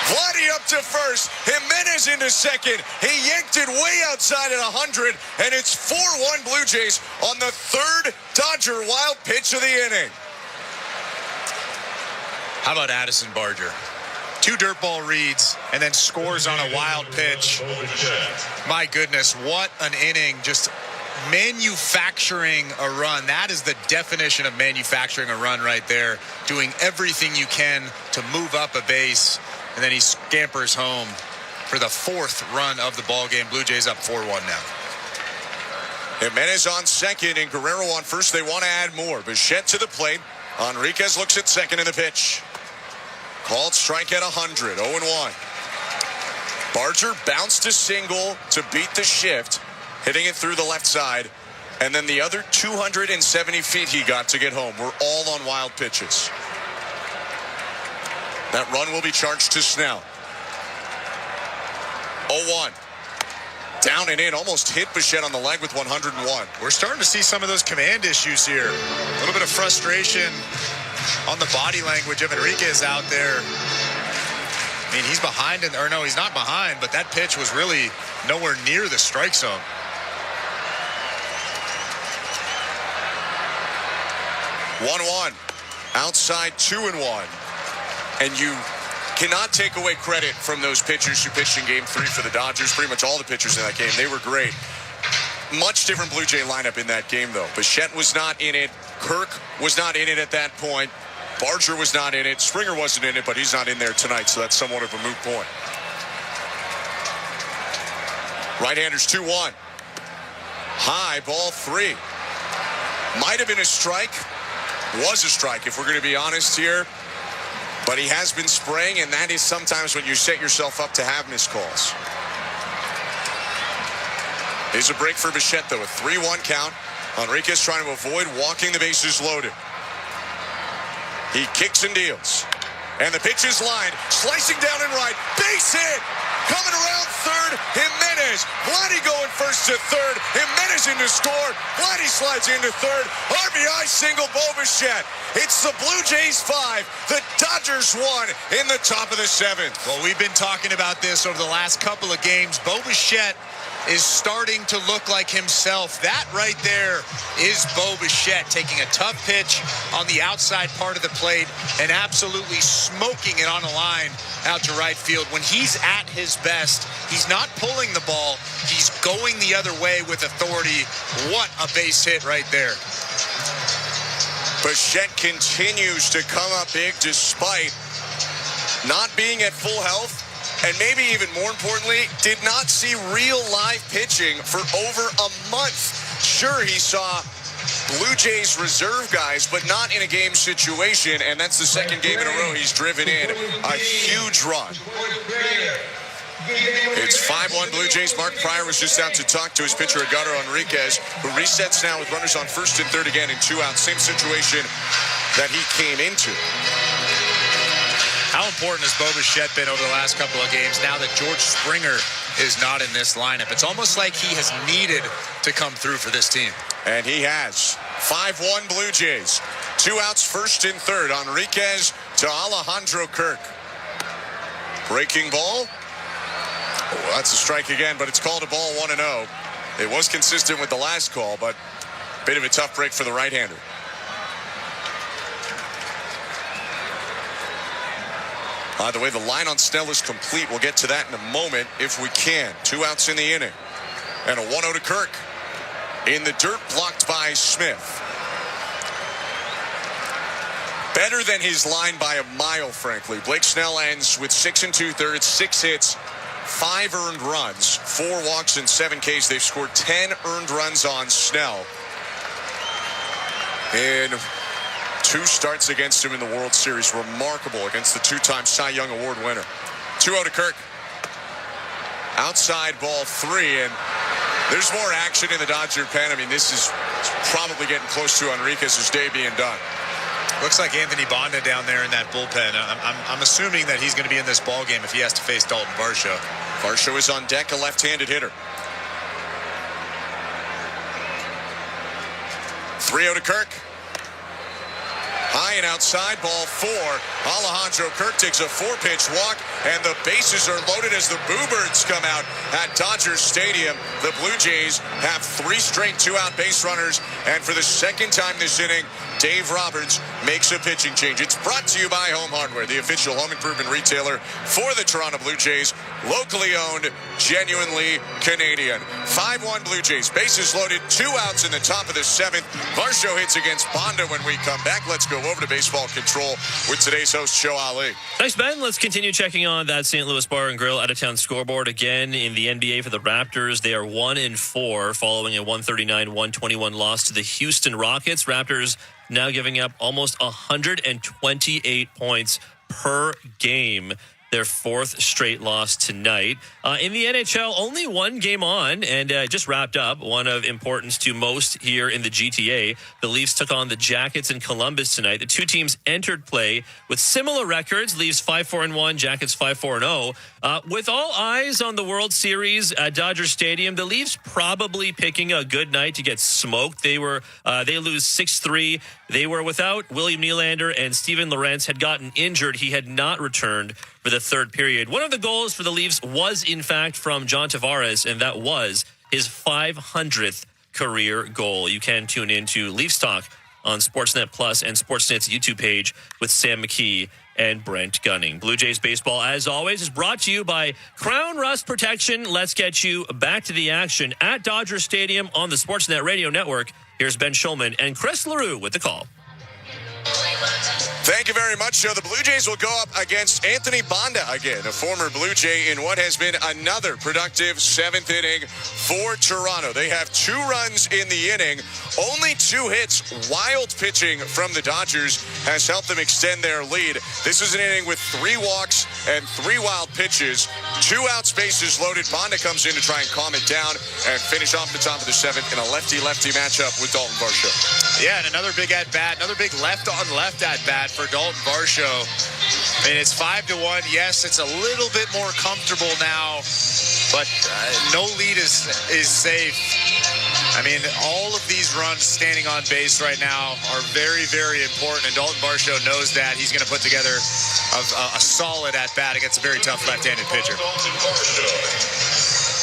Vladdy up to first. Jimenez into second. He yanked it way outside at 100, and it's 4-1 Blue Jays on the 3rd Dodger wild pitch of the inning. How about Addison Barger? 2 dirt ball reads and then scores on a wild pitch. My goodness, what an inning. Just manufacturing a run. That is the definition of manufacturing a run right there. Doing everything you can to move up a base. And then he scampers home for the 4th run of the ball game. Blue Jays up 4-1 now. Jimenez on second and Guerrero on first. They want to add more. Bichette to the plate. Enriquez looks at second in the pitch. Called strike at 100. 0-1. Barger bounced a single to beat the shift, hitting it through the left side. And then the other 270 feet he got to get home were all on wild pitches. That run will be charged to Snell. 0-1. Down and in, almost hit Bichette on the leg with 101. We're starting to see some of those command issues here. A little bit of frustration on the body language of Enriquez out there. I mean, he's behind, or no, he's not behind, but that pitch was really nowhere near the strike zone. One-one. Outside 2-1. And you cannot take away credit from those pitchers who pitched in Game 3 for the Dodgers. Pretty much all the pitchers in that game. They were great. Much different Blue Jay lineup in that game, though. Bichette was not in it. Kirk was not in it at that point. Barger was not in it. Springer wasn't in it, but he's not in there tonight, so that's somewhat of a moot point. Right-handers 2-1. High, ball 3. Might have been a strike. Was a strike, if we're going to be honest here. But he has been spraying, and that is sometimes when you set yourself up to have missed calls. Here's a break for Bichette, though. A 3-1 count. Enriquez trying to avoid walking the bases loaded. He kicks and deals. And the pitch is lined. Slicing down and right. Base hit. Coming around third. Jimenez. Vladdy going first to third. Jimenez in to score. Vladdy slides into third. RBI single, Bo Bichette. It's the Blue Jays 5. The Dodgers 1 in the top of the 7th. Well, we've been talking about this over the last couple of games. Bo Bichette is starting to look like himself. That right there is Bo Bichette taking a tough pitch on the outside part of the plate and absolutely smoking it on a line out to right field. When he's at his best, he's not pulling the ball. He's going the other way with authority. What a base hit right there. Bichette continues to come up big despite not being at full health. And maybe even more importantly, did not see real live pitching for over a month. Sure, he saw Blue Jays reserve guys, but not in a game situation. And that's the second game in a row he's driven in a huge run. It's 5-1 Blue Jays. Mark Pryor was just out to talk to his pitcher, Edgardo Enriquez, who resets now with runners on first and third again in 2 outs. Same situation that he came into. How important has Bo Bichette been over the last couple of games now that George Springer is not in this lineup? It's almost like he has needed to come through for this team. And he has. 5-1 Blue Jays. 2 outs, first and third. Enriquez to Alejandro Kirk. Breaking ball. Oh, that's a strike again, but it's called a ball 1-0. It was consistent with the last call, but a bit of a tough break for the right-hander. By the way, the line on Snell is complete. We'll get to that in a moment if we can. 2 outs in the inning. And a 1-0 to Kirk. In the dirt, blocked by Smith. Better than his line by a mile, frankly. Blake Snell ends with 6 2/3, 6 hits, 5 earned runs, 4 walks, and 7 Ks. They've scored 10 earned runs on Snell in 2 starts against him in the World Series. Remarkable against the 2-time Cy Young Award winner. 2-0 to Kirk. Outside ball 3, and there's more action in the Dodger pen. I mean, this is probably getting close to Enriquez's day being done. Looks like Anthony Bonda down there in that bullpen. I'm assuming that he's going to be in this ball game if he has to face Dalton Varsho. Varsho is on deck, a left-handed hitter. 3-0 to Kirk. High and outside, ball 4. Alejandro Kirk takes a 4-pitch walk, and the bases are loaded as the Boo Birds come out at Dodger Stadium. The Blue Jays have 3 straight 2-out base runners, and for the second time this inning, Dave Roberts makes a pitching change. It's brought to you by Home Hardware, the official home improvement retailer for the Toronto Blue Jays. Locally owned, genuinely Canadian. 5-1 Blue Jays. Bases loaded, 2 outs in the top of the 7th. Varsho hits against Bonda when we come back. Let's go over to baseball control with today's host, Joe Ali. Thanks, Ben. Let's continue checking on that St. Louis Bar and Grill out-of-town scoreboard. Again, in the NBA for the Raptors, they are 1-4 following a 139-121 loss to the Houston Rockets. Raptors now giving up almost 128 points per game. Their 4th straight loss tonight. In the NHL, only 1 game on and just wrapped up. One of importance to most here in the GTA. The Leafs took on the Jackets in Columbus tonight. The 2 teams entered play with similar records. Leafs 5-4-1, Jackets 5-4-0. With all eyes on the World Series at Dodger Stadium, the Leafs probably picking a good night to get smoked. They lose 6-3. They were without William Nylander, and Steven Lorentz had gotten injured. He had not returned for the third period. One of the goals for the Leafs was, in fact, from John Tavares, and that was his 500th career goal. You can tune in to Leafs Talk on Sportsnet Plus and Sportsnet's YouTube page with Sam McKee and Brent Gunning. Blue Jays baseball, as always, is brought to you by Crown Rust Protection. Let's get you back to the action at Dodger Stadium on the Sportsnet Radio Network. Here's Ben Schulman and Chris LaRue with the call. Thank you very much. So the Blue Jays will go up against Anthony Banda again, a former Blue Jay, in what has been another productive seventh inning for Toronto. They have 2 runs in the inning, only 2 hits. Wild pitching from the Dodgers has helped them extend their lead. This is an inning with 3 walks and 3 wild pitches. 2 outs, bases loaded. Banda comes in to try and calm it down and finish off the top of the 7th in a lefty-lefty matchup with Dalton Varsho. Yeah, and another big at-bat, another big left-on-left at-bat for Dalton Varsho. I mean, it's 5-1. Yes, it's a little bit more comfortable now, but no lead is safe. I mean, all of these runs standing on base right now are very, very important, and Dalton Varsho knows that. He's going to put together a solid at-bat against a very tough left-handed pitcher.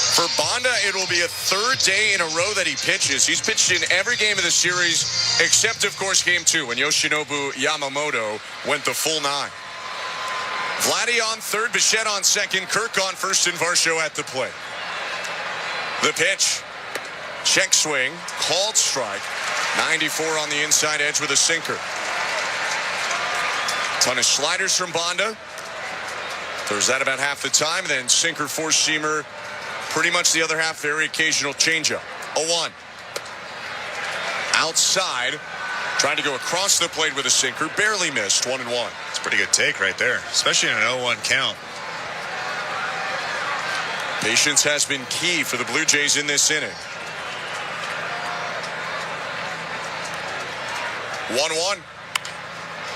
For Banda, it will be a 3rd day in a row that he pitches. He's pitched in every game of the series, except, of course, Game 2, when Yoshinobu Yamamoto went the full 9. Vladdy on 3rd, Bichette on 2nd, Kirk on 1st, and Varsho at the plate. The pitch, check swing, called strike, 94 on the inside edge with a sinker. Ton of sliders from Banda. Throws that about half the time, then sinker, 4-seamer, pretty much the other half, very occasional changeup. 0-1. Outside, trying to go across the plate with a sinker, barely missed, 1-1. It's a pretty good take right there, especially in an 0-1 count. Patience has been key for the Blue Jays in this inning. 1-1.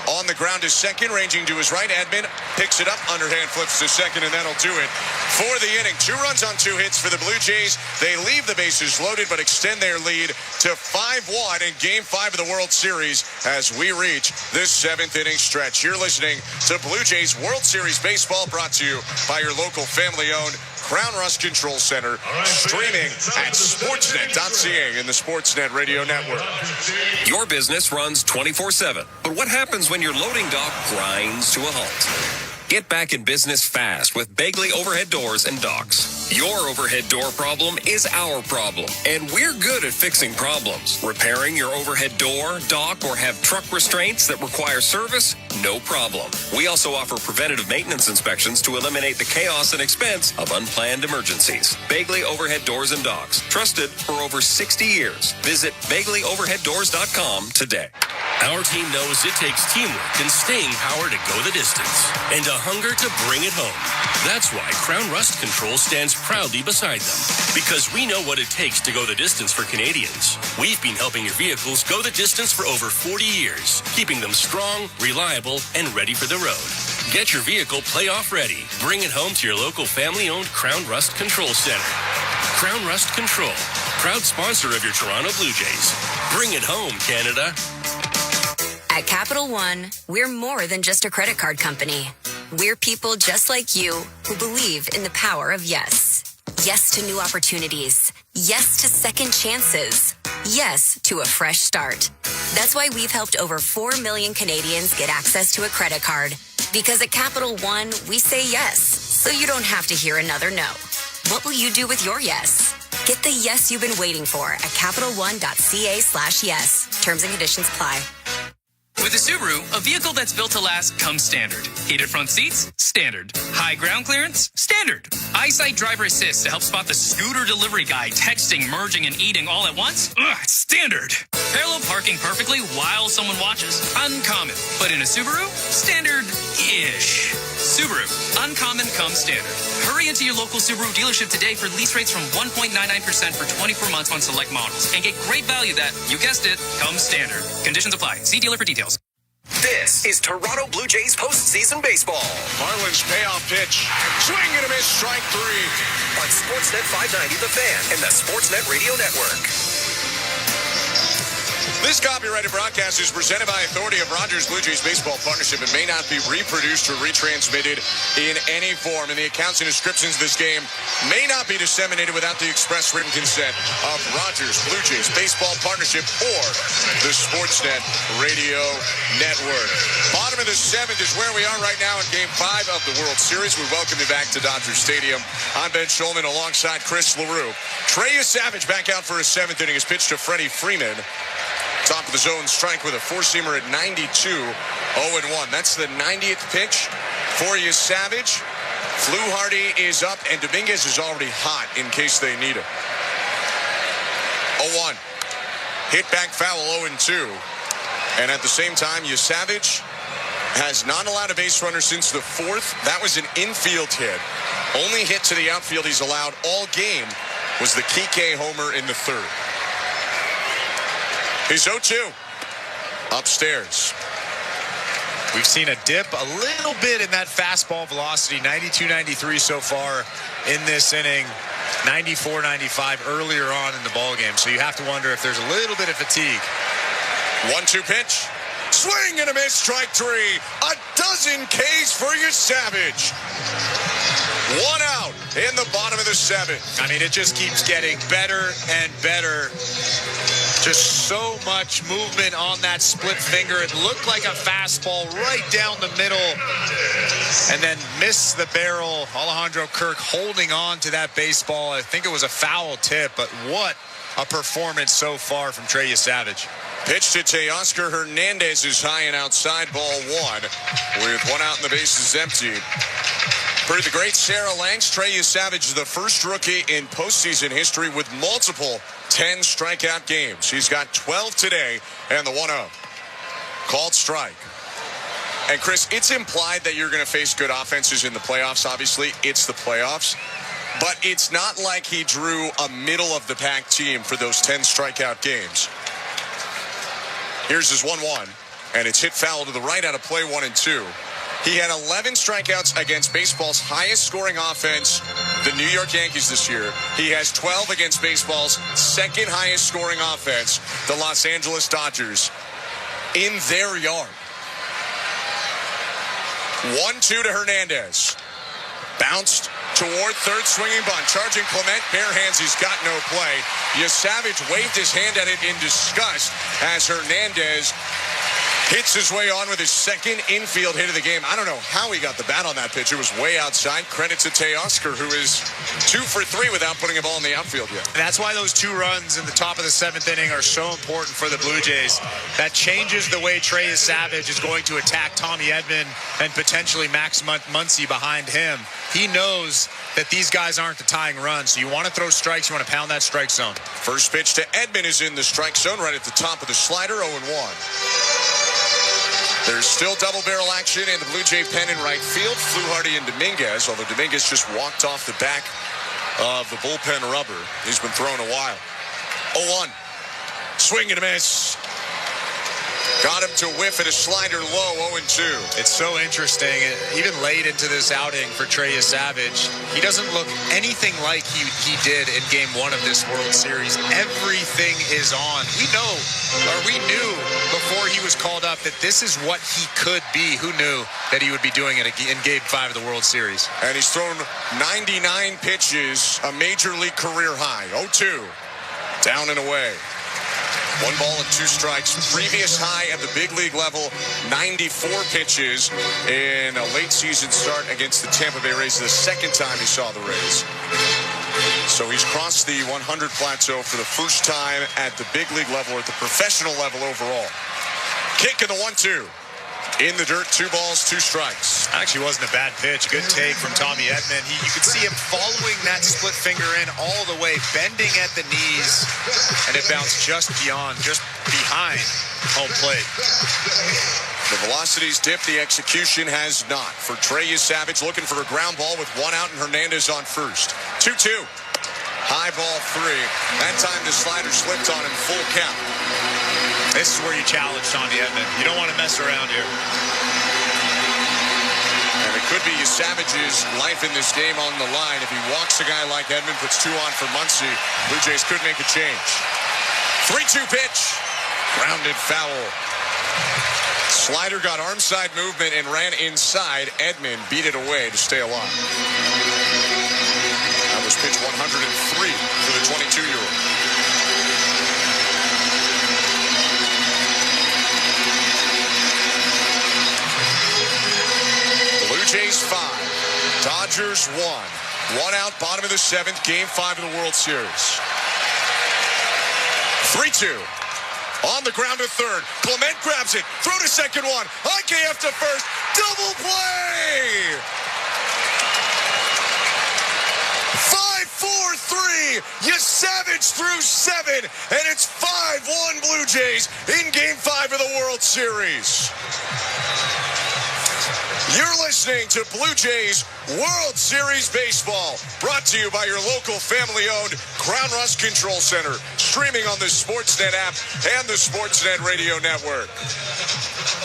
On the ground is second, ranging to his right. Edman picks it up, underhand flips to second, and that'll do it for the inning. 2 runs on 2 hits for the Blue Jays. They leave the bases loaded, but extend their lead to 5-1 in Game 5 of the World Series as we reach this 7th inning stretch. You're listening to Blue Jays World Series Baseball, brought to you by your local family-owned Crown Rust Control Center, streaming at sportsnet.ca in the Sportsnet Radio Network. Your business runs 24/7, but what happens when your loading dock grinds to a halt? Get back in business fast with Begley Overhead Doors and Docks. Your overhead door problem is our problem, and we're good at fixing problems. Repairing your overhead door, dock, or have truck restraints that require service? No problem. We also offer preventative maintenance inspections to eliminate the chaos and expense of unplanned emergencies. Begley Overhead Doors and Docks. Trusted for over 60 years. Visit BegleyOverheadDoors.com today. Our team knows it takes teamwork and staying power to go the distance, and a hunger to bring it home. That's why Crown Rust Control stands proudly beside them, because we know what it takes to go the distance for Canadians. We've been helping your vehicles go the distance for over 40 years, keeping them strong, reliable, and ready for the road. Get your vehicle playoff ready. Bring it home to your local family-owned Crown Rust Control Center. Crown Rust Control, proud sponsor of your Toronto Blue Jays. Bring it home, Canada. At Capital One, we're more than just a credit card company. We're people just like you who believe in the power of yes. Yes to new opportunities. Yes to second chances. Yes to a fresh start. That's why we've helped over 4 million Canadians get access to a credit card. Because at Capital One, we say yes, so you don't have to hear another no. What will you do with your yes? Get the yes you've been waiting for at CapitalOne.ca/yes. Terms and conditions apply. With a Subaru, a vehicle that's built to last comes standard. Heated front seats? Standard. High ground clearance? Standard. Eyesight driver assist to help spot the scooter delivery guy texting, merging, and eating all at once? Standard. Parallel parking perfectly while someone watches? Uncommon. But in a Subaru? Standard-ish. Subaru. Uncommon comes standard. Hurry into your local Subaru dealership today for lease rates from 1.99% for 24 months on select models and get great value that, you guessed it, comes standard. Conditions apply. See dealer for details. This is Toronto Blue Jays postseason baseball. Marlins payoff pitch. Swing and a miss, strike 3. On Sportsnet 590, The Fan, and the Sportsnet Radio Network. This copyrighted broadcast is presented by authority of Rogers Blue Jays Baseball Partnership and may not be reproduced or retransmitted in any form. And the accounts and descriptions of this game may not be disseminated without the express written consent of Rogers Blue Jays Baseball Partnership or the Sportsnet Radio Network. Bottom of the seventh is where we are right now in Game 5 of the World Series. We welcome you back to Dodger Stadium. I'm Ben Schulman alongside Chris LaRue. Trey Savage back out for his seventh inning. His pitch to Freddie Freeman. Top of the zone strike with a four-seamer at 92, 0-1. That's the 90th pitch for Savage. Fluharty is up, and Dominguez is already hot in case they need him. 0-1. Hit back foul, 0-2. And at the same time, Savage has not allowed a base runner since the fourth. That was an infield hit. Only hit to the outfield he's allowed all game was the Kike homer in the third. He's 0-2. Upstairs. We've seen a dip a little bit in that fastball velocity, 92, 93 so far in this inning, 94, 95 earlier on in the ballgame. So you have to wonder if there's a little bit of fatigue. 1-2 pitch. Swing and a miss, strike three. A dozen Ks for Savage. One out in the bottom of the seventh. I mean, it just keeps getting better and better. Just so much movement on that split finger. It looked like a fastball right down the middle and then missed the barrel. Alejandro Kirk holding on to that baseball. I think it was a foul tip, but what a performance so far from Trey Savage. Pitch to Teoscar Hernandez is high and outside, ball one, with one out and the bases empty. Per the great Sarah Langs, Trey Savage is the first rookie in postseason history with multiple 10 strikeout games. He's got 12 today and the 1-0. Called strike. And Chris, it's implied that you're going to face good offenses in the playoffs. Obviously, it's the playoffs. But it's not like he drew a middle-of-the-pack team for those 10 strikeout games. Here's his 1-1, and it's hit foul to the right out of play 1 and 2. He had 11 strikeouts against baseball's highest scoring offense, the New York Yankees this year. He has 12 against baseball's second highest scoring offense, the Los Angeles Dodgers, in their yard. 1-2 to Hernandez. Bounced toward third, swinging bunt. Charging Clement, bare hands, he's got no play. Savage waved his hand at it in disgust as Hernandez hits his way on with his second infield hit of the game. I don't know how he got the bat on that pitch. It was way outside. Credit to Teoscar, who is 2 for 3 without putting a ball in the outfield yet. And that's why those 2 runs in the top of the seventh inning are so important for the Blue Jays. That changes the way Trey Savage is going to attack Tommy Edman and potentially Max Muncy behind him. He knows that these guys aren't the tying run, so you want to throw strikes, you want to pound that strike zone. First pitch to Edman is in the strike zone right at the top of the slider, 0-1. There's still double barrel action in the Blue Jay pen in right field. Fluharty and Dominguez, although Dominguez just walked off the back of the bullpen rubber. He's been thrown a while. 0-1. Swing and a miss. Got him to whiff at a slider low, 0-2. It's so interesting. Even late into this outing for Trey Savage, he doesn't look anything like he did in Game 1 of this World Series. Everything is on. We knew before he was called up that this is what he could be. Who knew that he would be doing it in Game 5 of the World Series? And he's thrown 99 pitches, a major league career high, 0-2. Down and away. 1 ball and 2 strikes. Previous high at the big league level, 94 pitches in a late season start against the Tampa Bay Rays, the second time he saw the Rays. So he's crossed the 100 plateau for the first time at the big league level, at the professional level overall. Kick in the 1-2. In the dirt, 2 balls, 2 strikes. Actually wasn't a bad pitch. Good take from Tommy Edman. You could see him following that split finger in all the way, bending at the knees, and it bounced just behind home plate. The velocity's dipped, the execution has not. For Trey Savage, looking for a ground ball with 1 out and Hernandez on first. 2-2. High ball 3. That time the slider slipped on him, full count. This is where you challenge Tommy Edman. You don't want to mess around here. And it could be Savage's life in this game on the line. If he walks a guy like Edman, puts 2 on for Muncy, Blue Jays could make a change. 3-2 pitch. Grounded foul. Slider got arm side movement and ran inside. Edman beat it away to stay alive. That was pitch 103 for the 22-year-old. Blue Jays 5, Dodgers 1. 1 out, bottom of the 7th, Game 5 of the World Series. 3-2. On the ground to third. Clement grabs it. Throw to second one. IKF to first. Double play! 5-4-3. Savage through 7. And it's 5-1 Blue Jays in Game 5 of the World Series. You're listening to Blue Jays World Series Baseball, brought to you by your local family-owned Crown Rust Control Center, streaming on the Sportsnet app and the Sportsnet Radio Network.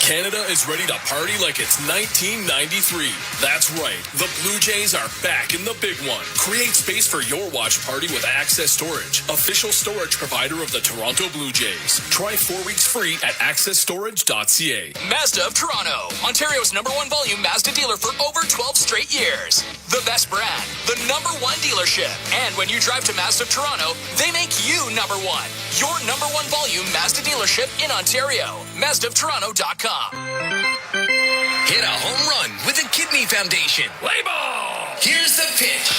Canada is ready to party like it's 1993. That's right. The Blue Jays are back in the big one. Create space for your watch party with Access Storage, official storage provider of the Toronto Blue Jays. Try 4 weeks free at accessstorage.ca. Mazda of Toronto, Ontario's #1 volume Mazda dealer for over 12 straight years. The best brand, the #1 dealership. And when you drive to Mazda of Toronto, they make you #1. Your #1 volume Mazda dealership in Ontario. MazdaofToronto.com. Hit a home run with the Kidney Foundation. Play ball! Here's the pitch.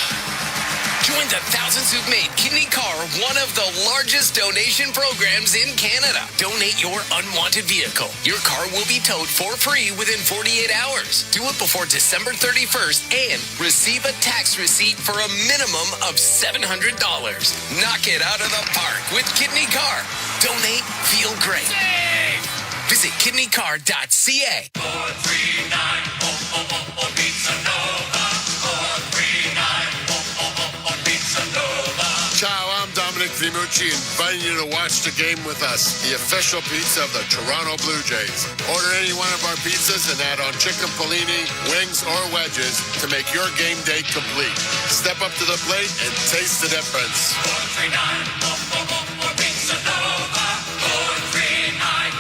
Join the thousands who've made Kidney Car one of the largest donation programs in Canada. Donate your unwanted vehicle. Your car will be towed for free within 48 hours. Do it before December 31st and receive a tax receipt for a minimum of $700. Knock it out of the park with Kidney Car. Donate, feel great. Save! Visit kidneycar.ca. 439 Pizza Nova. 439 Pizza Nova. Ciao, I'm Dominic Vimucci, inviting you to watch the game with us, the official pizza of the Toronto Blue Jays. Order any one of our pizzas and add on chicken pellini, wings, or wedges to make your game day complete. Step up to the plate and taste the difference. 439 Pizza Nova. 439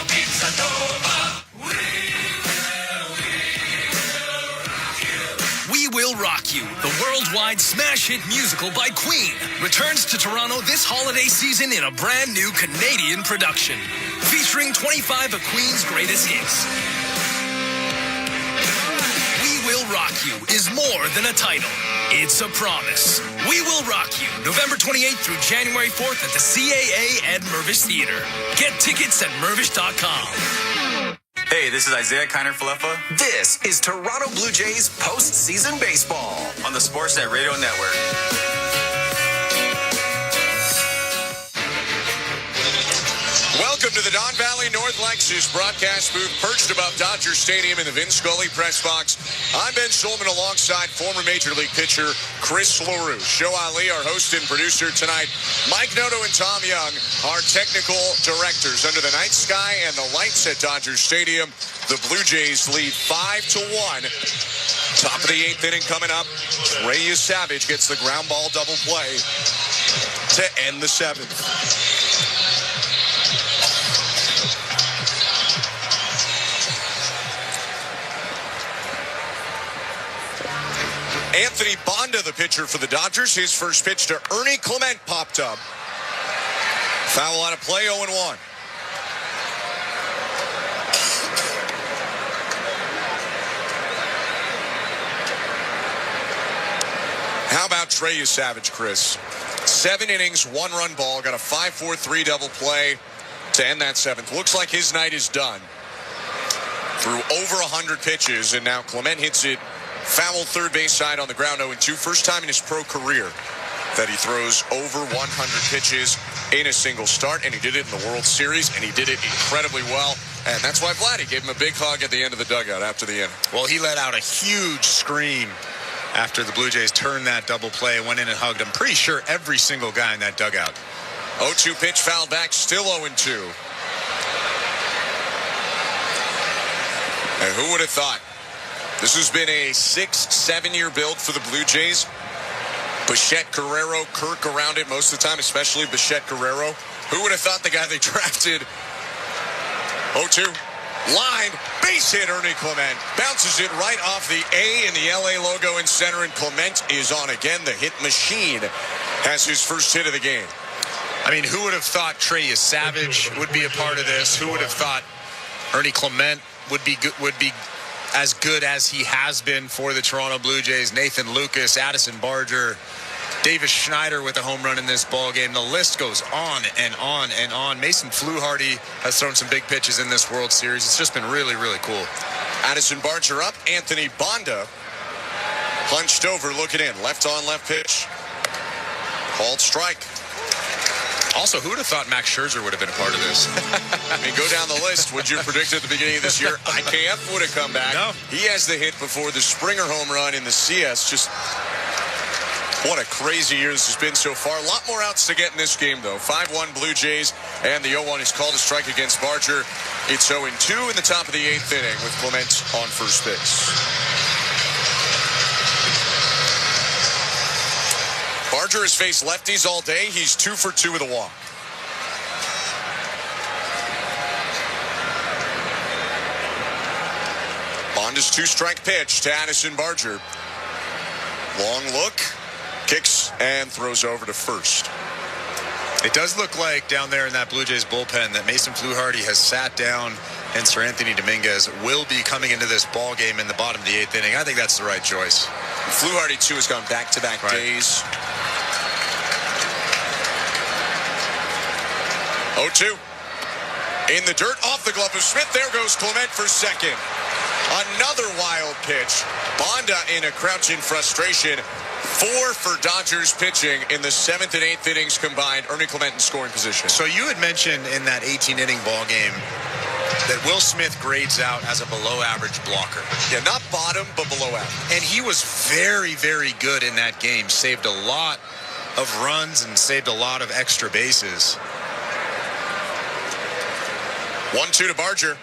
Pizza Nova. We Will Rock You, the worldwide smash hit musical by Queen, returns to Toronto this holiday season in a brand new Canadian production, featuring 25 of Queen's greatest hits. We Will Rock You is more than a title. It's a promise. We Will Rock You, November 28th through January 4th at the CAA Ed Mervish Theater. Get tickets at mervish.com. Hey, this is Isaiah Kiner-Falefa. This is Toronto Blue Jays postseason baseball on the Sportsnet Radio Network. Welcome to the Don Valley North Lexus broadcast booth perched above Dodger Stadium in the Vin Scully press box. I'm Ben Schulman alongside former Major League pitcher Chris LaRue. Show Ali, our host and producer tonight. Mike Noto and Tom Young, our technical directors. Under the night sky and the lights at Dodger Stadium, the Blue Jays lead 5-1. Top of the 8th inning coming up. Trey Savage gets the ground ball double play to end the 7th. Anthony Bonda, the pitcher for the Dodgers. His first pitch to Ernie Clement popped up. Foul out of play, 0-1. How about Trey Savage, Chris? 7 innings, 1-run ball, got a 5-4-3 double play to end that 7th. Looks like his night is done. Threw over 100 pitches, and now Clement hits it foul third base side on the ground, 0-2. First time in his pro career that he throws over 100 pitches in a single start, and he did it in the World Series, and he did it incredibly well. And that's why Vladdy gave him a big hug at the end of the dugout after the inning. Well, he let out a huge scream after the Blue Jays turned that double play and went in and hugged him. Pretty sure every single guy in that dugout. 0-2 pitch, fouled back, still 0-2. And who would have thought? This has been a 6-7 year build for the Blue Jays, Bichette Guerrero, Kirk around it most of the time, especially Bichette Guerrero. Who would have thought the guy they drafted? 0-2. Line, base hit, Ernie Clement. Bounces it right off the A in the LA logo in center, and Clement is on again. The hit machine has his first hit of the game. I mean, who would have thought Trey Savage would be a part of this? Who would have thought Ernie Clement would be as good as he has been for the Toronto Blue Jays? Nathan Lucas, Addison Barger, Davis Schneider with a home run in this ball game. The list goes on and on and on. Mason Fluharty has thrown some big pitches in this World Series. It's just been really, really cool. Addison Barger up. Anthony Bonda hunched over, looking in. Left on, left pitch. Called strike. Also, who would have thought Max Scherzer would have been a part of this? I mean, go down the list. Would you predict at the beginning of this year IKF would have come back? No. He has the hit before the Springer home run in the CS. Just what a crazy year this has been so far. A lot more outs to get in this game, though. 5-1 Blue Jays, and the 0-1 is called a strike against Barger. It's 0-2 in the top of the 8th inning with Clement on first base. Barger has faced lefties all day. He's 2 for 2 with a walk. Bonda's 2-strike pitch to Addison Barger. Long look, kicks, and throws over to first. It does look like down there in that Blue Jays bullpen that Mason Fluharty has sat down, and Sir Anthony Dominguez will be coming into this ball game in the bottom of the 8th inning. I think that's the right choice. Fluharty, too, has gone back-to-back days. 0-2. In the dirt, off the glove of Smith. There goes Clement for second. Another wild pitch. Bonda in a crouch in frustration. 4 for Dodgers pitching in the 7th and 8th innings combined. Ernie Clement in scoring position. So you had mentioned in that 18-inning ball game that Will Smith grades out as a below-average blocker. Yeah, not bottom, but below average. And he was very, very good in that game. Saved a lot of runs and saved a lot of extra bases. 1-2 to Barger.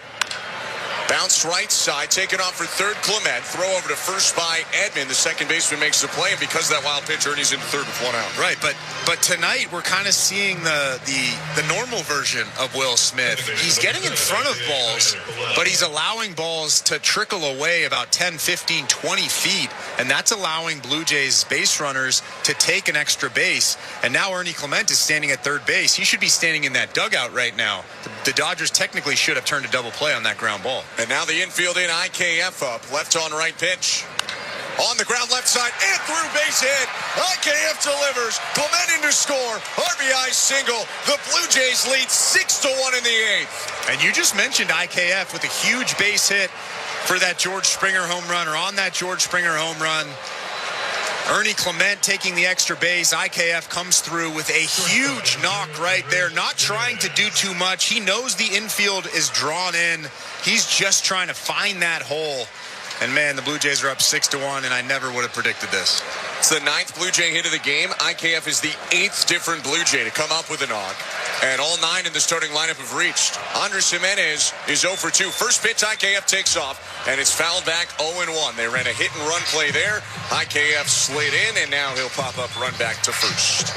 Bounced right side, taken off for third, Clement. Throw over to first by Edman. The second baseman makes the play, and because of that wild pitch, Ernie's into third with 1 out. Right, but tonight we're kind of seeing the normal version of Will Smith. He's getting in front of balls, but he's allowing balls to trickle away about 10, 15, 20 feet, and that's allowing Blue Jays base runners to take an extra base. And now Ernie Clement is standing at third base. He should be standing in that dugout right now. The Dodgers technically should have turned a double play on that ground ball. And now the infield in, IKF up. Left on right pitch. On the ground left side and through, base hit. IKF delivers. Clement in to score. RBI single. The Blue Jays lead 6-1 in the 8th. And you just mentioned IKF with a huge base hit for that George Springer home run, or on that George Springer home run. Ernie Clement taking the extra base. IKF comes through with a huge knock right there, not trying to do too much. He knows the infield is drawn in. He's just trying to find that hole. And, man, the Blue Jays are up 6-1, and I never would have predicted this. It's the 9th Blue Jay hit of the game. IKF is the 8th different Blue Jay to come up with a knock. And all 9 in the starting lineup have reached. Andres Jimenez is 0 for 2. First pitch, IKF takes off, and it's fouled back 0-1. They ran a hit-and-run play there. IKF slid in, and now he'll pop up, run back to first.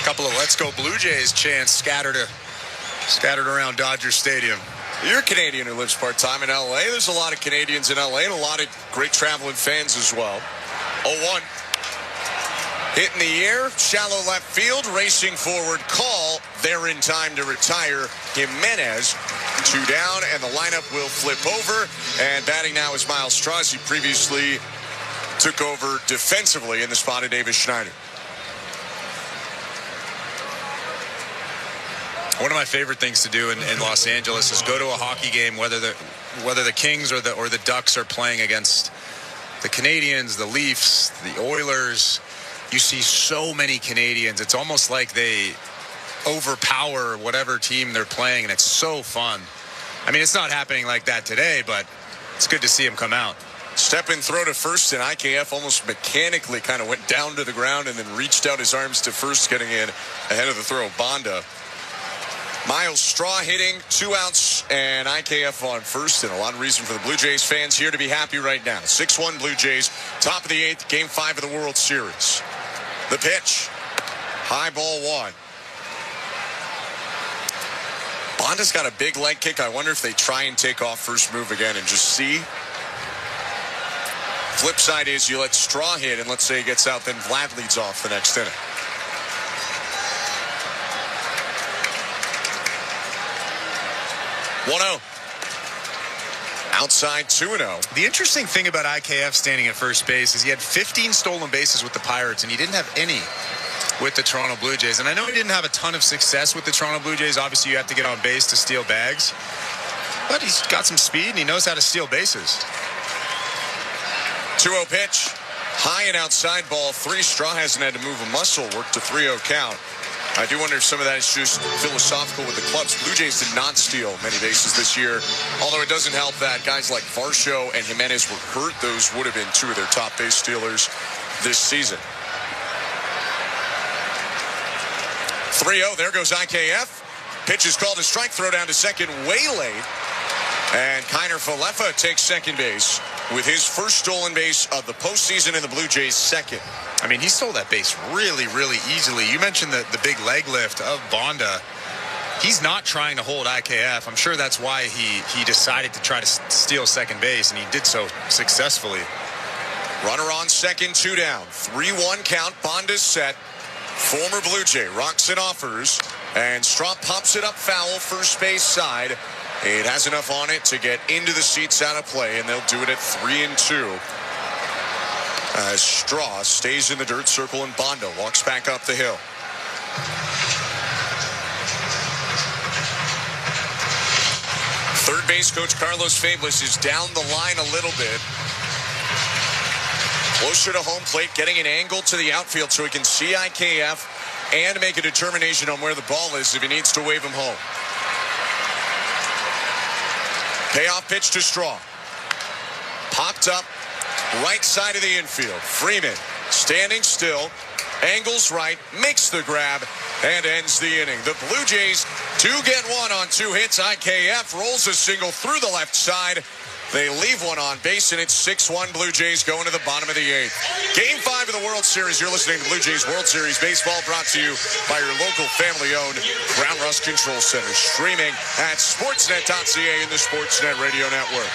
A couple of Let's Go Blue Jays chants scattered around Dodger Stadium. You're a Canadian who lives part-time in L.A. There's a lot of Canadians in L.A. and a lot of great traveling fans as well. 0-1. Hit in the air, shallow left field, racing forward, call. They're in time to retire Jimenez. 2 down, and the lineup will flip over. And batting now is Miles Strauss. He previously took over defensively in the spot of Davis Schneider. One of my favorite things to do in Los Angeles is go to a hockey game, whether the Kings or the Ducks are playing against the Canadians, the Leafs, the Oilers. You see so many Canadians. It's almost like they overpower whatever team they're playing, and it's so fun. I mean, it's not happening like that today, but it's good to see them come out. Step and throw to first, and IKF almost mechanically kind of went down to the ground and then reached out his arms to first, getting in ahead of the throw. Bonda Miles Straw hitting, 2 outs, and IKF on first, and a lot of reason for the Blue Jays fans here to be happy right now. 6-1 Blue Jays, top of the 8th, Game 5 of the World Series. The pitch, high ball 1. Bonda's got a big leg kick. I wonder if they try and take off first move again and just see. Flip side is you let Straw hit, and let's say he gets out, then Vlad leads off the next inning. 1-0. Outside 2-0. The interesting thing about IKF standing at first base is he had 15 stolen bases with the Pirates, and he didn't have any with the Toronto Blue Jays. And I know he didn't have a ton of success with the Toronto Blue Jays. Obviously, you have to get on base to steal bags. But he's got some speed, and he knows how to steal bases. 2-0 pitch. High and outside ball 3. Straw hasn't had to move a muscle. Worked to 3-0 count. I do wonder if some of that is just philosophical with the clubs. Blue Jays did not steal many bases this year, although it doesn't help that guys like Varsho and Jimenez were hurt. Those would have been 2 of their top base stealers this season. 3-0, there goes IKF. Pitch is called a strike, throw down to second, way late. And Kiner Falefa takes second base with his first stolen base of the postseason and the Blue Jays' second. I mean, he stole that base really, really easily. You mentioned the big leg lift of Bonda. He's not trying to hold IKF. I'm sure that's why he decided to try to steal second base, and he did so successfully. Runner on second, 2 down. 3-1 count. Bonda's set. Former Blue Jay rocks and offers, and Straw pops it up foul, first base side. It has enough on it to get into the seats out of play, and they'll do it at 3-2. As Straw stays in the dirt circle and Bonda walks back up the hill. Third base coach Carlos Fablis is down the line a little bit. Closer to home plate, getting an angle to the outfield so he can see IKF and make a determination on where the ball is if he needs to wave him home. Payoff pitch to Straw. Popped up. Right side of the infield. Freeman standing still, angles right, makes the grab, and ends the inning. The Blue Jays do get one on 2 hits. IKF rolls a single through the left side. They leave one on base, and it's 6-1 Blue Jays going to the bottom of the 8th. Game 5 of the World Series. You're listening to Blue Jays World Series Baseball, brought to you by your local family-owned Ground Rust Control Center. Streaming at sportsnet.ca and the Sportsnet Radio Network.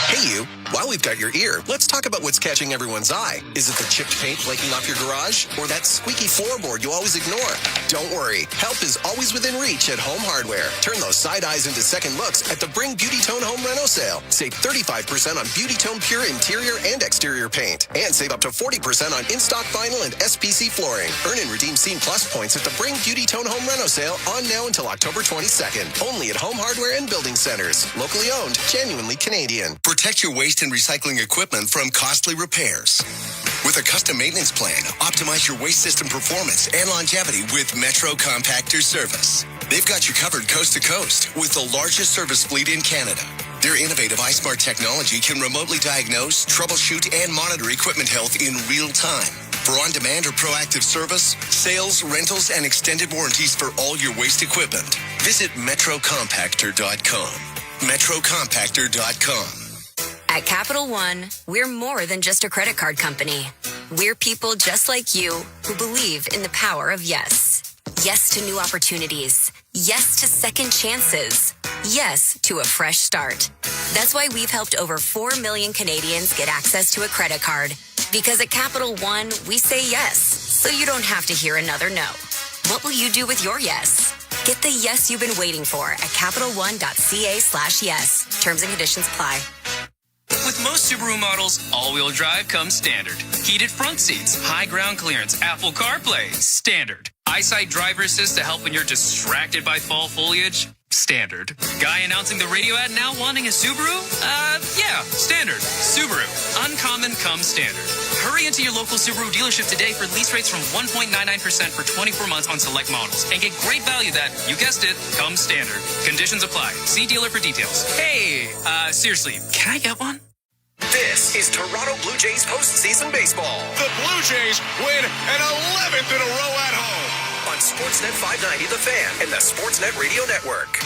Hey, you. While we've got your ear, let's talk about what's catching everyone's eye. Is it the chipped paint flaking off your garage? Or that squeaky floorboard you always ignore? Don't worry. Help is always within reach at Home Hardware. Turn those side eyes into second looks at the Bring Beauty Tone Home Reno sale. Save 35% on Beauty Tone Pure interior and exterior paint. And save up to 40% on in-stock vinyl and SPC flooring. Earn and redeem Scene Plus points at the Bring Beauty Tone Home Reno sale on now until October 22nd. Only at Home Hardware and Building Centers. Locally owned, genuinely Canadian. Protect your waste and recycling equipment from costly repairs. With a custom maintenance plan, optimize your waste system performance and longevity with Metro Compactor Service. They've got you covered coast to coast with the largest service fleet in Canada. Their innovative iSmart technology can remotely diagnose, troubleshoot, and monitor equipment health in real time. For on-demand or proactive service, sales, rentals, and extended warranties for all your waste equipment, visit metrocompactor.com. metrocompactor.com. At Capital One, we're more than just a credit card company. We're people just like you who believe in the power of yes. Yes to new opportunities. Yes to second chances. Yes to a fresh start. That's why we've helped over 4 million Canadians get access to a credit card. Because at Capital One, we say yes, so you don't have to hear another no. What will you do with your yes? Get the yes you've been waiting for at CapitalOne.ca/yes. Terms and conditions apply. With most Subaru models, all-wheel drive comes standard. Heated front seats, high ground clearance, Apple CarPlay, standard. Eyesight driver assist to help when you're distracted by fall foliage, standard. Guy announcing the radio ad now wanting a Subaru? Yeah, standard. Subaru. Uncommon comes standard. Hurry into your local Subaru dealership today for lease rates from 1.99% for 24 months on select models and get great value that, you guessed it, comes standard. Conditions apply. See dealer for details. Hey, seriously, can I get one? This is Toronto Blue Jays postseason baseball. The Blue Jays win an 11th in a row at home. on Sportsnet 590 The Fan and the Sportsnet Radio Network.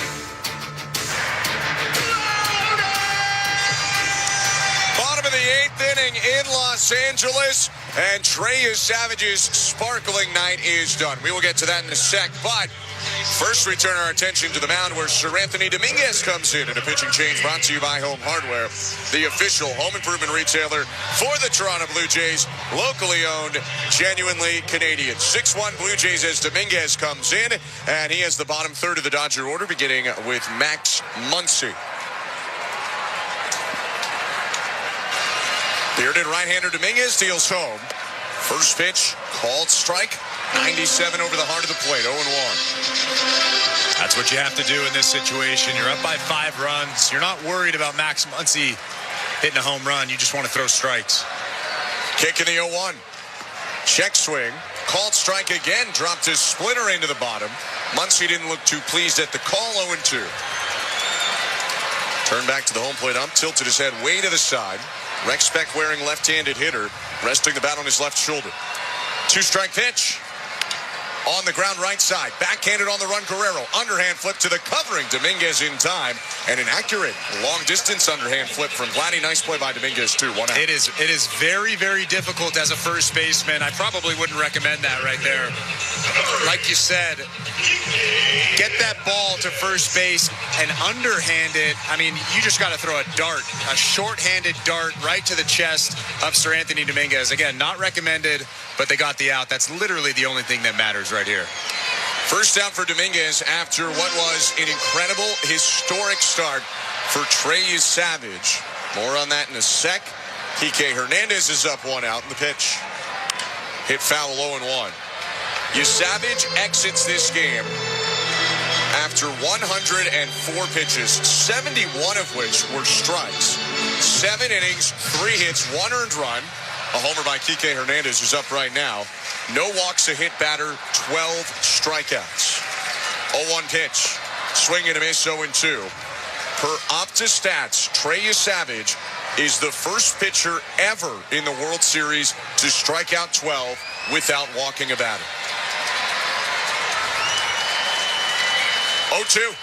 Bottom of the 8th inning in Los Angeles, and Trey Savage's sparkling night is done. We will get to that in a sec, but first we turn our attention to the mound where Seranthony Dominguez comes in a pitching change brought to you by Home Hardware, the official home improvement retailer for the Toronto Blue Jays, locally owned, genuinely Canadian. 6-1 Blue Jays as Dominguez comes in, and he has the bottom third of the Dodger order, beginning with Max Muncy. Bearded right-hander Dominguez deals home. First pitch, called strike. 97 over the heart of the plate, 0-1. That's what you have to do in this situation. You're up by 5 runs. You're not worried about Max Muncy hitting a home run. You just want to throw strikes. Kick in the 0-1. Check swing. Called strike again. Dropped his splitter into the bottom. Muncy didn't look too pleased at the call, 0-2. Turned back to the home plate ump, tilted his head way to the side. Rex Beck wearing left-handed hitter, resting the bat on his left shoulder. 2-strike pitch. On the ground right side, backhanded on the run Guerrero, underhand flip to the covering Dominguez in time, and an accurate long distance underhand flip from Vladdy. Nice play by Dominguez too. 1 out. It is very, very difficult as a first baseman. I probably wouldn't recommend that right there. Like you said, get that ball to first base and underhanded. I mean, you just got to throw a dart, a short-handed dart right to the chest of Seranthony Dominguez. Again, not recommended, but they got the out. That's literally the only thing that matters right here. First out for Dominguez after what was an incredible, historic start for Trey Savage. More on that in a sec. Kike Hernandez is up 1 out in the pitch. Hit foul, 0-1. Savage exits this game after 104 pitches, 71 of which were strikes. 7 innings, 3 hits, 1 earned run. A homer by Kike Hernandez, who's up right now. No walks, a hit batter, 12 strikeouts. 0-1 pitch. Swing and a miss, 0-2. Per OptaStats, Trey Savage is the first pitcher ever in the World Series to strike out 12 without walking a batter. 0-2.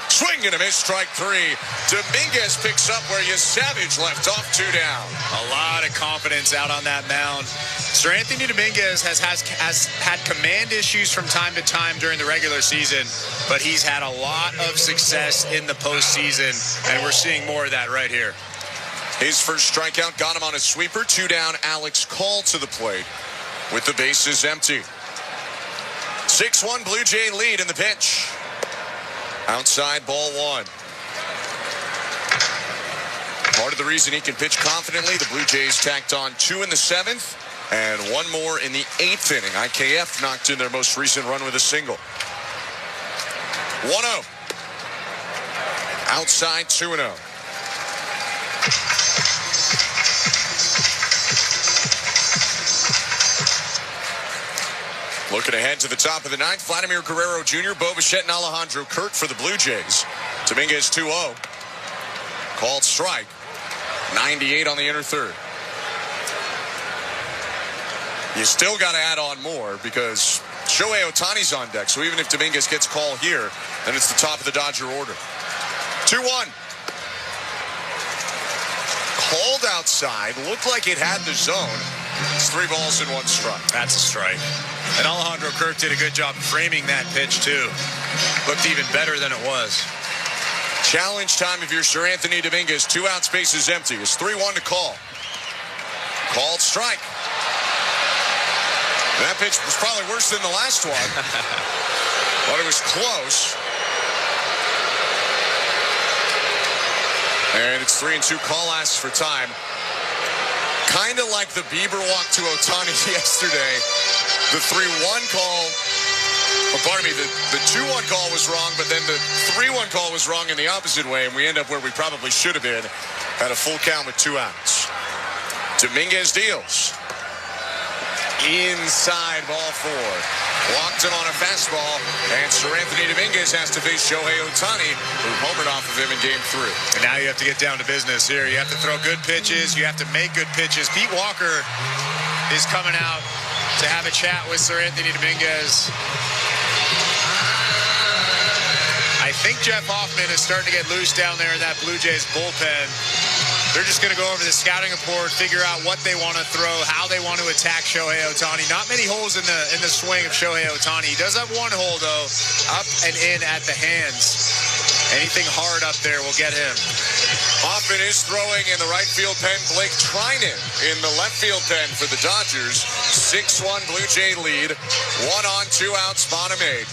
Swing and a miss, strike 3. Dominguez picks up where Savage left off, 2 down. A lot of confidence out on that mound. Seranthony Dominguez has had command issues from time to time during the regular season, but he's had a lot of success in the postseason, and we're seeing more of that right here. His first strikeout got him on a sweeper. 2 down, Alex Call to the plate with the bases empty. 6-1 Blue Jay lead in the pitch. Outside, ball 1. Part of the reason he can pitch confidently, the Blue Jays tacked on 2 in the 7th and 1 more in the 8th inning. IKF knocked in their most recent run with a single. 1-0. Outside, 2-0. Looking ahead to the top of the 9th, Vladimir Guerrero Jr., Bo Bichette, and Alejandro Kirk for the Blue Jays. Dominguez 2-0. Called strike. 98 on the inner third. You still got to add on more because Shohei Ohtani's on deck. So even if Dominguez gets called here, then it's the top of the Dodger order. 2-1. Called outside. Looked like it had the zone. It's 3 balls and 1 strike. That's a strike. And Alejandro Kirk did a good job framing that pitch, too. Looked even better than it was. Challenge time if you're Seranthony Dominguez. 2 out, spaces empty. It's 3-1 to call. Called strike. That pitch was probably worse than the last one. But it was close. And it's 3-2. Call asks for time. Kind of like the Bieber walk to Ohtani yesterday. The 3-1 call, or pardon me, the 2-1 call was wrong, but then the 3-1 call was wrong in the opposite way, and we end up where we probably should have been at a full count with 2 outs. Dominguez deals. Inside, ball 4. Walked him on a fastball, and Seranthony Dominguez has to face Shohei Ohtani, who homered off of him in Game 3. And now you have to get down to business here. You have to throw good pitches. You have to make good pitches. Pete Walker is coming out to have a chat with Sir Anthony Dominguez. I think Jeff Hoffman is starting to get loose down there in that Blue Jays bullpen. They're just going to go over the scouting report, figure out what they want to throw, how they want to attack Shohei Ohtani. Not many holes in the swing of Shohei Ohtani. He does have one hole, though, up and in at the hands. Anything hard up there will get him. Hoffman is throwing in the right field pen. Blake Trinan in the left field pen for the Dodgers. 6-1 Blue Jay lead. 1 on, 2 outs, bottom 8.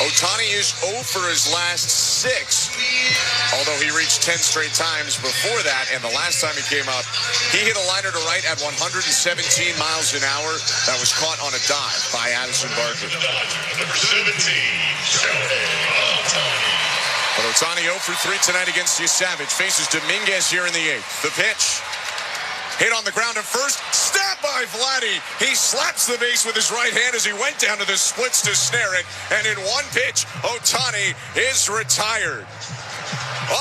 Ohtani is 0 for his last 6. Although he reached 10 straight times before that, and the last time he came up, he hit a liner to right at 117 miles an hour. That was caught on a dive by Addison Barker. Number 17, Shohei Ohtani. But Ohtani 0 for 3 tonight against Savage. Faces Dominguez here in the 8th. The pitch. Hit on the ground at first. Snap by Vladdy. He slaps the base with his right hand as he went down to the splits to snare it. And in one pitch, Ohtani is retired.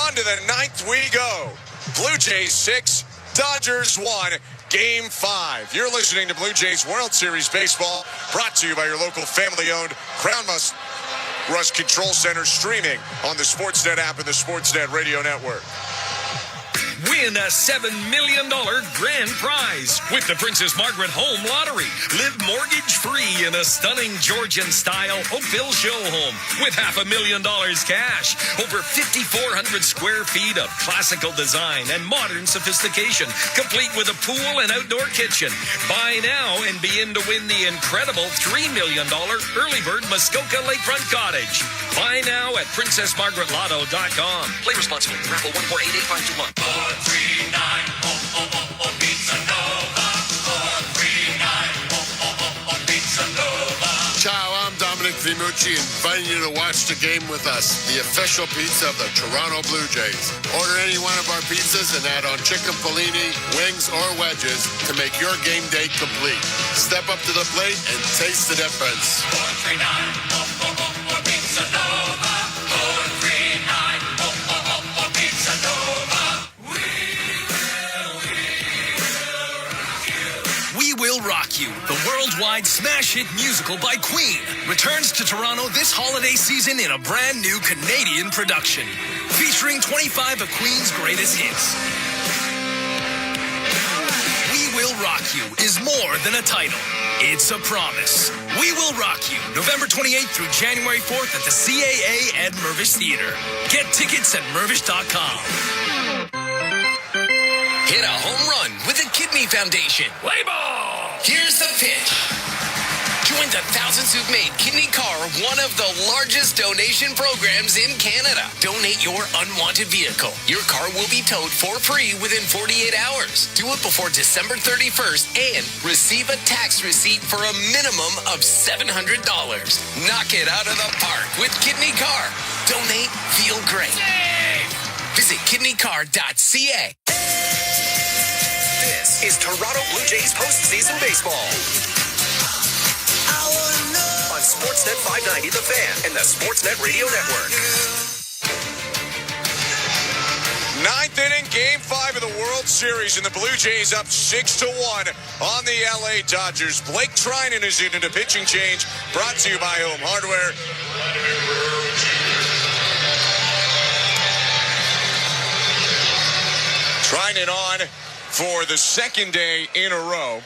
On to the 9th we go. Blue Jays 6, Dodgers 1. Game 5. You're listening to Blue Jays World Series Baseball, brought to you by your local family-owned Crown Rush Control Center, streaming on the Sportsnet app and the Sportsnet Radio Network. Win a $7 million grand prize with the Princess Margaret Home Lottery. Live mortgage-free in a stunning Georgian-style Oakville show home with $500,000 cash. Over 5,400 square feet of classical design and modern sophistication, complete with a pool and outdoor kitchen. Buy now and be in to win the incredible $3 million early bird Muskoka Lakefront Cottage. Buy now at PrincessMargaretLotto.com. Play responsibly. Raffle 1488521. 439, Pizza Nova. 439, Pizza Nova. Ciao, I'm Dominic Vimucci, inviting you to watch the game with us, the official pizza of the Toronto Blue Jays. Order any one of our pizzas and add on chicken pellini, wings, or wedges to make your game day complete. Step up to the plate and taste the difference. 439, Pizza Nova. 439, Pizza Nova. We Will Rock You, the worldwide smash hit musical by Queen, returns to Toronto this holiday season in a brand new Canadian production, featuring 25 of Queen's greatest hits. We Will Rock You is more than a title. It's a promise. We Will Rock You, November 28th through January 4th at the CAA Ed Mervish Theater. Get tickets at mervish.com. Hit a home run with the Kidney Foundation. Play ball! Here's the pitch. Join the thousands who've made Kidney Car one of the largest donation programs in Canada. Donate your unwanted vehicle. Your car will be towed for free within 48 hours. Do it before December 31st and receive a tax receipt for a minimum of $700. Knock it out of the park with Kidney Car. Donate, feel great. Visit kidneycar.ca. This is Toronto Blue Jays postseason baseball. On Sportsnet 590, The Fan, and the Sportsnet Radio Network. 9th inning, Game 5 of the World Series, and the Blue Jays up 6-1 on the LA Dodgers. Blake Trinan is in a pitching change, brought to you by Home Hardware. Trinan on for the second day in a row.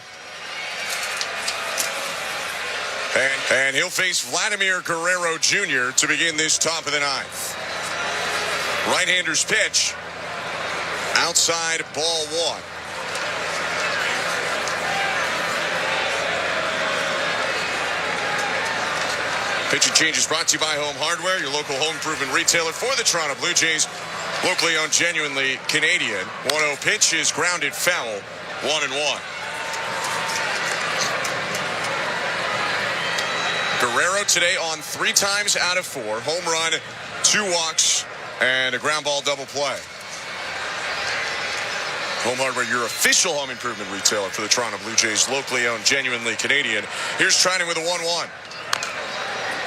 And he'll face Vladimir Guerrero Jr. to begin this top of the 9th. Right-hander's pitch. Outside, ball 1. Pitching change is brought to you by Home Hardware, your local home improvement retailer for the Toronto Blue Jays. Locally owned, genuinely Canadian. 1-0 pitch is grounded foul. 1-1. Guerrero today on 3 times out of 4. Home run, 2 walks, and a ground ball double play. Home Hardware, your official home improvement retailer for the Toronto Blue Jays. Locally owned, genuinely Canadian. Here's Trinan with a 1-1.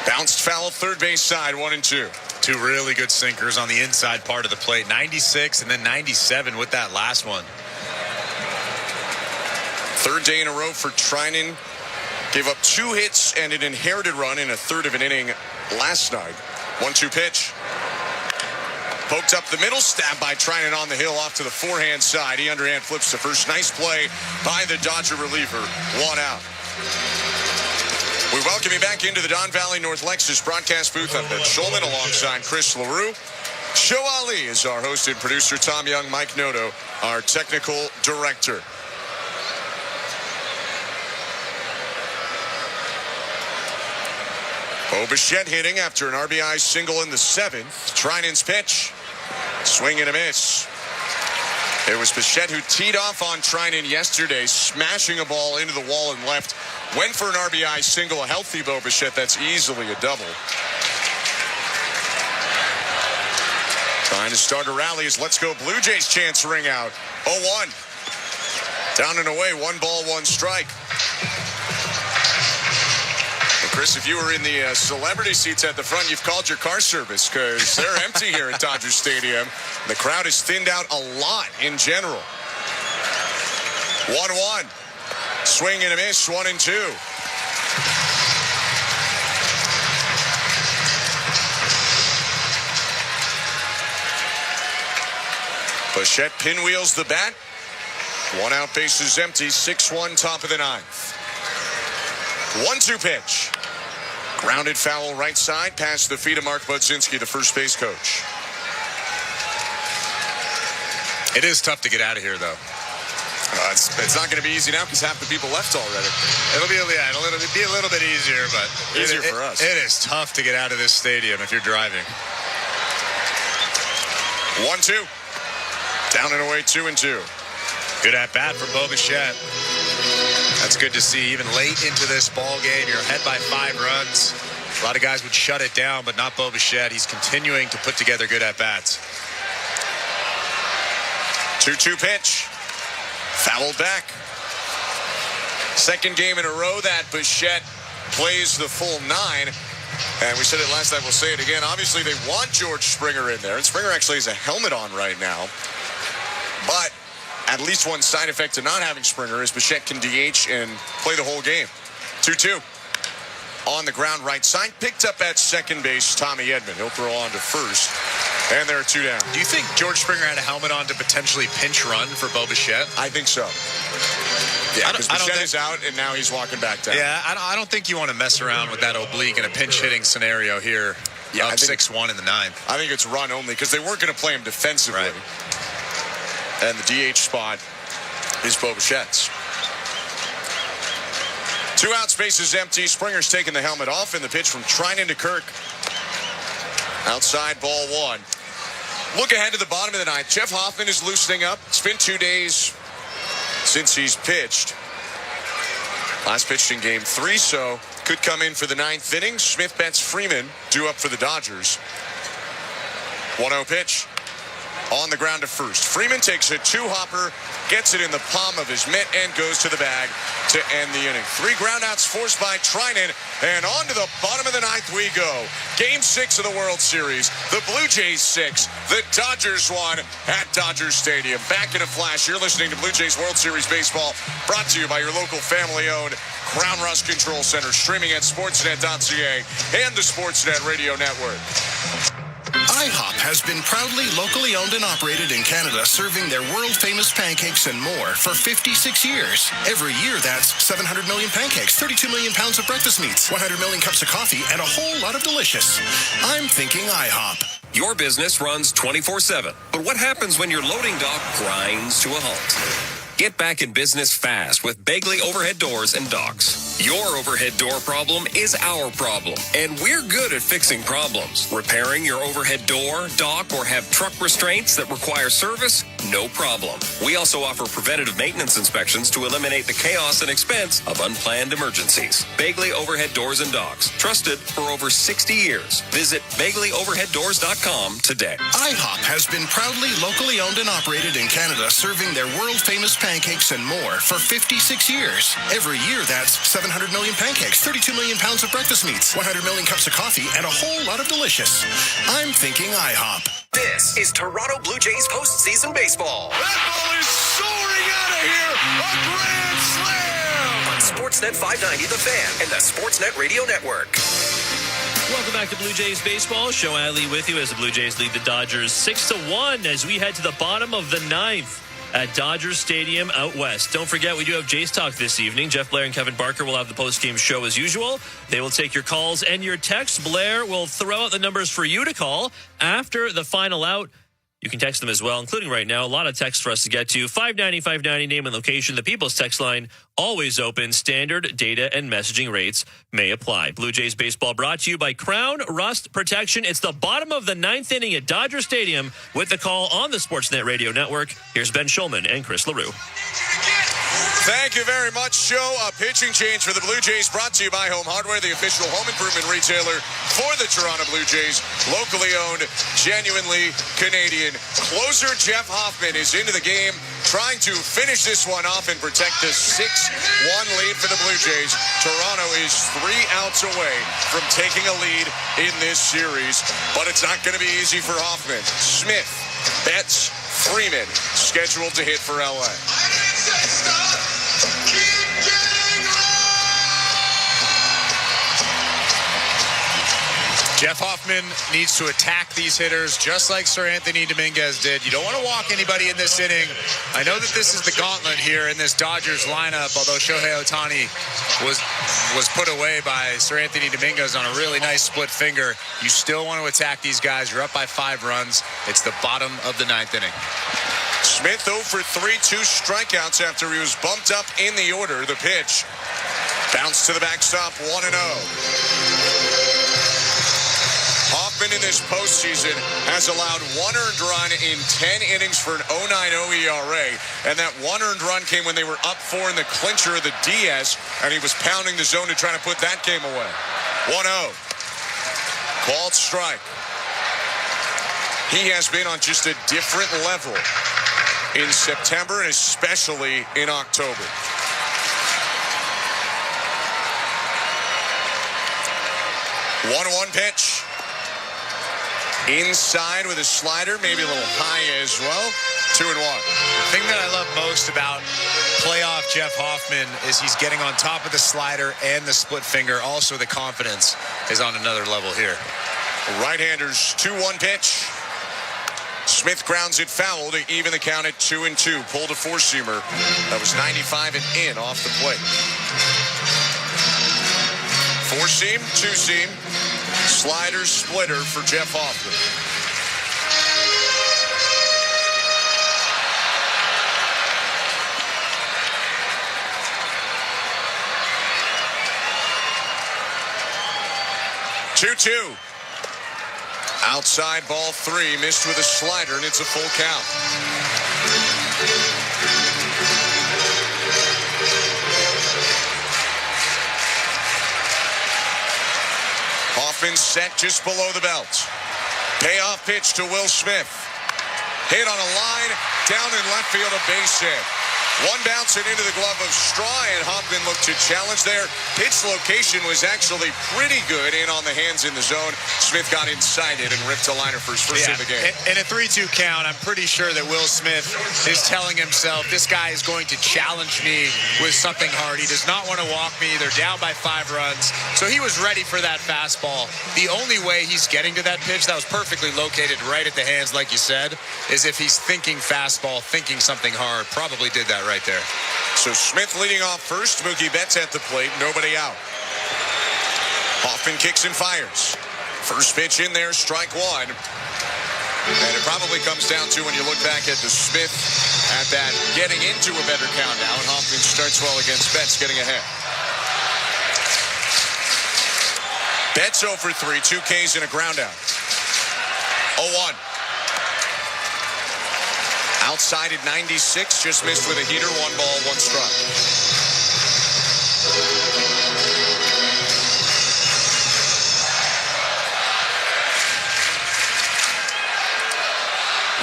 Bounced foul, third base side, 1-2. 2 really good sinkers on the inside part of the plate. 96 and then 97 with that last one. 3rd day in a row for Trinan Gave up 2 hits and an inherited run in a third of an inning last night. 1-2 pitch. Poked up the middle, stabbed by Trinan on the hill off to the forehand side. He underhand flips to first. Nice play by the Dodger reliever. 1 out. We welcome you back into the Don Valley North Lexus broadcast booth. I'm Ben Schulman alongside Chris LaRue. Show Ali is our host and producer. Tom Young, Mike Noto, our technical director. Bo Bichette hitting after an RBI single in the 7th. Trinan's pitch. Swing and a miss. It was Bichette who teed off on Trinan yesterday, smashing a ball into the wall and left. Went for an RBI single, a healthy Bo Bichette. That's easily a double. Trying to start a rally as Let's Go Blue Jays chants ring out. 0-1. Down and away, 1 ball, 1 strike. Chris, if you were in the celebrity seats at the front, you've called your car service because they're empty here at Dodger Stadium. The crowd is thinned out a lot in general. 1-1. Swing and a miss, 1-2. Bichette pinwheels the bat. 1 out, bases empty, 6-1, top of the 9th. 1-2 pitch. Grounded foul right side past the feet of Mark Budzinski, the first base coach. It is tough to get out of here, though. It's not going to be easy now because half the people left already. It'll be a little bit easier, but easier for us. It is tough to get out of this stadium if you're driving. 1-2. Down and away, 2-2. Good at bat for Bo Bichette. That's good to see. Even late into this ball game, you're ahead by 5 runs. A lot of guys would shut it down, but not Bo Bichette. He's continuing to put together good at bats. 2-2 pitch. Fouled back. Second game in a row that Bichette plays the full 9. And we said it last time, we'll say it again. Obviously, they want George Springer in there. And Springer actually has a helmet on right now. But at least one side effect to not having Springer is Bichette can DH and play the whole game. 2-2. On the ground right side. Picked up at second base, Tommy Edman. He'll throw on to first. And there are 2 down. Do you think George Springer had a helmet on to potentially pinch run for Bo Bichette? I think so. Yeah, because Bichette is out, and now he's walking back down. Yeah, I don't think you want to mess around with that oblique in a pinch hitting scenario here. Yeah, up 6-1 in the 9th. I think it's run only because they weren't going to play him defensively. Right. And the DH spot is Bo Bichette's. 2 outs, bases empty. Springer's taking the helmet off, and the pitch from Trinan to Kirk. Outside, ball 1. Look ahead to the bottom of the 9th. Jeff Hoffman is loosening up. It's been 2 days since he's pitched. Last pitched in game 3, so could come in for the 9th inning. Smith bets Freeman, due up for the Dodgers. 1-0 pitch. On the ground to first. Freeman takes a 2-hopper, gets it in the palm of his mitt, and goes to the bag to end the inning. 3 groundouts forced by Trinan, and on to the bottom of the 9th we go. Game 6 of the World Series. The Blue Jays 6, the Dodgers 1 at Dodger Stadium. Back in a flash, you're listening to Blue Jays World Series Baseball, brought to you by your local family-owned Crown Rust Control Center, streaming at sportsnet.ca and the Sportsnet Radio Network. IHOP has been proudly locally owned and operated in Canada, serving their world-famous pancakes and more for 56 years. Every year, that's 700 million pancakes, 32 million pounds of breakfast meats, 100 million cups of coffee, and a whole lot of delicious. I'm thinking IHOP. Your business runs 24/7. But what happens when your loading dock grinds to a halt? Get back in business fast with Begley Overhead Doors and Docks. Your overhead door problem is our problem, and we're good at fixing problems. Repairing your overhead door, dock, or have truck restraints that require service? No problem. We also offer preventative maintenance inspections to eliminate the chaos and expense of unplanned emergencies. Begley Overhead Doors and Docks, trusted for over 60 years. Visit BegleyOverheadDoors.com today. IHOP has been proudly locally owned and operated in Canada, serving their world-famous pancakes and more for 56 years. Every year, that's 700 million pancakes, 32 million pounds of breakfast meats, 100 million cups of coffee, and a whole lot of delicious. I'm thinking IHOP. This is Toronto Blue Jays postseason baseball. That ball is soaring out of here. A grand slam. On Sportsnet 590 The Fan and the Sportsnet Radio Network. Welcome back to Blue Jays Baseball. Show Ali with you as the Blue Jays lead the Dodgers 6-1 as we head to the bottom of the ninth at Dodger Stadium out west. Don't forget, we do have Jays Talk this evening. Jeff Blair and Kevin Barker will have the post-game show as usual. They will take your calls and your texts. Blair will throw out the numbers for you to call after the final out. You can text them as well, including right now. A lot of texts for us to get to. 590-590, name and location. The People's Text line, always open. Standard data and messaging rates may apply. Blue Jays Baseball brought to you by Crown Rust Protection. It's the bottom of the ninth inning at Dodger Stadium with the call on the Sportsnet Radio Network. Here's Ben Schulman and Chris LaRue. Thank you very much, Joe. A pitching change for the Blue Jays brought to you by Home Hardware, the official home improvement retailer for the Toronto Blue Jays. Locally owned, genuinely Canadian. Closer Jeff Hoffman is into the game, trying to finish this one off and protect the 6-1 lead for the Blue Jays. Toronto is 3 outs away from taking a lead in this series, but it's not going to be easy for Hoffman. Smith, Betts, Freeman scheduled to hit for LA. Jeff Hoffman needs to attack these hitters just like Sir Anthony Dominguez did. You don't want to walk anybody in this inning. I know that this is the gauntlet here in this Dodgers lineup, although Shohei Ohtani was put away by Sir Anthony Dominguez on a really nice split finger. You still want to attack these guys. You're up by 5 runs. It's the bottom of the 9th inning. Smith 0 for 3, 2 strikeouts after he was bumped up in the order. The pitch. Bounce to the backstop, 1-0. Hoffman in this postseason has allowed 1 earned run in 10 innings for an 0.90 ERA. And that 1 earned run came when they were up 4 in the clincher of the DS, and he was pounding the zone to try to put that game away. 1-0. Called strike. He has been on just a different level in September and especially in October. 1-1 pitch. Inside with a slider, maybe a little high as well. 2-1. The thing that I love most about playoff Jeff Hoffman is he's getting on top of the slider and the split finger. Also, the confidence is on another level here. Right-handers, 2-1 pitch. Smith grounds it foul to even the count at 2-2. Pulled a four-seamer. That was 95 and in off the plate. Four-seam, two-seam. Slider, splitter for Jeff Hoffman. Two-two. Outside ball 3, missed with a slider, and it's a full count. Hoffman set just below the belt. Payoff pitch to Will Smith. Hit on a line, down in left field, a base hit. One bouncing into the glove of Straw, and Hoffman looked to challenge there. Pitch location was actually pretty good in on the hands in the zone. Smith got inside it and ripped a liner for his first of the game. In a 3-2 count, I'm pretty sure that Will Smith is telling himself, this guy is going to challenge me with something hard. He does not want to walk me. They're down by 5 runs. So he was ready for that fastball. The only way he's getting to that pitch that was perfectly located right at the hands, like you said, is if he's thinking fastball, thinking something hard. Probably did that right there. So Smith leading off first. Mookie Betts at the plate. Nobody out. Hoffman kicks and fires. First pitch in there, strike 1. And it probably comes down to when you look back at the Smith at that getting into a better count now. And Hoffman starts well against Betts, getting ahead. Betts 0 for 3, 2 Ks and a ground out. 0-1. Outside at 96, just missed with a heater, 1 ball, 1 strike.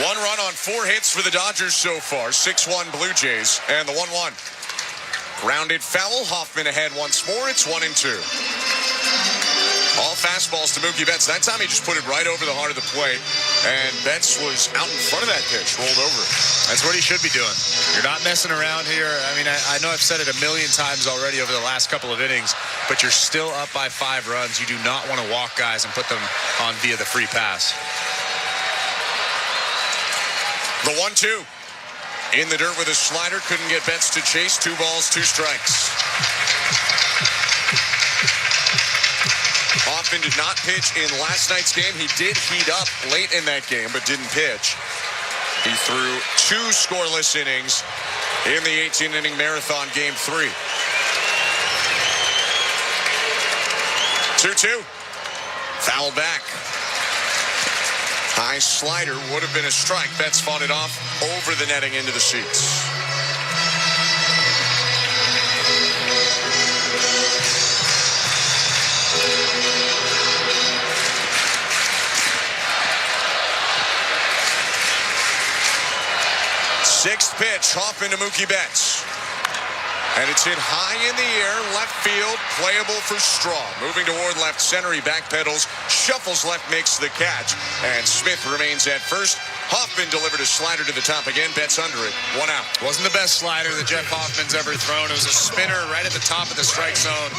One run on 4 hits for the Dodgers so far, 6-1 Blue Jays, and the 1-1. Grounded foul, Hoffman ahead once more, it's 1-2. All fastballs to Mookie Betts. That time he just put it right over the heart of the plate, and Betts was out in front of that pitch, rolled over it. That's what he should be doing. You're not messing around here. I mean, I know I've said it a million times already over the last couple of innings, but you're still up by 5 runs. You do not want to walk guys and put them on via the free pass. The 1-2. In the dirt with a slider. Couldn't get Betts to chase. 2 balls, 2 strikes. Hoffman did not pitch in last night's game. He did heat up late in that game, but didn't pitch. He threw 2 scoreless innings in the 18-inning marathon game 3. 2-2. Foul back. High slider would have been a strike. Betts fought it off over the netting into the seats. Sixth pitch, Hoffman to Mookie Betts. And it's hit high in the air, left field, playable for Straw. Moving toward left center, he backpedals, shuffles left, makes the catch. And Smith remains at first. Hoffman delivered a slider to the top again. Betts under it. 1 out. Wasn't the best slider that Jeff Hoffman's ever thrown. It was a spinner right at the top of the strike zone.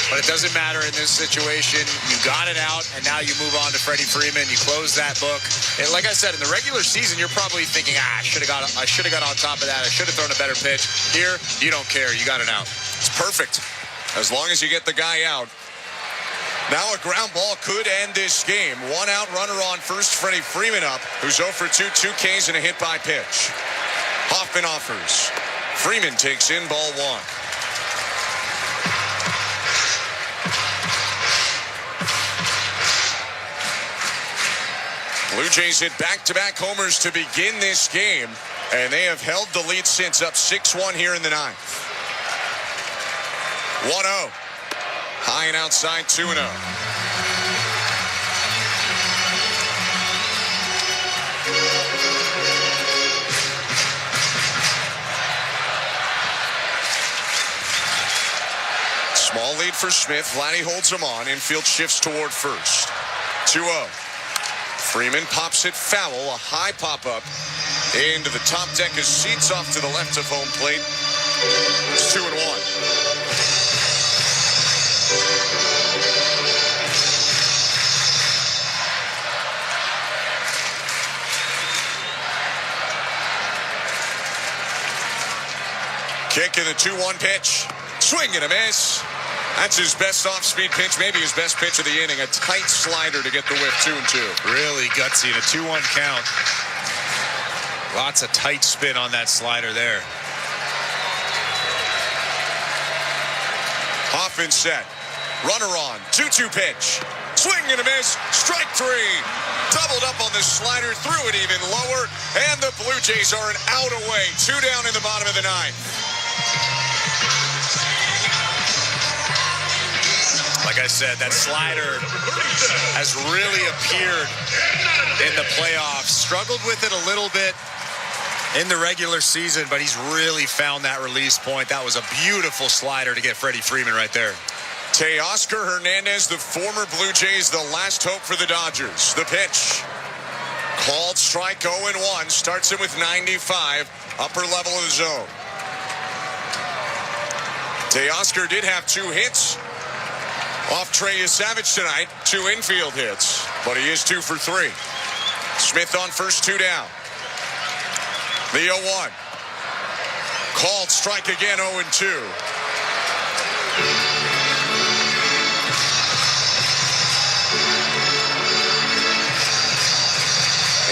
But it doesn't matter in this situation. You got it out, and now you move on to Freddie Freeman. You close that book. And like I said, in the regular season, you're probably thinking, I should have got on top of that. I should have thrown a better pitch. Here, you don't care. You got it out. It's perfect. As long as you get the guy out. Now a ground ball could end this game. 1 out, runner on first. Freddie Freeman up, who's 0 for 2, 2 Ks and a hit by pitch. Hoffman offers. Freeman takes in ball 1. Blue Jays hit back-to-back homers to begin this game, and they have held the lead since, up 6-1 here in the 9th. 1-0. High and outside, 2-0. Small lead for Smith. Vladdy holds him on. Infield shifts toward first. 2-0. Freeman pops it foul. A high pop-up into the top deck of seats off to the left of home plate. It's 2-1. Kick in the 2-1 pitch. Swing and a miss. That's his best off-speed pitch, maybe his best pitch of the inning. A tight slider to get the whiff, 2-2. Really gutsy in a 2-1 count. Lots of tight spin on that slider there. Hoffman set. Runner on. 2-2 pitch. Swing and a miss. Strike 3. Doubled up on the slider. Threw it even lower. And the Blue Jays are an out away. 2 down in the bottom of the 9th. Like I said, that slider has really appeared in the playoffs. Struggled with it a little bit in the regular season, but he's really found that release point. That was a beautiful slider to get Freddie Freeman right there. Teoscar Hernandez, the former Blue Jays, the last hope for the Dodgers. The pitch. Called strike 0-1. Starts it with 95. Upper level of the zone. Teoscar did have 2 hits off Trey Savage tonight. 2 infield hits. But he is 2 for 3. Smith on first, 2 down. The 0-1. Called strike again, 0-2.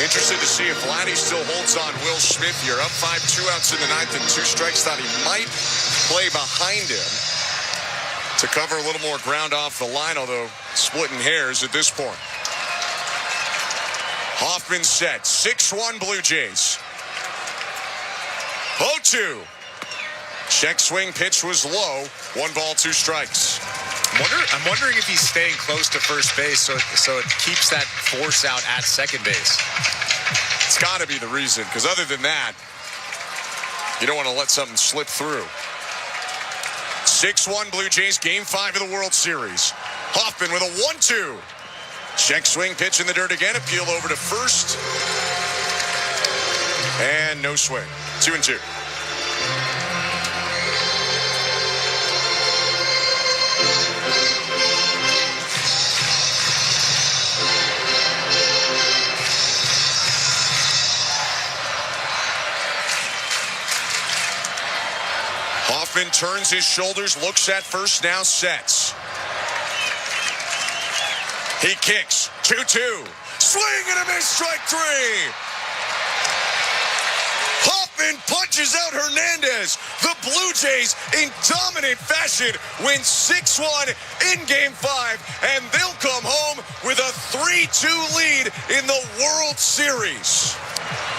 Interested to see if Vladdy still holds on Will Smith. You're up 5, 2 outs in the 9th and 2 strikes. Thought he might play behind him to cover a little more ground off the line, although splitting hairs at this point. Hoffman set. 6-1 Blue Jays. 0-2. Check swing pitch was low. 1 ball, 2 strikes. I'm wondering if he's staying close to first base so it keeps that force out at second base. It's got to be the reason, because other than that, you don't want to let something slip through. 6-1 Blue Jays, Game 5 of the World Series. Hoffman with a 1-2. Check swing pitch in the dirt again. Appeal over to first. And no swing. 2-2. Hoffman turns his shoulders, looks at first, now sets. He kicks. 2-2. Swing and a miss, strike three. Hoffman punches out Hernandez. The Blue Jays, in dominant fashion, win 6-1 in Game 5, and they'll come home with a 3-2 lead in the World Series.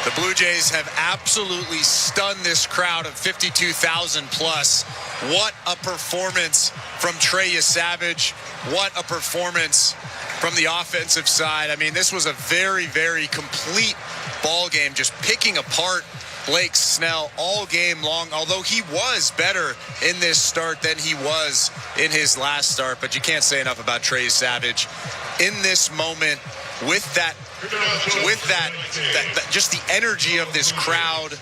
The Blue Jays have absolutely stunned this crowd of 52,000 plus. What a performance from Trey Savage. What a performance from the offensive side. I mean, this was a very, very complete ball game, just picking apart Blake Snell all game long, although he was better in this start than he was in his last start. But you can't say enough about Trey Savage in this moment with that just the energy of this crowd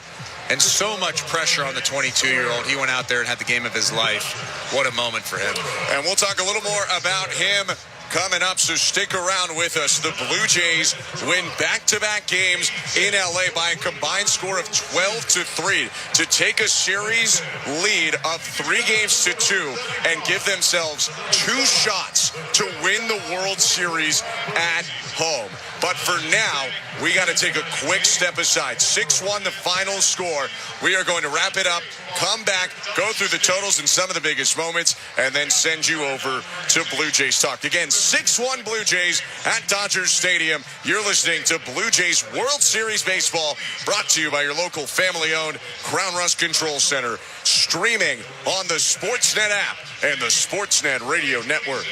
and so much pressure on the 22-year-old. He went out there and had the game of his life. What a moment for him. And we'll talk a little more about him coming up, so stick around with us. The Blue Jays win back-to-back games in LA by a combined score of 12-3 to take a series lead of 3-2 and give themselves 2 shots to win the World Series at home. But for now, we got to take a quick step aside. 6-1 the final score. We are going to wrap it up, come back, go through the totals and some of the biggest moments, and then send you over to Blue Jays Talk. Again, 6-1 Blue Jays at Dodger Stadium. You're listening to Blue Jays World Series Baseball, brought to you by your local family-owned Crown Rust Control Center, streaming on the Sportsnet app and the Sportsnet Radio Network.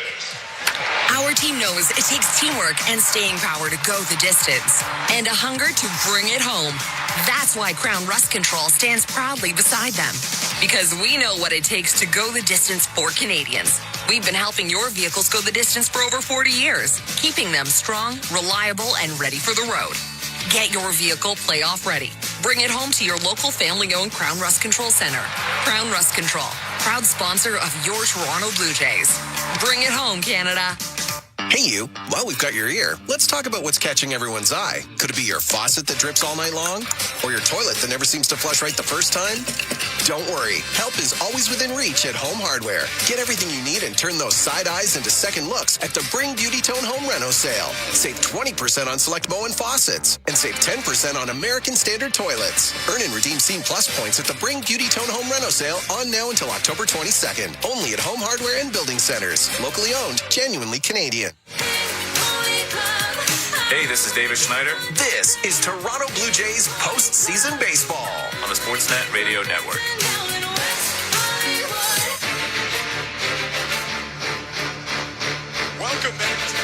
Our team knows it takes teamwork and staying power to go the distance and a hunger to bring it home. That's why Crown Rust Control stands proudly beside them, because we know what it takes to go the distance for Canadians. We've been helping your vehicles go the distance for over 40 years, keeping them strong, reliable, and ready for the road. Get your vehicle playoff ready. Bring it home to your local family-owned Crown Rust Control Center. Crown Rust Control, proud sponsor of your Toronto Blue Jays. Bring it home, Canada. Hey you, while we've got your ear, let's talk about what's catching everyone's eye. Could it be your faucet that drips all night long? Or your toilet that never seems to flush right the first time? Don't worry, help is always within reach at Home Hardware. Get everything you need and turn those side eyes into second looks at the Bring Beauty Tone Home Reno sale. Save 20% on select Moen faucets and save 10% on American Standard toilets. Earn and redeem Scene Plus points at the Bring Beauty Tone Home Reno sale on now until October 22nd. Only at Home Hardware and Building Centers. Locally owned, genuinely Canadian. Hey, this is David Schneider This is Toronto Blue Jays postseason baseball on the Sportsnet Radio Network. Welcome back to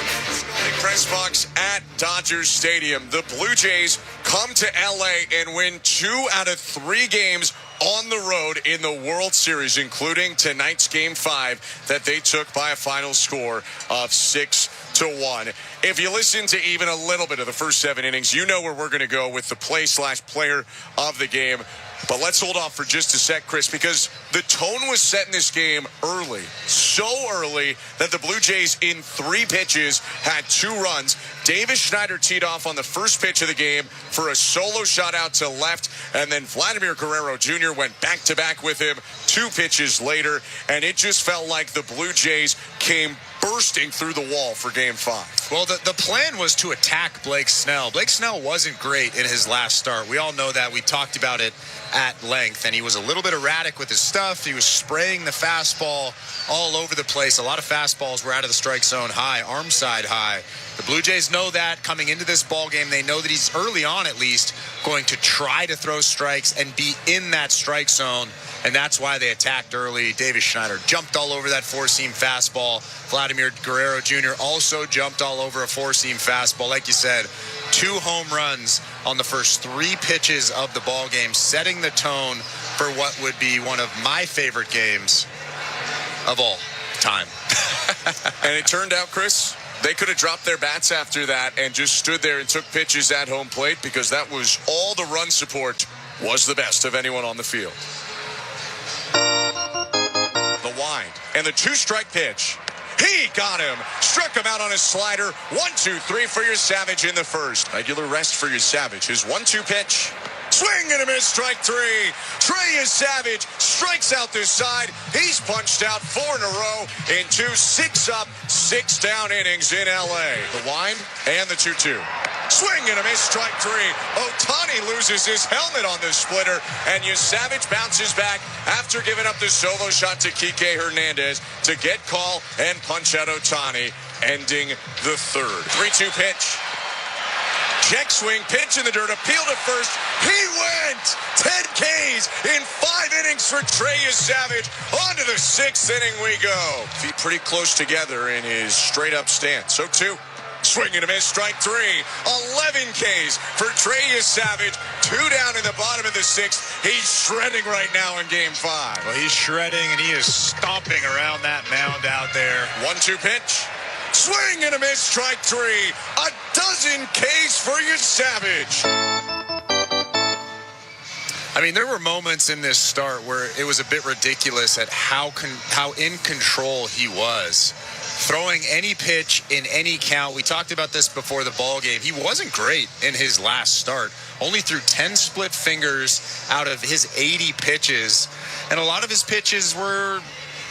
the press box at Dodger Stadium. The Blue Jays come to LA and win 2 out of 3 games on the road in the World Series, including tonight's Game 5 that they took by a final score of 6-1. If you listen to even a little bit of the first 7 innings, you know where we're going to go with the play/player of the game. But let's hold off for just a sec, Chris, because the tone was set in this game early. So early that the Blue Jays in 3 pitches had 2 runs. Davis Schneider teed off on the first pitch of the game for a solo shot out to left, and then Vladimir Guerrero Jr. went back-to-back with him 2 pitches later, and it just felt like the Blue Jays came bursting through the wall for Game 5. Well, the plan was to attack Blake Snell. Blake Snell wasn't great in his last start. We all know that. We talked about it at length, and he was a little bit erratic with his stuff. He was spraying the fastball all over the place. A lot of fastballs were out of the strike zone high, arm side high. The Blue Jays know that coming into this ball game. They know that he's early on at least going to try to throw strikes and be in that strike zone, and that's why they attacked early. Davis Schneider jumped all over that 4-seam fastball. Vladimir Guerrero Jr. also jumped all over a 4-seam fastball. Like you said, 2 home runs on the first 3 pitches of the ball game, setting the tone for what would be one of my favorite games of all. time. And it turned out, Chris, they could have dropped their bats after that and just stood there and took pitches at home plate because that was all the run support was the best of anyone on the field. The wind and the 2-strike pitch. He got him. Struck him out on his slider. 1-2-3 for your Savage in the first. Regular rest for your Savage. His 1-2 pitch. Swing and a miss, strike 3. Trey Savage strikes out this side. He's punched out 4 in a row in 2 6-up, 6-down innings in L.A. The wind and the 2-2. Swing and a miss, strike 3. Ohtani loses his helmet on this splitter, and Savage bounces back after giving up the solo shot to Kike Hernandez to get call and punch out Ohtani, ending the third. 3-2 pitch. Check swing, pitch in the dirt, appeal to first. He went! 10 Ks in 5 innings for Trey Savage. On to the 6th inning we go. Feet pretty close together in his straight-up stance. 0-2. Swing and a miss, strike 3. 11 Ks for Trey Savage. 2 down in the bottom of the 6th. He's shredding right now in Game 5. Well, he's shredding, and he is stomping around that mound out there. 1-2 pitch. Swing and a miss, strike 3. A dozen Ks for your Savage. I mean, there were moments in this start where it was a bit ridiculous at how in control he was. Throwing any pitch in any count. We talked about this before the ball game. He wasn't great in his last start. Only threw 10 split fingers out of his 80 pitches. And a lot of his pitches were...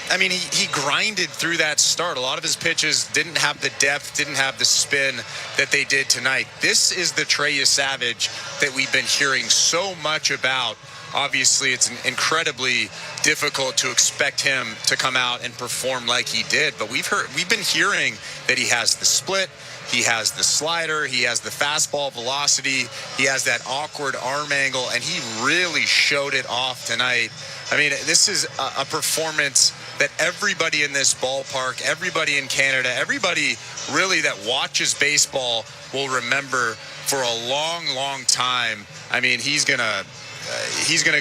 I mean, he grinded through that start. A lot of his pitches didn't have the depth, didn't have the spin that they did tonight. This is the Trey Savage that we've been hearing so much about. Obviously, it's incredibly difficult to expect him to come out and perform like he did. But we've been hearing that he has the split, he has the slider, he has the fastball velocity, he has that awkward arm angle, and he really showed it off tonight. I mean, this is a performance that everybody in this ballpark, everybody in Canada, everybody really that watches baseball will remember for a long, long time. I mean, he's gonna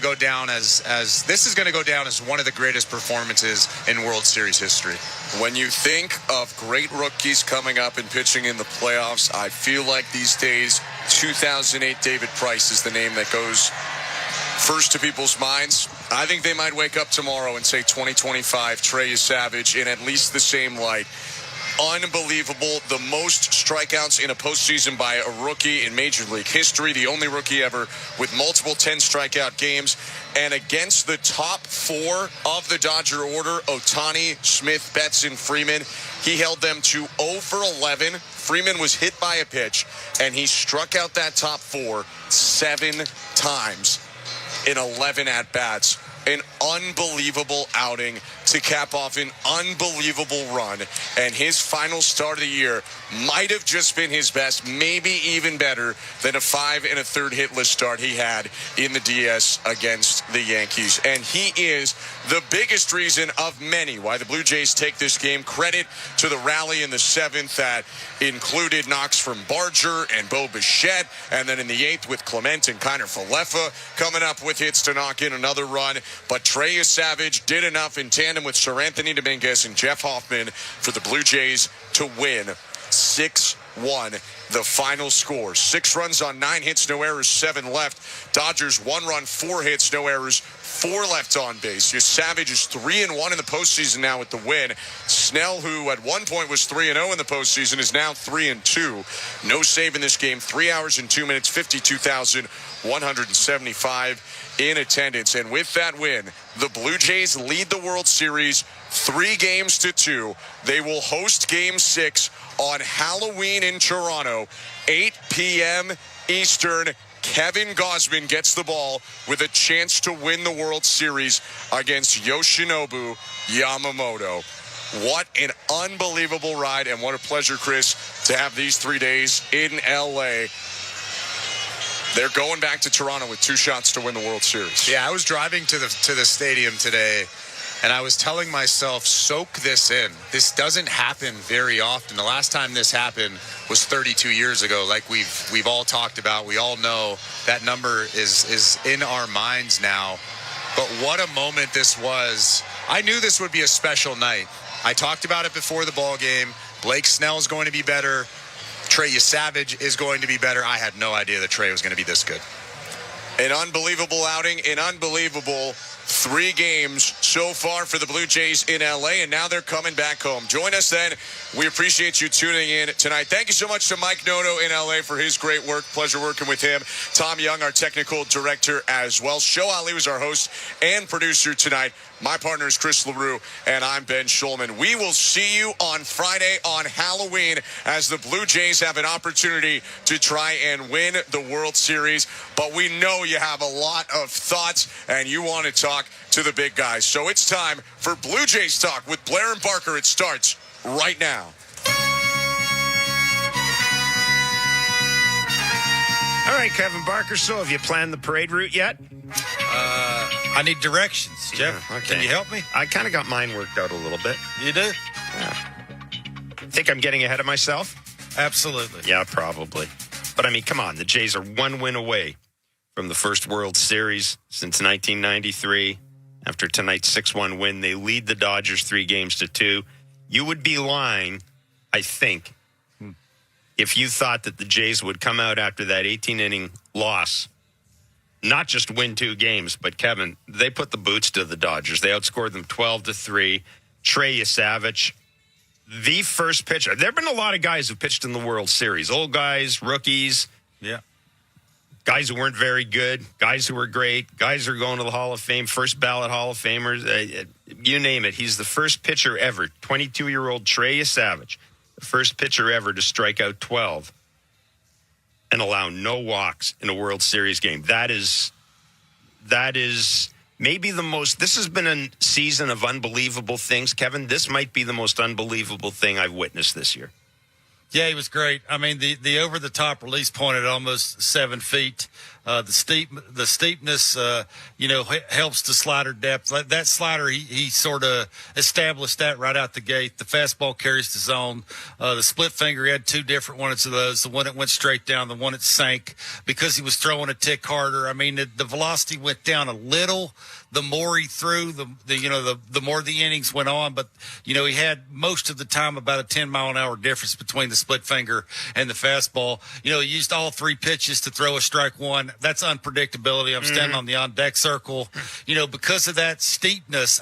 go down as this is gonna go down as one of the greatest performances in World Series history. When you think of great rookies coming up and pitching in the playoffs, I feel like these days 2008 David Price is the name that goes first to people's minds. I think they might wake up tomorrow and say 2025 Trey Savage in at least the same light. Unbelievable. The most strikeouts in a postseason by a rookie in Major League history. The only rookie ever with multiple 10 strikeout games. And against the top 4 of the Dodger order, Ohtani, Smith, Betts, and Freeman, he held them to 0 for 11. Freeman was hit by a pitch, and he struck out that top 4 7 times in 11 at-bats. An unbelievable outing to cap off an unbelievable run. And his final start of the year might have just been his best, maybe even better than a 5 1/3 hitless start he had in the DS against the Yankees. And he is the biggest reason of many why the Blue Jays take this game. Credit to the rally in the 7th that included knocks from Barger and Bo Bichette, and then in the 8th with Clement and Kiner Falefa coming up with hits to knock in another run. But Trey Savage did enough in tandem with Sir Anthony Dominguez and Jeff Hoffman for the Blue Jays to win 6-1. The final score. 6 runs on 9 hits, no errors, 7 left. Dodgers 1 run, 4 hits, no errors, 4 left on base. Your Savage is 3-1 in the postseason now with the win. Snell, who at one point was 3-0 in the postseason, is now 3-2. No save in this game. 3 hours and 2 minutes, 52,175 in attendance. And with that win, the Blue Jays lead the World Series 3-2. They will host Game 6 on Halloween in Toronto, 8 p.m. Eastern. Kevin Gausman gets the ball with a chance to win the World Series against Yoshinobu Yamamoto. What an unbelievable ride, and what a pleasure, Chris, to have these 3 days in L.A. They're going back to Toronto with 2 shots to win the World Series. Yeah, I was driving to the stadium today, and I was telling myself, soak this in. This doesn't happen very often. The last time this happened was 32 years ago, like we've all talked about. We all know that number is in our minds now. But what a moment this was. I knew this would be a special night. I talked about it before the ball game. Blake Snell is going to be better. Trey Savage is going to be better. I had no idea that Trey was going to be this good. An unbelievable outing, an unbelievable 3 games so far for the Blue Jays in L.A., and now they're coming back home. Join us then. We appreciate you tuning in tonight. Thank you so much to Mike Noto in L.A. for his great work. Pleasure working with him. Tom Young, our technical director as well. Show Ali was our host and producer tonight. My partner is Chris LaRue, and I'm Ben Schulman. We will see you on Friday on Halloween as the Blue Jays have an opportunity to try and win the World Series. But we know you have a lot of thoughts, and you want to talk to the big guys. So it's time for Blue Jays Talk with Blair and Barker. It starts right now. All right, Kevin Barker, so have you planned the parade route yet? I need directions, Jeff. Yeah, okay. Can you help me? I kind of got mine worked out a little bit. You do? Yeah. Think I'm getting ahead of myself? Absolutely. Yeah, probably. But, I mean, come on. The Jays are 1 win away from the first World Series since 1993. After tonight's 6-1 win, they lead the Dodgers 3-2. You would be lying, I think, if you thought that the Jays would come out after that 18-inning loss, not just win 2 games, but, Kevin, they put the boots to the Dodgers. They outscored them 12-3. Trey Savage, the first pitcher. There have been a lot of guys who pitched in the World Series. Old guys, rookies. Yeah. Guys who weren't very good, guys who were great, guys who are going to the Hall of Fame, first ballot Hall of Famers, you name it. He's the first pitcher ever, 22-year-old Trey Savage, the first pitcher ever to strike out 12 and allow no walks in a World Series game. That is maybe the most, this has been a season of unbelievable things. Kevin, this might be the most unbelievable thing I've witnessed this year. Yeah, he was great. I mean, the over-the-top release point at almost 7 feet. The steepness, helps the slider depth. That slider, he sort of established that right out the gate. The fastball carries the zone. The split finger, he had 2 different ones of those. The one that went straight down, the one that sank because he was throwing a tick harder. I mean, the velocity went down a little. The more he threw, the more the innings went on. But, he had most of the time about a 10-mile-an-hour difference between the split finger and the fastball. He used all 3 pitches to throw a strike one. That's unpredictability. I'm standing on the on-deck circle. Because of that steepness,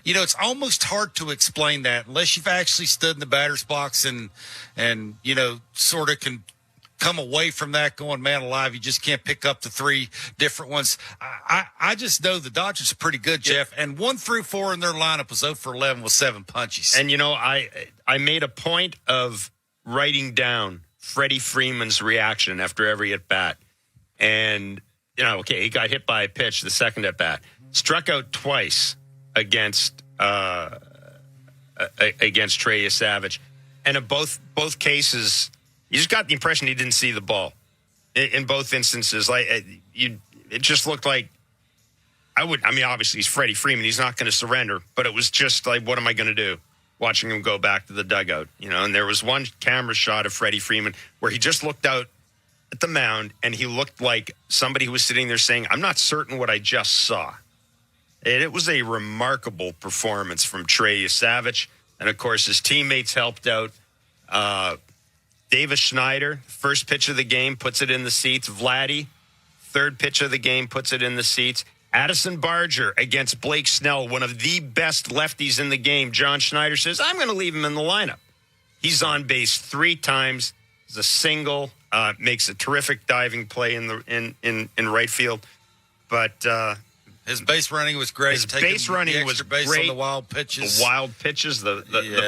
it's almost hard to explain that unless you've actually stood in the batter's box and sort of can come away from that going, man alive, you just can't pick up the 3 different ones. I just know the Dodgers are pretty good, Jeff, and 1 through 4 in their lineup was 0 for 11 with 7 punches. And, I made a point of writing down Freddie Freeman's reaction after every at-bat. And, he got hit by a pitch the second at-bat. Struck out twice against Trey Savage. And in both cases, you just got the impression he didn't see the ball. In both instances, it just looked like obviously he's Freddie Freeman. He's not going to surrender. But it was just like, what am I going to do? Watching him go back to the dugout, And there was one camera shot of Freddie Freeman where he just looked out at the mound, and he looked like somebody who was sitting there saying, I'm not certain what I just saw. And it was a remarkable performance from Trey Savage. And, of course, his teammates helped out. Davis Schneider, first pitch of the game, puts it in the seats. Vladdy, third pitch of the game, puts it in the seats. Addison Barger against Blake Snell, one of the best lefties in the game. John Schneider says, I'm going to leave him in the lineup. He's on base 3 times. He's a single. Makes a terrific diving play in right field. But his base running was great. His base running was great on the wild pitches. The wild pitches, the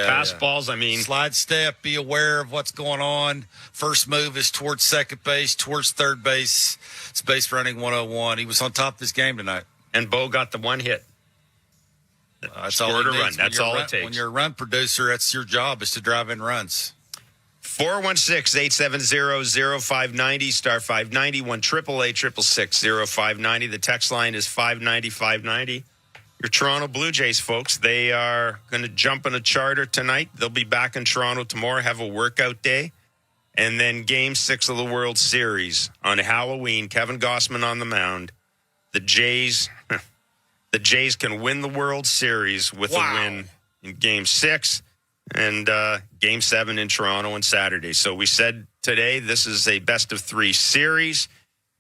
pass balls. I mean, slide step, be aware of what's going on. First move is towards second base, towards third base. It's base running 101. He was on top of this game tonight. And Bo got the 1 hit. That's all he run. That's all it takes. When you're a run producer, that's your job, is to drive in runs. 416-870-0590, star 590, 1-888-666-0590. The text line is 590-590. Your Toronto Blue Jays, folks, they are going to jump in a charter tonight. They'll be back in Toronto tomorrow, have a workout day. And then Game 6 of the World Series on Halloween. Kevin Gausman on the mound. The Jays can win the World Series with a win in Game 6 and Game 7 in Toronto on Saturday. So we said today this is a best-of-3 series,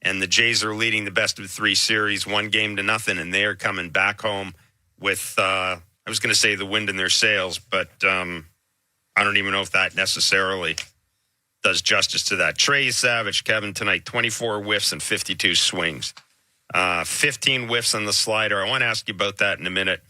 and the Jays are leading the best-of-3 series 1-0, and they are coming back home with, I was going to say the wind in their sails, but I don't even know if that necessarily does justice to that. Trey Savage, Kevin, tonight, 24 whiffs and 52 swings. 15 whiffs on the slider. I want to ask you about that in a minute.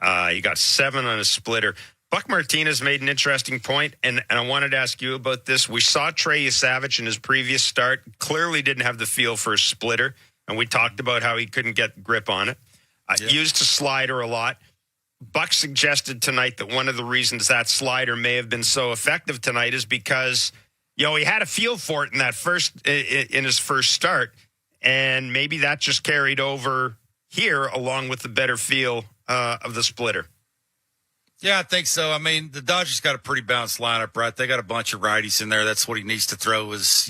You got 7 on a splitter. Buck Martinez made an interesting point, and I wanted to ask you about this. We saw Trey Savage in his previous start. Clearly didn't have the feel for a splitter, and we talked about how he couldn't get grip on it. Used a slider a lot. Buck suggested tonight that one of the reasons that slider may have been so effective tonight is because, he had a feel for it in his first start, and maybe that just carried over here along with the better feel of the splitter. Yeah, I think so. I mean, the Dodgers got a pretty balanced lineup, right? They got a bunch of righties in there. That's what he needs to throw is,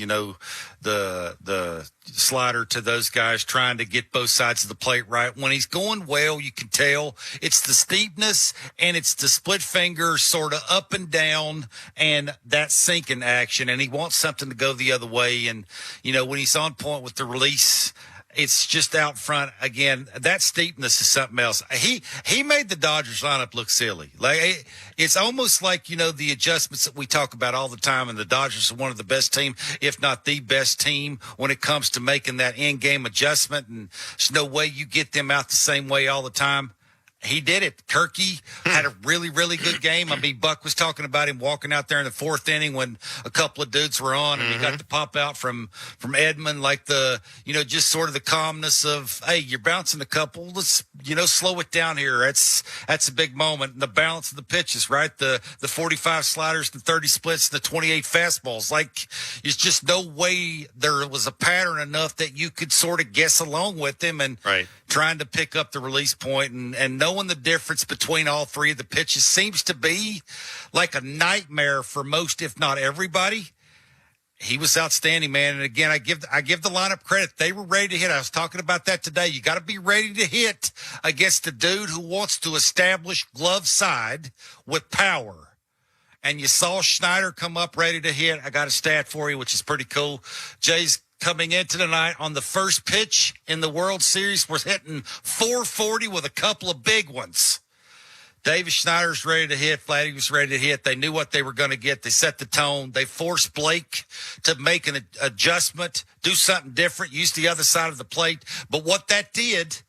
the slider to those guys, trying to get both sides of the plate right. When he's going well, you can tell it's the steepness and it's the split finger sort of up and down and that sinking action. And he wants something to go the other way. And, when he's on point with the release, it's just out front again. That steepness is something else. He made the Dodgers lineup look silly. Like it's almost like the adjustments that we talk about all the time. And the Dodgers are one of the best team, if not the best team, when it comes to making that in-game adjustment. And there's no way you get them out the same way all the time. He did it. Kirky had a really, really good game. I mean, Buck was talking about him walking out there in the 4th inning when a couple of dudes were on, and he got the pop out from Edmund, like just sort of the calmness of, hey, you're bouncing a couple. Let's, slow it down here. That's a big moment. And the balance of the pitches, right? The 45 sliders, the 30 splits, the 28 fastballs. Like, there's just no way there was a pattern enough that you could sort of guess along with him and trying to pick up the release point and knowing the difference between all three of the pitches seems to be like a nightmare for most, if not everybody. He was outstanding, man. And again, I give the lineup credit. They were ready to hit. I was talking about that today. You got to be ready to hit against a dude who wants to establish glove side with power. And you saw Schneider come up ready to hit. I got a stat for you, which is pretty cool. Jay's coming into tonight on the first pitch in the World Series was hitting 440 with a couple of big ones. Davis Schneider's ready to hit. Vladdy was ready to hit. They knew what they were going to get. They set the tone. They forced Blake to make an adjustment, do something different, use the other side of the plate. But what that did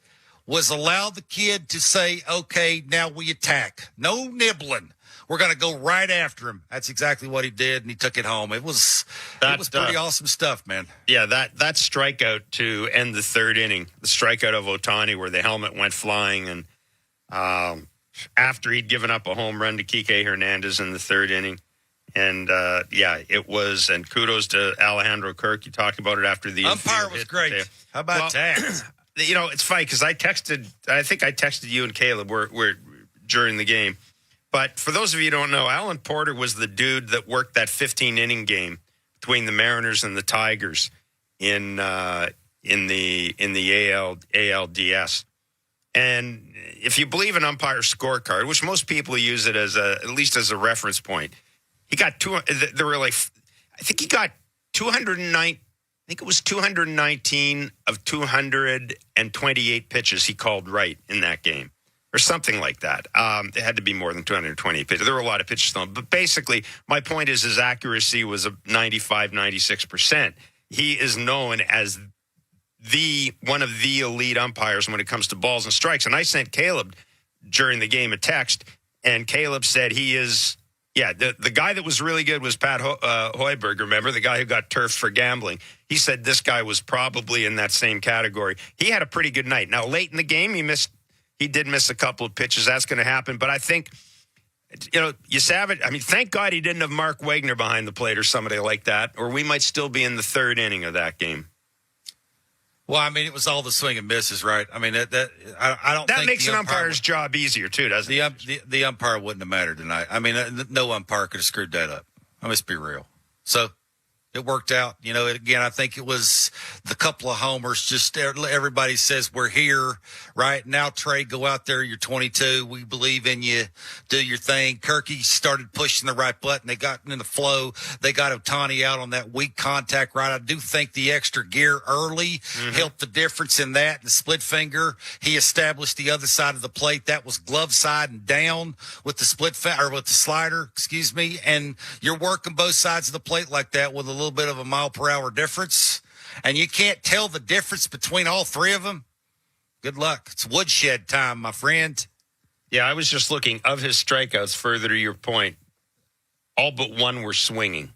was allow the kid to say, okay, now we attack. No nibbling. We're going to go right after him. That's exactly what he did, and he took it home. It was pretty awesome stuff, man. Yeah, that strikeout to end the 3rd inning, the strikeout of Ohtani where the helmet went flying, and after he'd given up a home run to Kike Hernandez in the 3rd inning. And, it was, and kudos to Alejandro Kirk. You talked about it after the umpire was great. How about that? It's funny because I think I texted you and Caleb we're during the game. But for those of you who don't know, Alan Porter was the dude that worked that 15-inning game between the Mariners and the Tigers in the ALDS. And if you believe an umpire scorecard, which most people use it as at least as a reference point, he got there were like, I think he got 209. I think it was 219 of 228 pitches he called right in that game. Or something like that. It had to be more than 220 pitches. There were a lot of pitches thrown. But basically, my point is his accuracy was 95, 96%. He is known as one of the elite umpires when it comes to balls and strikes. And I sent Caleb during the game a text, and Caleb said he is, the guy that was really good was Pat Hoiberg, remember? The guy who got turfed for gambling. He said this guy was probably in that same category. He had a pretty good night. Now, late in the game, he did miss a couple of pitches. That's going to happen. But I think, Savage, thank God he didn't have Mark Wagner behind the plate or somebody like that, or we might still be in the 3rd inning of that game. Well, it was all the swing and misses, right? I don't think that makes an umpire's job easier, too, doesn't it? The umpire wouldn't have mattered tonight. No umpire could have screwed that up. Let's be real. So, It worked out. Again, I think it was the couple of homers. Just everybody says we're here, right? Now, Trey, go out there. You're 22. We believe in you. Do your thing. Kirky started pushing the right button. They got in the flow. They got Ohtani out on that weak contact, right? I do think the extra gear early helped the difference in that. The split finger, he established the other side of the plate. That was glove side and down with the with the slider, excuse me. And you're working both sides of the plate like that with a little bit of a mile per hour difference, and you can't tell the difference between all three of them. Good luck. It's woodshed time, my friend. Yeah, I was just looking of his strikeouts. Further to your point, all but one were swinging.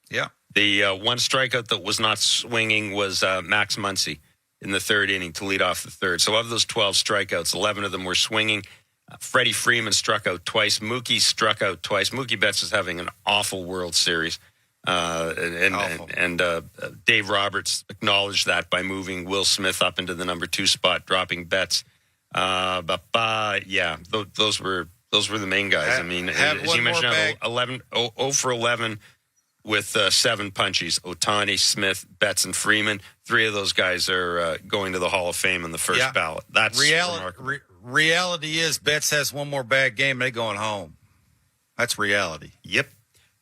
Yeah, the one strikeout that was not swinging was Max Muncy in the third inning to lead off the third. So of those 12 strikeouts, 11 of them were swinging. Freddie Freeman struck out twice. Mookie struck out twice. Mookie Betts is having an awful World Series. And Dave Roberts acknowledged that by moving Will Smith up into the number 2 spot, dropping Betts. Those were the main guys. As you mentioned, 0 for 11 with 7 punchies. Ohtani, Smith, Betts, and Freeman. 3 of those guys are going to the Hall of Fame in the first ballot. That's remarkable. Reality is Betts has one more bad game, they going home. That's reality. Yep.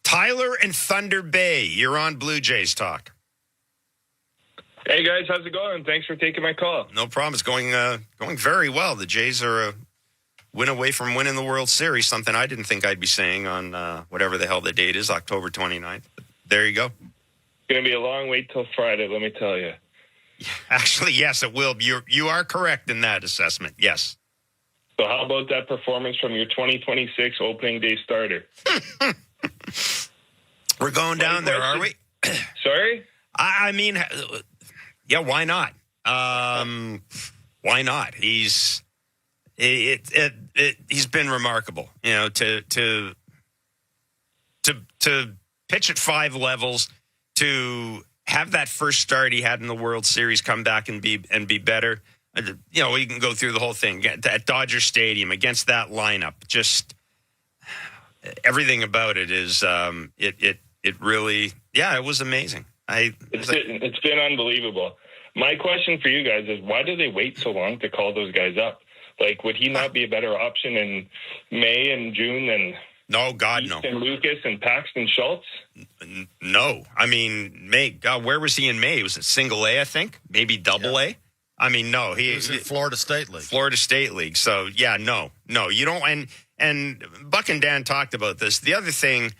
Tyler in Thunder Bay, you're on Blue Jays Talk. Hey guys, how's it going? Thanks for taking my call. No problem. It's going very well. The Jays are a win away from winning the World Series, something I didn't think I'd be saying on whatever the hell the date is, October 29th. But there you go. It's going to be a long wait till Friday, let me tell you. Actually, yes, it will. You are correct in that assessment, yes. So how about that performance from your 2026 opening day starter? We're going down there, are we? Sorry? I mean, yeah, why not? Why not? He's been remarkable, to pitch at 5 levels, to have that first start he had in the World Series come back and be better. You can go through the whole thing at Dodger Stadium against that lineup. Just everything about it is it really, it was amazing. It's been unbelievable. My question for you guys is, why do they wait so long to call those guys up? Like, would he not be a better option in May and June than no? Lucas and Paxton Schultz? No. I mean, May. God, where was he in May? Was it single A, I think? Maybe double A? I mean, no. He was in Florida State League. Florida State League. So, no. You don't. And Buck and Dan talked about this. The other thing,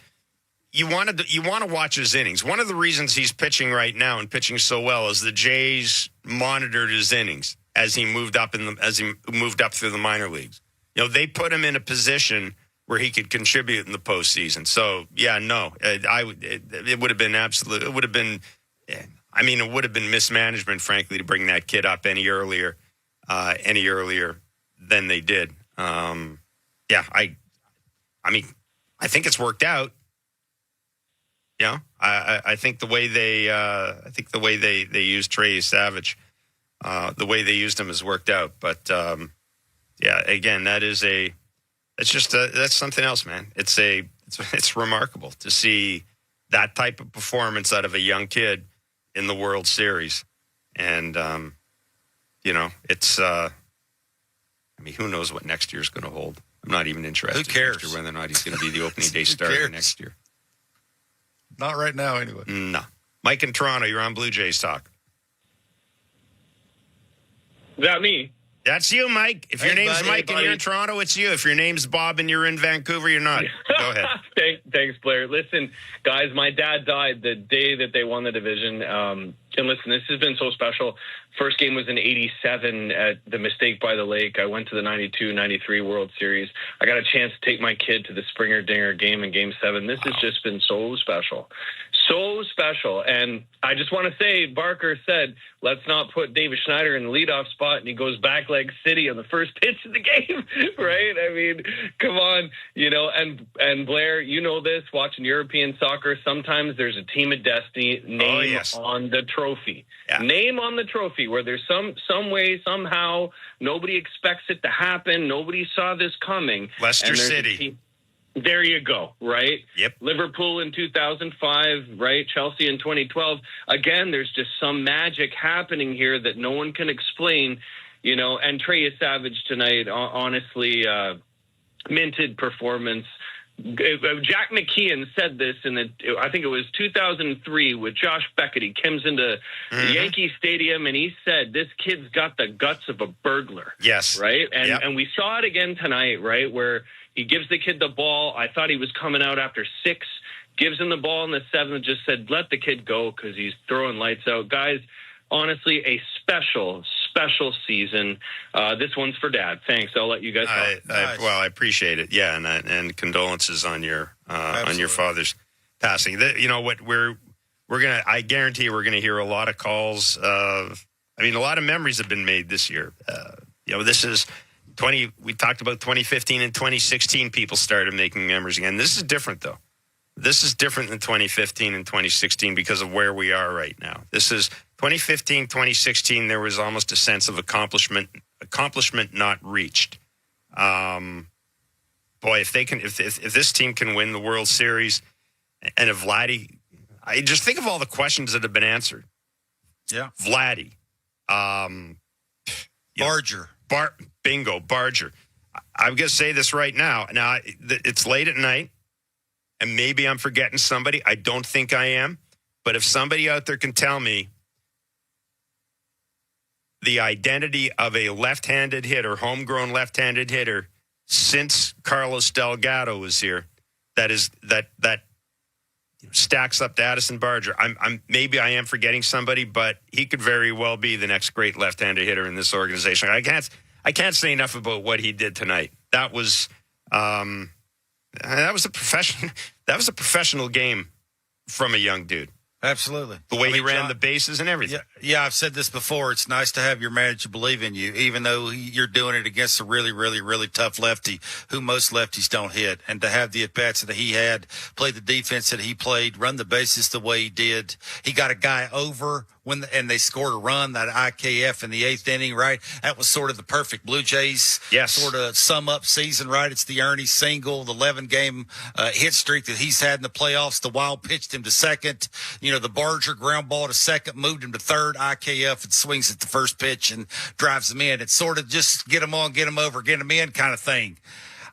you want to watch his innings. One of the reasons he's pitching right now and pitching so well is the Jays monitored his innings as he moved up through the minor leagues. They put him in a position where he could contribute in the postseason. So, it would have been absolute. It would have been. It would have been mismanagement, frankly, to bring that kid up any earlier than they did. I think it's worked out. I think the way they used Trey Savage, the way they used him has worked out. But again, that's something else, man. It's remarkable to see that type of performance out of a young kid in the World Series. And, it's, who knows what next year's going to hold? I'm not even interested. Who cares? Whether or not he's going to be the opening day starter next year. Not right now, anyway. No. Mike in Toronto, you're on Blue Jays Talk. Is that me? That's you, Mike. If your name's Mike and you're in Toronto, it's you. If your name's Bob and you're in Vancouver, you're not. Go ahead. Thanks, Blair. Listen, guys, my dad died the day that they won the division. And listen, this has been so special. First game was in 87 at the Mistake by the Lake. I went to the 92-93 World Series. I got a chance to take my kid to the Springer Dinger game in Game 7. This has just been so special. So special. And I just want to say, Barker said, let's not put David Schneider in the leadoff spot, and he goes back leg city on the first pitch of the game, right? I mean, come on, and Blair, this, watching European soccer, sometimes there's a team of destiny, name on the trophy. Yeah. Name on the trophy, where there's some way, somehow, nobody expects it to happen, nobody saw this coming. Leicester City. There you go, right? Yep. Liverpool in 2005, right? Chelsea in 2012. Again, there's just some magic happening here that no one can explain, and Trey Savage tonight, honestly, minted performance. Jack McKeon said this I think it was 2003 with Josh Beckett. He comes into Yankee Stadium and he said, this kid's got the guts of a burglar. Yes. Right? And we saw it again tonight, right? Where he gives the kid the ball. I thought he was coming out after 6, gives him the ball in the 7th, just said, let the kid go because he's throwing lights out. Guys, honestly, a special season. This one's for Dad. Thanks. I'll let you guys talk. I appreciate it. Yeah, and condolences on your father's passing. You know what? I guarantee we're gonna hear a lot of calls. A lot of memories have been made this year. This is 20. We talked about 2015 and 2016. People started making memories again. This is different, though. This is different than 2015 and 2016 because of where we are right now. This is 2015, 2016. There was almost a sense of accomplishment not reached. Boy, if this team can win the World Series, and if Vladdy, I just think of all the questions that have been answered. Yeah, Vladdy, Barger, bingo, Barger. I'm going to say this right now. Now it's late at night. And maybe I'm forgetting somebody. I don't think I am. But if somebody out there can tell me the identity of a left-handed hitter, homegrown left-handed hitter, since Carlos Delgado was here, that stacks up to Addison Barger. Maybe I am forgetting somebody, but he could very well be the next great left-handed hitter in this organization. I can't say enough about what he did tonight. That was a professional game from a young dude. Absolutely. The way he ran the bases and everything. Yeah, I've said this before. It's nice to have your manager believe in you, even though you're doing it against a really, really, really tough lefty who most lefties don't hit. And to have the at-bats that he had, play the defense that he played, run the bases the way he did. He got a guy over and they scored a run, that IKF in the 8th inning, right? That was sort of the perfect Blue Jays sort of sum up season, right? It's the Ernie single, the 11-game hit streak that he's had in the playoffs. The Wild pitched him to second. The Barger ground ball to second, moved him to third. IKF and swings at the first pitch and drives him in. It's sort of just get him on, get him over, get him in kind of thing.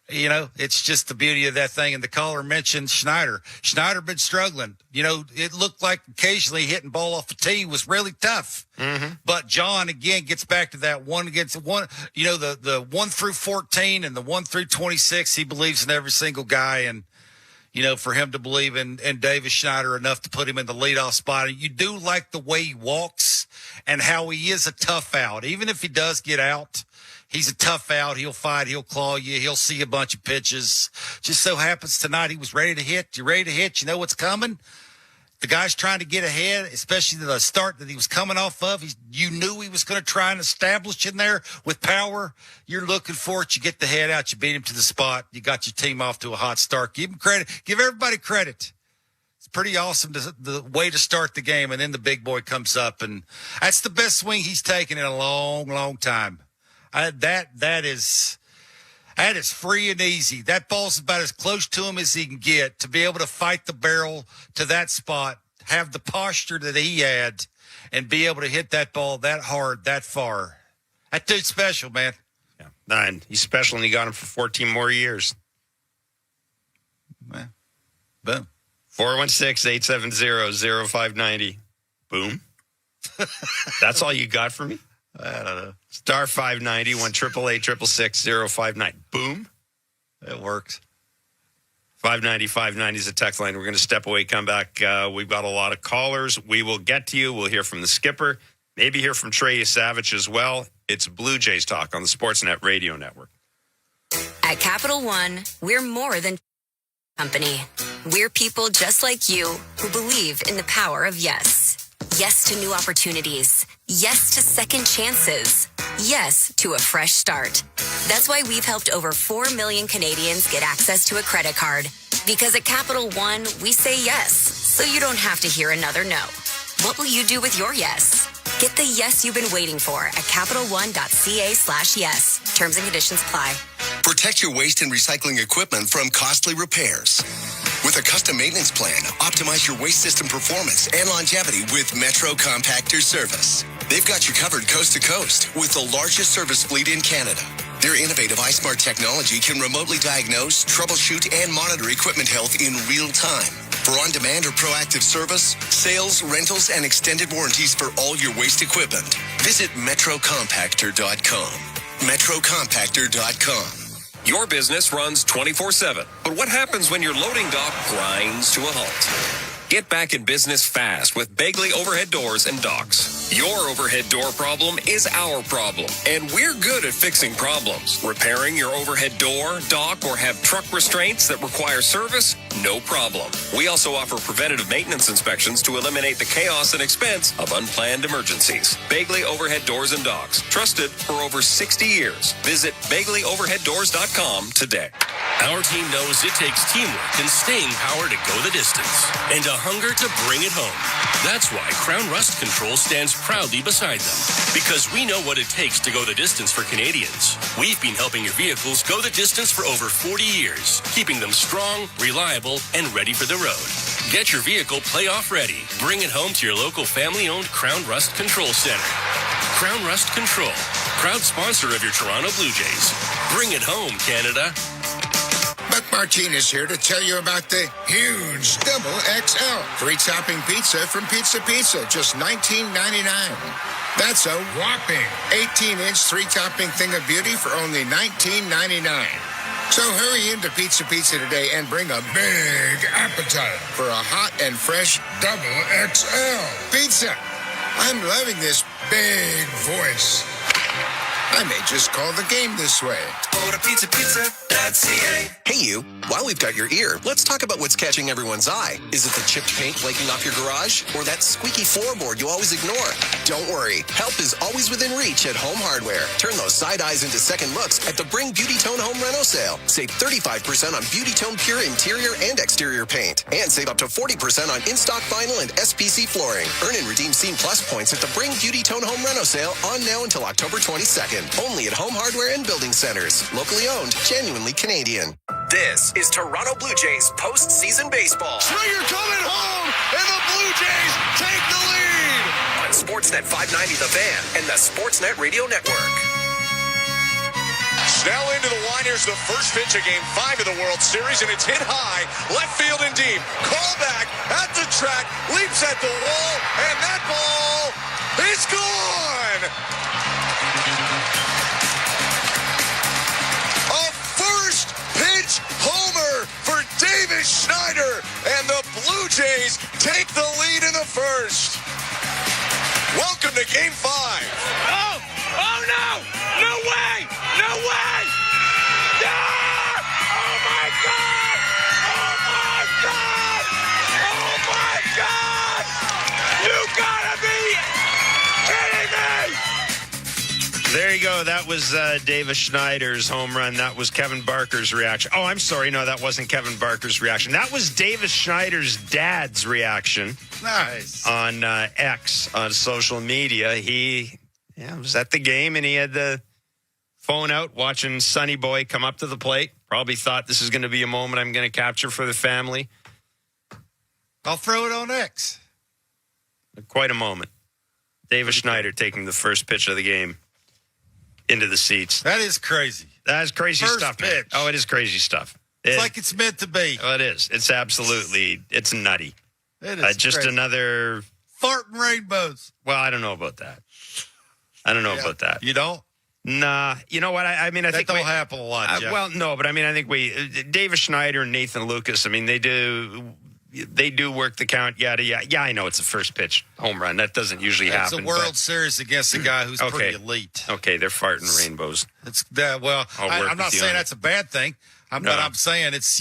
It's just the beauty of that thing. And the caller mentioned Schneider. Schneider been struggling. It looked like occasionally hitting ball off the tee was really tough. Mm-hmm. But John, again, gets back to that 1 against 1. The 1 through 14 and the 1 through 26, he believes in every single guy. And, for him to believe in Davis Schneider enough to put him in the leadoff spot. You do like the way he walks and how he is a tough out. Even if he does get out, he's a tough out. He'll fight. He'll claw you. He'll see a bunch of pitches. Just so happens tonight he was ready to hit. You ready to hit? You know what's coming? The guy's trying to get ahead, especially the start that he was coming off of. You knew he was going to try and establish in there with power. You're looking for it. You get the head out. You beat him to the spot. You got your team off to a hot start. Give him credit. Give everybody credit. It's pretty awesome, the way to start the game, and then the big boy comes up, and that's the best swing he's taken in a long, long time. That is free and easy. That ball's about as close to him as he can get to be able to fight the barrel to that spot, have the posture that he had, and be able to hit that ball that hard, that far. That dude's special, man. Yeah, 9. He's special, and he got him for 14 more years. Man. Boom. 416-870-0590. Boom. That's all you got for me? I don't know. Star 590, 1-888-666-0590. Boom. It works. 590 is a text line. We're going to step away, come back. We've got a lot of callers. We will get to you. We'll hear from the skipper. Maybe hear from Trey Savage as well. It's Blue Jays Talk on the Sportsnet Radio Network. At Capital One, we're more than company. We're people just like you who believe in the power of yes. Yes to new opportunities. Yes to second chances. Yes to a fresh start. That's why we've helped over 4 million Canadians get access to a credit card. Because at Capital One, we say yes, so you don't have to hear another no. What will you do with your yes? Get the yes you've been waiting for at CapitalOne.ca/yes. Terms and conditions apply. For Protect your waste and recycling equipment from costly repairs. With a custom maintenance plan, optimize your waste system performance and longevity with Metro Compactor Service. They've got you covered coast to coast with the largest service fleet in Canada. Their innovative iSmart technology can remotely diagnose, troubleshoot, and monitor equipment health in real time. For on-demand or proactive service, sales, rentals, and extended warranties for all your waste equipment, visit metrocompactor.com. metrocompactor.com. Your business runs 24/7. But what happens when your loading dock grinds to a halt? Get back in business fast with Begley Overhead Doors and Docks. Your overhead door problem is our problem, and we're good at fixing problems. Repairing your overhead door, dock, or have truck restraints that require service? No problem. We also offer preventative maintenance inspections to eliminate the chaos and expense of unplanned emergencies. Begley Overhead Doors and Docks. Trusted for over 60 years. Visit BegleyOverheadDoors.com today. Our team knows it takes teamwork and staying power to go the distance, and a hunger to bring it home. That's why Crown Rust Control stands proudly beside them, because we know what it takes to go the distance for Canadians. We've been helping your vehicles go the distance for over 40 years, keeping them strong, reliable, and ready for the road. Get your vehicle playoff ready. Bring it home to your local family-owned Crown Rust Control Center. Crown Rust Control, proud sponsor of your Toronto Blue Jays. Bring it home, Canada. Buck Martinez here to tell you about the huge Double XL free topping pizza from Pizza Pizza, just $19.99. That's a whopping 18-inch three-topping thing of beauty for only $19.99. So hurry into Pizza Pizza today and bring a big appetite for a hot and fresh Double XL pizza. I'm loving this big voice. I may just call the game this way. Order pizzapizza.ca. Hey you, while we've got your ear, let's talk about what's catching everyone's eye. Is it the chipped paint flaking off your garage? Or that squeaky floorboard you always ignore? Don't worry, help is always within reach at Home Hardware. Turn those side eyes into second looks at the Bring Beauty Tone Home Reno sale. Save 35% on Beauty Tone Pure interior and exterior paint. And save up to 40% on in-stock vinyl and SPC flooring. Earn and redeem Scene Plus points at the Bring Beauty Tone Home Reno sale on now until October 22nd. Only at Home Hardware and Building Centers. Locally owned, genuinely Canadian. This is Toronto Blue Jays postseason baseball. Springer coming home, and the Blue Jays take the lead. On Sportsnet 590 The Fan and the Sportsnet Radio Network. Snell into the line. Here's the first pitch of Game 5 of the World Series, and it's hit high, left field and deep. Call back at the track, leaps at the wall, and that ball is gone. A first pitch homer for Davis Schneider, and the Blue Jays take the lead in the first. Welcome to Game 5. Oh no! No way! No way! Yeah! Oh my God! Oh my God! Oh my God! You gotta be kidding me! There you go. That was Davis Schneider's home run. That was Kevin Barker's reaction. Oh, I'm sorry. No, that wasn't Kevin Barker's reaction. That was Davis Schneider's dad's reaction. Nice. On X, on social media. He was at the game, and he had the phone out watching Sonny Boy come up to the plate. Probably thought this is going to be a moment I'm going to capture for the family. I'll throw it on X. Quite a moment. Davis Schneider taking the first pitch of the game into the seats. That is crazy. That is crazy First stuff. pitch. Oh, it is crazy stuff. It's like it's meant to be. Oh, it is. It's absolutely, it's nutty. It is just crazy. another... Farting rainbows. Well, I don't know about that. I don't know about that. You don't? Nah. You know what? I mean, I think... That don't happen a lot, Jeff. Well, no, but I mean, I think Davis Schneider and Nathan Lucas, I mean, they do work the count, yada, yada. Yeah, I know it's a first pitch home run. That doesn't usually happen. It's a World Series against a guy who's pretty elite. Okay, they're farting rainbows. It's well, I'm not saying that's a bad thing. But I'm saying it's,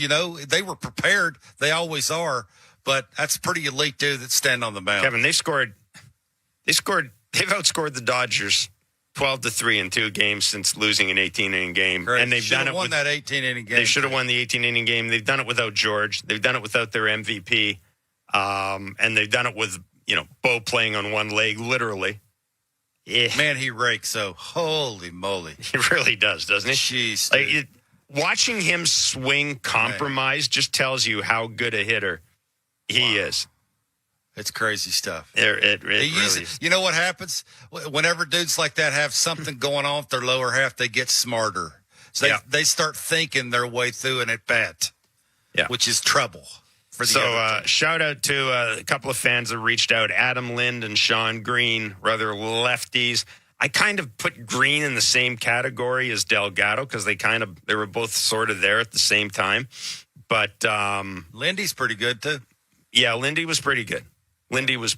they were prepared. They always are. But that's a pretty elite dude that stand on the mound. Kevin, they've outscored the Dodgers 12-3 in 2 games since losing an 18-inning game. Great. And they've done it won that 18-inning game. They should have won the 18-inning game. They've done it without George. They've done it without their MVP. And they've done it with, Bo playing on one leg, literally. Yeah. Man, he rakes, so holy moly. He really does, doesn't he? Jeez. watching him swing compromised just tells you how good a hitter he is. It's crazy stuff. It really is. You know what happens? Whenever dudes like that have something going on with their lower half, they get smarter. So they start thinking their way through an at-bat, which is trouble. So shout out to a couple of fans that reached out, Adam Lind and Sean Green, rather lefties. I kind of put Green in the same category as Delgado because they were both sort of there at the same time. But Lindy's pretty good too. Yeah, Lindy was pretty good. And Lindy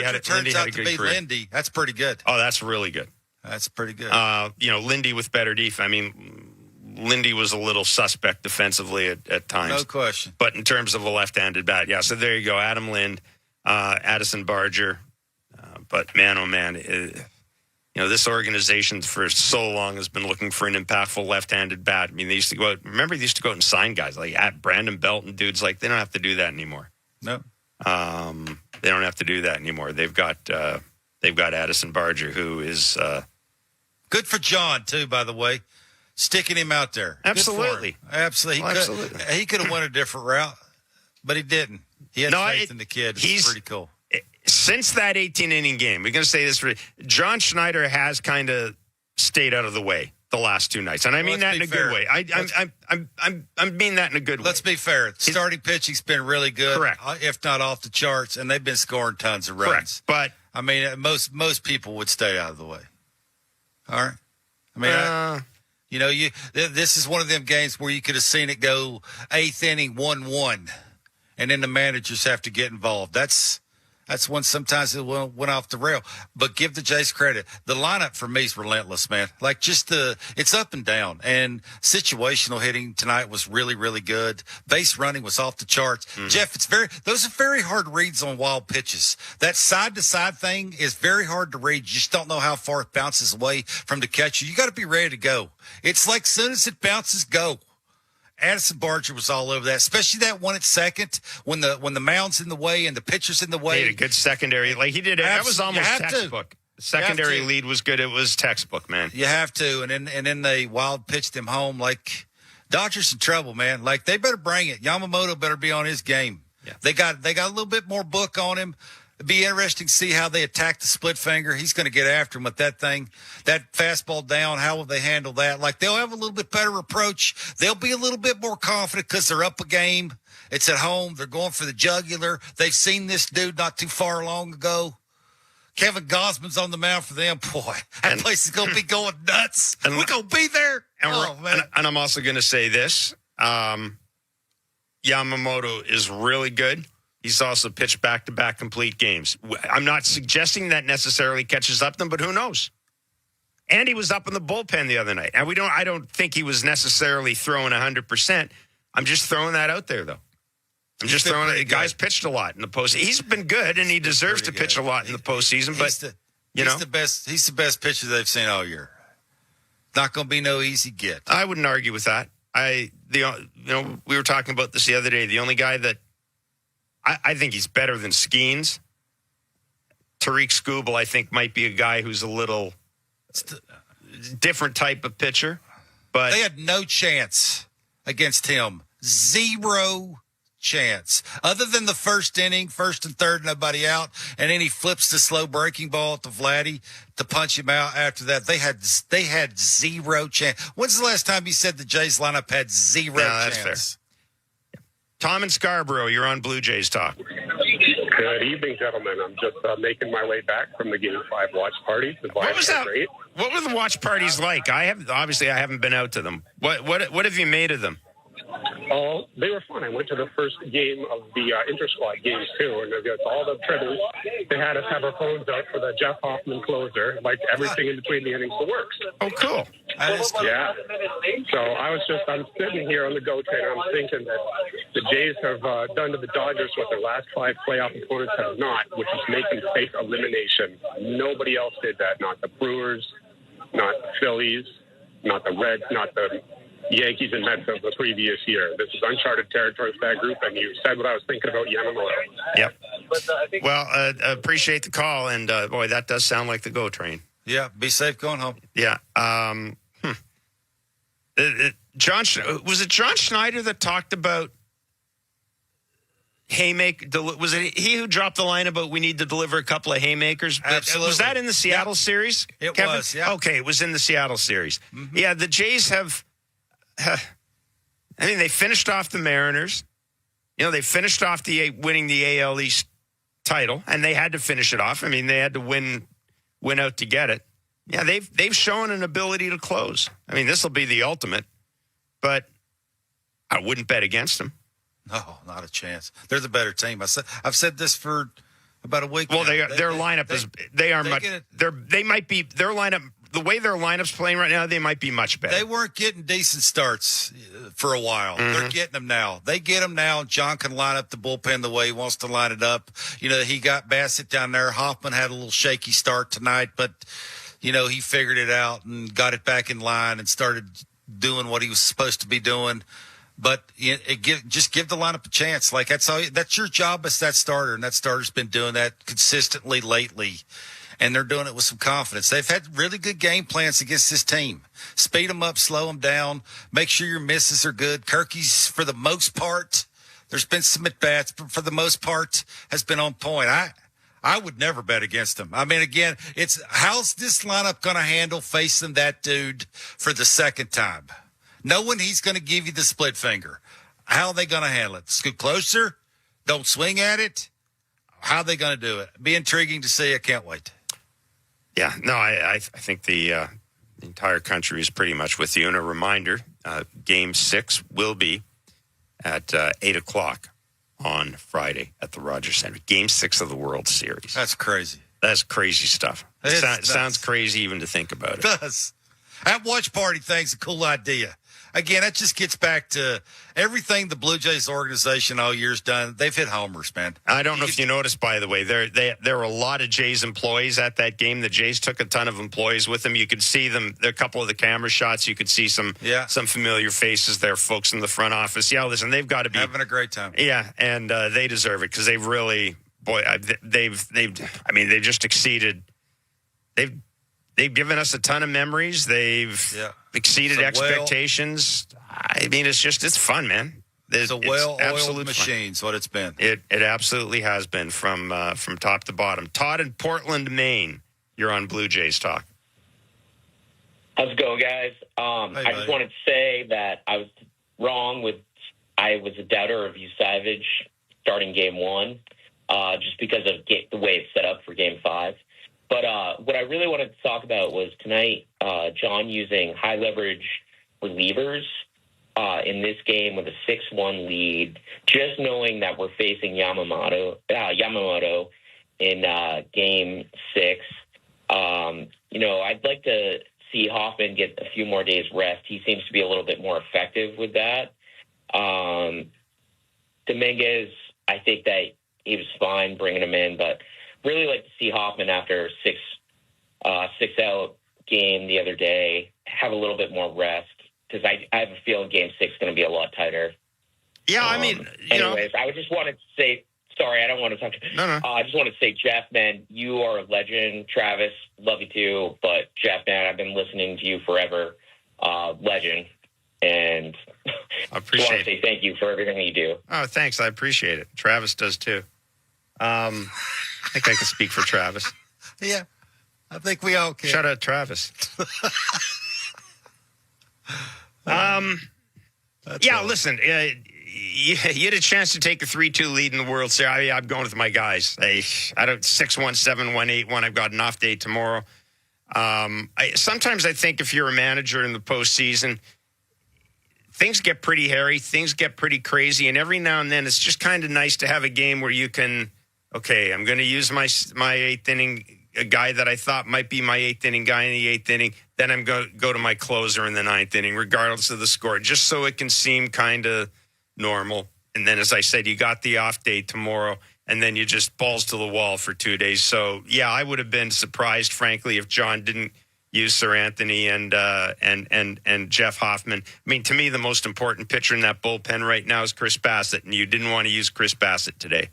had a good career. Lindy, that's pretty good. Oh, that's really good. That's pretty good. Lindy with better defense. I mean, Lindy was a little suspect defensively at times. No question. But in terms of a left-handed bat, so there you go. Adam Lind, Addison Barger. But man, oh man, this organization for so long has been looking for an impactful left-handed bat. I mean, they used to go out. Remember, they used to go out and sign guys like at Brandon Belt and dudes like. They don't have to do that anymore. No. They don't have to do that anymore. They've got Addison Barger, who is good for John too. By the way, sticking him out there. Absolutely. Absolutely. He could have went a different route, but he didn't. He had faith in the kid. It's pretty cool. Since that 18-inning game, we're going to say this for John Schneider has kind of stayed out of the way the last two nights, and I mean that in a good way. I mean that in a good way. Let's be fair. Starting pitching's been really good, correct, if not off the charts, and they've been scoring tons of runs. Correct, but I mean, most people would stay out of the way. All right, I mean, this is one of them games where you could have seen it go 8th inning 1-1, and then the managers have to get involved. That's when sometimes it went off the rail. But give the Jays credit. The lineup for me is relentless, man. Like it's up and down. And situational hitting tonight was really, really good. Base running was off the charts. Mm-hmm. Jeff, those are very hard reads on wild pitches. That side to side thing is very hard to read. You just don't know how far it bounces away from the catcher. You got to be ready to go. It's like as soon as it bounces, go. Addison Barger was all over that, especially that one at second when the mound's in the way and the pitcher's in the way. He had a good secondary. Like he did. That was almost textbook. The secondary lead was good. It was textbook, man. You have to. And then they wild pitched him home. Like Dodgers in trouble, man. Like they better bring it. Yamamoto better be on his game. Yeah. They got a little bit more book on him. It'd be interesting to see how they attack the split finger. He's going to get after him with that thing, that fastball down. How will they handle that? Like they'll have a little bit better approach. They'll be a little bit more confident because they're up a game. It's at home. They're going for the jugular. They've seen this dude not too far long ago. Kevin Gosman's on the mound for them. Boy, that place is going to be going nuts. And we're going to be there. And I'm also going to say this. Yamamoto is really good. He's also pitched back-to-back complete games. I'm not suggesting that necessarily catches up to them, but who knows? And he was up in the bullpen the other night. And I don't think he was necessarily throwing 100%. I'm just throwing that out there, though. I'm just throwing it. The guy's pitched a lot in the postseason. He's been good, and he deserves to pitch a lot in the postseason. But he's the best. He's the best pitcher they've seen all year. Not going to be no easy get. I wouldn't argue with that. We were talking about this the other day. The only guy that I think he's better than Skeens. Tariq Skubal, I think, might be a guy who's a little different type of pitcher. But they had no chance against him. Zero chance. Other than the first inning, first and third, nobody out. And then he flips the slow breaking ball to Vladdy to punch him out after that. They had zero chance. When's the last time you said the Jays lineup had zero chance? That's fair. Tom in Scarborough, you're on Blue Jays Talk. Good evening, gentlemen. I'm just making my way back from the Game 5 watch party. What was that? Great. What were the watch parties like? I haven't been out to them. What have you made of them? Oh, they were fun. I went to the first game of the inter-squad games, too, and it's all the tributes. They had us have our phones out for the Jeff Hoffman closer, like everything in between the innings, the works. Oh, cool. Yeah. So I'm sitting here on the GO train, and I'm thinking that the Jays have done to the Dodgers what their last 5 playoff opponents have not, which is making fake elimination. Nobody else did that. Not the Brewers, not the Phillies, not the Reds, not the Yankees and Mets of the previous year. This is uncharted territory for that group, and you said what I was thinking about Yamamoto. Yep. Well, appreciate the call, and boy, that does sound like the GO train. Yeah, be safe going home. Yeah. John Schneider that talked about haymaker? Was it he who dropped the line about we need to deliver a couple of haymakers? Absolutely. Was that in the Seattle series? It Kevin? was, yeah. Okay, it was in the Seattle series. Mm-hmm. Yeah, the Jays have. They finished off the Mariners. They finished off winning the AL East title, and they had to finish it off. They had to win out to get it. Yeah, they've shown an ability to close. This will be the ultimate, but I wouldn't bet against them. No, not a chance. They're the better team. I've said this for about a week. Well, now. their lineup is their lineup. The way their lineup's playing right now, they might be much better. They weren't getting decent starts for a while. Mm-hmm. They're getting them now. They get them now. John can line up the bullpen the way he wants to line it up. He got Bassett down there. Hoffman had a little shaky start tonight, but he figured it out and got it back in line and started doing what he was supposed to be doing. But just give the lineup a chance. Like that's your job as that starter, and that starter's been doing that consistently lately. And they're doing it with some confidence. They've had really good game plans against this team. Speed them up, slow them down, make sure your misses are good. Kirky's, for the most part, there's been some at-bats, but for the most part, has been on point. I would never bet against him. Again, it's how's this lineup going to handle facing that dude for the second time? Knowing he's going to give you the split finger. How are they going to handle it? Scoot closer? Don't swing at it? How are they going to do it? Be intriguing to see. I can't wait. Yeah, no, I think the entire country is pretty much with you. And a reminder, Game 6 will be at 8 o'clock on Friday at the Rogers Center. Game 6 of the World Series. That's crazy. That's crazy stuff. It sounds crazy even to think about it. It does. That watch party thing's a cool idea. Again, that just gets back to everything the Blue Jays organization all year's done. They've hit homers, man. I don't know if you noticed, by the way, there were a lot of Jays employees at that game. The Jays took a ton of employees with them. You could see them. A couple of the camera shots. You could see some familiar faces there, folks in the front office. Yeah, listen, they've got to be having a great time. Yeah, and they deserve it because they've really, they've just exceeded. They've given us a ton of memories. They've exceeded expectations. It's fun, man. It's a well-oiled machine. Is what it's been. It absolutely has been from top to bottom. Todd in Portland, Maine. You're on Blue Jays Talk. How's it going, guys? I just wanted to say that I was wrong I was a doubter of Savage starting Game 1 just because of the way it's set up for Game 5. But what I really wanted to talk about was tonight, John using high leverage relievers in this game with a 6-1 lead, just knowing that we're facing Yamamoto in Game 6. I'd like to see Hoffman get a few more days rest. He seems to be a little bit more effective with that. Dominguez, I think that he was fine bringing him in, but really like to see Hoffman after six out game the other day have a little bit more rest because I have a feeling Game 6 is going to be a lot tighter. Yeah, anyways, I just wanted to say, sorry, I don't want to talk. No. I just wanted to say, Jeff, man, you are a legend. Travis, love you too, but Jeff, man, I've been listening to you forever. Legend, and I appreciate want to say thank you for everything that you do. Oh, thanks. I appreciate it. Travis does too. I think I can speak for Travis. Yeah, I think we all can. Shout out Travis. Listen, you had a chance to take a 3-2 lead in the World Series. I'm going with my guys. I don't 6-1, 7-1, 8-1. I've got an off day tomorrow. Sometimes I think if you're a manager in the postseason, things get pretty hairy, things get pretty crazy, and every now and then it's just kind of nice to have a game where you can, okay, I'm going to use my eighth inning, a guy that I thought might be my eighth inning guy in the eighth inning, then I'm going to go to my closer in the ninth inning, regardless of the score, just so it can seem kind of normal. And then, as I said, you got the off day tomorrow, and then you just balls to the wall for 2 days. So, yeah, I would have been surprised, frankly, if John didn't use Sir Anthony and Jeff Hoffman. I mean, to me, the most important pitcher in that bullpen right now is Chris Bassett, and you didn't want to use Chris Bassett today.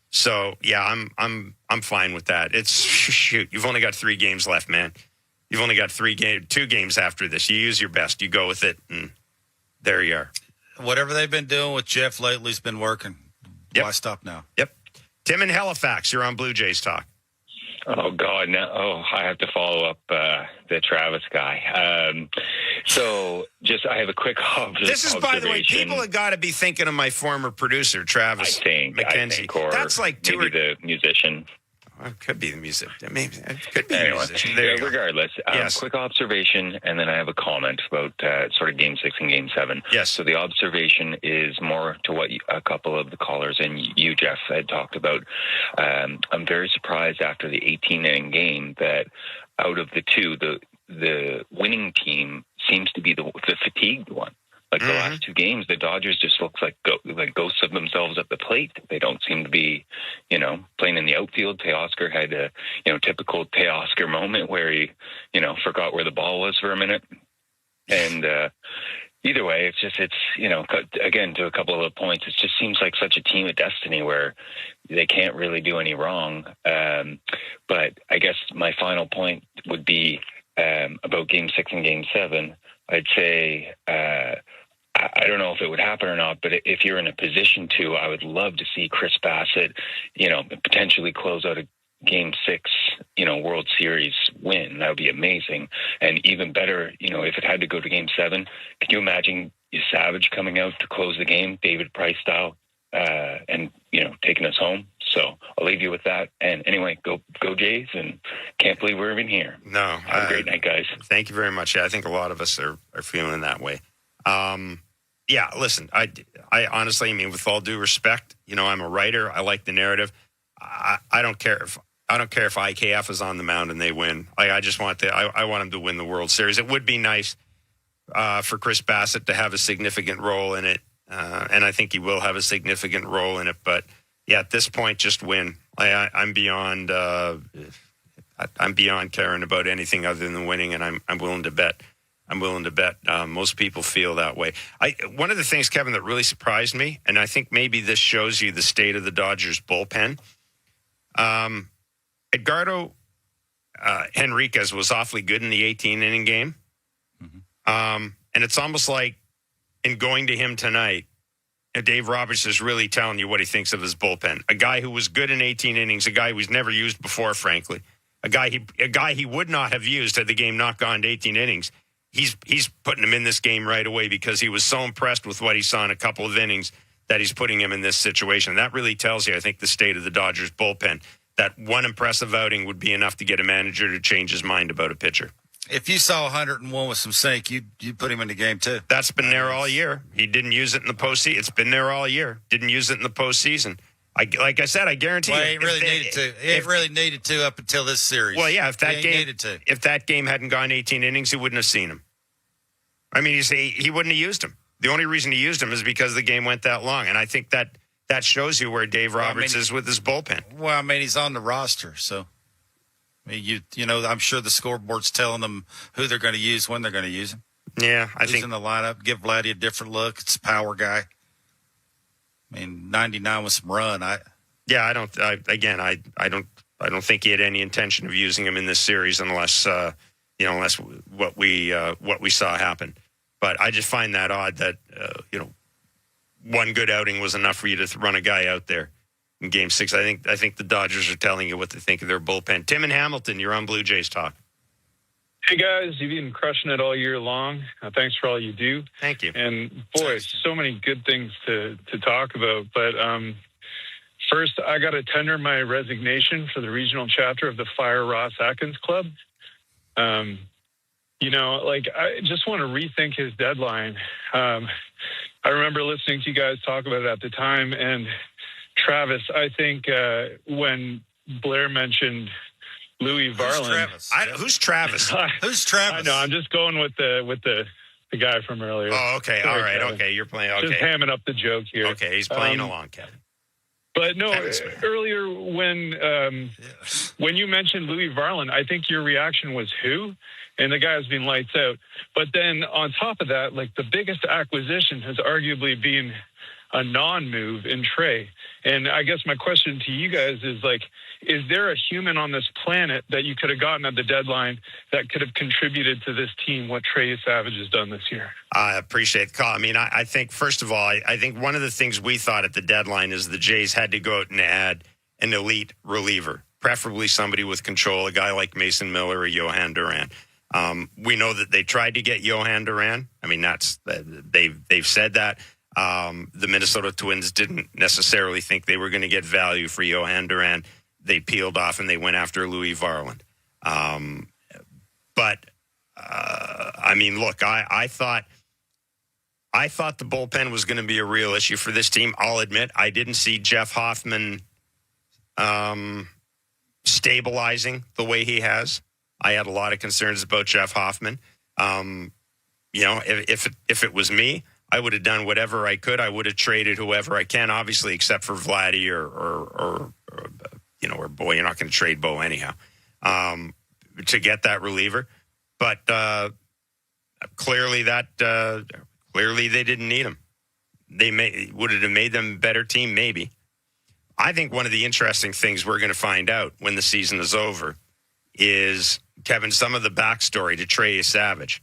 So, yeah, I'm fine with that. It's shoot, you've only got 3 games left, man. You've only got 2 games after this. You use your best. You go with it, and there you are. Whatever they've been doing with Jeff lately's been working. Yep. Why stop now? Yep. Tim in Halifax, you're on Blue Jays Talk. Oh, God. No. Oh, I have to follow up the Travis guy. I have a quick observation. This is, by the way, people have got to be thinking of my former producer, Travis McKenzie. Or that's like maybe the musician. It could be the music. Maybe it could be anyway, the musician. There you go. Regardless, Yes. Quick observation, and then I have a comment about sort of Game 6 and Game 7. Yes. So the observation is more to what a couple of the callers and you, Jeff, had talked about. I'm very surprised after the 18-inning game that out of the two, the winning team seems to be the fatigued one. Like the last 2 games, the Dodgers just looks like ghosts of themselves at the plate. They don't seem to be, playing in the outfield. Teoscar had a, typical Teoscar moment where he, forgot where the ball was for a minute. And either way, it's again, to a couple of the points, it just seems like such a team of destiny where they can't really do any wrong. But I guess my final point would be about Game 6 and Game 7. I'd say I don't know if it would happen or not, but if you're in a position to, I would love to see Chris Bassett, potentially close out a Game 6, World Series win. That would be amazing. And even better, if it had to go to Game 7, could you imagine Savage coming out to close the game, David Price style, and, taking us home? So I'll leave you with that. And anyway, go Jays, and can't believe we're even here. No. Have a great night, guys. Thank you very much. Yeah, I think a lot of us are feeling that way. Yeah, listen, I honestly, with all due respect, I'm a writer. I like the narrative. I don't care if IKF is on the mound and they win. I just want I want them to win the World Series. It would be nice for Chris Bassett to have a significant role in it, and I think he will have a significant role in it. But yeah, at this point, just win. I'm beyond. I'm beyond caring about anything other than winning, and I'm willing to bet. Most people feel that way. One of the things, Kevin, that really surprised me, and I think maybe this shows you the state of the Dodgers bullpen. Edgardo Henriquez was awfully good in the 18-inning game. Mm-hmm. And it's almost like in going to him tonight, Dave Roberts is really telling you what he thinks of his bullpen. A guy who was good in 18 innings, a guy who was never used before, frankly. A guy he would not have used had the game not gone to 18 innings. He's putting him in this game right away because he was so impressed with what he saw in a couple of innings that he's putting him in this situation. That really tells you, I think, the state of the Dodgers bullpen. That one impressive outing would be enough to get a manager to change his mind about a pitcher. If you saw 101 with some sink, you'd put him in the game too. That's been there all year. He didn't use it in the postseason. It's been there all year. Didn't use it in the postseason. Like I said, I guarantee well, you. He really needed to up until this series. Well, yeah, if that game hadn't gone 18 innings, he wouldn't have seen him. I mean, he wouldn't have used him. The only reason he used him is because the game went that long. And I think that shows you where Dave Roberts is with his bullpen. Well, I mean, he's on the roster, so I'm sure the scoreboard's telling them who they're going to use, when they're going to use him. Yeah, I Who's think in the lineup. Give Vladdy a different look. It's a power guy. I mean, 99 with some run. I don't think he had any intention of using him in this series unless what we saw happen. But I just find that odd that one good outing was enough for you to run a guy out there in Game 6. I think the Dodgers are telling you what they think of their bullpen. Tim and Hamilton, you're on Blue Jays Talk. Hey, guys, you've been crushing it all year long. Thanks for all you do. Thank you. And, boy, so many good things to talk about. But first, I got to tender my resignation for the regional chapter of the Fire Ross Atkins Club. I just want to rethink his deadline. I remember listening to you guys talk about it at the time. And, Travis, I think when Blair mentioned Louis Varland. Who's Travis? Who's Travis? I know. I'm just going with the guy from earlier. Oh, okay. Sorry, all right. Kevin. Okay. You're playing. Okay. Just hamming up the joke here. Okay. He's playing along, Kevin. But no, earlier when you mentioned Louis Varland, I think your reaction was who? And the guy's been lights out. But then on top of that, like the biggest acquisition has arguably been a non-move in Trey. And I guess my question to you guys is, like, is there a human on this planet that you could have gotten at the deadline that could have contributed to this team what Trey Savage has done this year? I appreciate the call. I mean, I think, first of all, I think one of the things we thought at the deadline is the Jays had to go out and add an elite reliever, preferably somebody with control, a guy like Mason Miller or Johan Duran. We know that they tried to get Johan Duran. I mean, they've said that. The Minnesota Twins didn't necessarily think they were going to get value for Johan Duran. They peeled off and they went after Louis Varland. But I mean, look, I thought the bullpen was going to be a real issue for this team. I'll admit I didn't see Jeff Hoffman stabilizing the way he has. I had a lot of concerns about Jeff Hoffman. If it was me, I would have done whatever I could. I would have traded whoever I can, obviously, except for Vladdy or Bo. You're not going to trade Bo anyhow to get that reliever. But clearly they didn't need him. Would it have made them a better team? Maybe. I think one of the interesting things we're going to find out when the season is over is, Kevin, some of the backstory to Trey Savage,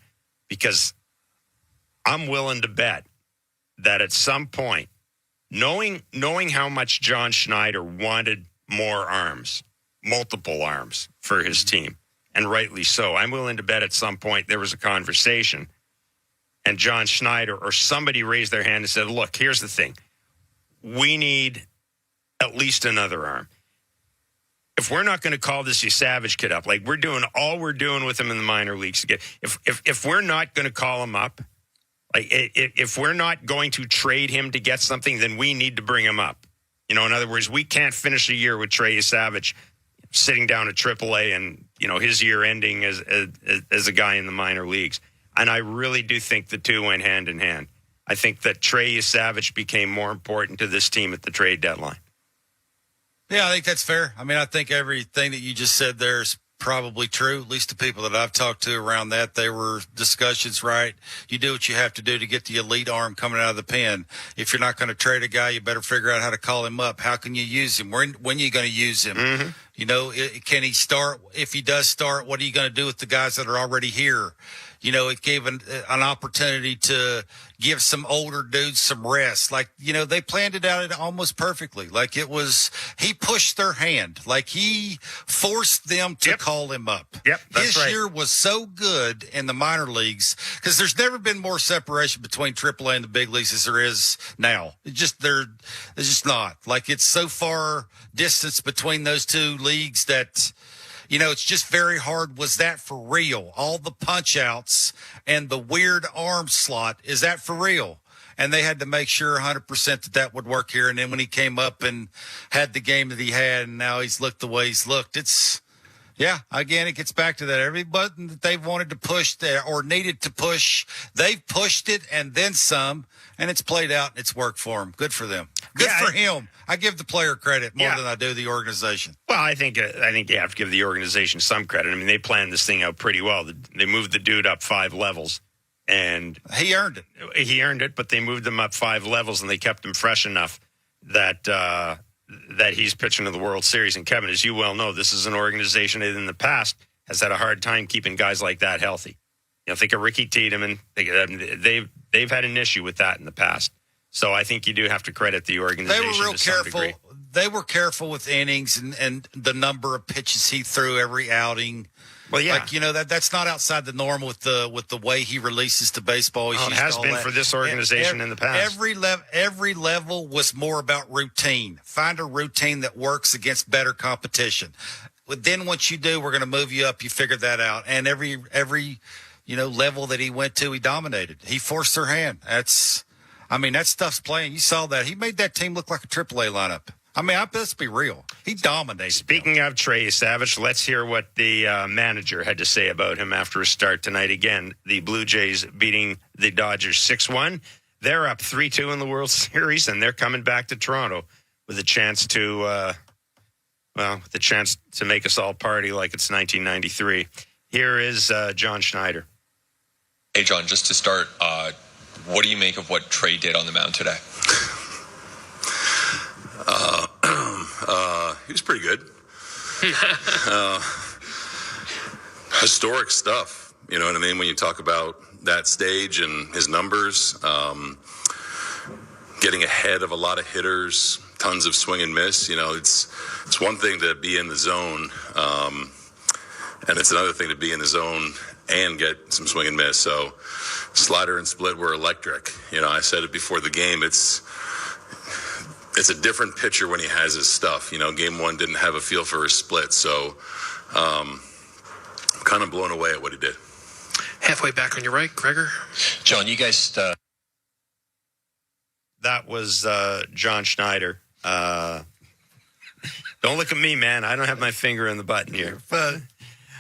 because I'm willing to bet that at some point, knowing how much John Schneider wanted more arms, multiple arms for his team, and rightly so, I'm willing to bet at some point there was a conversation and John Schneider or somebody raised their hand and said, look, here's the thing. We need at least another arm. If we're not going to call this Savage kid up, like we're doing with him in the minor leagues, if we're not going to call him up, like if we're not going to trade him to get something, then we need to bring him up. In other words, we can't finish a year with Trey Savage sitting down at AAA and, his year ending as a guy in the minor leagues. And I really do think the two went hand in hand. I think that Trey Savage became more important to this team at the trade deadline. Yeah, I think that's fair. I mean, I think everything that you just said there is probably true, at least the people that I've talked to around that. They were discussions, right? You do what you have to do to get the elite arm coming out of the pen. If you're not going to trade a guy, you better figure out how to call him up. How can you use him? When are you going to use him? Mm-hmm. Can he start? If he does start, what are you going to do with the guys that are already here? It gave an opportunity to give some older dudes some rest. Like, they planned it out almost perfectly. Like he pushed their hand. Like he forced them to call him up. Yep, that's right. His year was so good in the minor leagues because there's never been more separation between AAA and the big leagues as there is now. It's just not. Like it's so far distance between those two leagues that it's just very hard. Was that for real? All the punch outs and the weird arm slot, is that for real? And they had to make sure 100% that would work here. And then when he came up and had the game that he had, and now he's looked the way he's looked, again, it gets back to that. Every button that they've wanted to push there or needed to push, they've pushed it and then some, and it's played out and it's worked for them. Good for them. Good for him. I give the player credit more than I do the organization. Well, I think you have to give the organization some credit. I mean, they planned this thing out pretty well. They moved the dude up 5 levels, and he earned it. He earned it, but they moved him up 5 levels, and they kept him fresh enough that he's pitching to the World Series. And Kevin, as you well know, this is an organization that in the past has had a hard time keeping guys like that healthy. Think of Ricky Tiedemann. They've had an issue with that in the past. So I think you do have to credit the organization. They were real careful. They were careful with innings and the number of pitches he threw every outing. Well, yeah, that's not outside the norm with the way he releases the baseball. It has been for this organization in the past. Every level was more about routine. Find a routine that works against better competition. But then once you do, we're going to move you up. You figured that out, and every level that he went to, he dominated. He forced their hand. That stuff's playing. You saw that. He made that team look like a AAA lineup. Let's be real. He dominated. Speaking of Trey Savage, let's hear what the manager had to say about him after his start tonight. Again, the Blue Jays beating the Dodgers 6-1. They're up 3-2 in the World Series, and they're coming back to Toronto with a chance to, make us all party like it's 1993. Here is John Schneider. Hey, John, just to start, what do you make of what Trey did on the mound today? he was pretty good. Historic stuff, you know what I mean? When you talk about that stage and his numbers, getting ahead of a lot of hitters, tons of swing and miss. You know, it's one thing to be in the zone, and it's another thing to be in the zone and get some swing and miss. So slider and split were electric. You know, I said it before the game. It's a different pitcher when he has his stuff. You know, game one didn't have a feel for his split, so I'm kind of blown away at what he did. Halfway back on your right, Gregor. John, you guys... That was John Schneider. Don't look at me, man. I don't have my finger in the button here. But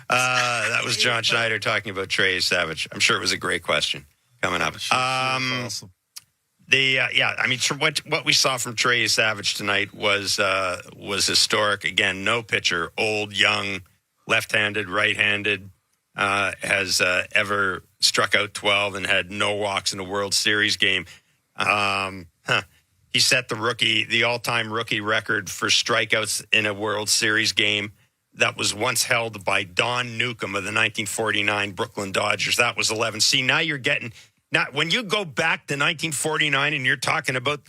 that was John Schneider talking about Trey Savage. I'm sure it was a great question coming up. Awesome. What we saw from Trey Savage tonight was historic. Again, no pitcher, old, young, left-handed, right-handed, has ever struck out 12 and had no walks in a World Series game. He set the all-time rookie record for strikeouts in a World Series game that was once held by Don Newcomb of the 1949 Brooklyn Dodgers. That was 11. See, now you're getting... Now, when you go back to 1949 and you're talking about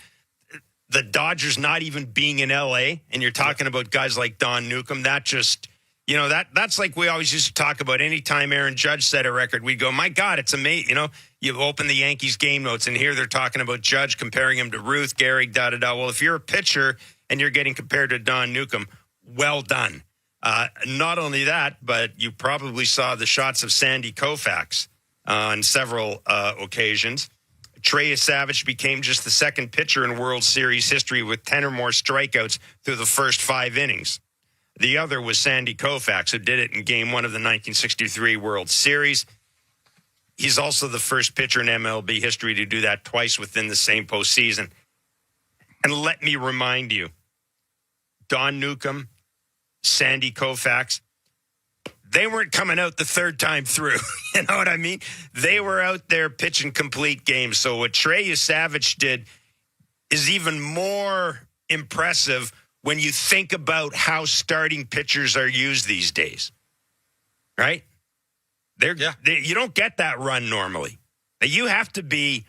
the Dodgers not even being in L.A., and you're talking about guys like Don Newcomb, that just... You know, that's like we always used to talk about. Anytime Aaron Judge set a record, we'd go, my God, it's amazing. You know, you open the Yankees game notes, and here they're talking about Judge, comparing him to Ruth, Gehrig, da-da-da. Well, if you're a pitcher and you're getting compared to Don Newcomb, well done. Not only that, but you probably saw the shots of Sandy Koufax on several occasions. Trey Savage became just the second pitcher in World Series history with 10 or more strikeouts through the first 5 innings. The other was Sandy Koufax, who did it in Game 1 of the 1963 World Series. He's also the first pitcher in MLB history to do that twice within the same postseason. And let me remind you, Don Newcomb, Sandy Koufax, they weren't coming out the third time through. You know what I mean? They were out there pitching complete games. So what Trey Savage did is even more impressive when you think about how starting pitchers are used these days, right? You don't get that run normally. You have to be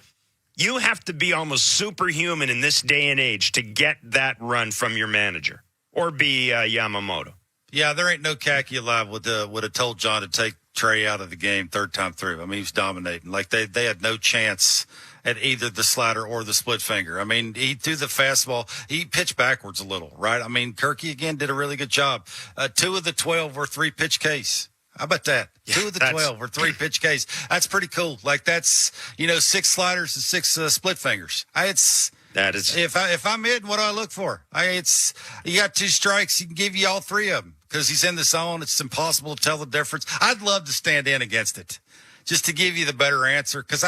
almost superhuman in this day and age to get that run from your manager or be Yamamoto. Yeah, there ain't no khaki alive would have told John to take Trey out of the game third time through. I mean, he was dominating. Like they had no chance at either the slider or the split finger. I mean, he threw the fastball. He pitched backwards a little, right? I mean, Kirky, again, did a really good job. 2 of the 12 were 3-pitch Case. How about that? Yeah, 2 of the 12 were 3-pitch Case. That's pretty cool. Like, that's, 6 sliders and 6 split fingers. If I'm in, what do I look for? You got 2 strikes. He can give you all 3 of them because he's in the zone. It's impossible to tell the difference. I'd love to stand in against it just to give you the better answer because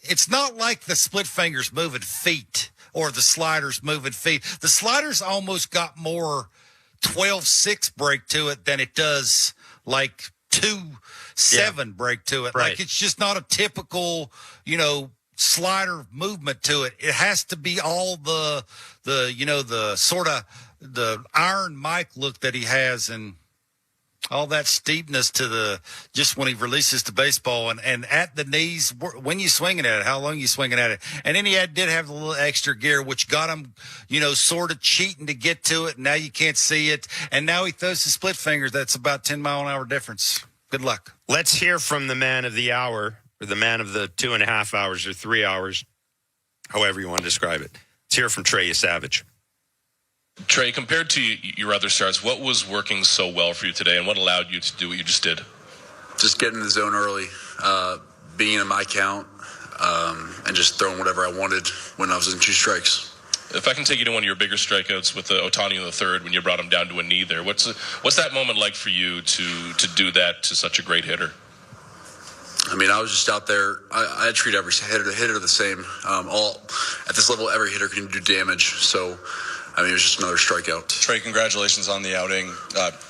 it's not like the split fingers moving feet or the sliders moving feet. The sliders almost got more 12-6 break to it than it does like 2-7 break to it. Right. Like it's just not a typical, slider movement to it. It has to be all the sort of the Iron Mike look that he has and all that steepness to just when he releases the baseball and at the knees, when you swinging at it, how long you swinging at it. And then he did have the little extra gear, which got him, sort of cheating to get to it. And now you can't see it. And now he throws the split fingers. That's about 10-mile-an-hour difference. Good luck. Let's hear from the man of the hour or the man of the 2.5 hours or 3 hours, however you want to describe it. Let's hear from Trey Savage. Trey, compared to your other starts, what was working so well for you today, and what allowed you to do what you just did? Just getting in the zone early, being in my count, and just throwing whatever I wanted when I was in 2 strikes. If I can take you to one of your bigger strikeouts with Ohtani in the third when you brought him down to a knee there, what's that moment like for you to do that to such a great hitter? I mean, I was just out there. I treat every hitter the same. At this level, every hitter can do damage, so... I mean, it was just another strikeout. Trey, congratulations on the outing.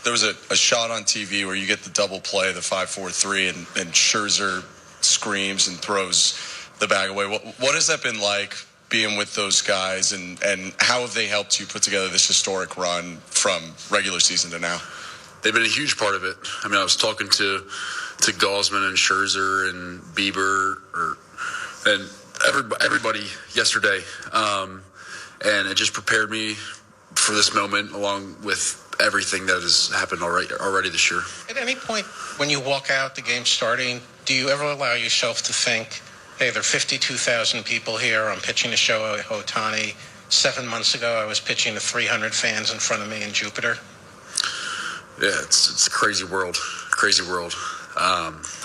There was a shot on TV where you get the double play, the 5-4-3, and Scherzer screams and throws the bag away. What has that been like being with those guys, and how have they helped you put together this historic run from regular season to now? They've been a huge part of it. I mean, I was talking to Gausman and Scherzer and Bieber and everybody yesterday, and it just prepared me for this moment, along with everything that has happened already this year. At any point when you walk out, the game starting, do you ever allow yourself to think, hey, there are 52,000 people here, I'm pitching a show at Ohtani. 7 months ago, I was pitching to 300 fans in front of me in Jupiter? Yeah, it's a crazy world.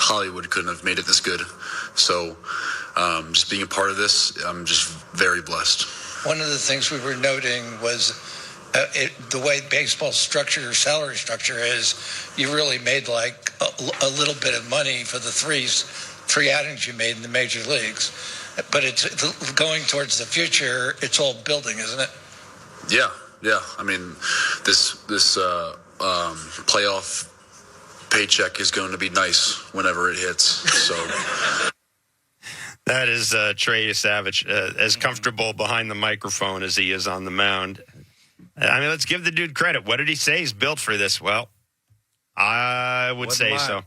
Hollywood couldn't have made it this good. So just being a part of this, I'm just very blessed. One of the things we were noting was the way baseball structure, salary structure is, you really made like a little bit of money for the three outings you made in the major leagues. But it's going towards the future. It's all building, isn't it? Yeah. I mean, this playoff paycheck is going to be nice whenever it hits. So that is Trey Savage, as comfortable behind the microphone as he is on the mound. I mean, let's give the dude credit. What did he say? He's built for this. Well, I would say so.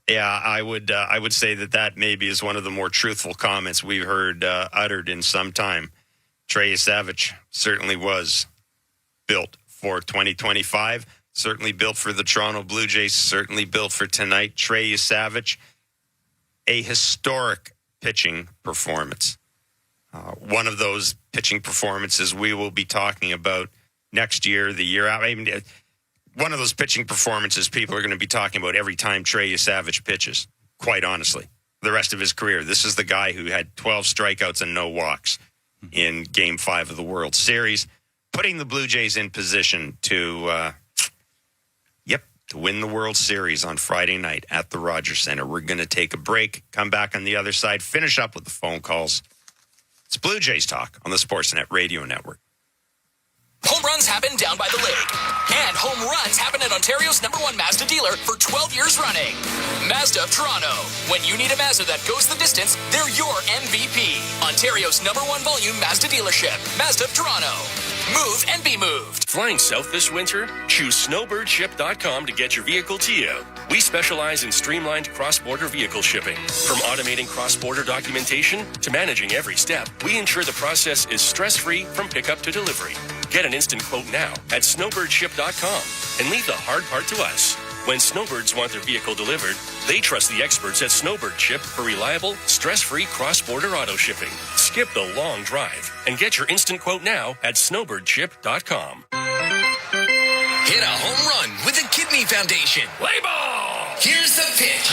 Yeah, I would say that maybe is one of the more truthful comments we've heard uttered in some time. Trey Savage certainly was built for 2025. Certainly built for the Toronto Blue Jays. Certainly built for tonight. Trey Savage, a historic pitching performance. One of those pitching performances we will be talking about next year, the year out. I mean, one of those pitching performances people are going to be talking about every time Trey Savage pitches, quite honestly, the rest of his career. This is the guy who had 12 strikeouts and no walks in Game 5 of the World Series, putting the Blue Jays in position to win the World Series on Friday night at the Rogers Center. We're going to take a break, come back on the other side, finish up with the phone calls. It's Blue Jays Talk on the Sportsnet Radio Network. Home runs happen down by the lake. And home runs happen at Ontario's #1 Mazda dealer for 12 years running. Mazda of Toronto. When you need a Mazda that goes the distance, they're your MVP. Ontario's #1 volume Mazda dealership. Mazda of Toronto. Move and be moved. Flying south this winter? Choose snowbirdship.com to get your vehicle to you. We specialize in streamlined cross-border vehicle shipping. From automating cross-border documentation to managing every step, we ensure the process is stress-free from pickup to delivery. Get an instant quote now at snowbirdship.com and leave the hard part to us. When snowbirds want their vehicle delivered, they trust the experts at Snowbird Ship for reliable, stress-free cross-border auto shipping. Skip the long drive and get your instant quote now at snowbirdship.com. Hit a home run with the Kidney Foundation. Play ball! Here's the pitch.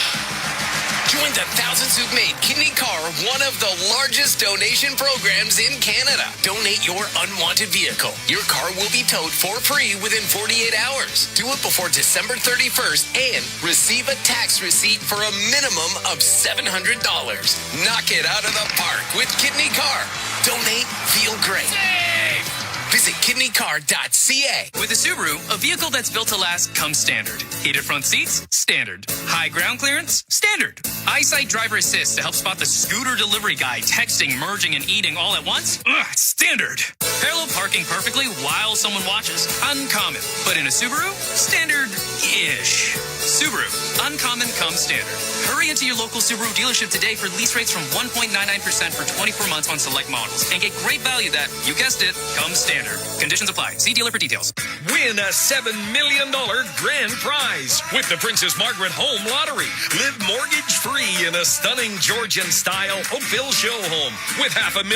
Join the thousands who've made Kidney Car one of the largest donation programs in Canada. Donate your unwanted vehicle. Your car will be towed for free within 48 hours. Do it before December 31st and receive a tax receipt for a minimum of $700. Knock it out of the park with Kidney Car. Donate, feel great. Save! Visit kidneycar.ca. With a Subaru, a vehicle that's built to last comes standard. Heated front seats? Standard. High ground clearance? Standard. EyeSight driver assist to help spot the scooter delivery guy texting, merging, and eating all at once? Standard. Parallel parking perfectly while someone watches? Uncommon. But in a Subaru? Standard-ish. Subaru. Uncommon comes standard. Hurry into your local Subaru dealership today for lease rates from 1.99% for 24 months on select models. And get great value that, you guessed it, comes standard. Conditions apply. See dealer for details. Win a $7 million grand prize with the Princess Margaret Home Lottery. Live mortgage-free in a stunning Georgian-style Oakville show home with $500,000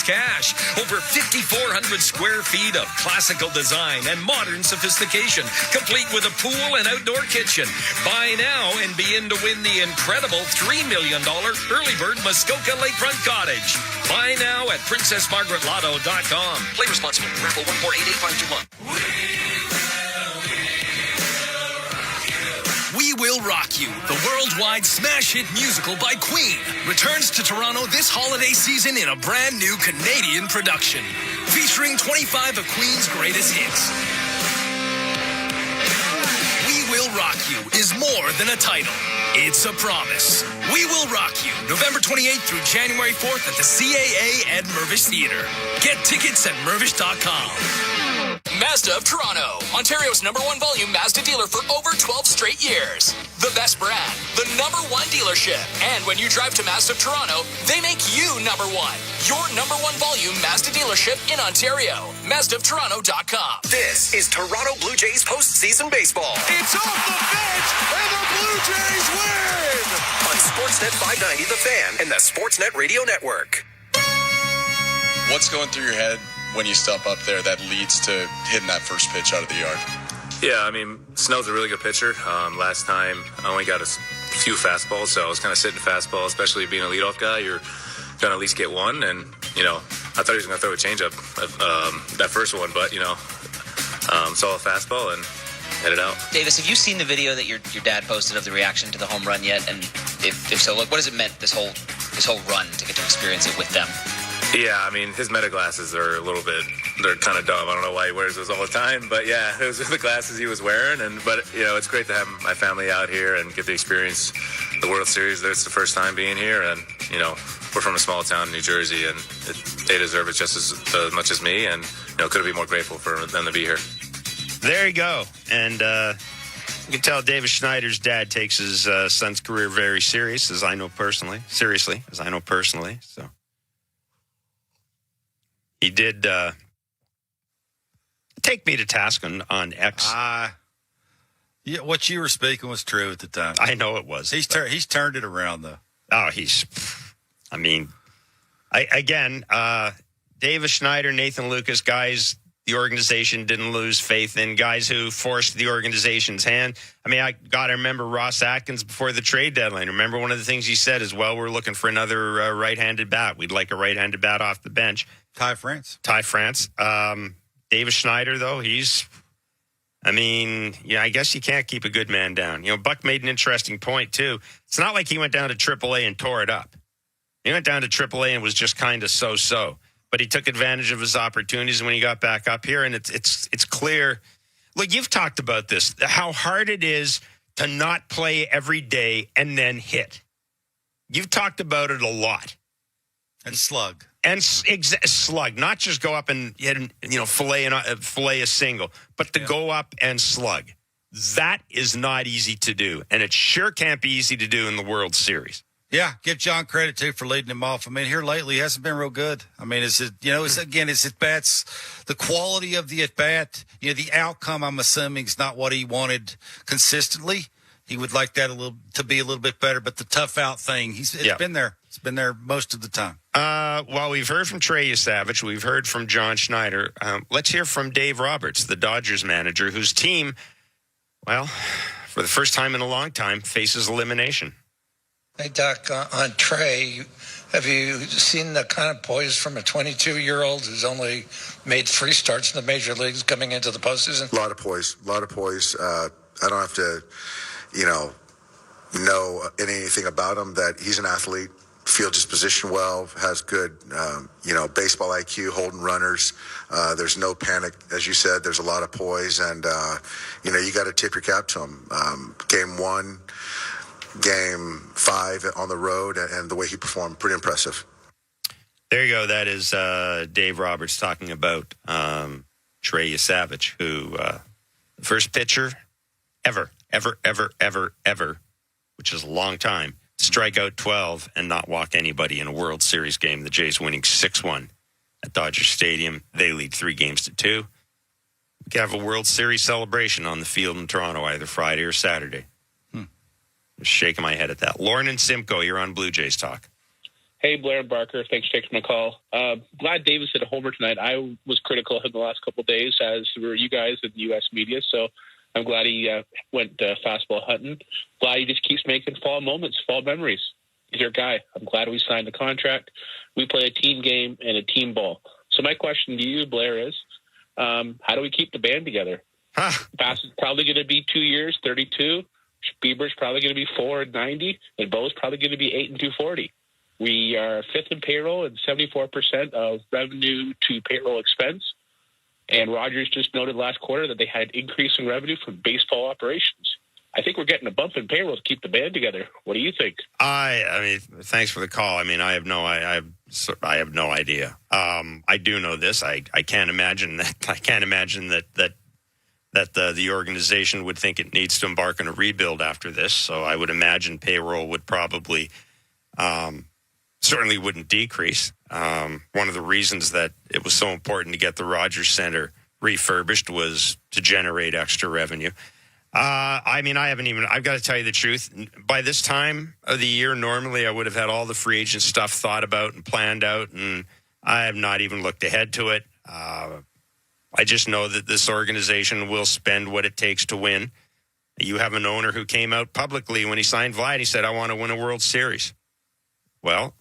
cash. Over 5,400 square feet of classical design and modern sophistication, complete with a pool and outdoor kitchen. Buy now and be in to win the incredible $3 million Early Bird Muskoka Lakefront Cottage. Buy now at PrincessMargaretLotto.com. Play responsibly. Raffle 1488521. We Will Rock You, the worldwide smash hit musical by Queen, returns to Toronto this holiday season in a brand new Canadian production, featuring 25 of Queen's greatest hits. We Will will rock you is more than a title. It's a promise. We will rock you November 28th through January 4th at the CAA Ed Mervish Theater. Get tickets at mervish.com. Mazda of Toronto, Ontario's #1 volume Mazda dealer for over 12 straight years. The best brand, the #1 dealership. And when you drive to Mazda of Toronto, they make you #1. Your #1 volume Mazda dealership in Ontario. MazdaofToronto.com. This is Toronto Blue Jays postseason baseball. It's off the bench, and the Blue Jays win! On Sportsnet 590 The Fan and the Sportsnet Radio Network. What's going through your head when you step up there that leads to hitting that first pitch out of the yard? Yeah, I mean, Snell's a really good pitcher. Last time I only got a few fastballs, so I was kind of sitting fastball, especially being a leadoff guy. You're going to at least get one, and, I thought he was going to throw a changeup that first one, but, saw a fastball and hit it out. Davis, have you seen the video that your dad posted of the reaction to the home run yet? And if so, what has it meant this whole run to get to experience it with them? Yeah, I mean, his meta glasses are they're kind of dumb. I don't know why he wears those all the time, but yeah, those are the glasses he was wearing. But it's great to have my family out here and get to experience the World Series. It's the first time being here, and, we're from a small town in New Jersey, and they deserve it just as much as me, and, couldn't be more grateful for them to be here. There you go. And you can tell David Schneider's dad takes his son's career very seriously, as I know personally. So he did take me to task on X. Yeah, what you were speaking was true at the time. I know it was. He's turned it around, though. Oh, Davis Schneider, Nathan Lucas, guys the organization didn't lose faith in, guys who forced the organization's hand. I remember Ross Atkins before the trade deadline. Remember one of the things he said is, well, we're looking for another right-handed bat. We'd like a right-handed bat off the bench. Ty France. Davis Schneider, though, I guess you can't keep a good man down. Buck made an interesting point, too. It's not like he went down to AAA and tore it up. He went down to AAA and was just kind of so-so. But he took advantage of his opportunities when he got back up here, and it's clear. Look, you've talked about this, how hard it is to not play every day and then hit. You've talked about it a lot. And slug. And slug, not just go up and fillet a single, but to go up and slug. That is not easy to do, and it sure can't be easy to do in the World Series. Yeah, give John credit, too, for leading him off. Here lately, he hasn't been real good. Is at-bats, the quality of the at-bat, the outcome, I'm assuming, is not what he wanted consistently. He would like that to be a little bit better, but the tough-out thing, it's been there. It's been there most of the time. Well, we've heard from Trey Savage. We've heard from John Schneider. Let's hear from Dave Roberts, the Dodgers manager, whose team, for the first time in a long time, faces elimination. Hey, Doc, on Trey, have you seen the kind of poise from a 22-year-old who's only made 3 starts in the major leagues coming into the postseason? A lot of poise. I don't have to, know anything about him, that he's an athlete, fields his position well, has good, baseball IQ, holding runners. There's no panic. As you said, there's a lot of poise, and, you got to tip your cap to him. Game 1. Game 5 on the road, and the way he performed, pretty impressive. There you go. That is Dave Roberts talking about Trey Savage, who the first pitcher ever, which is a long time, to strike out 12 and not walk anybody in a World Series game. The Jays winning 6-1 at Dodger Stadium. They lead 3-2. We could have a World Series celebration on the field in Toronto either Friday or Saturday. Just shaking my head at that. Lauren and Simcoe, you're on Blue Jays Talk. Hey, Blair and Barker. Thanks for taking my call. Glad Davis hit a homer tonight. I was critical of him the last couple of days, as were you guys in the U.S. media. So I'm glad he went fastball hunting. Glad he just keeps making fall moments, fall memories. He's our guy. I'm glad we signed the contract. We play a team game and a team ball. So my question to you, Blair, is how do we keep the band together? Bassett's probably going to be 2 years, 32. Bieber's probably going to be 4 and 90, and Bo's probably going to be 8 and 240. We are 5th in payroll and 74% of revenue to payroll expense. And Rogers just noted last quarter that they had increase in revenue from baseball operations. I think we're getting a bump in payroll to keep the band together. What do you think? I mean, thanks for the call. I mean, I have no idea. I do know this. I can't imagine that. I can't imagine that the organization would think it needs to embark on a rebuild after this. So I would imagine payroll would probably certainly wouldn't decrease. One of the reasons that it was so important to get the Rogers Center refurbished was to generate extra revenue. I mean, I've got to tell you the truth. By this time of the year, normally I would have had all the free agent stuff thought about and planned out, and I have not even looked ahead to it. I just know that this organization will spend what it takes to win. You have an owner who came out publicly when he signed Vlad. He said, I want to win a World Series. Well,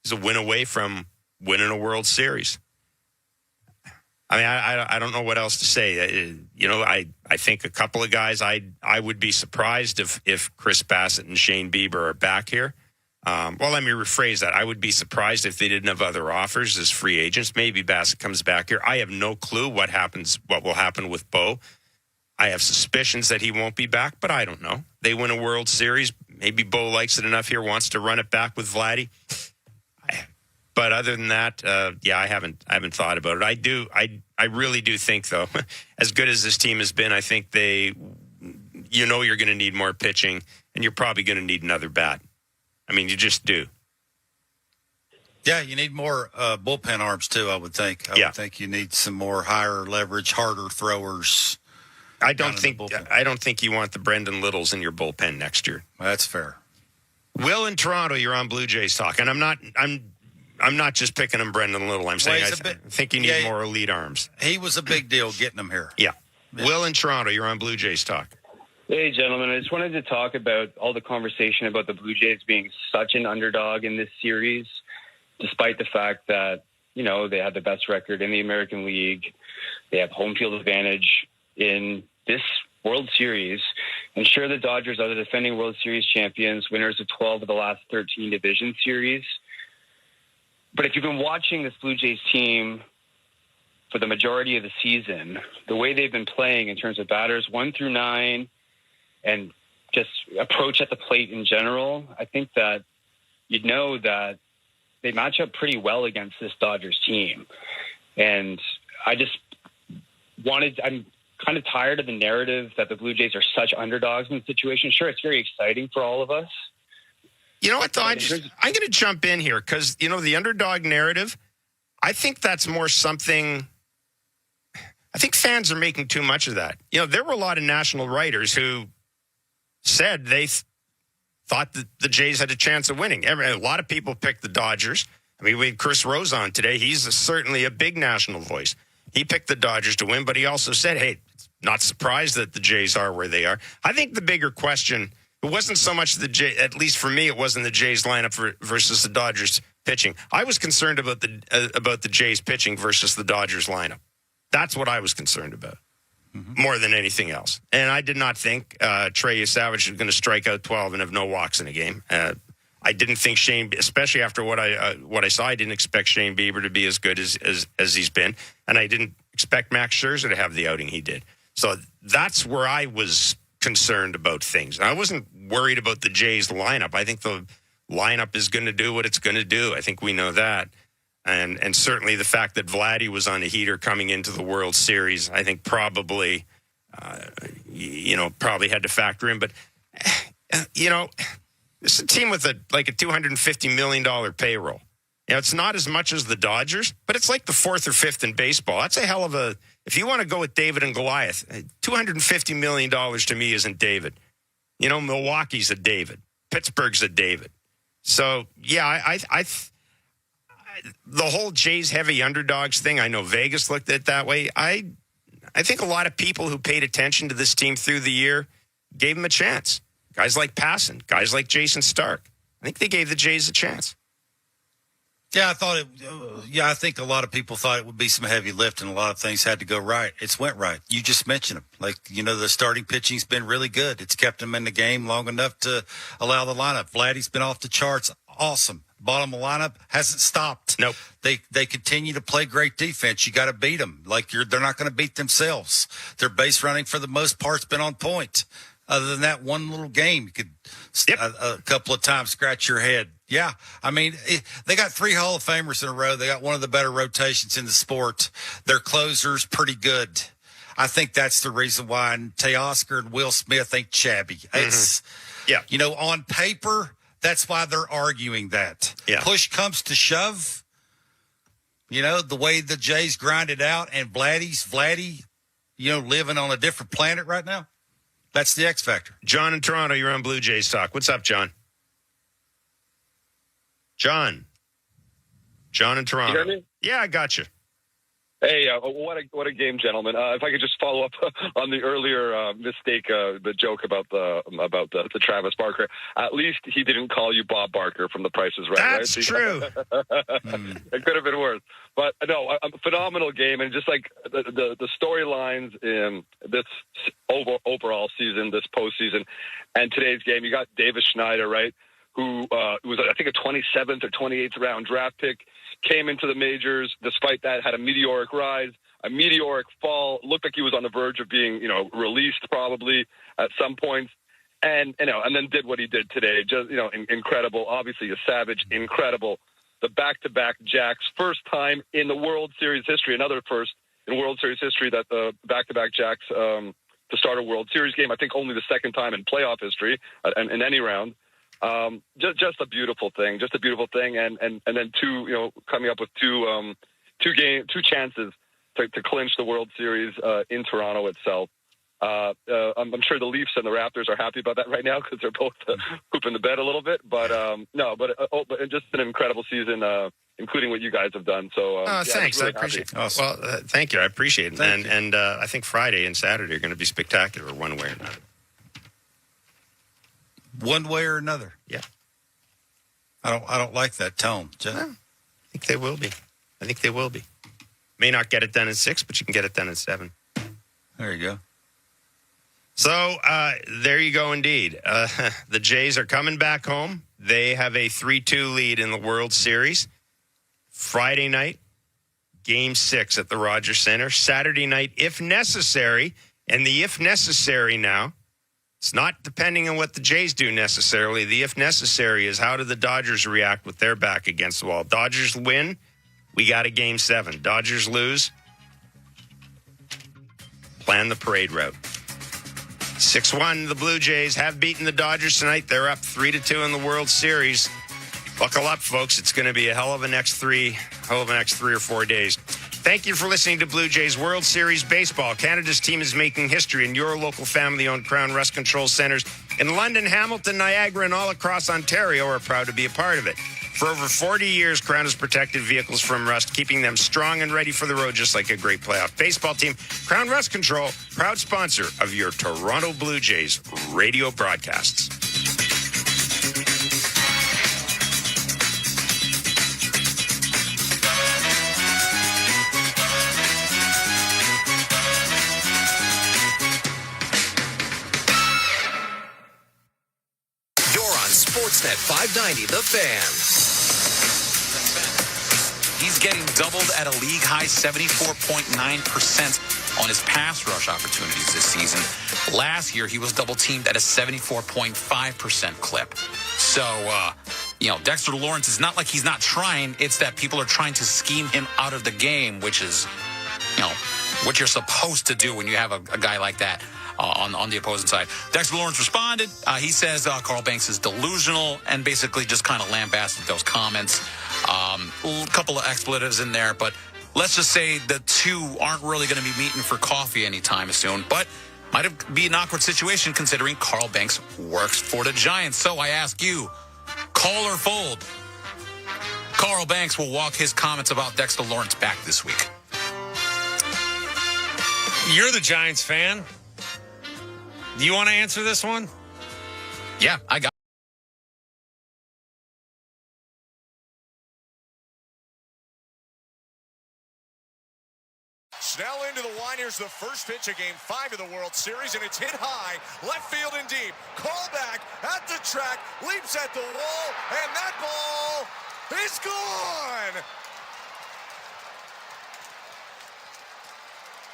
he's a win away from winning a World Series. I mean, I don't know what else to say. I think a couple of guys, I would be surprised if Chris Bassett and Shane Bieber are back here. Well, let me rephrase that. I would be surprised if they didn't have other offers as free agents. Maybe Bassett comes back here. I have no clue what will happen with Bo. I have suspicions that he won't be back, but I don't know. They win a World Series. Maybe Bo likes it enough here, wants to run it back with Vladdy. But other than that, I haven't thought about it. I really do think, though, as good as this team has been, I think you're going to need more pitching, and you're probably going to need another bat. I mean, you just do. Yeah, you need more bullpen arms, too, I would think. I would think you need some more higher leverage, harder throwers. I don't think you want the Brendan Littles in your bullpen next year. That's fair. Will in Toronto, you're on Blue Jays Talk, and I'm not just picking him Brendan Little. I'm saying I think you need more elite arms. He was a big deal getting him here. Yeah. Will in Toronto, you're on Blue Jays Talk. Hey, gentlemen. I just wanted to talk about all the conversation about the Blue Jays being such an underdog in this series, despite the fact that, they have the best record in the American League. They have home field advantage in this World Series. And sure, the Dodgers are the defending World Series champions, winners of 12 of the last 13 division series. But if you've been watching this Blue Jays team for the majority of the season, the way they've been playing in terms of batters 1 through 9 and just approach at the plate in general, I think that you'd know that they match up pretty well against this Dodgers team. And I'm kind of tired of the narrative that the Blue Jays are such underdogs in the situation. Sure, it's very exciting for all of us. You know what, though? I'm going to jump in here because, the underdog narrative, I think that's more something – I think fans are making too much of that. There were a lot of national writers who said they thought that the Jays had a chance of winning. A lot of people picked the Dodgers. I mean, we had Chris Rose on today. He's certainly a big national voice. He picked the Dodgers to win, but he also said, hey, not surprised that the Jays are where they are. I think the bigger question – it wasn't so much at least for me, it wasn't the Jays lineup versus the Dodgers pitching. I was concerned about the Jays pitching versus the Dodgers lineup. That's what I was concerned about more than anything else. And I did not think Trey Savage was going to strike out 12 and have no walks in a game. I didn't think Shane, especially after what I saw, I didn't expect Shane Bieber to be as good as he's been, and I didn't expect Max Scherzer to have the outing he did. So that's where I was concerned about things. I wasn't worried about the Jays lineup. I think the lineup is going to do what it's going to do. I think we know that. And certainly the fact that Vladdy was on a heater coming into the World Series, I think probably, probably had to factor in. But, this is a team with a $250 million payroll. It's not as much as the Dodgers, but it's like the 4th or 5th in baseball. That's a hell of a, if you want to go with David and Goliath, $250 million to me isn't David. Milwaukee's a David. Pittsburgh's a David. So, yeah, I the whole Jays heavy underdogs thing, I know Vegas looked at it that way. I think a lot of people who paid attention to this team through the year gave them a chance. Guys like Passan, guys like Jason Stark. I think they gave the Jays a chance. Yeah, I think a lot of people thought it would be some heavy lift and a lot of things had to go right. It's went right. You just mentioned them. The starting pitching's been really good. It's kept them in the game long enough to allow the lineup. Vladdy's been off the charts. Awesome. Bottom of the lineup hasn't stopped. Nope. They continue to play great defense. You got to beat them. They're not going to beat themselves. Their base running for the most part's been on point. Other than that one little game, you could a couple of times scratch your head. Yeah, I mean, they got 3 Hall of Famers in a row. They got one of the better rotations in the sport. Their closer's pretty good. I think that's the reason why Teoscar and Will Smith ain't shabby. It's, on paper, that's why they're arguing that. Yeah. Push comes to shove, the way the Jays grind it out, and Vladdy, living on a different planet right now. That's the X factor. John in Toronto, you're on Blue Jays Talk. What's up, John? John in Toronto. You hear me? Yeah, I got you. Hey, what a game, gentlemen. If I could just follow up on the earlier mistake, the joke about the Travis Barker. At least he didn't call you Bob Barker from The Price is Right. That's right? true. It could have been worse. But no, a phenomenal game, and just like the storylines in this overall season, this postseason, and today's game, you got Davis Schneider, right? Who was, I think, a 27th or 28th round draft pick, came into the majors. Despite that, had a meteoric rise, a meteoric fall. Looked like he was on the verge of being, released probably at some points, and then did what he did today. Just, incredible. Obviously, a Savage, incredible. The back-to-back Jacks, first time in the World Series history, another first in World Series history that the back-to-back Jacks to start a World Series game. I think only the second time in playoff history in any round. Just a beautiful thing, and then coming up with two chances to clinch the World Series in Toronto itself. I'm sure the Leafs and the Raptors are happy about that right now because they're both pooping the bed a little bit. But but just an incredible season, including what you guys have done. So thanks, really I appreciate it. happy. Well, thank you, I appreciate it. And I think Friday and Saturday are going to be spectacular, one way or another. One way or another. Yeah. I don't like that tone. No, I think they will be. May not get it done in 6, but you can get it done in 7. There you go. So there you go indeed. The Jays are coming back home. They have a 3-2 lead in the World Series. Friday night, Game 6 at the Rogers Center. Saturday night, if necessary. And the if necessary now, it's not depending on what the Jays do necessarily. The if necessary is how do the Dodgers react with their back against the wall. Dodgers win, we got a Game 7. Dodgers lose, plan the parade route. 6-1, the Blue Jays have beaten the Dodgers tonight. They're up 3-2 in the World Series. Buckle up, folks. It's going to be a hell of a next 3 or 4 days. Thank you for listening to Blue Jays World Series Baseball. Canada's team is making history in your local family-owned Crown Rust Control Centers in London, Hamilton, Niagara, and all across Ontario are proud to be a part of it. For over 40 years, Crown has protected vehicles from rust, keeping them strong and ready for the road, just like a great playoff baseball team. Crown Rust Control, proud sponsor of your Toronto Blue Jays radio broadcasts. Sportsnet 590, The Fan. He's getting doubled at a league-high 74.9% on his pass rush opportunities this season. Last year, he was double-teamed at a 74.5% clip. So, Dexter Lawrence is not like he's not trying. It's that people are trying to scheme him out of the game, which is, what you're supposed to do when you have a guy like that. On the opposing side. Dexter Lawrence responded. He says Carl Banks is delusional and basically just kind of lambasted those comments. A couple of expletives in there, but let's just say the two aren't really going to be meeting for coffee anytime soon, but might be an awkward situation considering Carl Banks works for the Giants. So I ask you, call or fold? Carl Banks will walk his comments about Dexter Lawrence back this week. You're the Giants fan. Do you want to answer this one? Yeah, I got Snell into the line. Here's the first pitch of Game 5 of the World Series, and it's hit high, left field and deep. Call back at the track, leaps at the wall, and that ball is gone.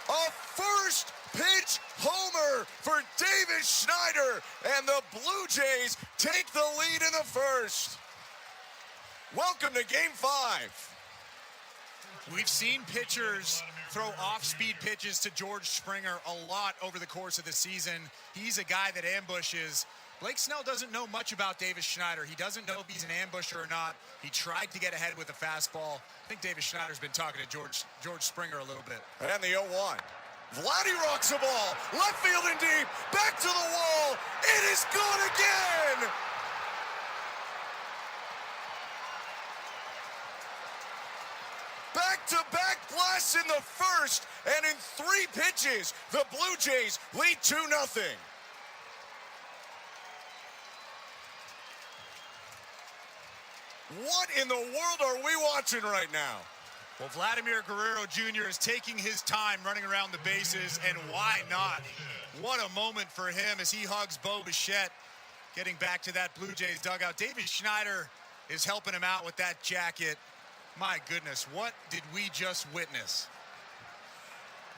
A first first pitch homer for Davis Schneider, and the Blue Jays take the lead in the first. Welcome to Game 5. We've seen pitchers throw off-speed pitches to George Springer a lot over the course of the season. He's a guy that ambushes. Blake Snell doesn't know much about Davis Schneider. He doesn't know if he's an ambusher or not. He tried to get ahead with a fastball. I think Davis Schneider's been talking to George Springer a little bit. And the 0-1. Vladdy rocks the ball. Left field and deep. Back to the wall. It is good again. Back-to-back blasts in the first, and in 3 pitches, the Blue Jays lead 2-0. What in the world are we watching right now? Well, Vladimir Guerrero Jr. is taking his time running around the bases, and why not? What a moment for him as he hugs Bo Bichette, getting back to that Blue Jays dugout. Davis Schneider is helping him out with that jacket. My goodness, what did we just witness?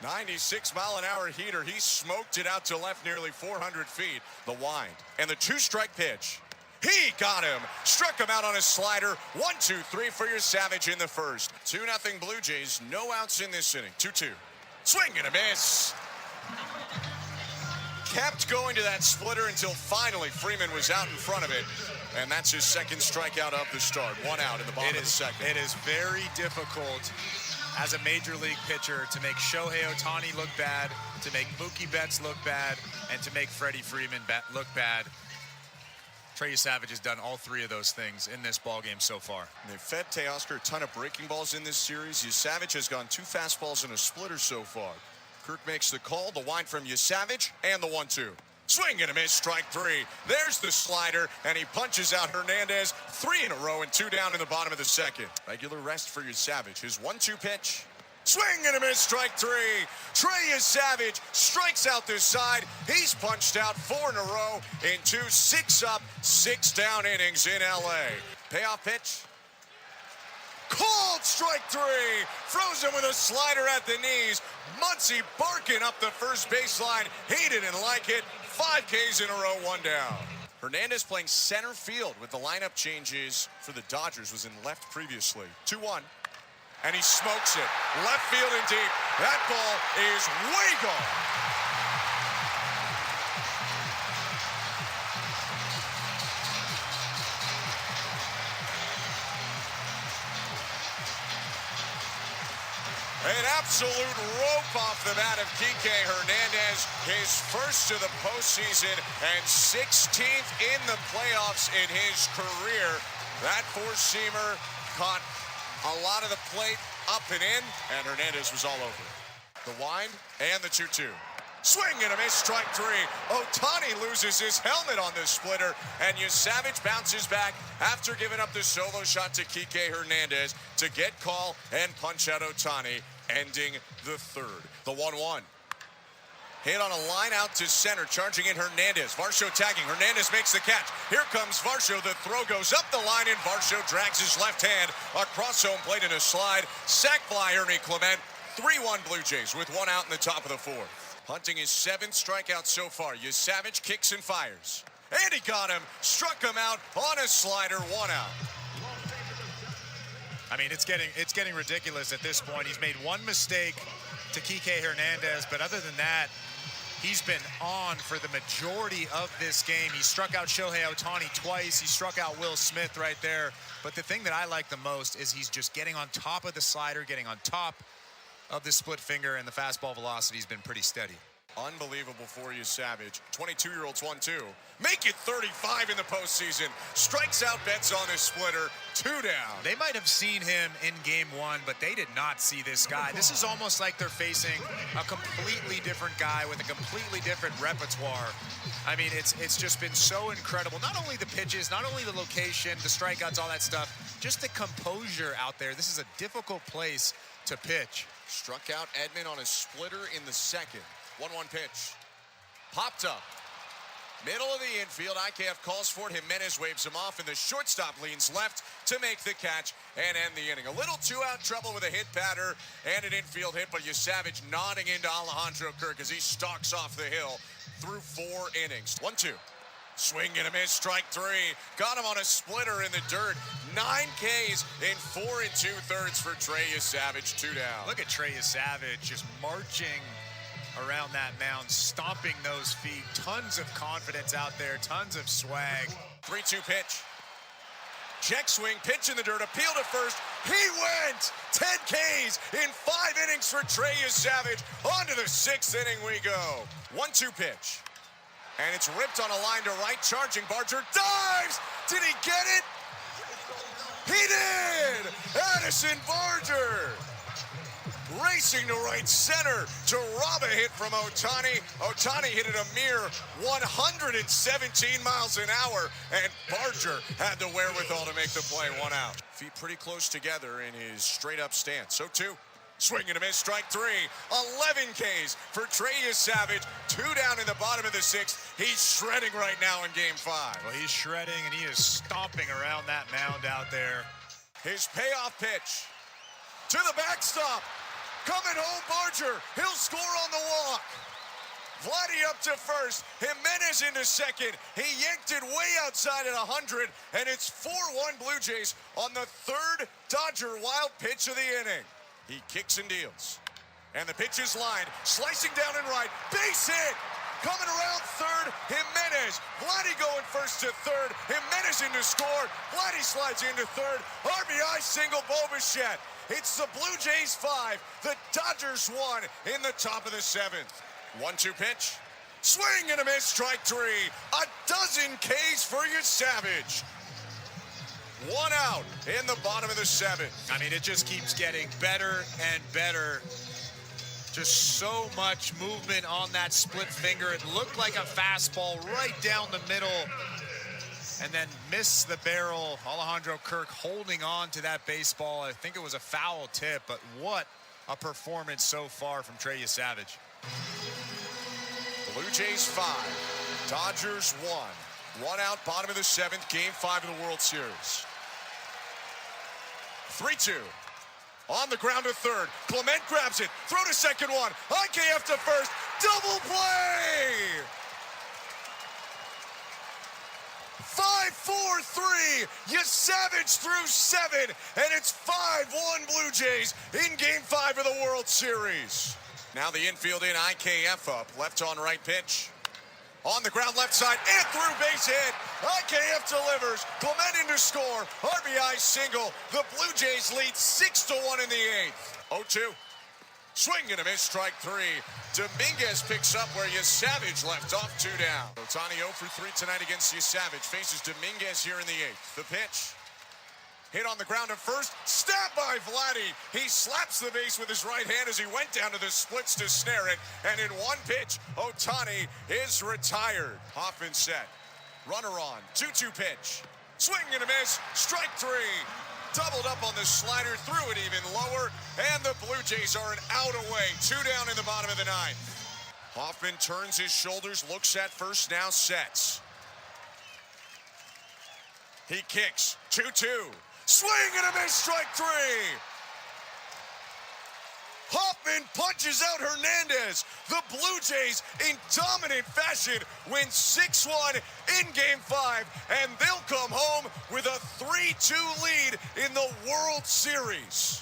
96-mile-an-hour heater. He smoked it out to left nearly 400 feet. The wind and the 2-strike pitch. He got him. Struck him out on a slider. 1-2-3 for your Savage in the first. 2-0 Blue Jays. No outs in this inning. 2-2. Swing and a miss. Kept going to that splitter until finally Freeman was out in front of it. And that's his second strikeout of the start. 1 out in the bottom of the second. It is very difficult as a major league pitcher to make Shohei Ohtani look bad, to make Mookie Betts look bad, and to make Freddie Freeman look bad. Trey Savage has done all 3 of those things in this ballgame so far. They've fed Teoscar a ton of breaking balls in this series. Savage has gone 2 fastballs and a splitter so far. Kirk makes the call, the wind from Savage, and the 1-2. Swing and a miss, strike 3. There's the slider, and he punches out Hernandez. 3 in a row and 2 down in the bottom of the second. Regular rest for Savage. His 1-2 pitch. Swing and a miss, strike 3. Trey Savage strikes out this side. He's punched out 4 in a row in 2 6-up, 6-down innings in L.A. Payoff pitch. Called strike 3. Throws him with a slider at the knees. Muncy barking up the first baseline. He didn't like it. 5 Ks in a row, 1 down. Hernandez playing center field with the lineup changes for the Dodgers. Was in left previously. 2-1. And he smokes it. Left field and deep. That ball is way gone. An absolute rope off the bat of Kike Hernandez. His first to the postseason and 16th in the playoffs in his career. That four-seamer caught a lot of the plate up and in, and Hernandez was all over it. The wind and the 2-2. Swing and a miss, strike 3. Ohtani loses his helmet on this splitter, and Savage bounces back after giving up the solo shot to Kike Hernandez to get call and punch out Ohtani, ending the third. The 1-1. Hit on a line out to center, charging in Hernandez. Varsho tagging. Hernandez makes the catch. Here comes Varsho. The throw goes up the line, and Varsho drags his left hand across home plate in a slide. Sac fly, Ernie Clement. 3-1 Blue Jays with 1 out in the top of the fourth. Hunting his 7th strikeout so far. Savage kicks and fires. And he got him. Struck him out on a slider. 1 out. I mean, it's getting ridiculous at this point. He's made 1 mistake to Kike Hernandez, but other than that, he's been on for the majority of this game. He struck out Shohei Ohtani twice. He struck out Will Smith right there. But the thing that I like the most is he's just getting on top of the slider, getting on top of the split finger, and the fastball velocity's been pretty steady. Unbelievable for Savage. 22-year-olds 1-2. Make it 35 in the postseason. Strikes out Betts on his splitter. 2 down. They might have seen him in game 1, but they did not see this guy. This is almost like they're facing a completely different guy with a completely different repertoire. I mean, it's just been so incredible. Not only the pitches, not only the location, the strikeouts, all that stuff, just the composure out there. This is a difficult place to pitch. Struck out Edman on a splitter in the second. 1-1 pitch. Popped up. Middle of the infield, IKF calls for it. Jimenez waves him off, and the shortstop leans left to make the catch and end the inning. A little two-out trouble with a hit batter and an infield hit, but Savage nodding into Alejandro Kirk as he stalks off the hill through 4 innings. 1-2. Swing and a miss, strike 3. Got him on a splitter in the dirt. 9 Ks in 4 2/3 for Trey Savage. 2 down. Look at Trey Savage just marching around that mound, stomping those feet. Tons of confidence out there, tons of swag. 3-2 pitch. Check swing, pitch in the dirt, appeal to first. He went! 10 Ks in 5 innings for Trey Savage. On to the 6th inning we go. 1-2 pitch. And it's ripped on a line to right, charging Barger, dives! Did he get it? He did! Addison Barger! Racing to right center to rob a hit from Ohtani. Ohtani hit it a mere 117 miles an hour, and Barger had the wherewithal to make the play. 1 out. Feet pretty close together in his straight-up stance. 0-2. Swing and a miss, strike 3. 11 Ks for Trey Savage. 2 down in the bottom of the 6th. He's shredding right now in Game 5. Well, he's shredding, and he is stomping around that mound out there. His payoff pitch to the backstop. Coming home, Barger. He'll score on the walk. Vladdy up to first. Jimenez into second. He yanked it way outside at 100, and it's 4-1 Blue Jays on the 3rd Dodger wild pitch of the inning. He kicks and deals. And the pitch is lined. Slicing down and right. Base hit. Coming around third, Jimenez. Vladdy going first to third. Jimenez into score. Vladdy slides into third. RBI single, Bo Bichette. It's the Blue Jays 5. The Dodgers 1 in the top of the 7th. 1-2 pitch. Swing and a miss, strike 3. A dozen Ks for Savage. 1 out in the bottom of the 7th. I mean, it just keeps getting better and better. Just so much movement on that split finger. It looked like a fastball right down the middle and then missed the barrel. Alejandro Kirk holding on to that baseball. I think it was a foul tip, but what a performance so far from Trey Savage. Blue Jays 5, Dodgers 1. 1 out, bottom of the 7th, Game 5 of the World Series. 3-2. On the ground to third. Clement grabs it. Throw to second one. IKF to first. Double play! 5-4-3. Savage through 7. And it's 5-1 Blue Jays in Game 5 of the World Series. Now the infield in, IKF up. Left on right pitch. On the ground left side and through, base hit. IKF delivers. Clement into score. RBI single. The Blue Jays lead 6-1 in the 8th. 0-2. Swing and a miss, strike 3. Dominguez picks up where Savage left off, 2 down. Ohtani 0 for 3 tonight against Savage. Faces Dominguez here in the 8th. The pitch. Hit on the ground at first. Stabbed by Vladdy. He slaps the base with his right hand as he went down to the splits to snare it. And in 1 pitch, Ohtani is retired. Hoffman set. Runner on. 2-2 pitch. Swing and a miss. Strike 3. Doubled up on the slider. Threw it even lower. And the Blue Jays are an out away. 2 down in the bottom of the 9th. Hoffman turns his shoulders. Looks at first. Now sets. He kicks. 2-2. Swing and a miss, strike 3. Hoffman punches out Hernandez. The Blue Jays, in dominant fashion, win 6-1 in Game 5, and they'll come home with a 3-2 lead in the World Series.